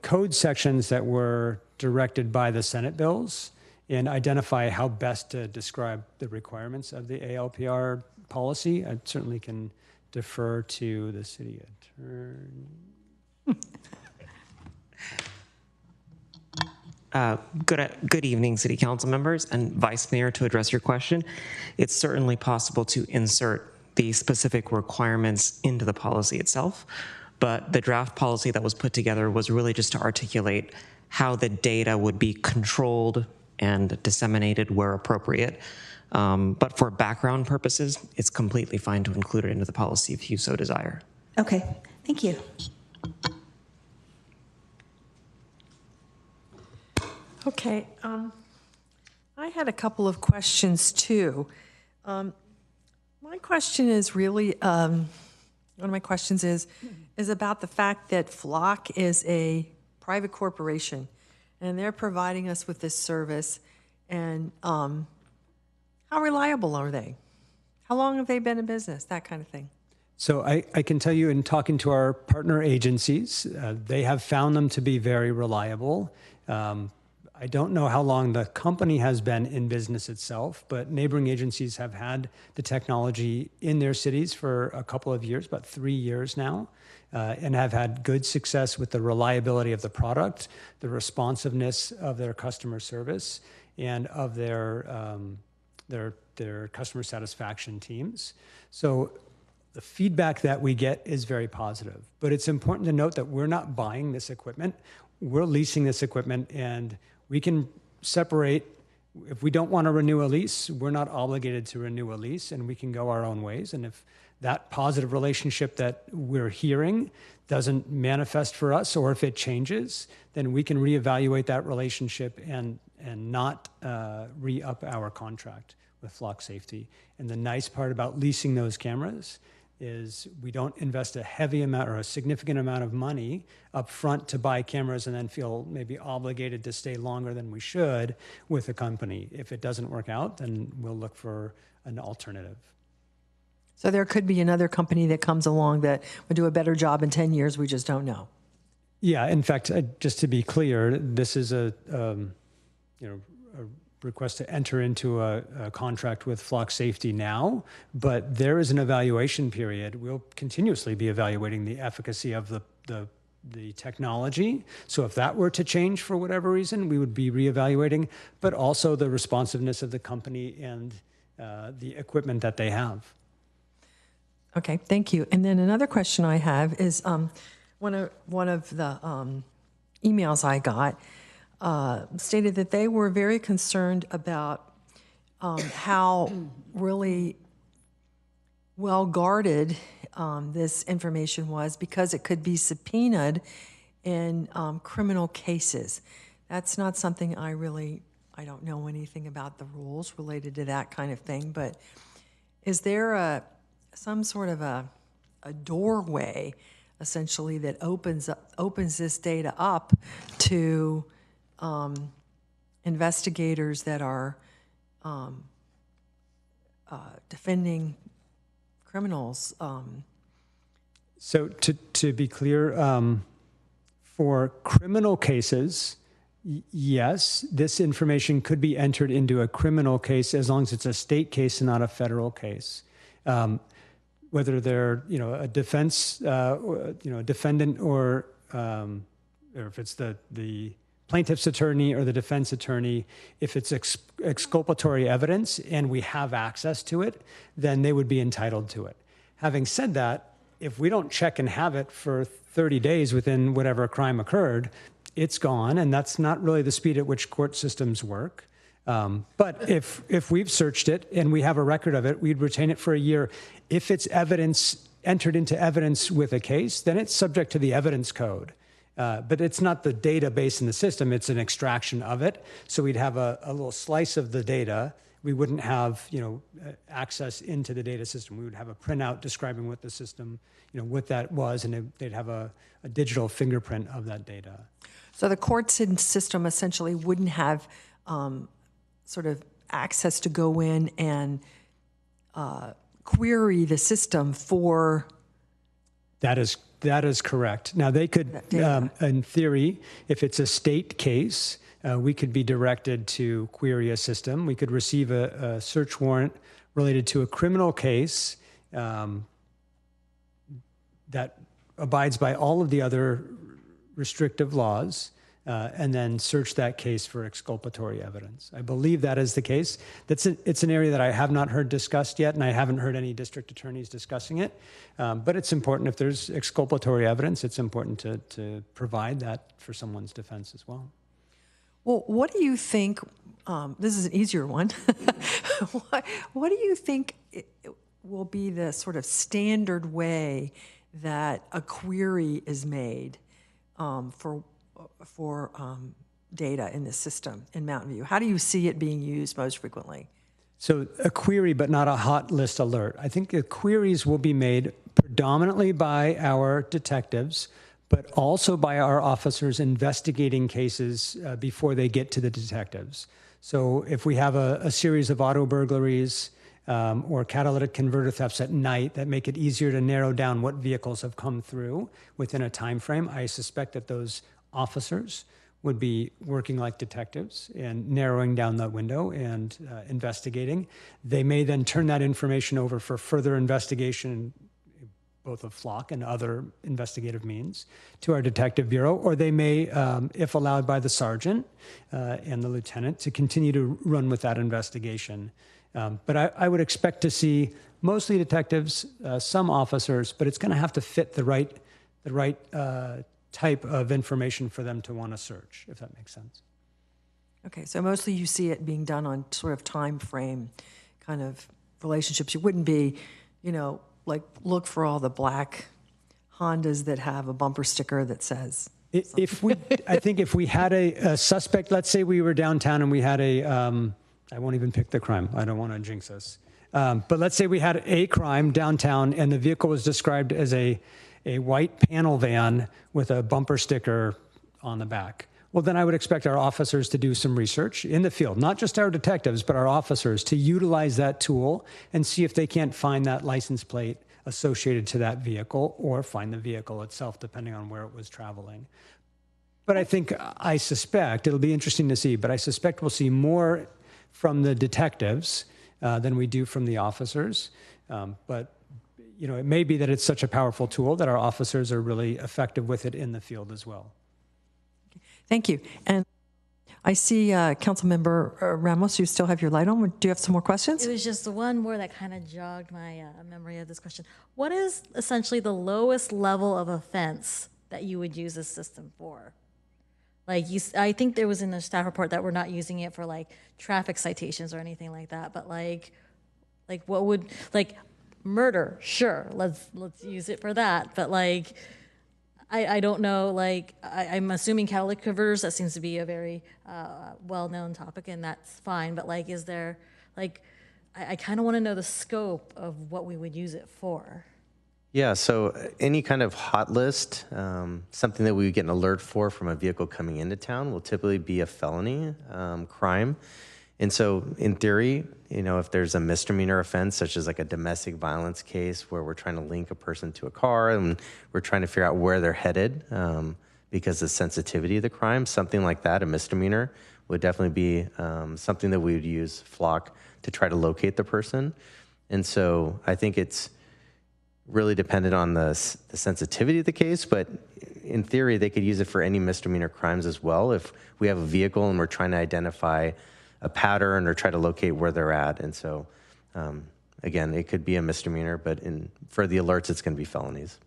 code sections that were directed by the Senate bills and identify how best to describe the requirements of the ALPR policy. I certainly can defer to the city attorney. Good evening, City Council members and Vice Mayor. To address your question, it's certainly possible to insert the specific requirements into the policy itself, but the draft policy that was put together was really just to articulate how the data would be controlled and disseminated where appropriate. But for background purposes, it's completely fine to include it into the policy if you so desire. Okay, thank you. Okay, I had a couple of questions too. My question is really, one of my questions is about the fact that Flock is a private corporation and they're providing us with this service, and how reliable are they? How long have they been in business, that kind of thing? So I can tell you, in talking to our partner agencies, they have found them to be very reliable. I don't know how long the company has been in business itself, but neighboring agencies have had the technology in their cities for a couple of years, about 3 years now, and have had good success with the reliability of the product, the responsiveness of their customer service, and of their customer satisfaction teams. So the feedback that we get is very positive, but it's important to note that we're not buying this equipment. We're leasing this equipment, and we can separate. If we don't want to renew a lease, we're not obligated to renew a lease, and we can go our own ways. And if that positive relationship that we're hearing doesn't manifest for us, or if it changes, then we can reevaluate that relationship and not re-up our contract with Flock Safety. And the nice part about leasing those cameras is we don't invest a heavy amount or a significant amount of money up front to buy cameras and then feel maybe obligated to stay longer than we should with a company. If it doesn't work out, then we'll look for an alternative. So there could be another company that comes along that would do a better job in 10 years, we just don't know. Yeah, in fact, just to be clear, this is a request to enter into a contract with Flock Safety now, but there is an evaluation period. We'll continuously be evaluating the efficacy of the technology. So if that were to change for whatever reason, we would be reevaluating, but also the responsiveness of the company and the equipment that they have. Okay, thank you. And then another question I have is one of the emails I got stated that they were very concerned about how really well guarded this information was, because it could be subpoenaed in criminal cases. That's not something I don't know anything about the rules related to that kind of thing, but is there some sort of a doorway essentially that opens this data up to investigators that are defending criminals? So to be clear, for criminal cases, yes, this information could be entered into a criminal case as long as it's a state case and not a federal case. Whether they're a defense, a defendant, or if it's the plaintiff's attorney or the defense attorney, if it's exculpatory evidence and we have access to it, then they would be entitled to it. Having said that, if we don't check and have it for 30 days within whatever crime occurred, it's gone, and that's not really the speed at which court systems work. But if we've searched it and we have a record of it, we'd retain it for a year. If it's evidence entered into evidence with a case, then it's subject to the evidence code. But it's not the database in the system, it's an extraction of it. So we'd have a little slice of the data. We wouldn't have, access into the data system. We would have a printout describing what the system, what that was, and they'd have a digital fingerprint of that data. So the court system essentially wouldn't have sort of access to go in and query the system for... That is correct. Now, they could, in theory, if it's a state case, we could be directed to query a system. We could receive a search warrant related to a criminal case that abides by all of the other restrictive laws, and then search that case for exculpatory evidence. I believe that is the case. It's an area that I have not heard discussed yet, and I haven't heard any district attorneys discussing it. But it's important, if there's exculpatory evidence, it's important to provide that for someone's defense as well. Well, what do you think, this is an easier one, what do you think will be the sort of standard way that a query is made for data in this system in Mountain View? How do you see it being used most frequently? So a query, but not a hot list alert. I think the queries will be made predominantly by our detectives, but also by our officers investigating cases before they get to the detectives. So if we have a series of auto burglaries or catalytic converter thefts at night that make it easier to narrow down what vehicles have come through within a time frame, I suspect that those officers would be working like detectives and narrowing down that window and investigating. They may then turn that information over for further investigation, both of Flock and other investigative means, to our detective bureau, or they may, if allowed by the sergeant and the lieutenant, to continue to run with that investigation. But I would expect to see mostly detectives, some officers, but it's going to have to fit the right type of information for them to want to search, if that makes sense. Okay, so mostly you see it being done on sort of time frame kind of relationships. You wouldn't be, like look for all the black Hondas that have a bumper sticker that says. I think if we had a suspect, let's say we were downtown and we had I won't even pick the crime. I don't want to jinx us. But let's say we had a crime downtown and the vehicle was described as a white panel van with a bumper sticker on the back. Well, then I would expect our officers to do some research in the field, not just our detectives, but our officers, to utilize that tool and see if they can't find that license plate associated to that vehicle or find the vehicle itself, depending on where it was traveling. But I suspect, it'll be interesting to see, but I suspect we'll see more from the detectives than we do from the officers. But it may be that it's such a powerful tool that our officers are really effective with it in the field as well. Thank you. And I see Councilmember Ramos, you still have your light on. Do you have some more questions? It was just the one more that kind of jogged my memory of this question. What is essentially the lowest level of offense that you would use this system for? I think there was in the staff report that we're not using it for traffic citations or anything like that, but what would murder? Sure, let's use it for that. But I don't know. I'm assuming catalytic converters. That seems to be a very well-known topic, and that's fine. But is there I kind of want to know the scope of what we would use it for. Yeah, so any kind of hot list, something that we would get an alert for from a vehicle coming into town will typically be a felony crime. And so in theory, if there's a misdemeanor offense, such as a domestic violence case where we're trying to link a person to a car and we're trying to figure out where they're headed because of the sensitivity of the crime, something like that, a misdemeanor, would definitely be something that we would use Flock to try to locate the person. And so I think it's really dependent on the sensitivity of the case, but in theory, they could use it for any misdemeanor crimes as well. If we have a vehicle and we're trying to identify a pattern or try to locate where they're at. And so Again, it could be a misdemeanor, but for the alerts, it's going to be felonies.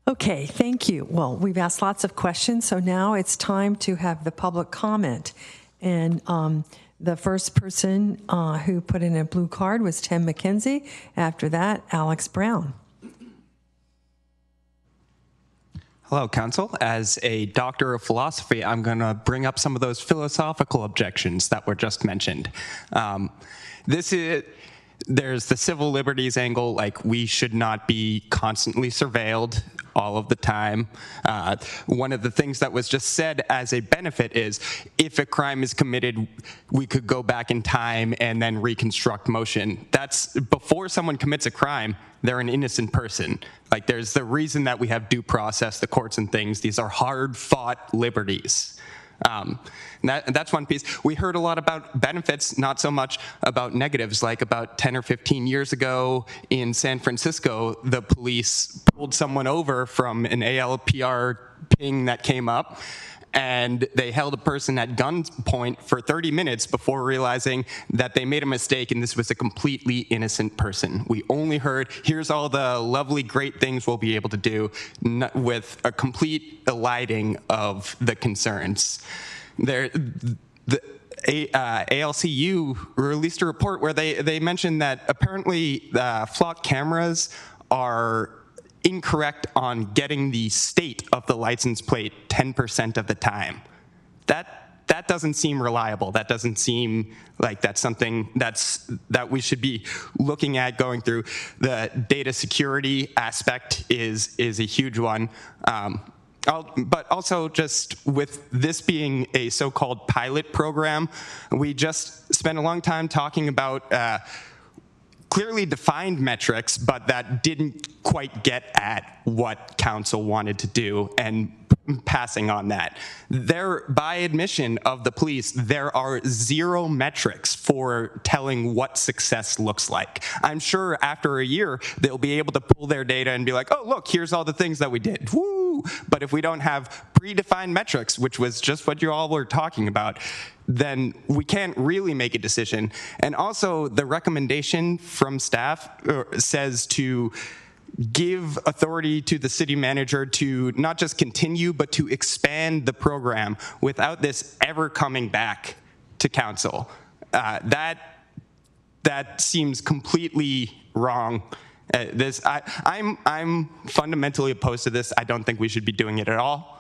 Okay, thank you. Well, we've asked lots of questions, so now it's time to have the public comment. And the first person who put in a blue card was Tim McKenzie. After that, Alex Brown. Hello, Council. As a doctor of philosophy, I'm going to bring up some of those philosophical objections that were just mentioned. There's the civil liberties angle, like we should not be constantly surveilled all of the time. One of the things that was just said as a benefit is if a crime is committed, we could go back in time and then reconstruct motion. That's before someone commits a crime, they're an innocent person. Like there's the reason that we have due process, the courts and things. These are hard fought liberties. That's one piece. We heard a lot about benefits, not so much about negatives. Like about 10 or 15 years ago in San Francisco, the police pulled someone over from an ALPR ping that came up, and they held a person at gunpoint for 30 minutes before realizing that they made a mistake and this was a completely innocent person. We only heard, here's all the lovely, great things we'll be able to do, with a complete eliding of the concerns. The ALCU released a report where they mentioned that apparently flock cameras are incorrect on getting the state of the license plate 10% of the time. That doesn't seem reliable. That doesn't seem like that's something that we should be looking at going through. The data security aspect is a huge one. But also just with this being a so-called pilot program, we just spent a long time talking about clearly defined metrics, but that didn't quite get at what council wanted to do and passing on that. By admission of the police, there are zero metrics for telling what success looks like. I'm sure after a year, they'll be able to pull their data and be like, oh, look, here's all the things that we did. Woo! But if we don't have predefined metrics, which was just what you all were talking about, then we can't really make a decision. And also the recommendation from staff says to give authority to the city manager to not just continue, but to expand the program without this ever coming back to council. That seems completely wrong. I'm fundamentally opposed to this. I don't think we should be doing it at all.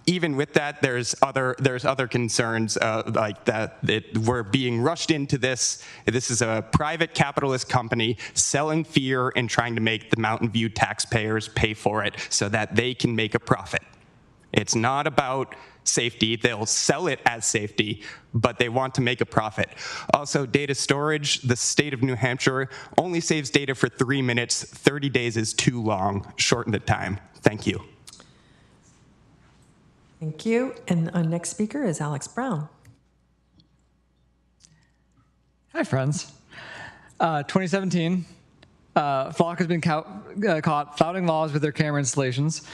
Even with that, there's other concerns like that we're being rushed into this. This is a private capitalist company selling fear and trying to make the Mountain View taxpayers pay for it so that they can make a profit. It's not about safety. They'll sell it as safety, but they want to make a profit. Also, data storage. The state of New Hampshire only saves data for 3 minutes. 30 days is too long. Shorten the time. Thank you. Thank you. And our next speaker is Alex Brown. Hi, friends. 2017, Flock has been caught flouting laws with their camera installations,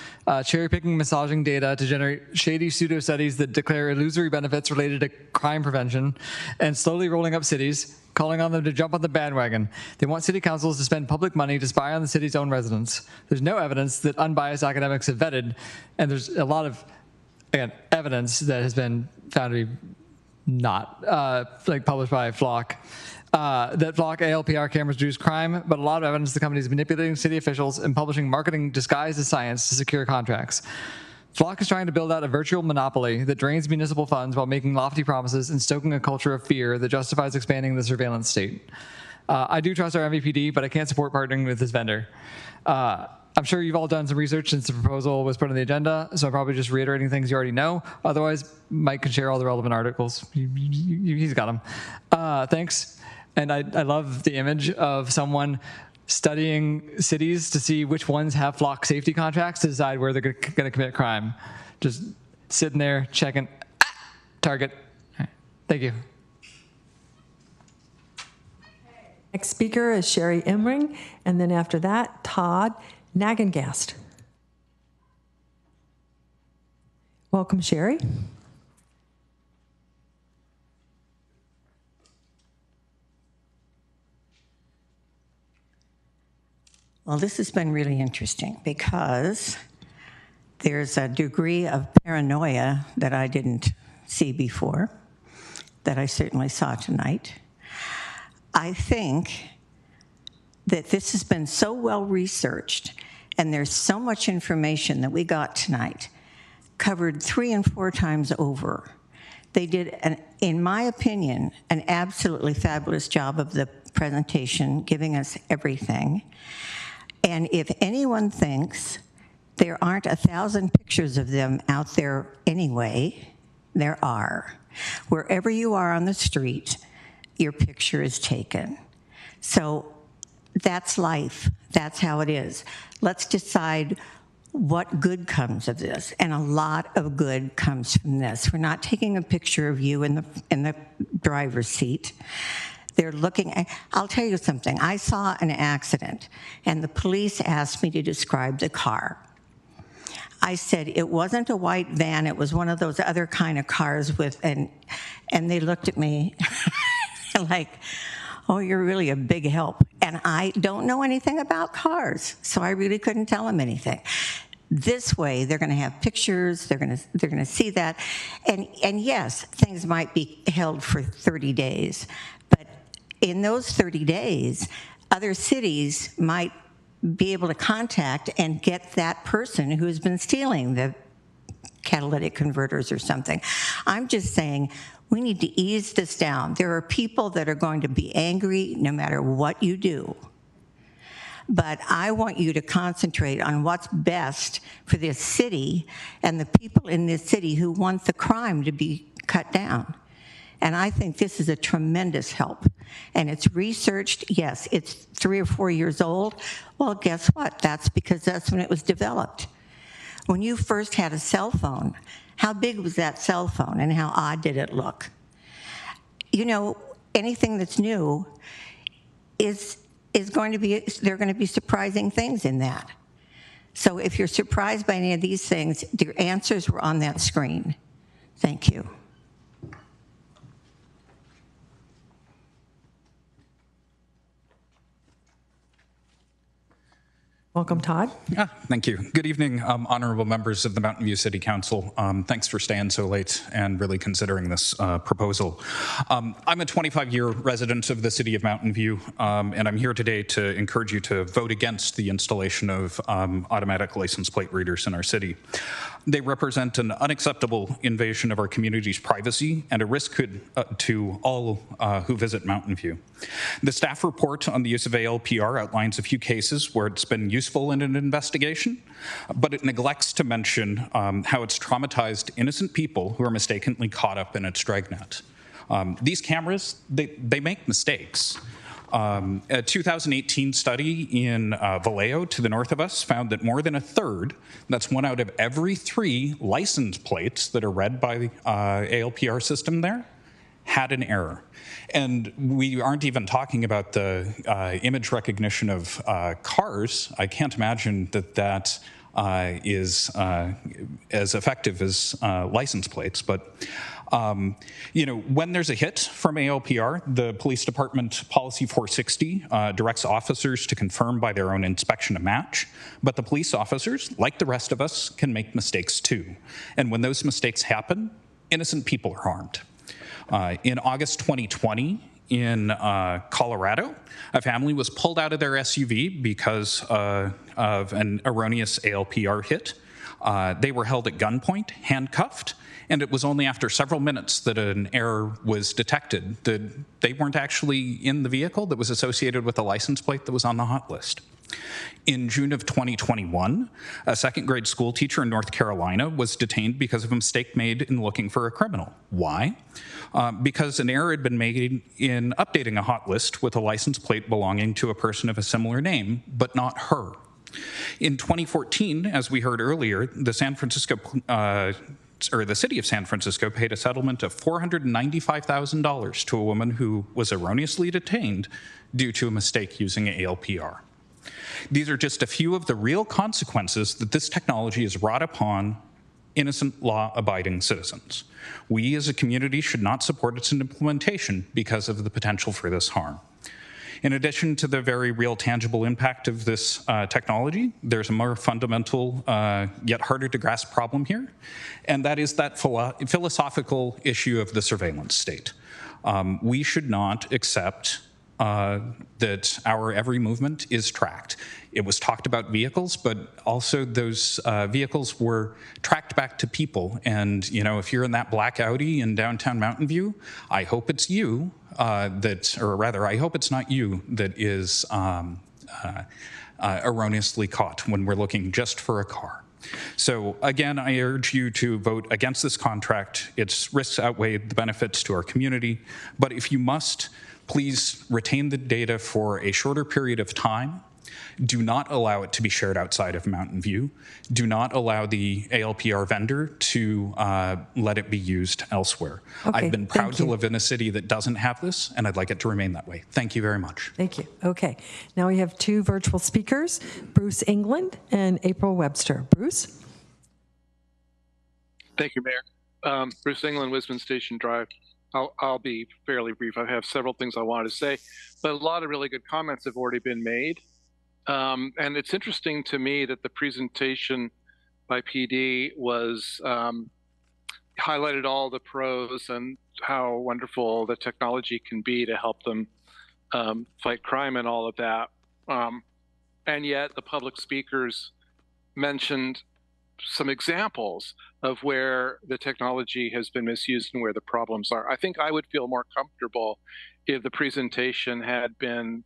cherry-picking massaging data to generate shady pseudo-studies that declare illusory benefits related to crime prevention, and slowly rolling up cities, calling on them to jump on the bandwagon. They want city councils to spend public money to spy on the city's own residents. There's no evidence that unbiased academics have vetted, and there's a lot of evidence that has been found to be not published by Flock, that Flock ALPR cameras reduce crime, but a lot of evidence the company is manipulating city officials and publishing marketing disguised as science to secure contracts. Flock is trying to build out a virtual monopoly that drains municipal funds while making lofty promises and stoking a culture of fear that justifies expanding the surveillance state. I do trust our MVPD, but I can't support partnering with this vendor. I'm sure you've all done some research since the proposal was put on the agenda, so I'm probably just reiterating things you already know. Otherwise, Mike can share all the relevant articles. He's got them. Thanks. And I love the image of someone studying cities to see which ones have Flock safety contracts to decide where they're going to commit crime. Just sitting there checking, target. Right. Thank you. Next speaker is Sherry Imring, and then after that, Todd Nagengast. Welcome, Sherry. Well, this has been really interesting because there's a degree of paranoia that I didn't see before, that I certainly saw tonight. I think that this has been so well researched, and there's so much information that we got tonight, covered 3 and 4 times over. They did, in my opinion, an absolutely fabulous job of the presentation, giving us everything. And if anyone thinks there aren't 1,000 pictures of them out there anyway, there are. Wherever you are on the street, your picture is taken. So that's life. That's how it is. Let's decide what good comes of this, and a lot of good comes from this. We're not taking a picture of you in the driver's seat. They're looking, I'll tell you something. I saw an accident, and the police asked me to describe the car. I said it wasn't a white van, it was one of those other kind of cars with, and they looked at me like, oh, you're really a big help. And I don't know anything about cars, so I really couldn't tell them anything. This way, they're gonna have pictures, they're gonna see that. And yes, things might be held for 30 days, but in those 30 days, other cities might be able to contact and get that person who has been stealing the catalytic converters or something. I'm just saying, we need to ease this down. There are people that are going to be angry no matter what you do. But I want you to concentrate on what's best for this city and the people in this city who want the crime to be cut down. And I think this is a tremendous help. And it's researched, yes, it's 3 or 4 years old. Well, guess what? That's because that's when it was developed. When you first had a cell phone, how big was that cell phone and how odd did it look? You know, anything that's new is going to be, there are going to be surprising things in that. So if you're surprised by any of these things, the answers were on that screen. Thank you. Welcome, Todd. Thank you. Good evening, honorable members of the Mountain View City Council. Thanks for staying so late and really considering this proposal. I'm a 25-year resident of the city of Mountain View, and I'm here today to encourage you to vote against the installation of automatic license plate readers in our city. They represent an unacceptable invasion of our community's privacy and a risk to all who visit Mountain View. The staff report on the use of ALPR outlines a few cases where it's been useful in an investigation, but it neglects to mention how it's traumatized innocent people who are mistakenly caught up in its dragnet. These cameras, they make mistakes. A 2018 study in Vallejo to the north of us found that more than a third, that's 1 out of every 3 license plates that are read by the ALPR system there, had an error. And we aren't even talking about the image recognition of cars. I can't imagine that that is as effective as license plates, but you know, when there's a hit from ALPR, the police department policy 460 directs officers to confirm by their own inspection a match, but the police officers, like the rest of us, can make mistakes too. And when those mistakes happen, innocent people are harmed. In August 2020, in Colorado, a family was pulled out of their SUV because of an erroneous ALPR hit. They were held at gunpoint, handcuffed, and it was only after several minutes that an error was detected that they weren't actually in the vehicle that was associated with the license plate that was on the hot list. In June of 2021, a second-grade school teacher in North Carolina was detained because of a mistake made in looking for a criminal. Why? Because an error had been made in updating a hot list with a license plate belonging to a person of a similar name, but not her. In 2014, as we heard earlier, the city of San Francisco paid a settlement of $495,000 to a woman who was erroneously detained due to a mistake using ALPR. These are just a few of the real consequences that this technology has wrought upon innocent law-abiding citizens. We as a community should not support its implementation because of the potential for this harm. In addition to the very real tangible impact of this technology, there's a more fundamental yet harder to grasp problem here, and that is that philosophical issue of the surveillance state. We should not accept that our every movement is tracked. It was talked about vehicles, but also those vehicles were tracked back to people. And if you're in that black Audi in downtown Mountain View, I hope it's you I hope it's not you that is erroneously caught when we're looking just for a car. So again, I urge you to vote against this contract. Its risks outweigh the benefits to our community. But if you must, please retain the data for a shorter period of time. Do not allow it to be shared outside of Mountain View. Do not allow the ALPR vendor to let it be used elsewhere. Okay, I've been proud to live in a city that doesn't have this, and I'd like it to remain that way. Thank you very much. Thank you. Okay. Now we have two virtual speakers, Bruce England and April Webster. Bruce? Thank you, Mayor. Bruce England, Wisman Station Drive. I'll be fairly brief. I have several things I wanted to say, but a lot of really good comments have already been made. And it's interesting to me that the presentation by PD was highlighted all the pros and how wonderful the technology can be to help them fight crime and all of that. And yet the public speakers mentioned some examples of where the technology has been misused and where the problems are. I think I would feel more comfortable if the presentation had been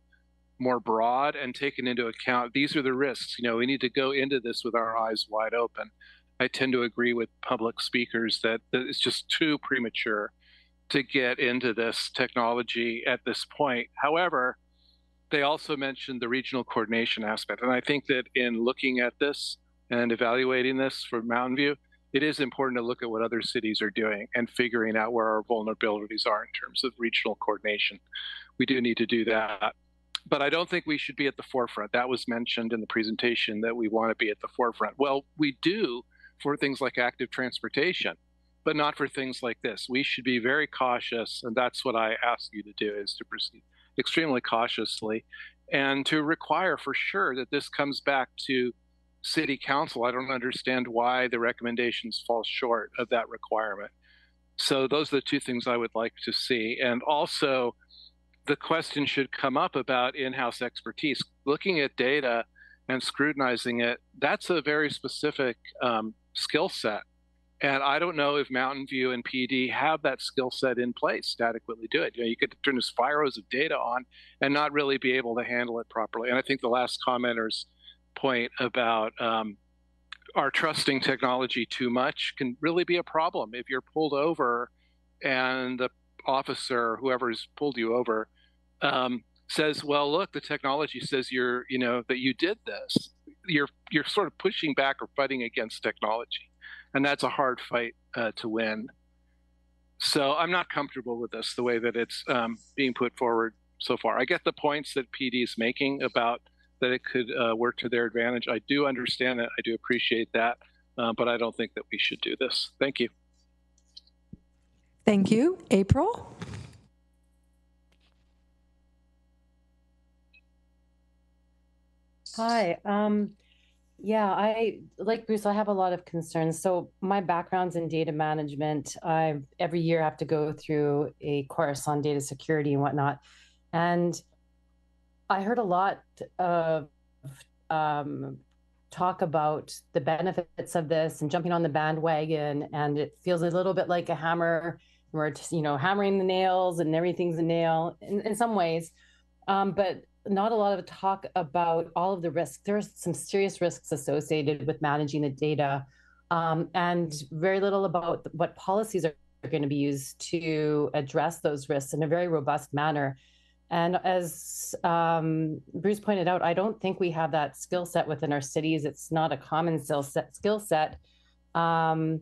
more broad and taken into account, these are the risks. We need to go into this with our eyes wide open. I tend to agree with public speakers that it's just too premature to get into this technology at this point. However, they also mentioned the regional coordination aspect. And I think that in looking at this and evaluating this for Mountain View, it is important to look at what other cities are doing and figuring out where our vulnerabilities are in terms of regional coordination. We do need to do that. But I don't think we should be at the forefront. That was mentioned in the presentation that we want to be at the forefront. Well, we do for things like active transportation, but not for things like this. We should be very cautious, and that's what I ask you to do, is to proceed extremely cautiously and to require for sure that this comes back to City Council. I don't understand why the recommendations fall short of that requirement. So those are the two things I would like to see. And also, the question should come up about in-house expertise. Looking at data and scrutinizing it, that's a very specific skill set. And I don't know if Mountain View and PD have that skill set in place to adequately do it. You could turn this fire hose of data on and not really be able to handle it properly. And I think the last commenter's point about our trusting technology too much can really be a problem. If you're pulled over and the officer, whoever's pulled you over, says, well, look, the technology says that you did this. You're sort of pushing back or fighting against technology. And that's a hard fight to win. So I'm not comfortable with this, the way that it's being put forward so far. I get the points that PD is making about that it could work to their advantage. I do understand it. I do appreciate that. But I don't think that we should do this. Thank you. Thank you. April? Hi. Yeah, I like Bruce, I have a lot of concerns. So my background's in data management. I every year have to go through a course on data security and whatnot. And I heard a lot of talk about the benefits of this and jumping on the bandwagon. And it feels a little bit like a hammer, where it's, hammering the nails and everything's a nail in some ways. But not a lot of talk about all of the risks. There's some serious risks associated with managing the data, and very little about what policies are going to be used to address those risks in a very robust manner. And as Bruce pointed out, I don't think we have that skill set within our cities. It's not a common skill set. Even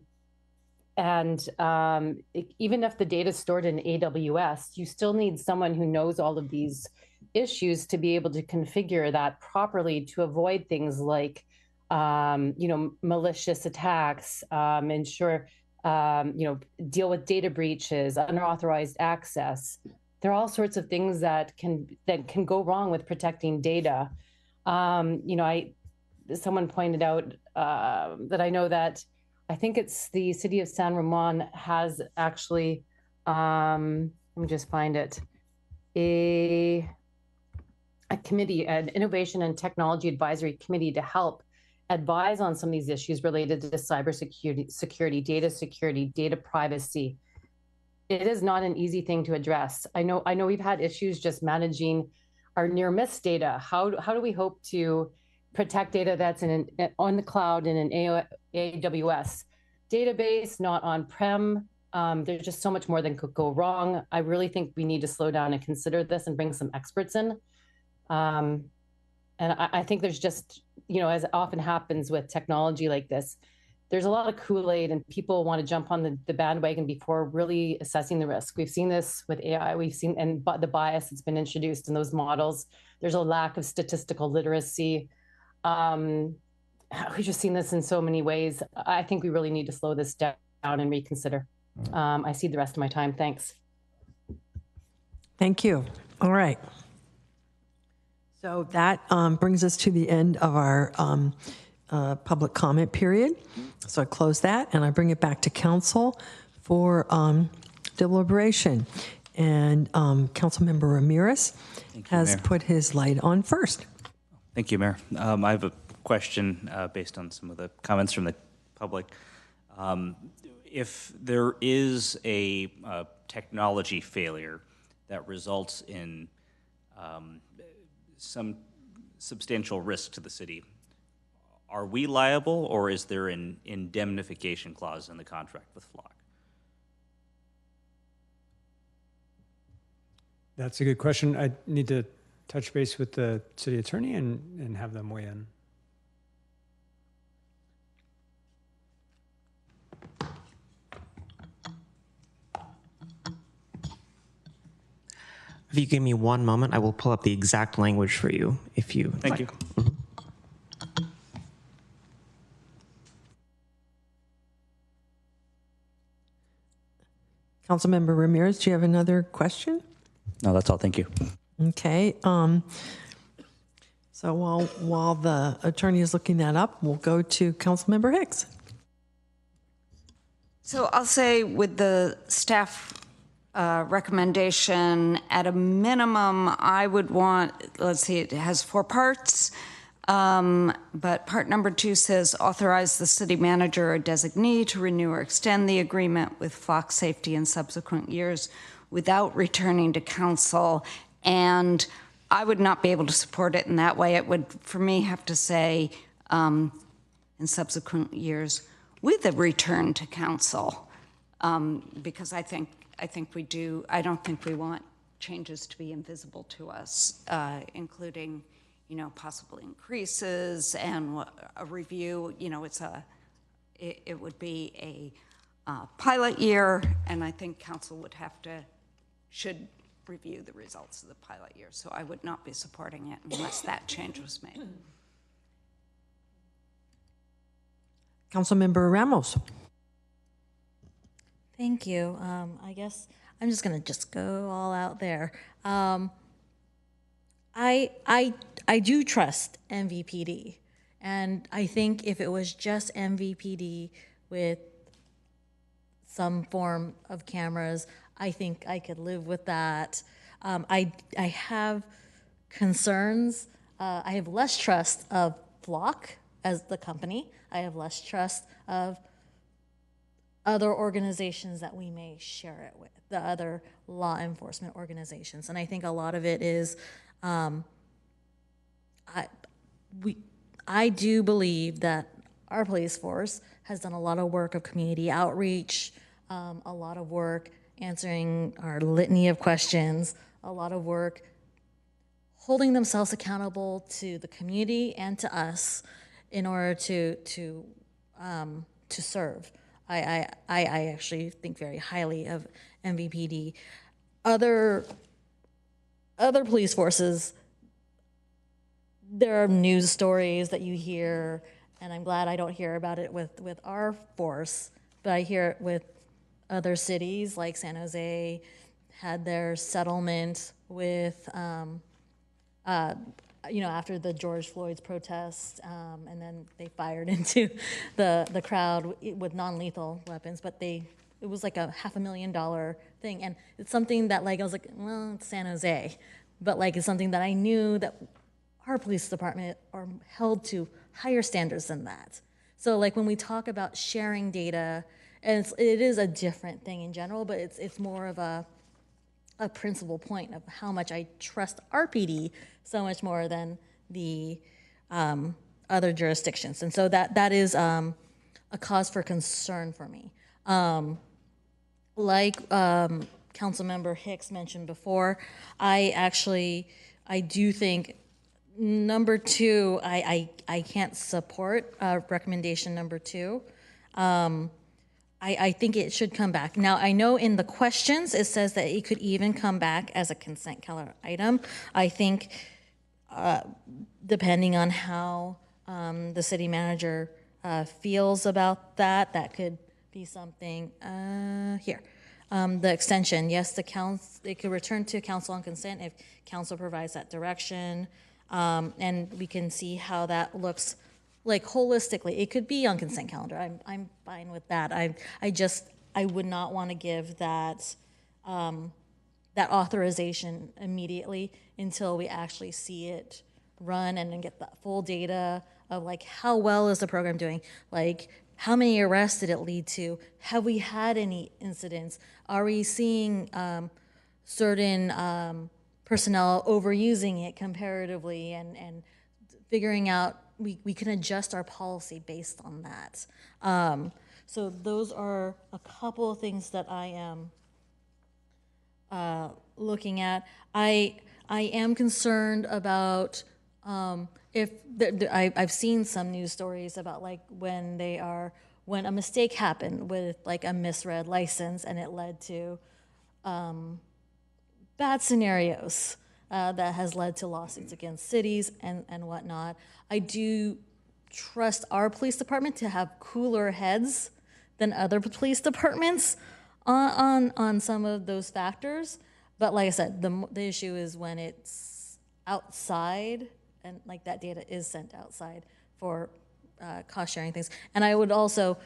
if the data is stored in AWS, you still need someone who knows all of these issues to be able to configure that properly to avoid things like, malicious attacks, deal with data breaches, unauthorized access. there are all sorts of things that can go wrong with protecting data. Someone pointed out that I know that I think it's the city of San Ramon has actually, let me just find it, a committee, an innovation and technology advisory committee to help advise on some of these issues related to cybersecurity, data security, data privacy. It is not an easy thing to address. I know we've had issues just managing our near miss data. How do we hope to protect data that's on the cloud in an AWS database, not on-prem? There's just so much more that could go wrong. I really think we need to slow down and consider this and bring some experts in. And I think there's just, as often happens with technology like this, there's a lot of Kool-Aid and people want to jump on the bandwagon before really assessing the risk. We've seen this with AI, and the bias that's been introduced in those models. There's a lack of statistical literacy. We've just seen this in so many ways. I think we really need to slow this down and reconsider. I see the rest of my time. Thanks. Thank you. All right. So that brings us to the end of our public comment period. So I close that and I bring it back to council for deliberation. And Councilmember Ramirez has put his light on first. Thank you, Mayor. I have a question based on some of the comments from the public. If there is a technology failure that results in some substantial risk to the city, are we liable, or is there an indemnification clause in the contract with Flock? That's a good question. I need to touch base with the city attorney and have them weigh in. If you give me one moment, I will pull up the exact language for you, if you Thank like. you. Mm-hmm. Councilmember Ramirez, do you have another question? No, that's all. Thank you. Okay. So while the attorney is looking that up, we'll go to Councilmember Hicks. So I'll say with the staff recommendation, at a minimum, I would want, let's see, it has 4 parts. But part number 2 says authorize the city manager or designee to renew or extend the agreement with Flock Safety in subsequent years without returning to council. And I would not be able to support it in that way. It would, for me, have to say in subsequent years with a return to council, because I don't think we want changes to be invisible to us, including possible increases and a review. It would be a pilot year, and I think council should review the results of the pilot year. So I would not be supporting it unless that change was made. Councilmember Ramos. Thank you. I guess I'm just gonna go all out there. I do trust MVPD, and I think if it was just MVPD with some form of cameras, I think I could live with that. I have concerns. I have less trust of Flock as the company. I have less trust of other organizations that we may share it with, the other law enforcement organizations. And I think a lot of it is, I do believe that our police force has done a lot of work of community outreach, a lot of work answering our litany of questions, a lot of work holding themselves accountable to the community and to us in order to serve. I actually think very highly of MVPD. Other police forces, there are news stories that you hear, and I'm glad I don't hear about it with our force, but I hear it with other cities like San Jose, had their settlement with, after the George Floyd's protest, and then they fired into the crowd with non-lethal weapons, but it was like a $500,000 thing, and it's something that I was like, well, it's San Jose, but it's something that I knew that our police department are held to higher standards than that. So when we talk about sharing data, and it is a different thing in general, but it's more of a principal point of how much I trust RPD so much more than the other jurisdictions. And so that is a cause for concern for me. Councilmember Hicks mentioned before, I do think number 2, I can't support recommendation number 2. I think it should come back. Now, I know in the questions it says that it could even come back as a consent calendar item. I think depending on how the city manager feels about that, that could be something here. The extension, yes, it could return to council on consent if council provides that direction. And we can see how that looks holistically. It could be on consent calendar. I'm fine with that. I would not want to give that that authorization immediately until we actually see it run and then get the full data of how well is the program doing, how many arrests did it lead to? Have we had any incidents? Are we seeing certain personnel overusing it comparatively and figuring out we can adjust our policy based on that. So those are a couple of things that I am looking at. I am concerned about I've seen some news stories about when a mistake happened with a misread license and it led to bad scenarios that has led to lawsuits against cities and whatnot. I do trust our police department to have cooler heads than other police departments on some of those factors. But like I said, the issue is when it's outside and that data is sent outside for cost sharing things. And I would also,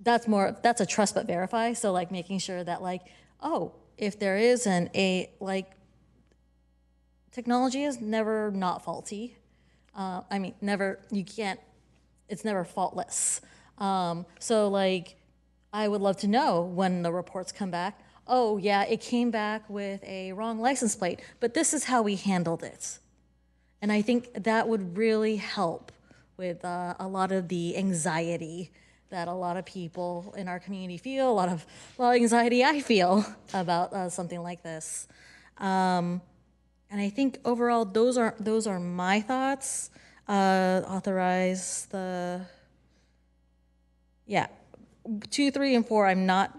that's a trust but verify. So making sure that if there is technology is never not faulty. It's never faultless. So I would love to know when the reports come back, oh yeah, it came back with a wrong license plate, but this is how we handled it. And I think that would really help with a lot of the anxiety that a lot of people in our community feel, a lot of anxiety I feel about something like this. And I think overall, those are my thoughts. Authorize 2, 3, and 4. I'm not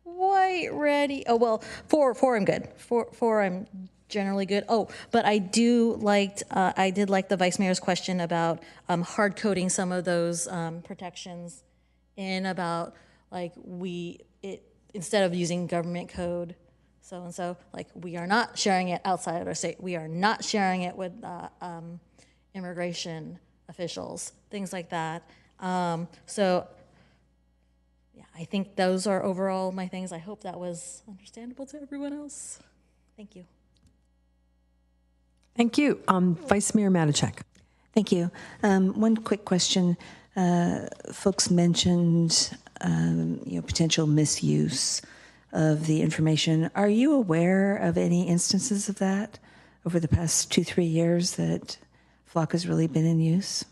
quite ready. Oh well, 4 I'm good. 4 I'm generally good. Oh, but I did like the vice mayor's question about hard coding some of those protections in about instead of using government code. So we are not sharing it outside our state. We are not sharing it with immigration officials, things like that. I think those are overall my things. I hope that was understandable to everyone else. Thank you. Thank you. Vice Mayor Matichak. Thank you. One quick question. Folks mentioned potential misuse of the information. Are you aware of any instances of that over the past 2-3 years that Flock has really been in use?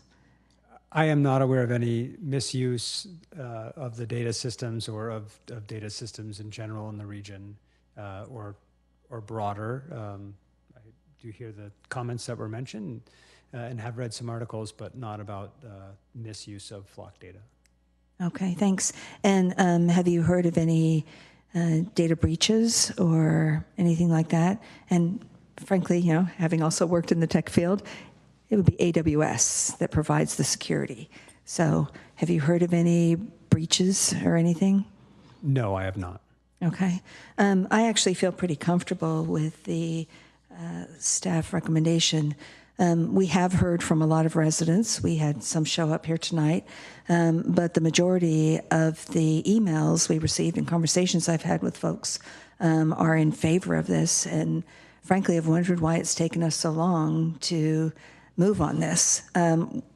I am not aware of any misuse of the data systems or of data systems in general in the region or broader. I do hear the comments that were mentioned and have read some articles, but not about misuse of Flock data. Okay, thanks. And have you heard of any data breaches or anything like that? And frankly, having also worked in the tech field, it would be AWS that provides the security. So have you heard of any breaches or anything? No, I have not. Okay. I actually feel pretty comfortable with the staff recommendation. We have heard from a lot of residents. We had some show up here tonight, but the majority of the emails we received and conversations I've had with folks are in favor of this, and frankly, I've wondered why it's taken us so long to move on this.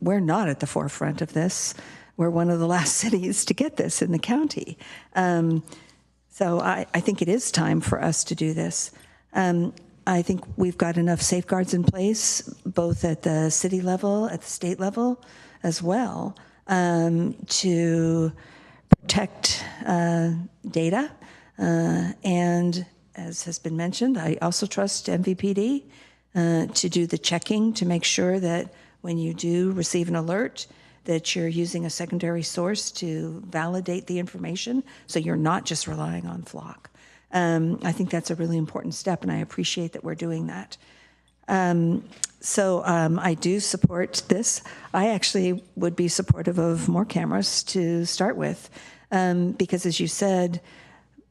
We're not at the forefront of this. We're one of the last cities to get this in the county. So I think it is time for us to do this. I think we've got enough safeguards in place, both at the city level, at the state level as well, to protect data. And as has been mentioned, I also trust MVPD to do the checking to make sure that when you do receive an alert, that you're using a secondary source to validate the information, so you're not just relying on Flock. I think that's a really important step, and I appreciate that we're doing that. So I do support this. I actually would be supportive of more cameras to start with, because as you said,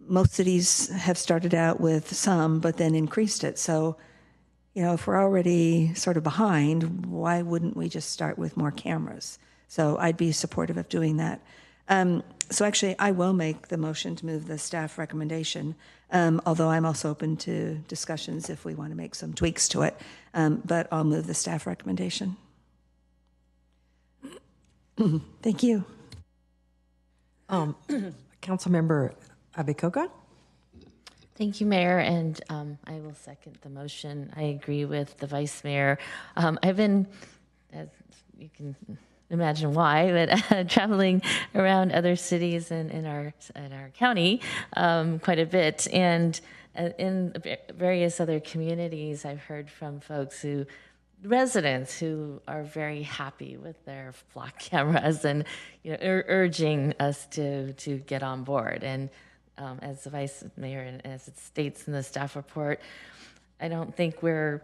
most cities have started out with some, but then increased it. So, you know, if we're already sort of behind, why wouldn't we just start with more cameras? So I'd be supportive of doing that. So actually, I will make the motion to move the staff recommendation, although I'm also open to discussions if we want to make some tweaks to it. But I'll move the staff recommendation. Thank you. Councilmember Abikoga? Thank you, Mayor, and I will second the motion. I agree with the Vice Mayor. I've been, as you can imagine why, but traveling around other cities in our county quite a bit, and in various other communities, I've heard from folks residents who are very happy with their Flock cameras, and urging us to get on board. And as the Vice Mayor and as it states in the staff report, I don't think we're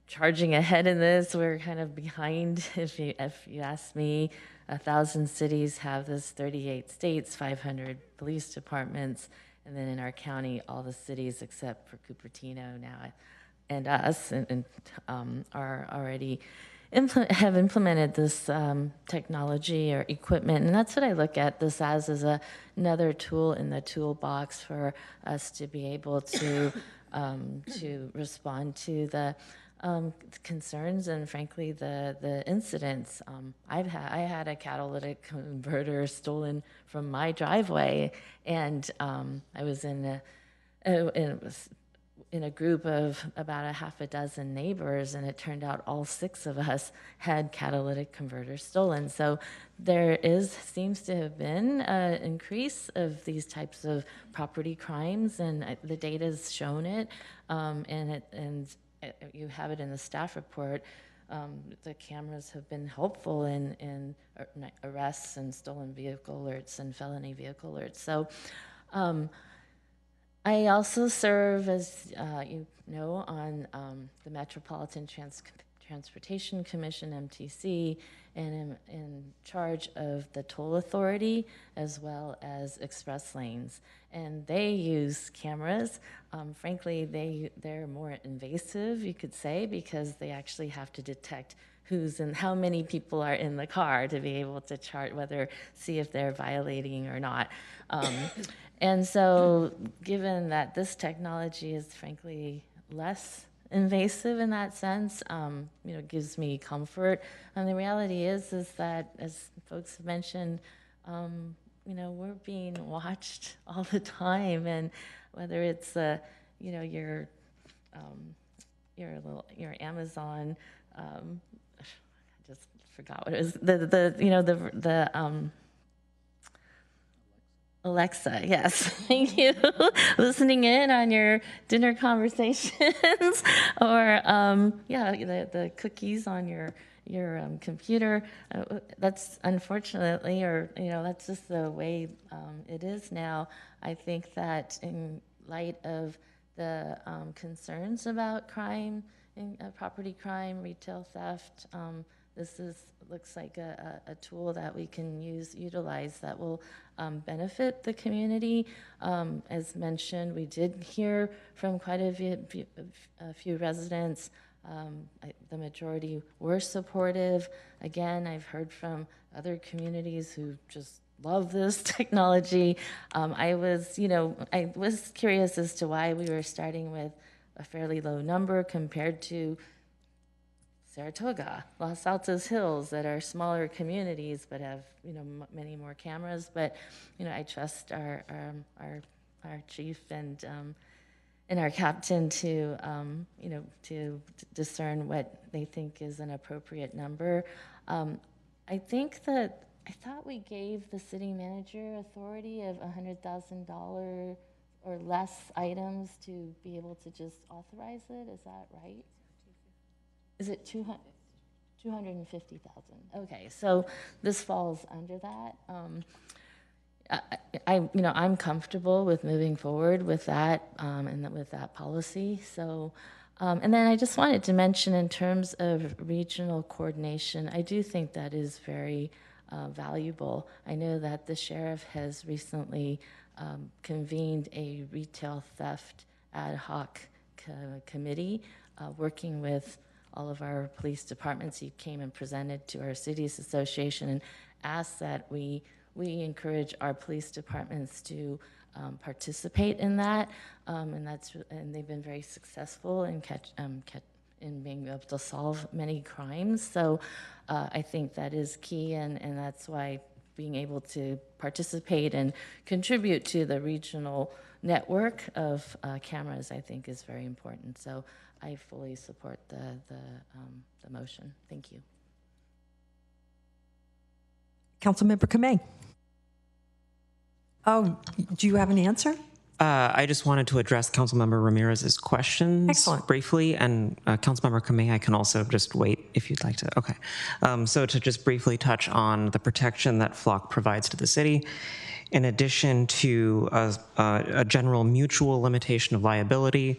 charging ahead in this. We're kind of behind. If you ask me, 1,000 cities have this, 38 states, 500 police departments, and then in our county, all the cities except for Cupertino now and us are already have implemented this technology or equipment, and that's what I look at this as another tool in the toolbox for us to be able to respond to the concerns and, frankly, the incidents. I had a catalytic converter stolen from my driveway, and I was in a group of about a half a dozen neighbors, and it turned out all 6 of us had catalytic converters stolen. So there seems to have been an increase of these types of property crimes, and the data's shown it, and you have it in the staff report. The cameras have been helpful in arrests and stolen vehicle alerts and felony vehicle alerts. So I also serve, as you know, on the Metropolitan Transportation Commission, MTC, and am in charge of the toll authority as well as express lanes. And they use cameras. Frankly, they're more invasive, you could say, because they actually have to detect who's and how many people are in the car to be able to see if they're violating or not. And so, given that this technology is frankly less invasive in that sense, gives me comfort. And the reality is that, as folks have mentioned, we're being watched all the time, and whether it's your Amazon, I just forgot what it was, the Alexa, yes, thank you. Listening in on your dinner conversations, or the cookies on your computer. That's unfortunately, that's just the way it is now. I think that in light of the concerns about crime, property crime, retail theft, this is looks like a tool that we can utilize that will benefit the community. As mentioned, we did hear from quite a few residents. The majority were supportive. Again, I've heard from other communities who just love this technology. I was curious as to why we were starting with a fairly low number compared to Saratoga, Los Altos Hills, that are smaller communities but have many more cameras. But I trust our chief and our captain to to discern what they think is an appropriate number. I thought we gave the city manager authority of $100,000 or less items to be able to just authorize it. Is that right? Is it 250,000? Okay, so this falls under that. I'm comfortable with moving forward with that and with that policy. So, and then I just wanted to mention, in terms of regional coordination, I do think that is very valuable. I know that the sheriff has recently convened a retail theft ad hoc committee working with all of our police departments. He came and presented to our cities association and asked that we encourage our police departments to participate in that, and they've been very successful in in being able to solve many crimes. So I think that is key, and that's why being able to participate and contribute to the regional network of cameras, I think, is very important. So I fully support the motion. Thank you. Councilmember Kamei. Oh, do you have an answer? I just wanted to address Councilmember Ramirez's questions briefly, and Councilmember Kamei, I can also just wait if you'd like to. Okay. So to just briefly touch on the protection that Flock provides to the city, in addition to a general mutual limitation of liability,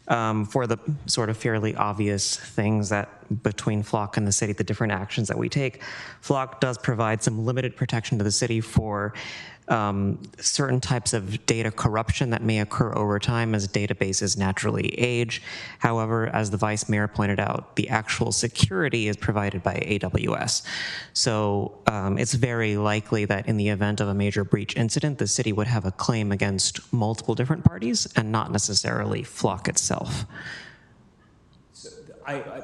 for the sort of fairly obvious things that between Flock and the city, the different actions that we take, Flock does provide some limited protection to the city for certain types of data corruption that may occur over time as databases naturally age. However, as the Vice Mayor pointed out, the actual security is provided by AWS. So it's very likely that in the event of a major breach incident, the city would have a claim against multiple different parties and not necessarily Flock itself. So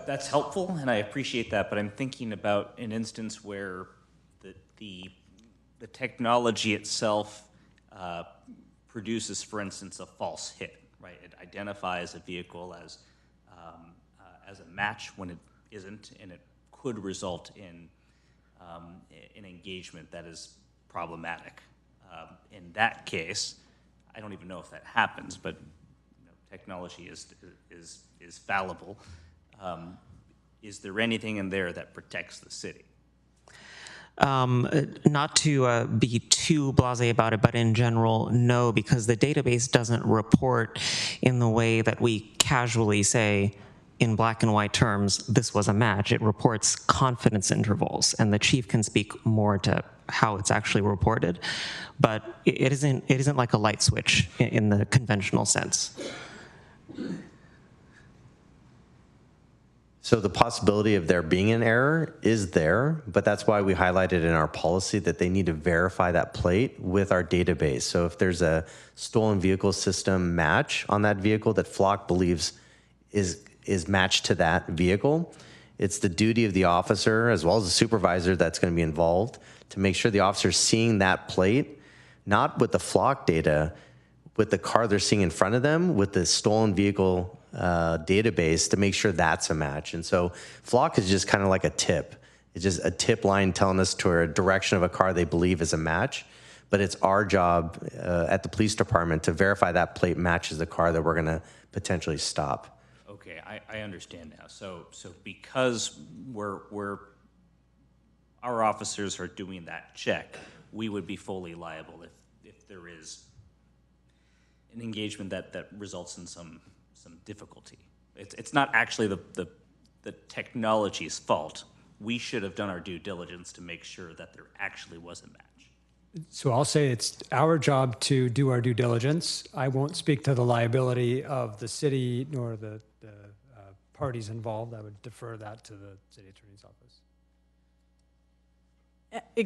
that's helpful, and I appreciate that, but I'm thinking about an instance where the technology itself produces, for instance, a false hit, right? It identifies a vehicle as a match when it isn't, and it could result in an engagement that is problematic. In that case, I don't even know if that happens, but technology is fallible. Is there anything in there that protects the city? Not to be too blasé about it, but in general, no, because the database doesn't report in the way that we casually say in black and white terms, this was a match. It reports confidence intervals, and the chief can speak more to how it's actually reported, but it isn't like a light switch in the conventional sense. So the possibility of there being an error is there, but that's why we highlighted in our policy that they need to verify that plate with our database. So if there's a stolen vehicle system match on that vehicle that Flock believes is matched to that vehicle, it's the duty of the officer as well as the supervisor that's going to be involved to make sure the officer's seeing that plate, not with the Flock data, with the car they're seeing in front of them, with the stolen vehicle database to make sure that's a match. And so Flock is just kind of like a tip. It's just a tip line telling us to a direction of a car they believe is a match. But it's our job at the police department to verify that plate matches the car that we're going to potentially stop. Okay, I understand now. So because our officers are doing that check, we would be fully liable if there is an engagement that results in some difficulty. It's not actually the technology's fault. we should have done our due diligence to make sure that there actually was a match. So I'll say it's our job to do our due diligence. I won't speak to the liability of the city nor the parties involved. I would defer that to the city attorney's office.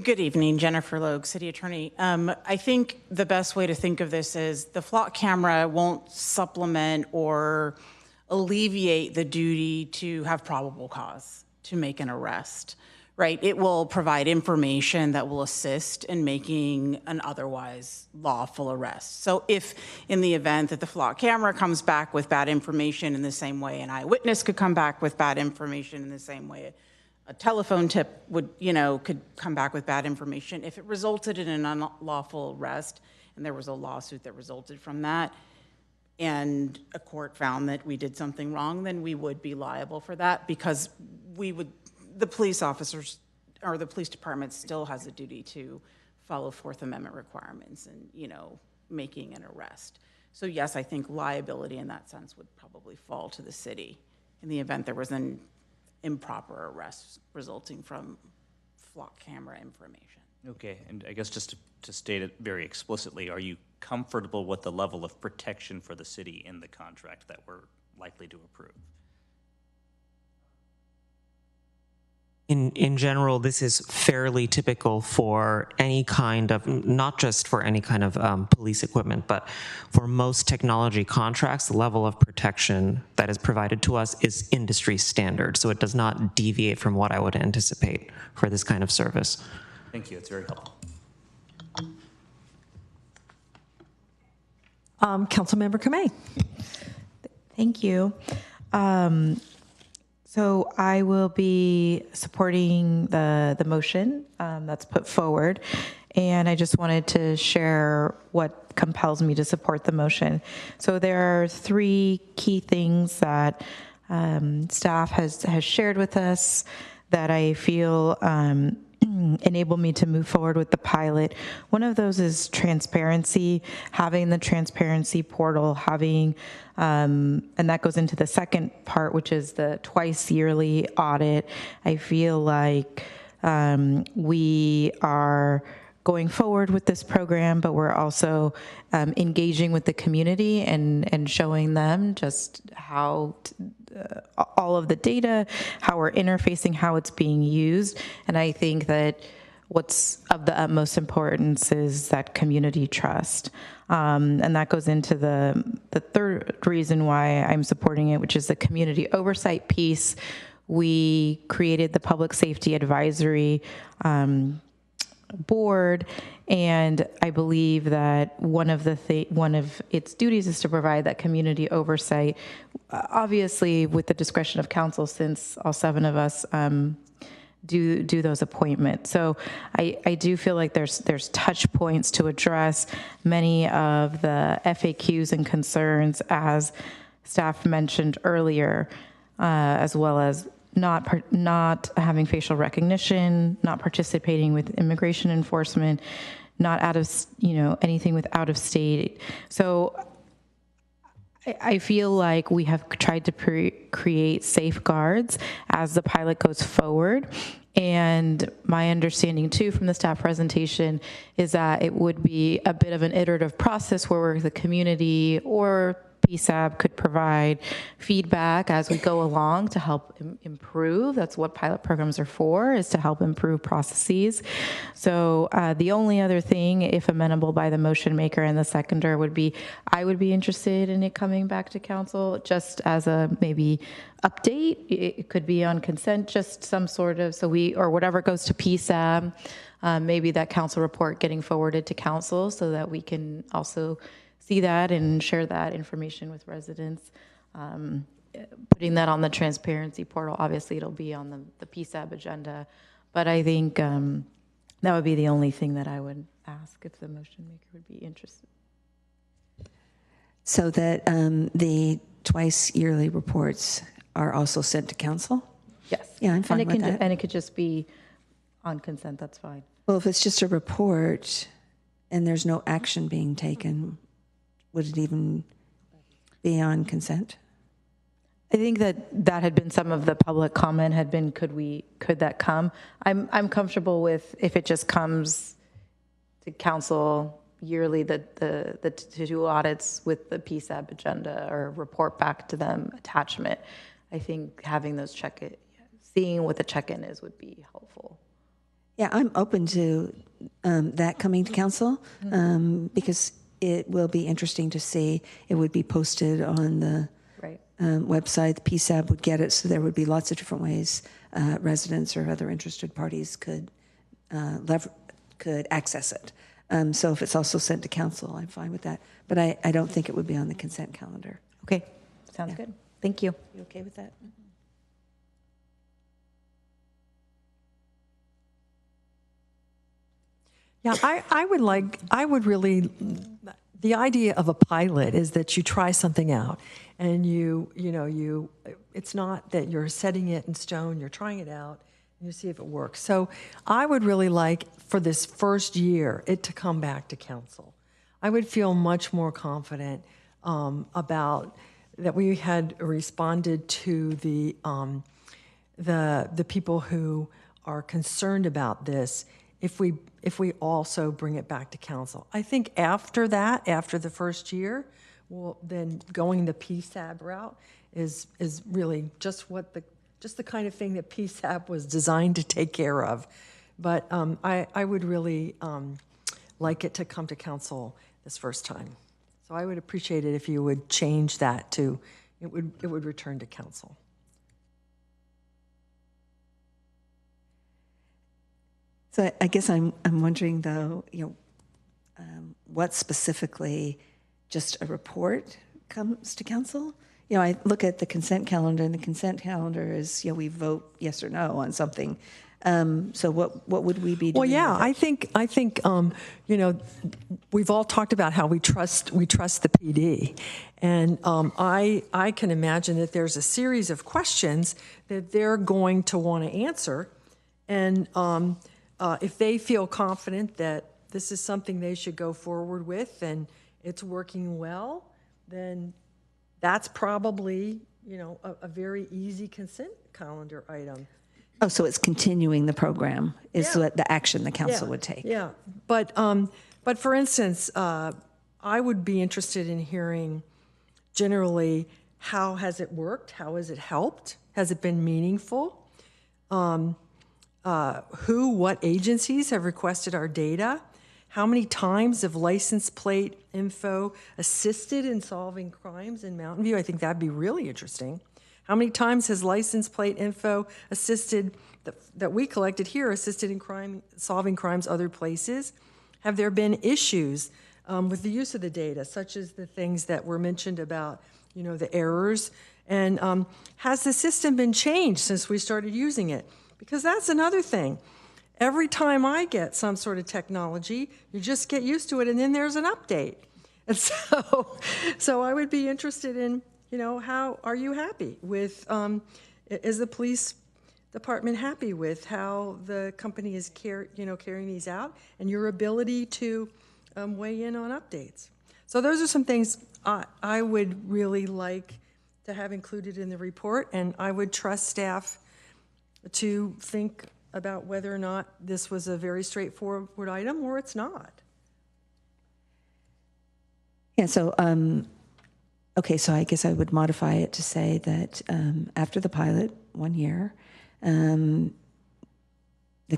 Good evening, Jennifer Logue, City Attorney. I think the best way to think of this is the flock camera won't supplement or alleviate the duty to have probable cause to make an arrest, right? It will provide information that will assist in making an otherwise lawful arrest. So if in the event that the flock camera comes back with bad information in the same way an eyewitness could come back with bad information in the same way a telephone tip would, could come back with bad information. If it resulted in an unlawful arrest and there was a lawsuit that resulted from that and a court found that we did something wrong, then we would be liable for that because the police officers or the police department still has a duty to follow Fourth Amendment requirements and, making an arrest. So yes, I think liability in that sense would probably fall to the city in the event there was an improper arrest resulting from flock camera information. Okay, and I guess just to state it very explicitly, are you comfortable with the level of protection for the city in the contract that we're likely to approve? In general, this is fairly typical for any kind of, not just for any kind of police equipment, but for most technology contracts, the level of protection that is provided to us is industry standard. So it does not deviate from what I would anticipate for this kind of service. Thank you, it's very helpful. Councilmember Kamei. Thank you. So I will be supporting the motion that's put forward, and I just wanted to share what compels me to support the motion. So there are three key things that staff has shared with us that I feel enable me to move forward with the pilot. One of those is transparency, having the transparency portal, having, and that goes into the second part, which is the twice yearly audit. I feel like we are going forward with this program, but we're also engaging with the community and showing them just how all of the data, how we're interfacing, how it's being used. And I think that what's of the utmost importance is that community trust. And that goes into the third reason why I'm supporting it, which is the community oversight piece. We created the Public Safety Advisory Board, and I believe that one of its duties is to provide that community oversight, obviously with the discretion of council, since all seven of us do those appointments. So I do feel like there's touch points to address many of the FAQs and concerns, as staff mentioned earlier, as well as not having facial recognition, not participating with immigration enforcement, not anything with out of state. So I feel like we have tried to create safeguards as the pilot goes forward. And my understanding too from the staff presentation is that it would be a bit of an iterative process where the community or PSAB could provide feedback as we go along to help improve. That's what pilot programs are for, is to help improve processes. So the only other thing, if amenable by the motion maker and the seconder, would be I would be interested in it coming back to council just as a maybe update. It could be on consent, just some sort of, or whatever goes to PSAB, maybe that council report getting forwarded to council so that we can also see that and share that information with residents. Putting that on the transparency portal, obviously it'll be on the PSAB agenda, but I think that would be the only thing that I would ask if the motion maker would be interested. So that the twice yearly reports are also sent to council? Yes. Yeah, I'm fine with that. And it could just be on consent, that's fine. Well, if it's just a report and there's no action being taken, would it even be on consent? I think that had been some of the public comment had been, could that come? I'm comfortable with if it just comes to council yearly, the two audits with the PSAB agenda or report back to them attachment. I think having those seeing what the check-in is would be helpful. Yeah, I'm open to that coming to council because it will be interesting to see. It would be posted on the website. The PSAB would get it, so there would be lots of different ways residents or other interested parties could access it. So if it's also sent to council, I'm fine with that. But I don't think it would be on the consent calendar. Okay, sounds good. Thank you. You okay with that? Yeah, I would really, the idea of a pilot is that you try something out and it's not that you're setting it in stone, you're trying it out and you see if it works. So I would really like for this first year it to come back to council. I would feel much more confident about that we had responded to the people who are concerned about this if we also bring it back to council. I think after that, after the first year, well, then going the PSAB route is really just the kind of thing that PSAB was designed to take care of. But I would really like it to come to council this first time. So I would appreciate it if you would change that to it would return to council. So I guess I'm wondering though, what specifically just a report comes to council? I look at the consent calendar, and the consent calendar is we vote yes or no on something. So what would we be doing? Well, yeah, I think we've all talked about how we trust the PD, and I can imagine that there's a series of questions that they're going to want to answer, and if they feel confident that this is something they should go forward with and it's working well, then that's probably a very easy consent calendar item. Oh, so it's continuing the program is the action the council would take. Yeah, but for instance, I would be interested in hearing generally how has it worked? How has it helped? Has it been meaningful? What agencies have requested our data? How many times have license plate info assisted in solving crimes in Mountain View? I think that'd be really interesting. How many times has license plate info assisted, that we collected here, assisted in solving crimes other places? Have there been issues with the use of the data, such as the things that were mentioned about, the errors? And has the system been changed since we started using it? Because that's another thing. Every time I get some sort of technology, you just get used to it, and then there's an update. And so I would be interested in, how are you happy with, is the police department happy with how the company is carrying these out, and your ability to weigh in on updates? So those are some things I would really like to have included in the report, and I would trust staff to think about whether or not this was a very straightforward item or it's not. Yeah, so, okay, so I guess I would modify it to say that after the pilot, 1 year, the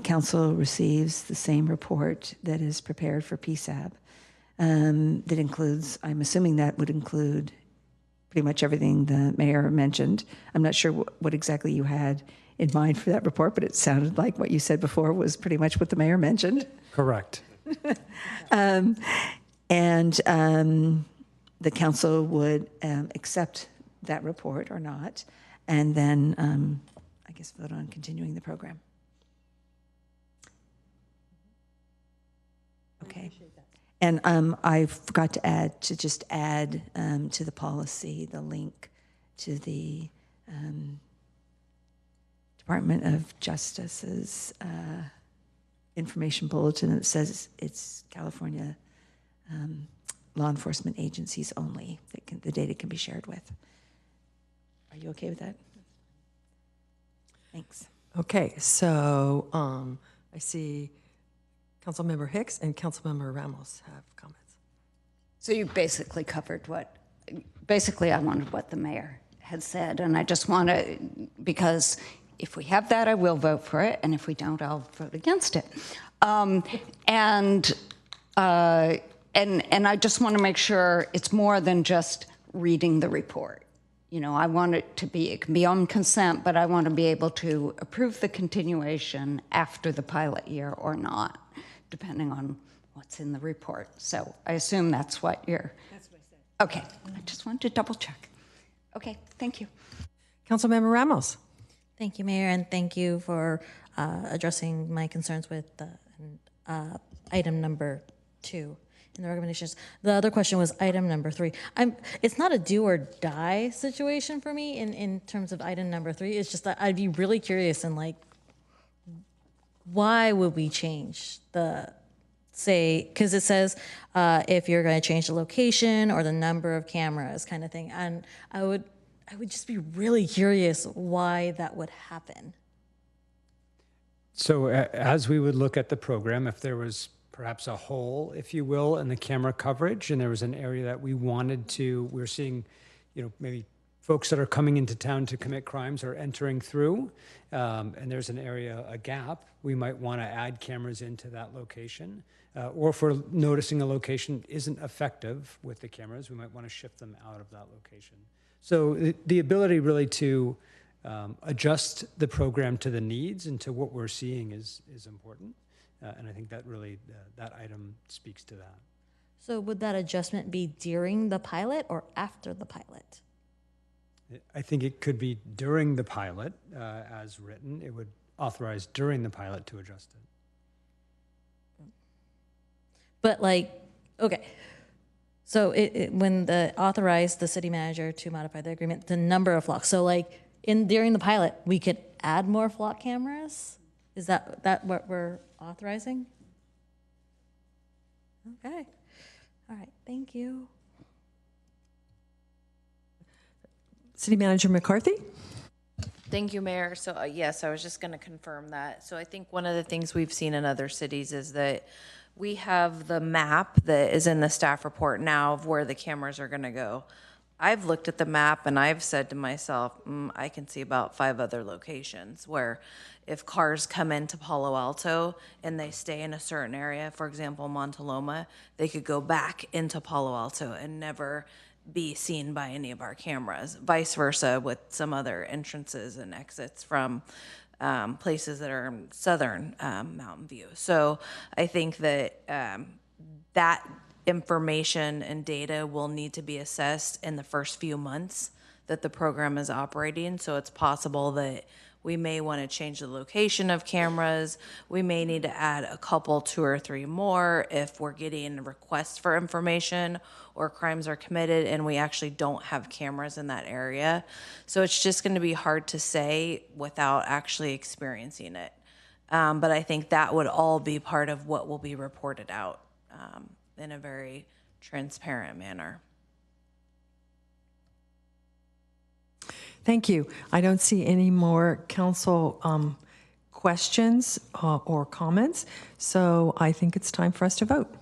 council receives the same report that is prepared for PSAB that includes, I'm assuming that would include pretty much everything the mayor mentioned. I'm not sure what exactly you had in mind for that report, but it sounded like what you said before was pretty much what the mayor mentioned. Correct. And the council would accept that report or not, and then I guess vote on continuing the program. Okay. And I forgot to add to the policy the link to the Department of Justice's information bulletin that says it's California law enforcement agencies only that the data can be shared with. Are you okay with that? Thanks. Okay, so I see Councilmember Hicks and Councilmember Ramos have comments. So you basically covered basically I wanted what the mayor had said, and I just want to, because if we have that, I will vote for it, and if we don't, I'll vote against it. And I just want to make sure it's more than just reading the report. You know, I want it to be, it can be on consent, but I want to be able to approve the continuation after the pilot year or not, depending on what's in the report. So I assume that's what you're... That's what I said. Okay, I just wanted to double check. Okay, thank you. Councilmember Ramos. Thank you, Mayor, and thank you for addressing my concerns with item number 2 in the recommendations. The other question was item number 3. It's not a do or die situation for me in terms of item number 3. It's just that I'd be really curious and like, why would we change the, say, because it says if you're going to change the location or the number of cameras kind of thing. And I would just be really curious why that would happen. So as we would look at the program, if there was perhaps a hole, if you will, in the camera coverage, and there was an area that we wanted to, we're seeing, you know, maybe folks that are coming into town to commit crimes are entering through, and there's an area, a gap, we might want to add cameras into that location. Or if we're noticing a location isn't effective with the cameras, we might want to shift them out of that location. So the ability really to adjust the program to the needs and to what we're seeing is important. And I think that really, that item speaks to that. So would that adjustment be during the pilot or after the pilot? I think it could be during the pilot as written. It would authorize during the pilot to adjust it. But like, okay. So when the authorized the city manager to modify the agreement, the number of flocks. So like during the pilot, we could add more flock cameras. Is that what we're authorizing? Okay. All right. Thank you. City Manager McCarthy. Thank you, Mayor. So yes, I was just going to confirm that. So I think one of the things we've seen in other cities is that we have the map that is in the staff report now of where the cameras are going to go. I've looked at the map and I've said to myself, I can see about 5 other locations where if cars come into Palo Alto and they stay in a certain area, for example, Montaloma, they could go back into Palo Alto and never be seen by any of our cameras. Vice versa with some other entrances and exits from places that are in southern Mountain View. So I think that that information and data will need to be assessed in the first few months that the program is operating. So it's possible that we may want to change the location of cameras. We may need to add a couple, 2 or 3 more if we're getting requests for information or crimes are committed and we actually don't have cameras in that area. So it's just going to be hard to say without actually experiencing it. But I think that would all be part of what will be reported out in a very transparent manner. Thank you. I don't see any more council questions or comments, so I think it's time for us to vote.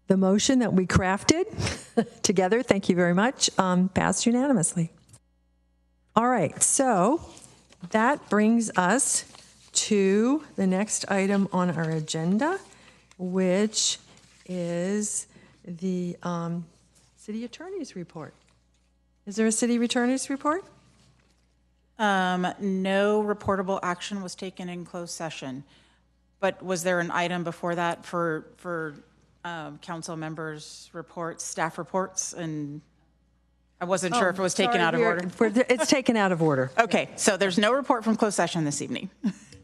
The motion that we crafted together, thank you very much, passed unanimously. All right, so that brings us to the next item on our agenda, which is the city attorney's report. Is there a city attorney's report? No reportable action was taken in closed session, but was there an item before that for council members' reports, staff reports, and I wasn't sure if it was taken out of order. It's taken out of order. Okay, so there's no report from closed session this evening.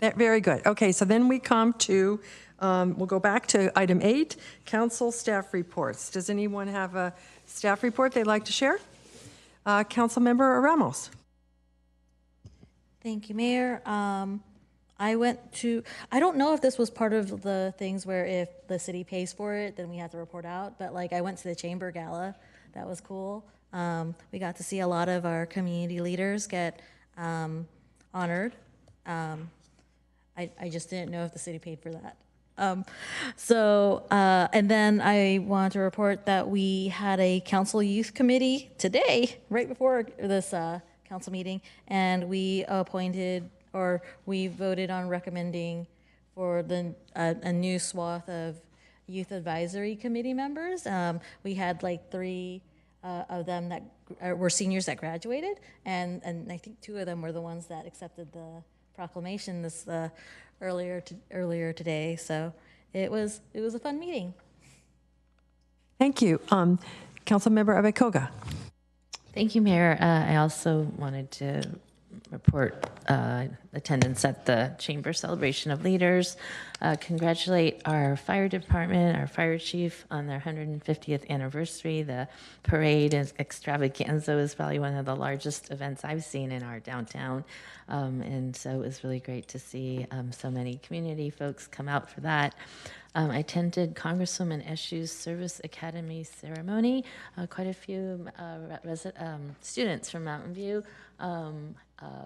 Very good. Okay, so then we come to, we'll go back to item 8, council staff reports. Does anyone have a staff report they'd like to share? Councilmember Ramos. Thank you, Mayor. I don't know if this was part of the things where if the city pays for it, then we have to report out, but like I went to the chamber gala. That was cool. We got to see a lot of our community leaders get honored. I just didn't know if the city paid for that. And then I want to report that we had a council youth committee today, right before this council meeting, and we voted on recommending for a new swath of youth advisory committee members. We had like 3 of them that were seniors that graduated, and I think 2 of them were the ones that accepted the proclamation earlier today. So it was a fun meeting. Thank you. Councilmember Abekoga. Thank you, Mayor. I also wanted to report attendance at the Chamber Celebration of Leaders. Congratulate our fire department, our fire chief on their 150th anniversary. The parade extravaganza was probably one of the largest events I've seen in our downtown. And so it was really great to see so many community folks come out for that. I attended Congresswoman Eshu's Service Academy ceremony. Quite a few students from Mountain View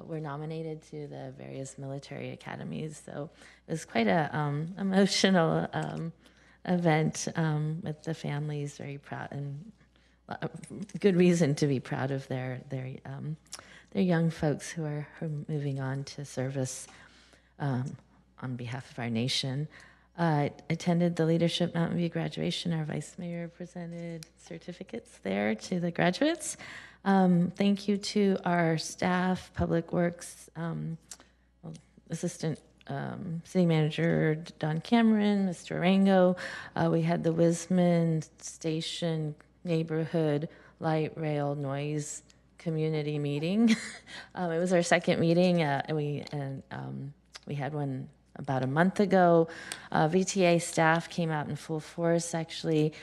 were nominated to the various military academies. So it was quite a emotional event with the families, very proud, and good reason to be proud of their young folks who are moving on to service on behalf of our nation. Attended the Leadership Mountain View graduation. Our Vice Mayor presented certificates there to the graduates. Thank you to our staff, Public Works, Assistant City Manager Don Cameron, Mr. Rango. We had the Wisman Station Neighborhood Light Rail Noise Community Meeting. It was our second meeting, and we had one about a month ago. VTA staff came out in full force, actually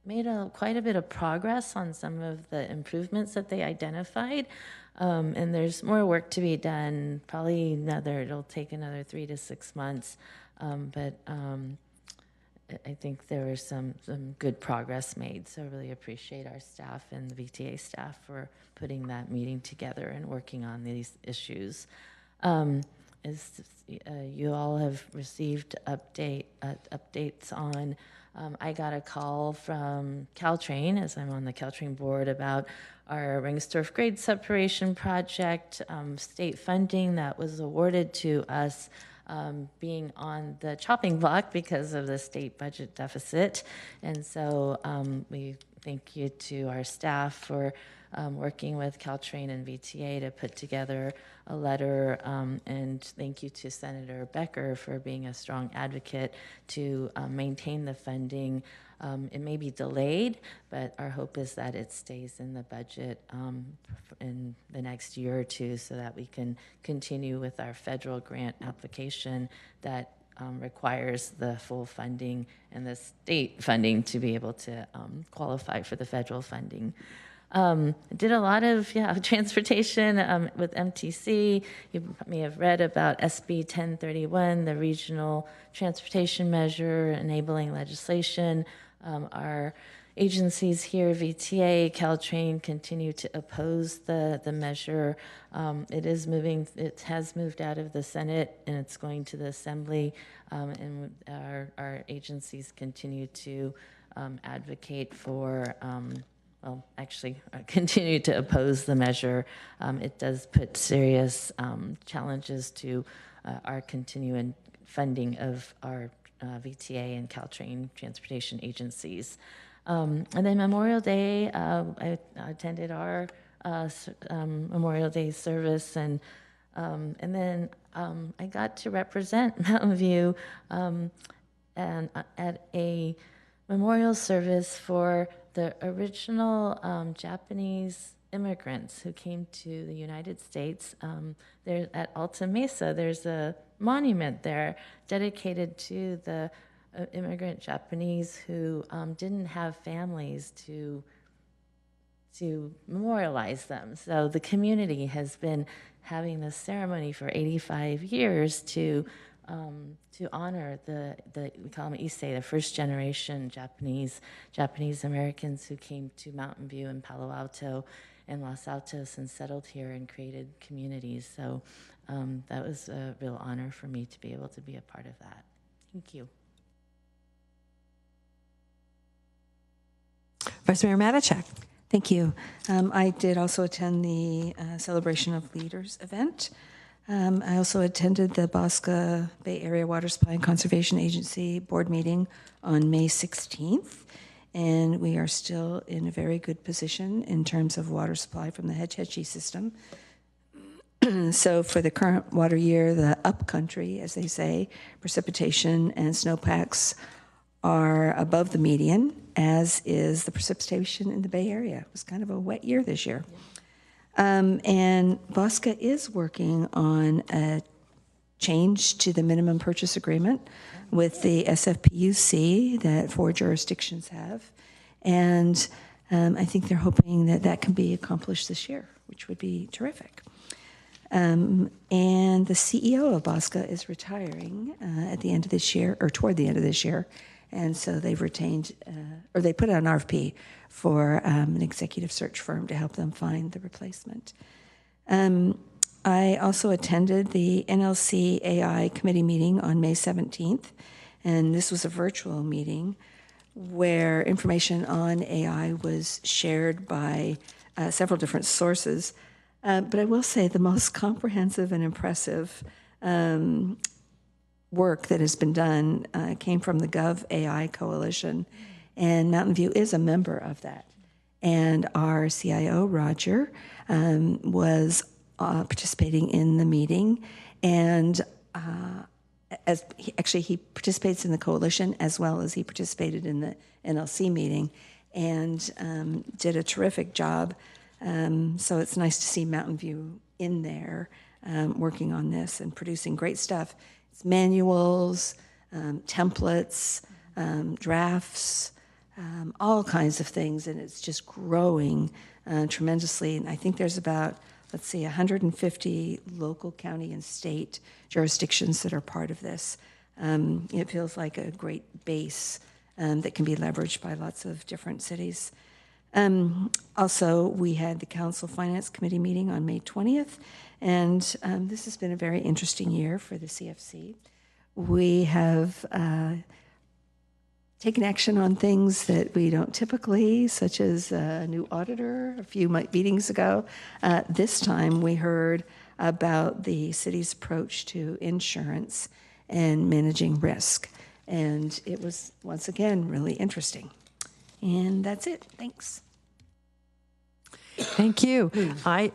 made quite a bit of progress on some of the improvements that they identified. And there's more work to be done, probably it'll take another 3 to 6 months. But I think there was some good progress made. So I really appreciate our staff and the VTA staff for putting that meeting together and working on these issues. As you all have received updates on, I got a call from Caltrain, as I'm on the Caltrain board, about our Rengsdorf grade separation project, state funding that was awarded to us being on the chopping block because of the state budget deficit. And so we thank you to our staff for working with Caltrain and VTA to put together a letter, and thank you to Senator Becker for being a strong advocate to maintain the funding. It may be delayed, but our hope is that it stays in the budget in the next year or 2 so that we can continue with our federal grant application that requires the full funding and the state funding to be able to qualify for the federal funding. Did a lot of transportation with MTC. You may have read about SB 1031, the regional transportation measure enabling legislation. Our agencies here, VTA, Caltrain, continue to oppose the measure. It has moved out of the Senate and it's going to the Assembly, and our agencies continue to advocate for continue to oppose the measure. It does put serious challenges to our continuing funding of our VTA and Caltrain transportation agencies. And then Memorial Day, I attended our Memorial Day service, and then I got to represent Mountain View and at a memorial service for the original Japanese immigrants who came to the United States. There at Alta Mesa, there's a monument there dedicated to the immigrant Japanese who didn't have families to memorialize them. So the community has been having this ceremony for 85 years to honor the we call them Issei, the first generation Japanese Americans who came to Mountain View and Palo Alto and Los Altos and settled here and created communities. So that was a real honor for me to be able to be a part of that. Thank you. Vice Mayor Matichak. Thank you. I did also attend the Celebration of Leaders event. I also attended the Bosque Bay Area Water Supply and Conservation Agency board meeting on May 16th, and we are still in a very good position in terms of water supply from the Hetch Hetchy system. So for the current water year, the upcountry, as they say, precipitation and snowpacks are above the median, as is the precipitation in the Bay Area. It was kind of a wet year this year. And Bosque is working on a change to the minimum purchase agreement with the SFPUC that 4 jurisdictions have. And I think they're hoping that that can be accomplished this year, which would be terrific. And the CEO of Bosque is retiring at the end of this year, or toward the end of this year. And so they've retained, or they put out an RFP for an executive search firm to help them find the replacement. I also attended the NLC AI committee meeting on May 17th, and this was a virtual meeting where information on AI was shared by several different sources. But I will say the most comprehensive and impressive work that has been done came from the Gov AI Coalition, and Mountain View is a member of that. And our CIO, Roger, was participating in the meeting, and he participates in the coalition as well as he participated in the NLC meeting, and did a terrific job. So it's nice to see Mountain View in there working on this and producing great stuff. It's manuals, templates, drafts, all kinds of things, and it's just growing tremendously. And I think there's about, 150 local, county, and state jurisdictions that are part of this. It feels like a great base that can be leveraged by lots of different cities. Also, we had the Council Finance Committee meeting on May 20th, and this has been a very interesting year for the CFC. We have taken action on things that we don't typically, such as a new auditor a few meetings ago. This time we heard about the city's approach to insurance and managing risk, and it was, once again, really interesting. And that's it. Thanks. Thank you. I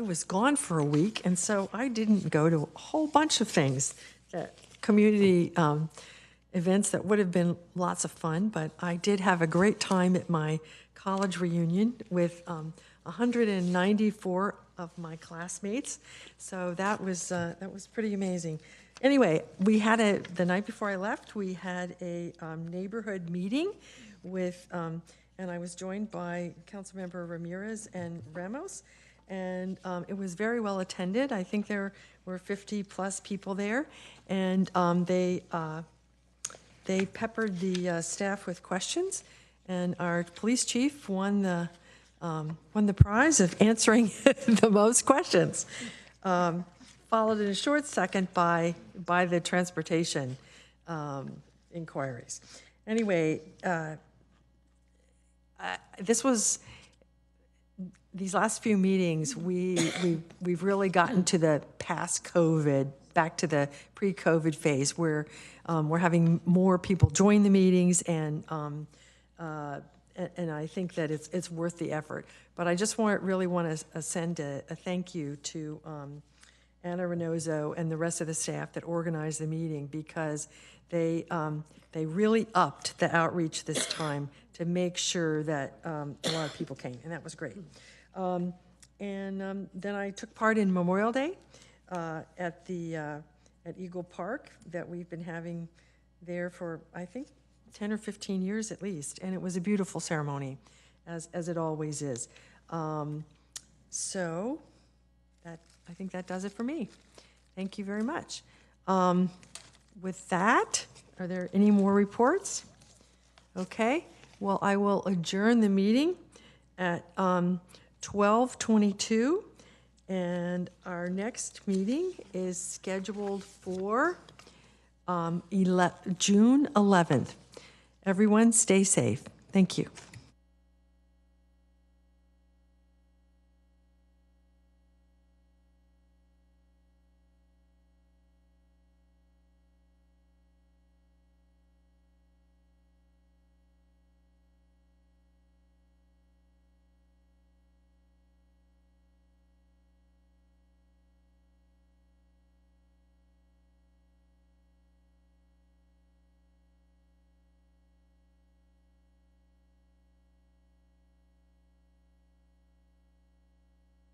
was gone for a week, and so I didn't go to a whole bunch of things, community events that would have been lots of fun, but I did have a great time at my college reunion with 194 of my classmates. So that was pretty amazing. Anyway, we had the night before I left, we had a neighborhood meeting with, and I was joined by Councilmember Ramirez and Ramos, and it was very well attended. I think there were 50 plus people there, and they peppered the staff with questions, and our police chief won the prize of answering the most questions. Followed in a short second by the transportation inquiries. Anyway, these last few meetings, we've really gotten to the past COVID, back to the pre-COVID phase, where we're having more people join the meetings, and I think that it's worth the effort. But I just really want to send a thank you to Anna Reynoso and the rest of the staff that organized the meeting, because they really upped the outreach this time to make sure that a lot of people came, and that was great. Then I took part in Memorial Day at Eagle Park that we've been having there for, I think, 10 or 15 years at least, and it was a beautiful ceremony, as it always is. So I think that does it for me. Thank you very much. With that, are there any more reports? Okay, well, I will adjourn the meeting at 12:22, and our next meeting is scheduled for June 11th. Everyone stay safe. Thank you.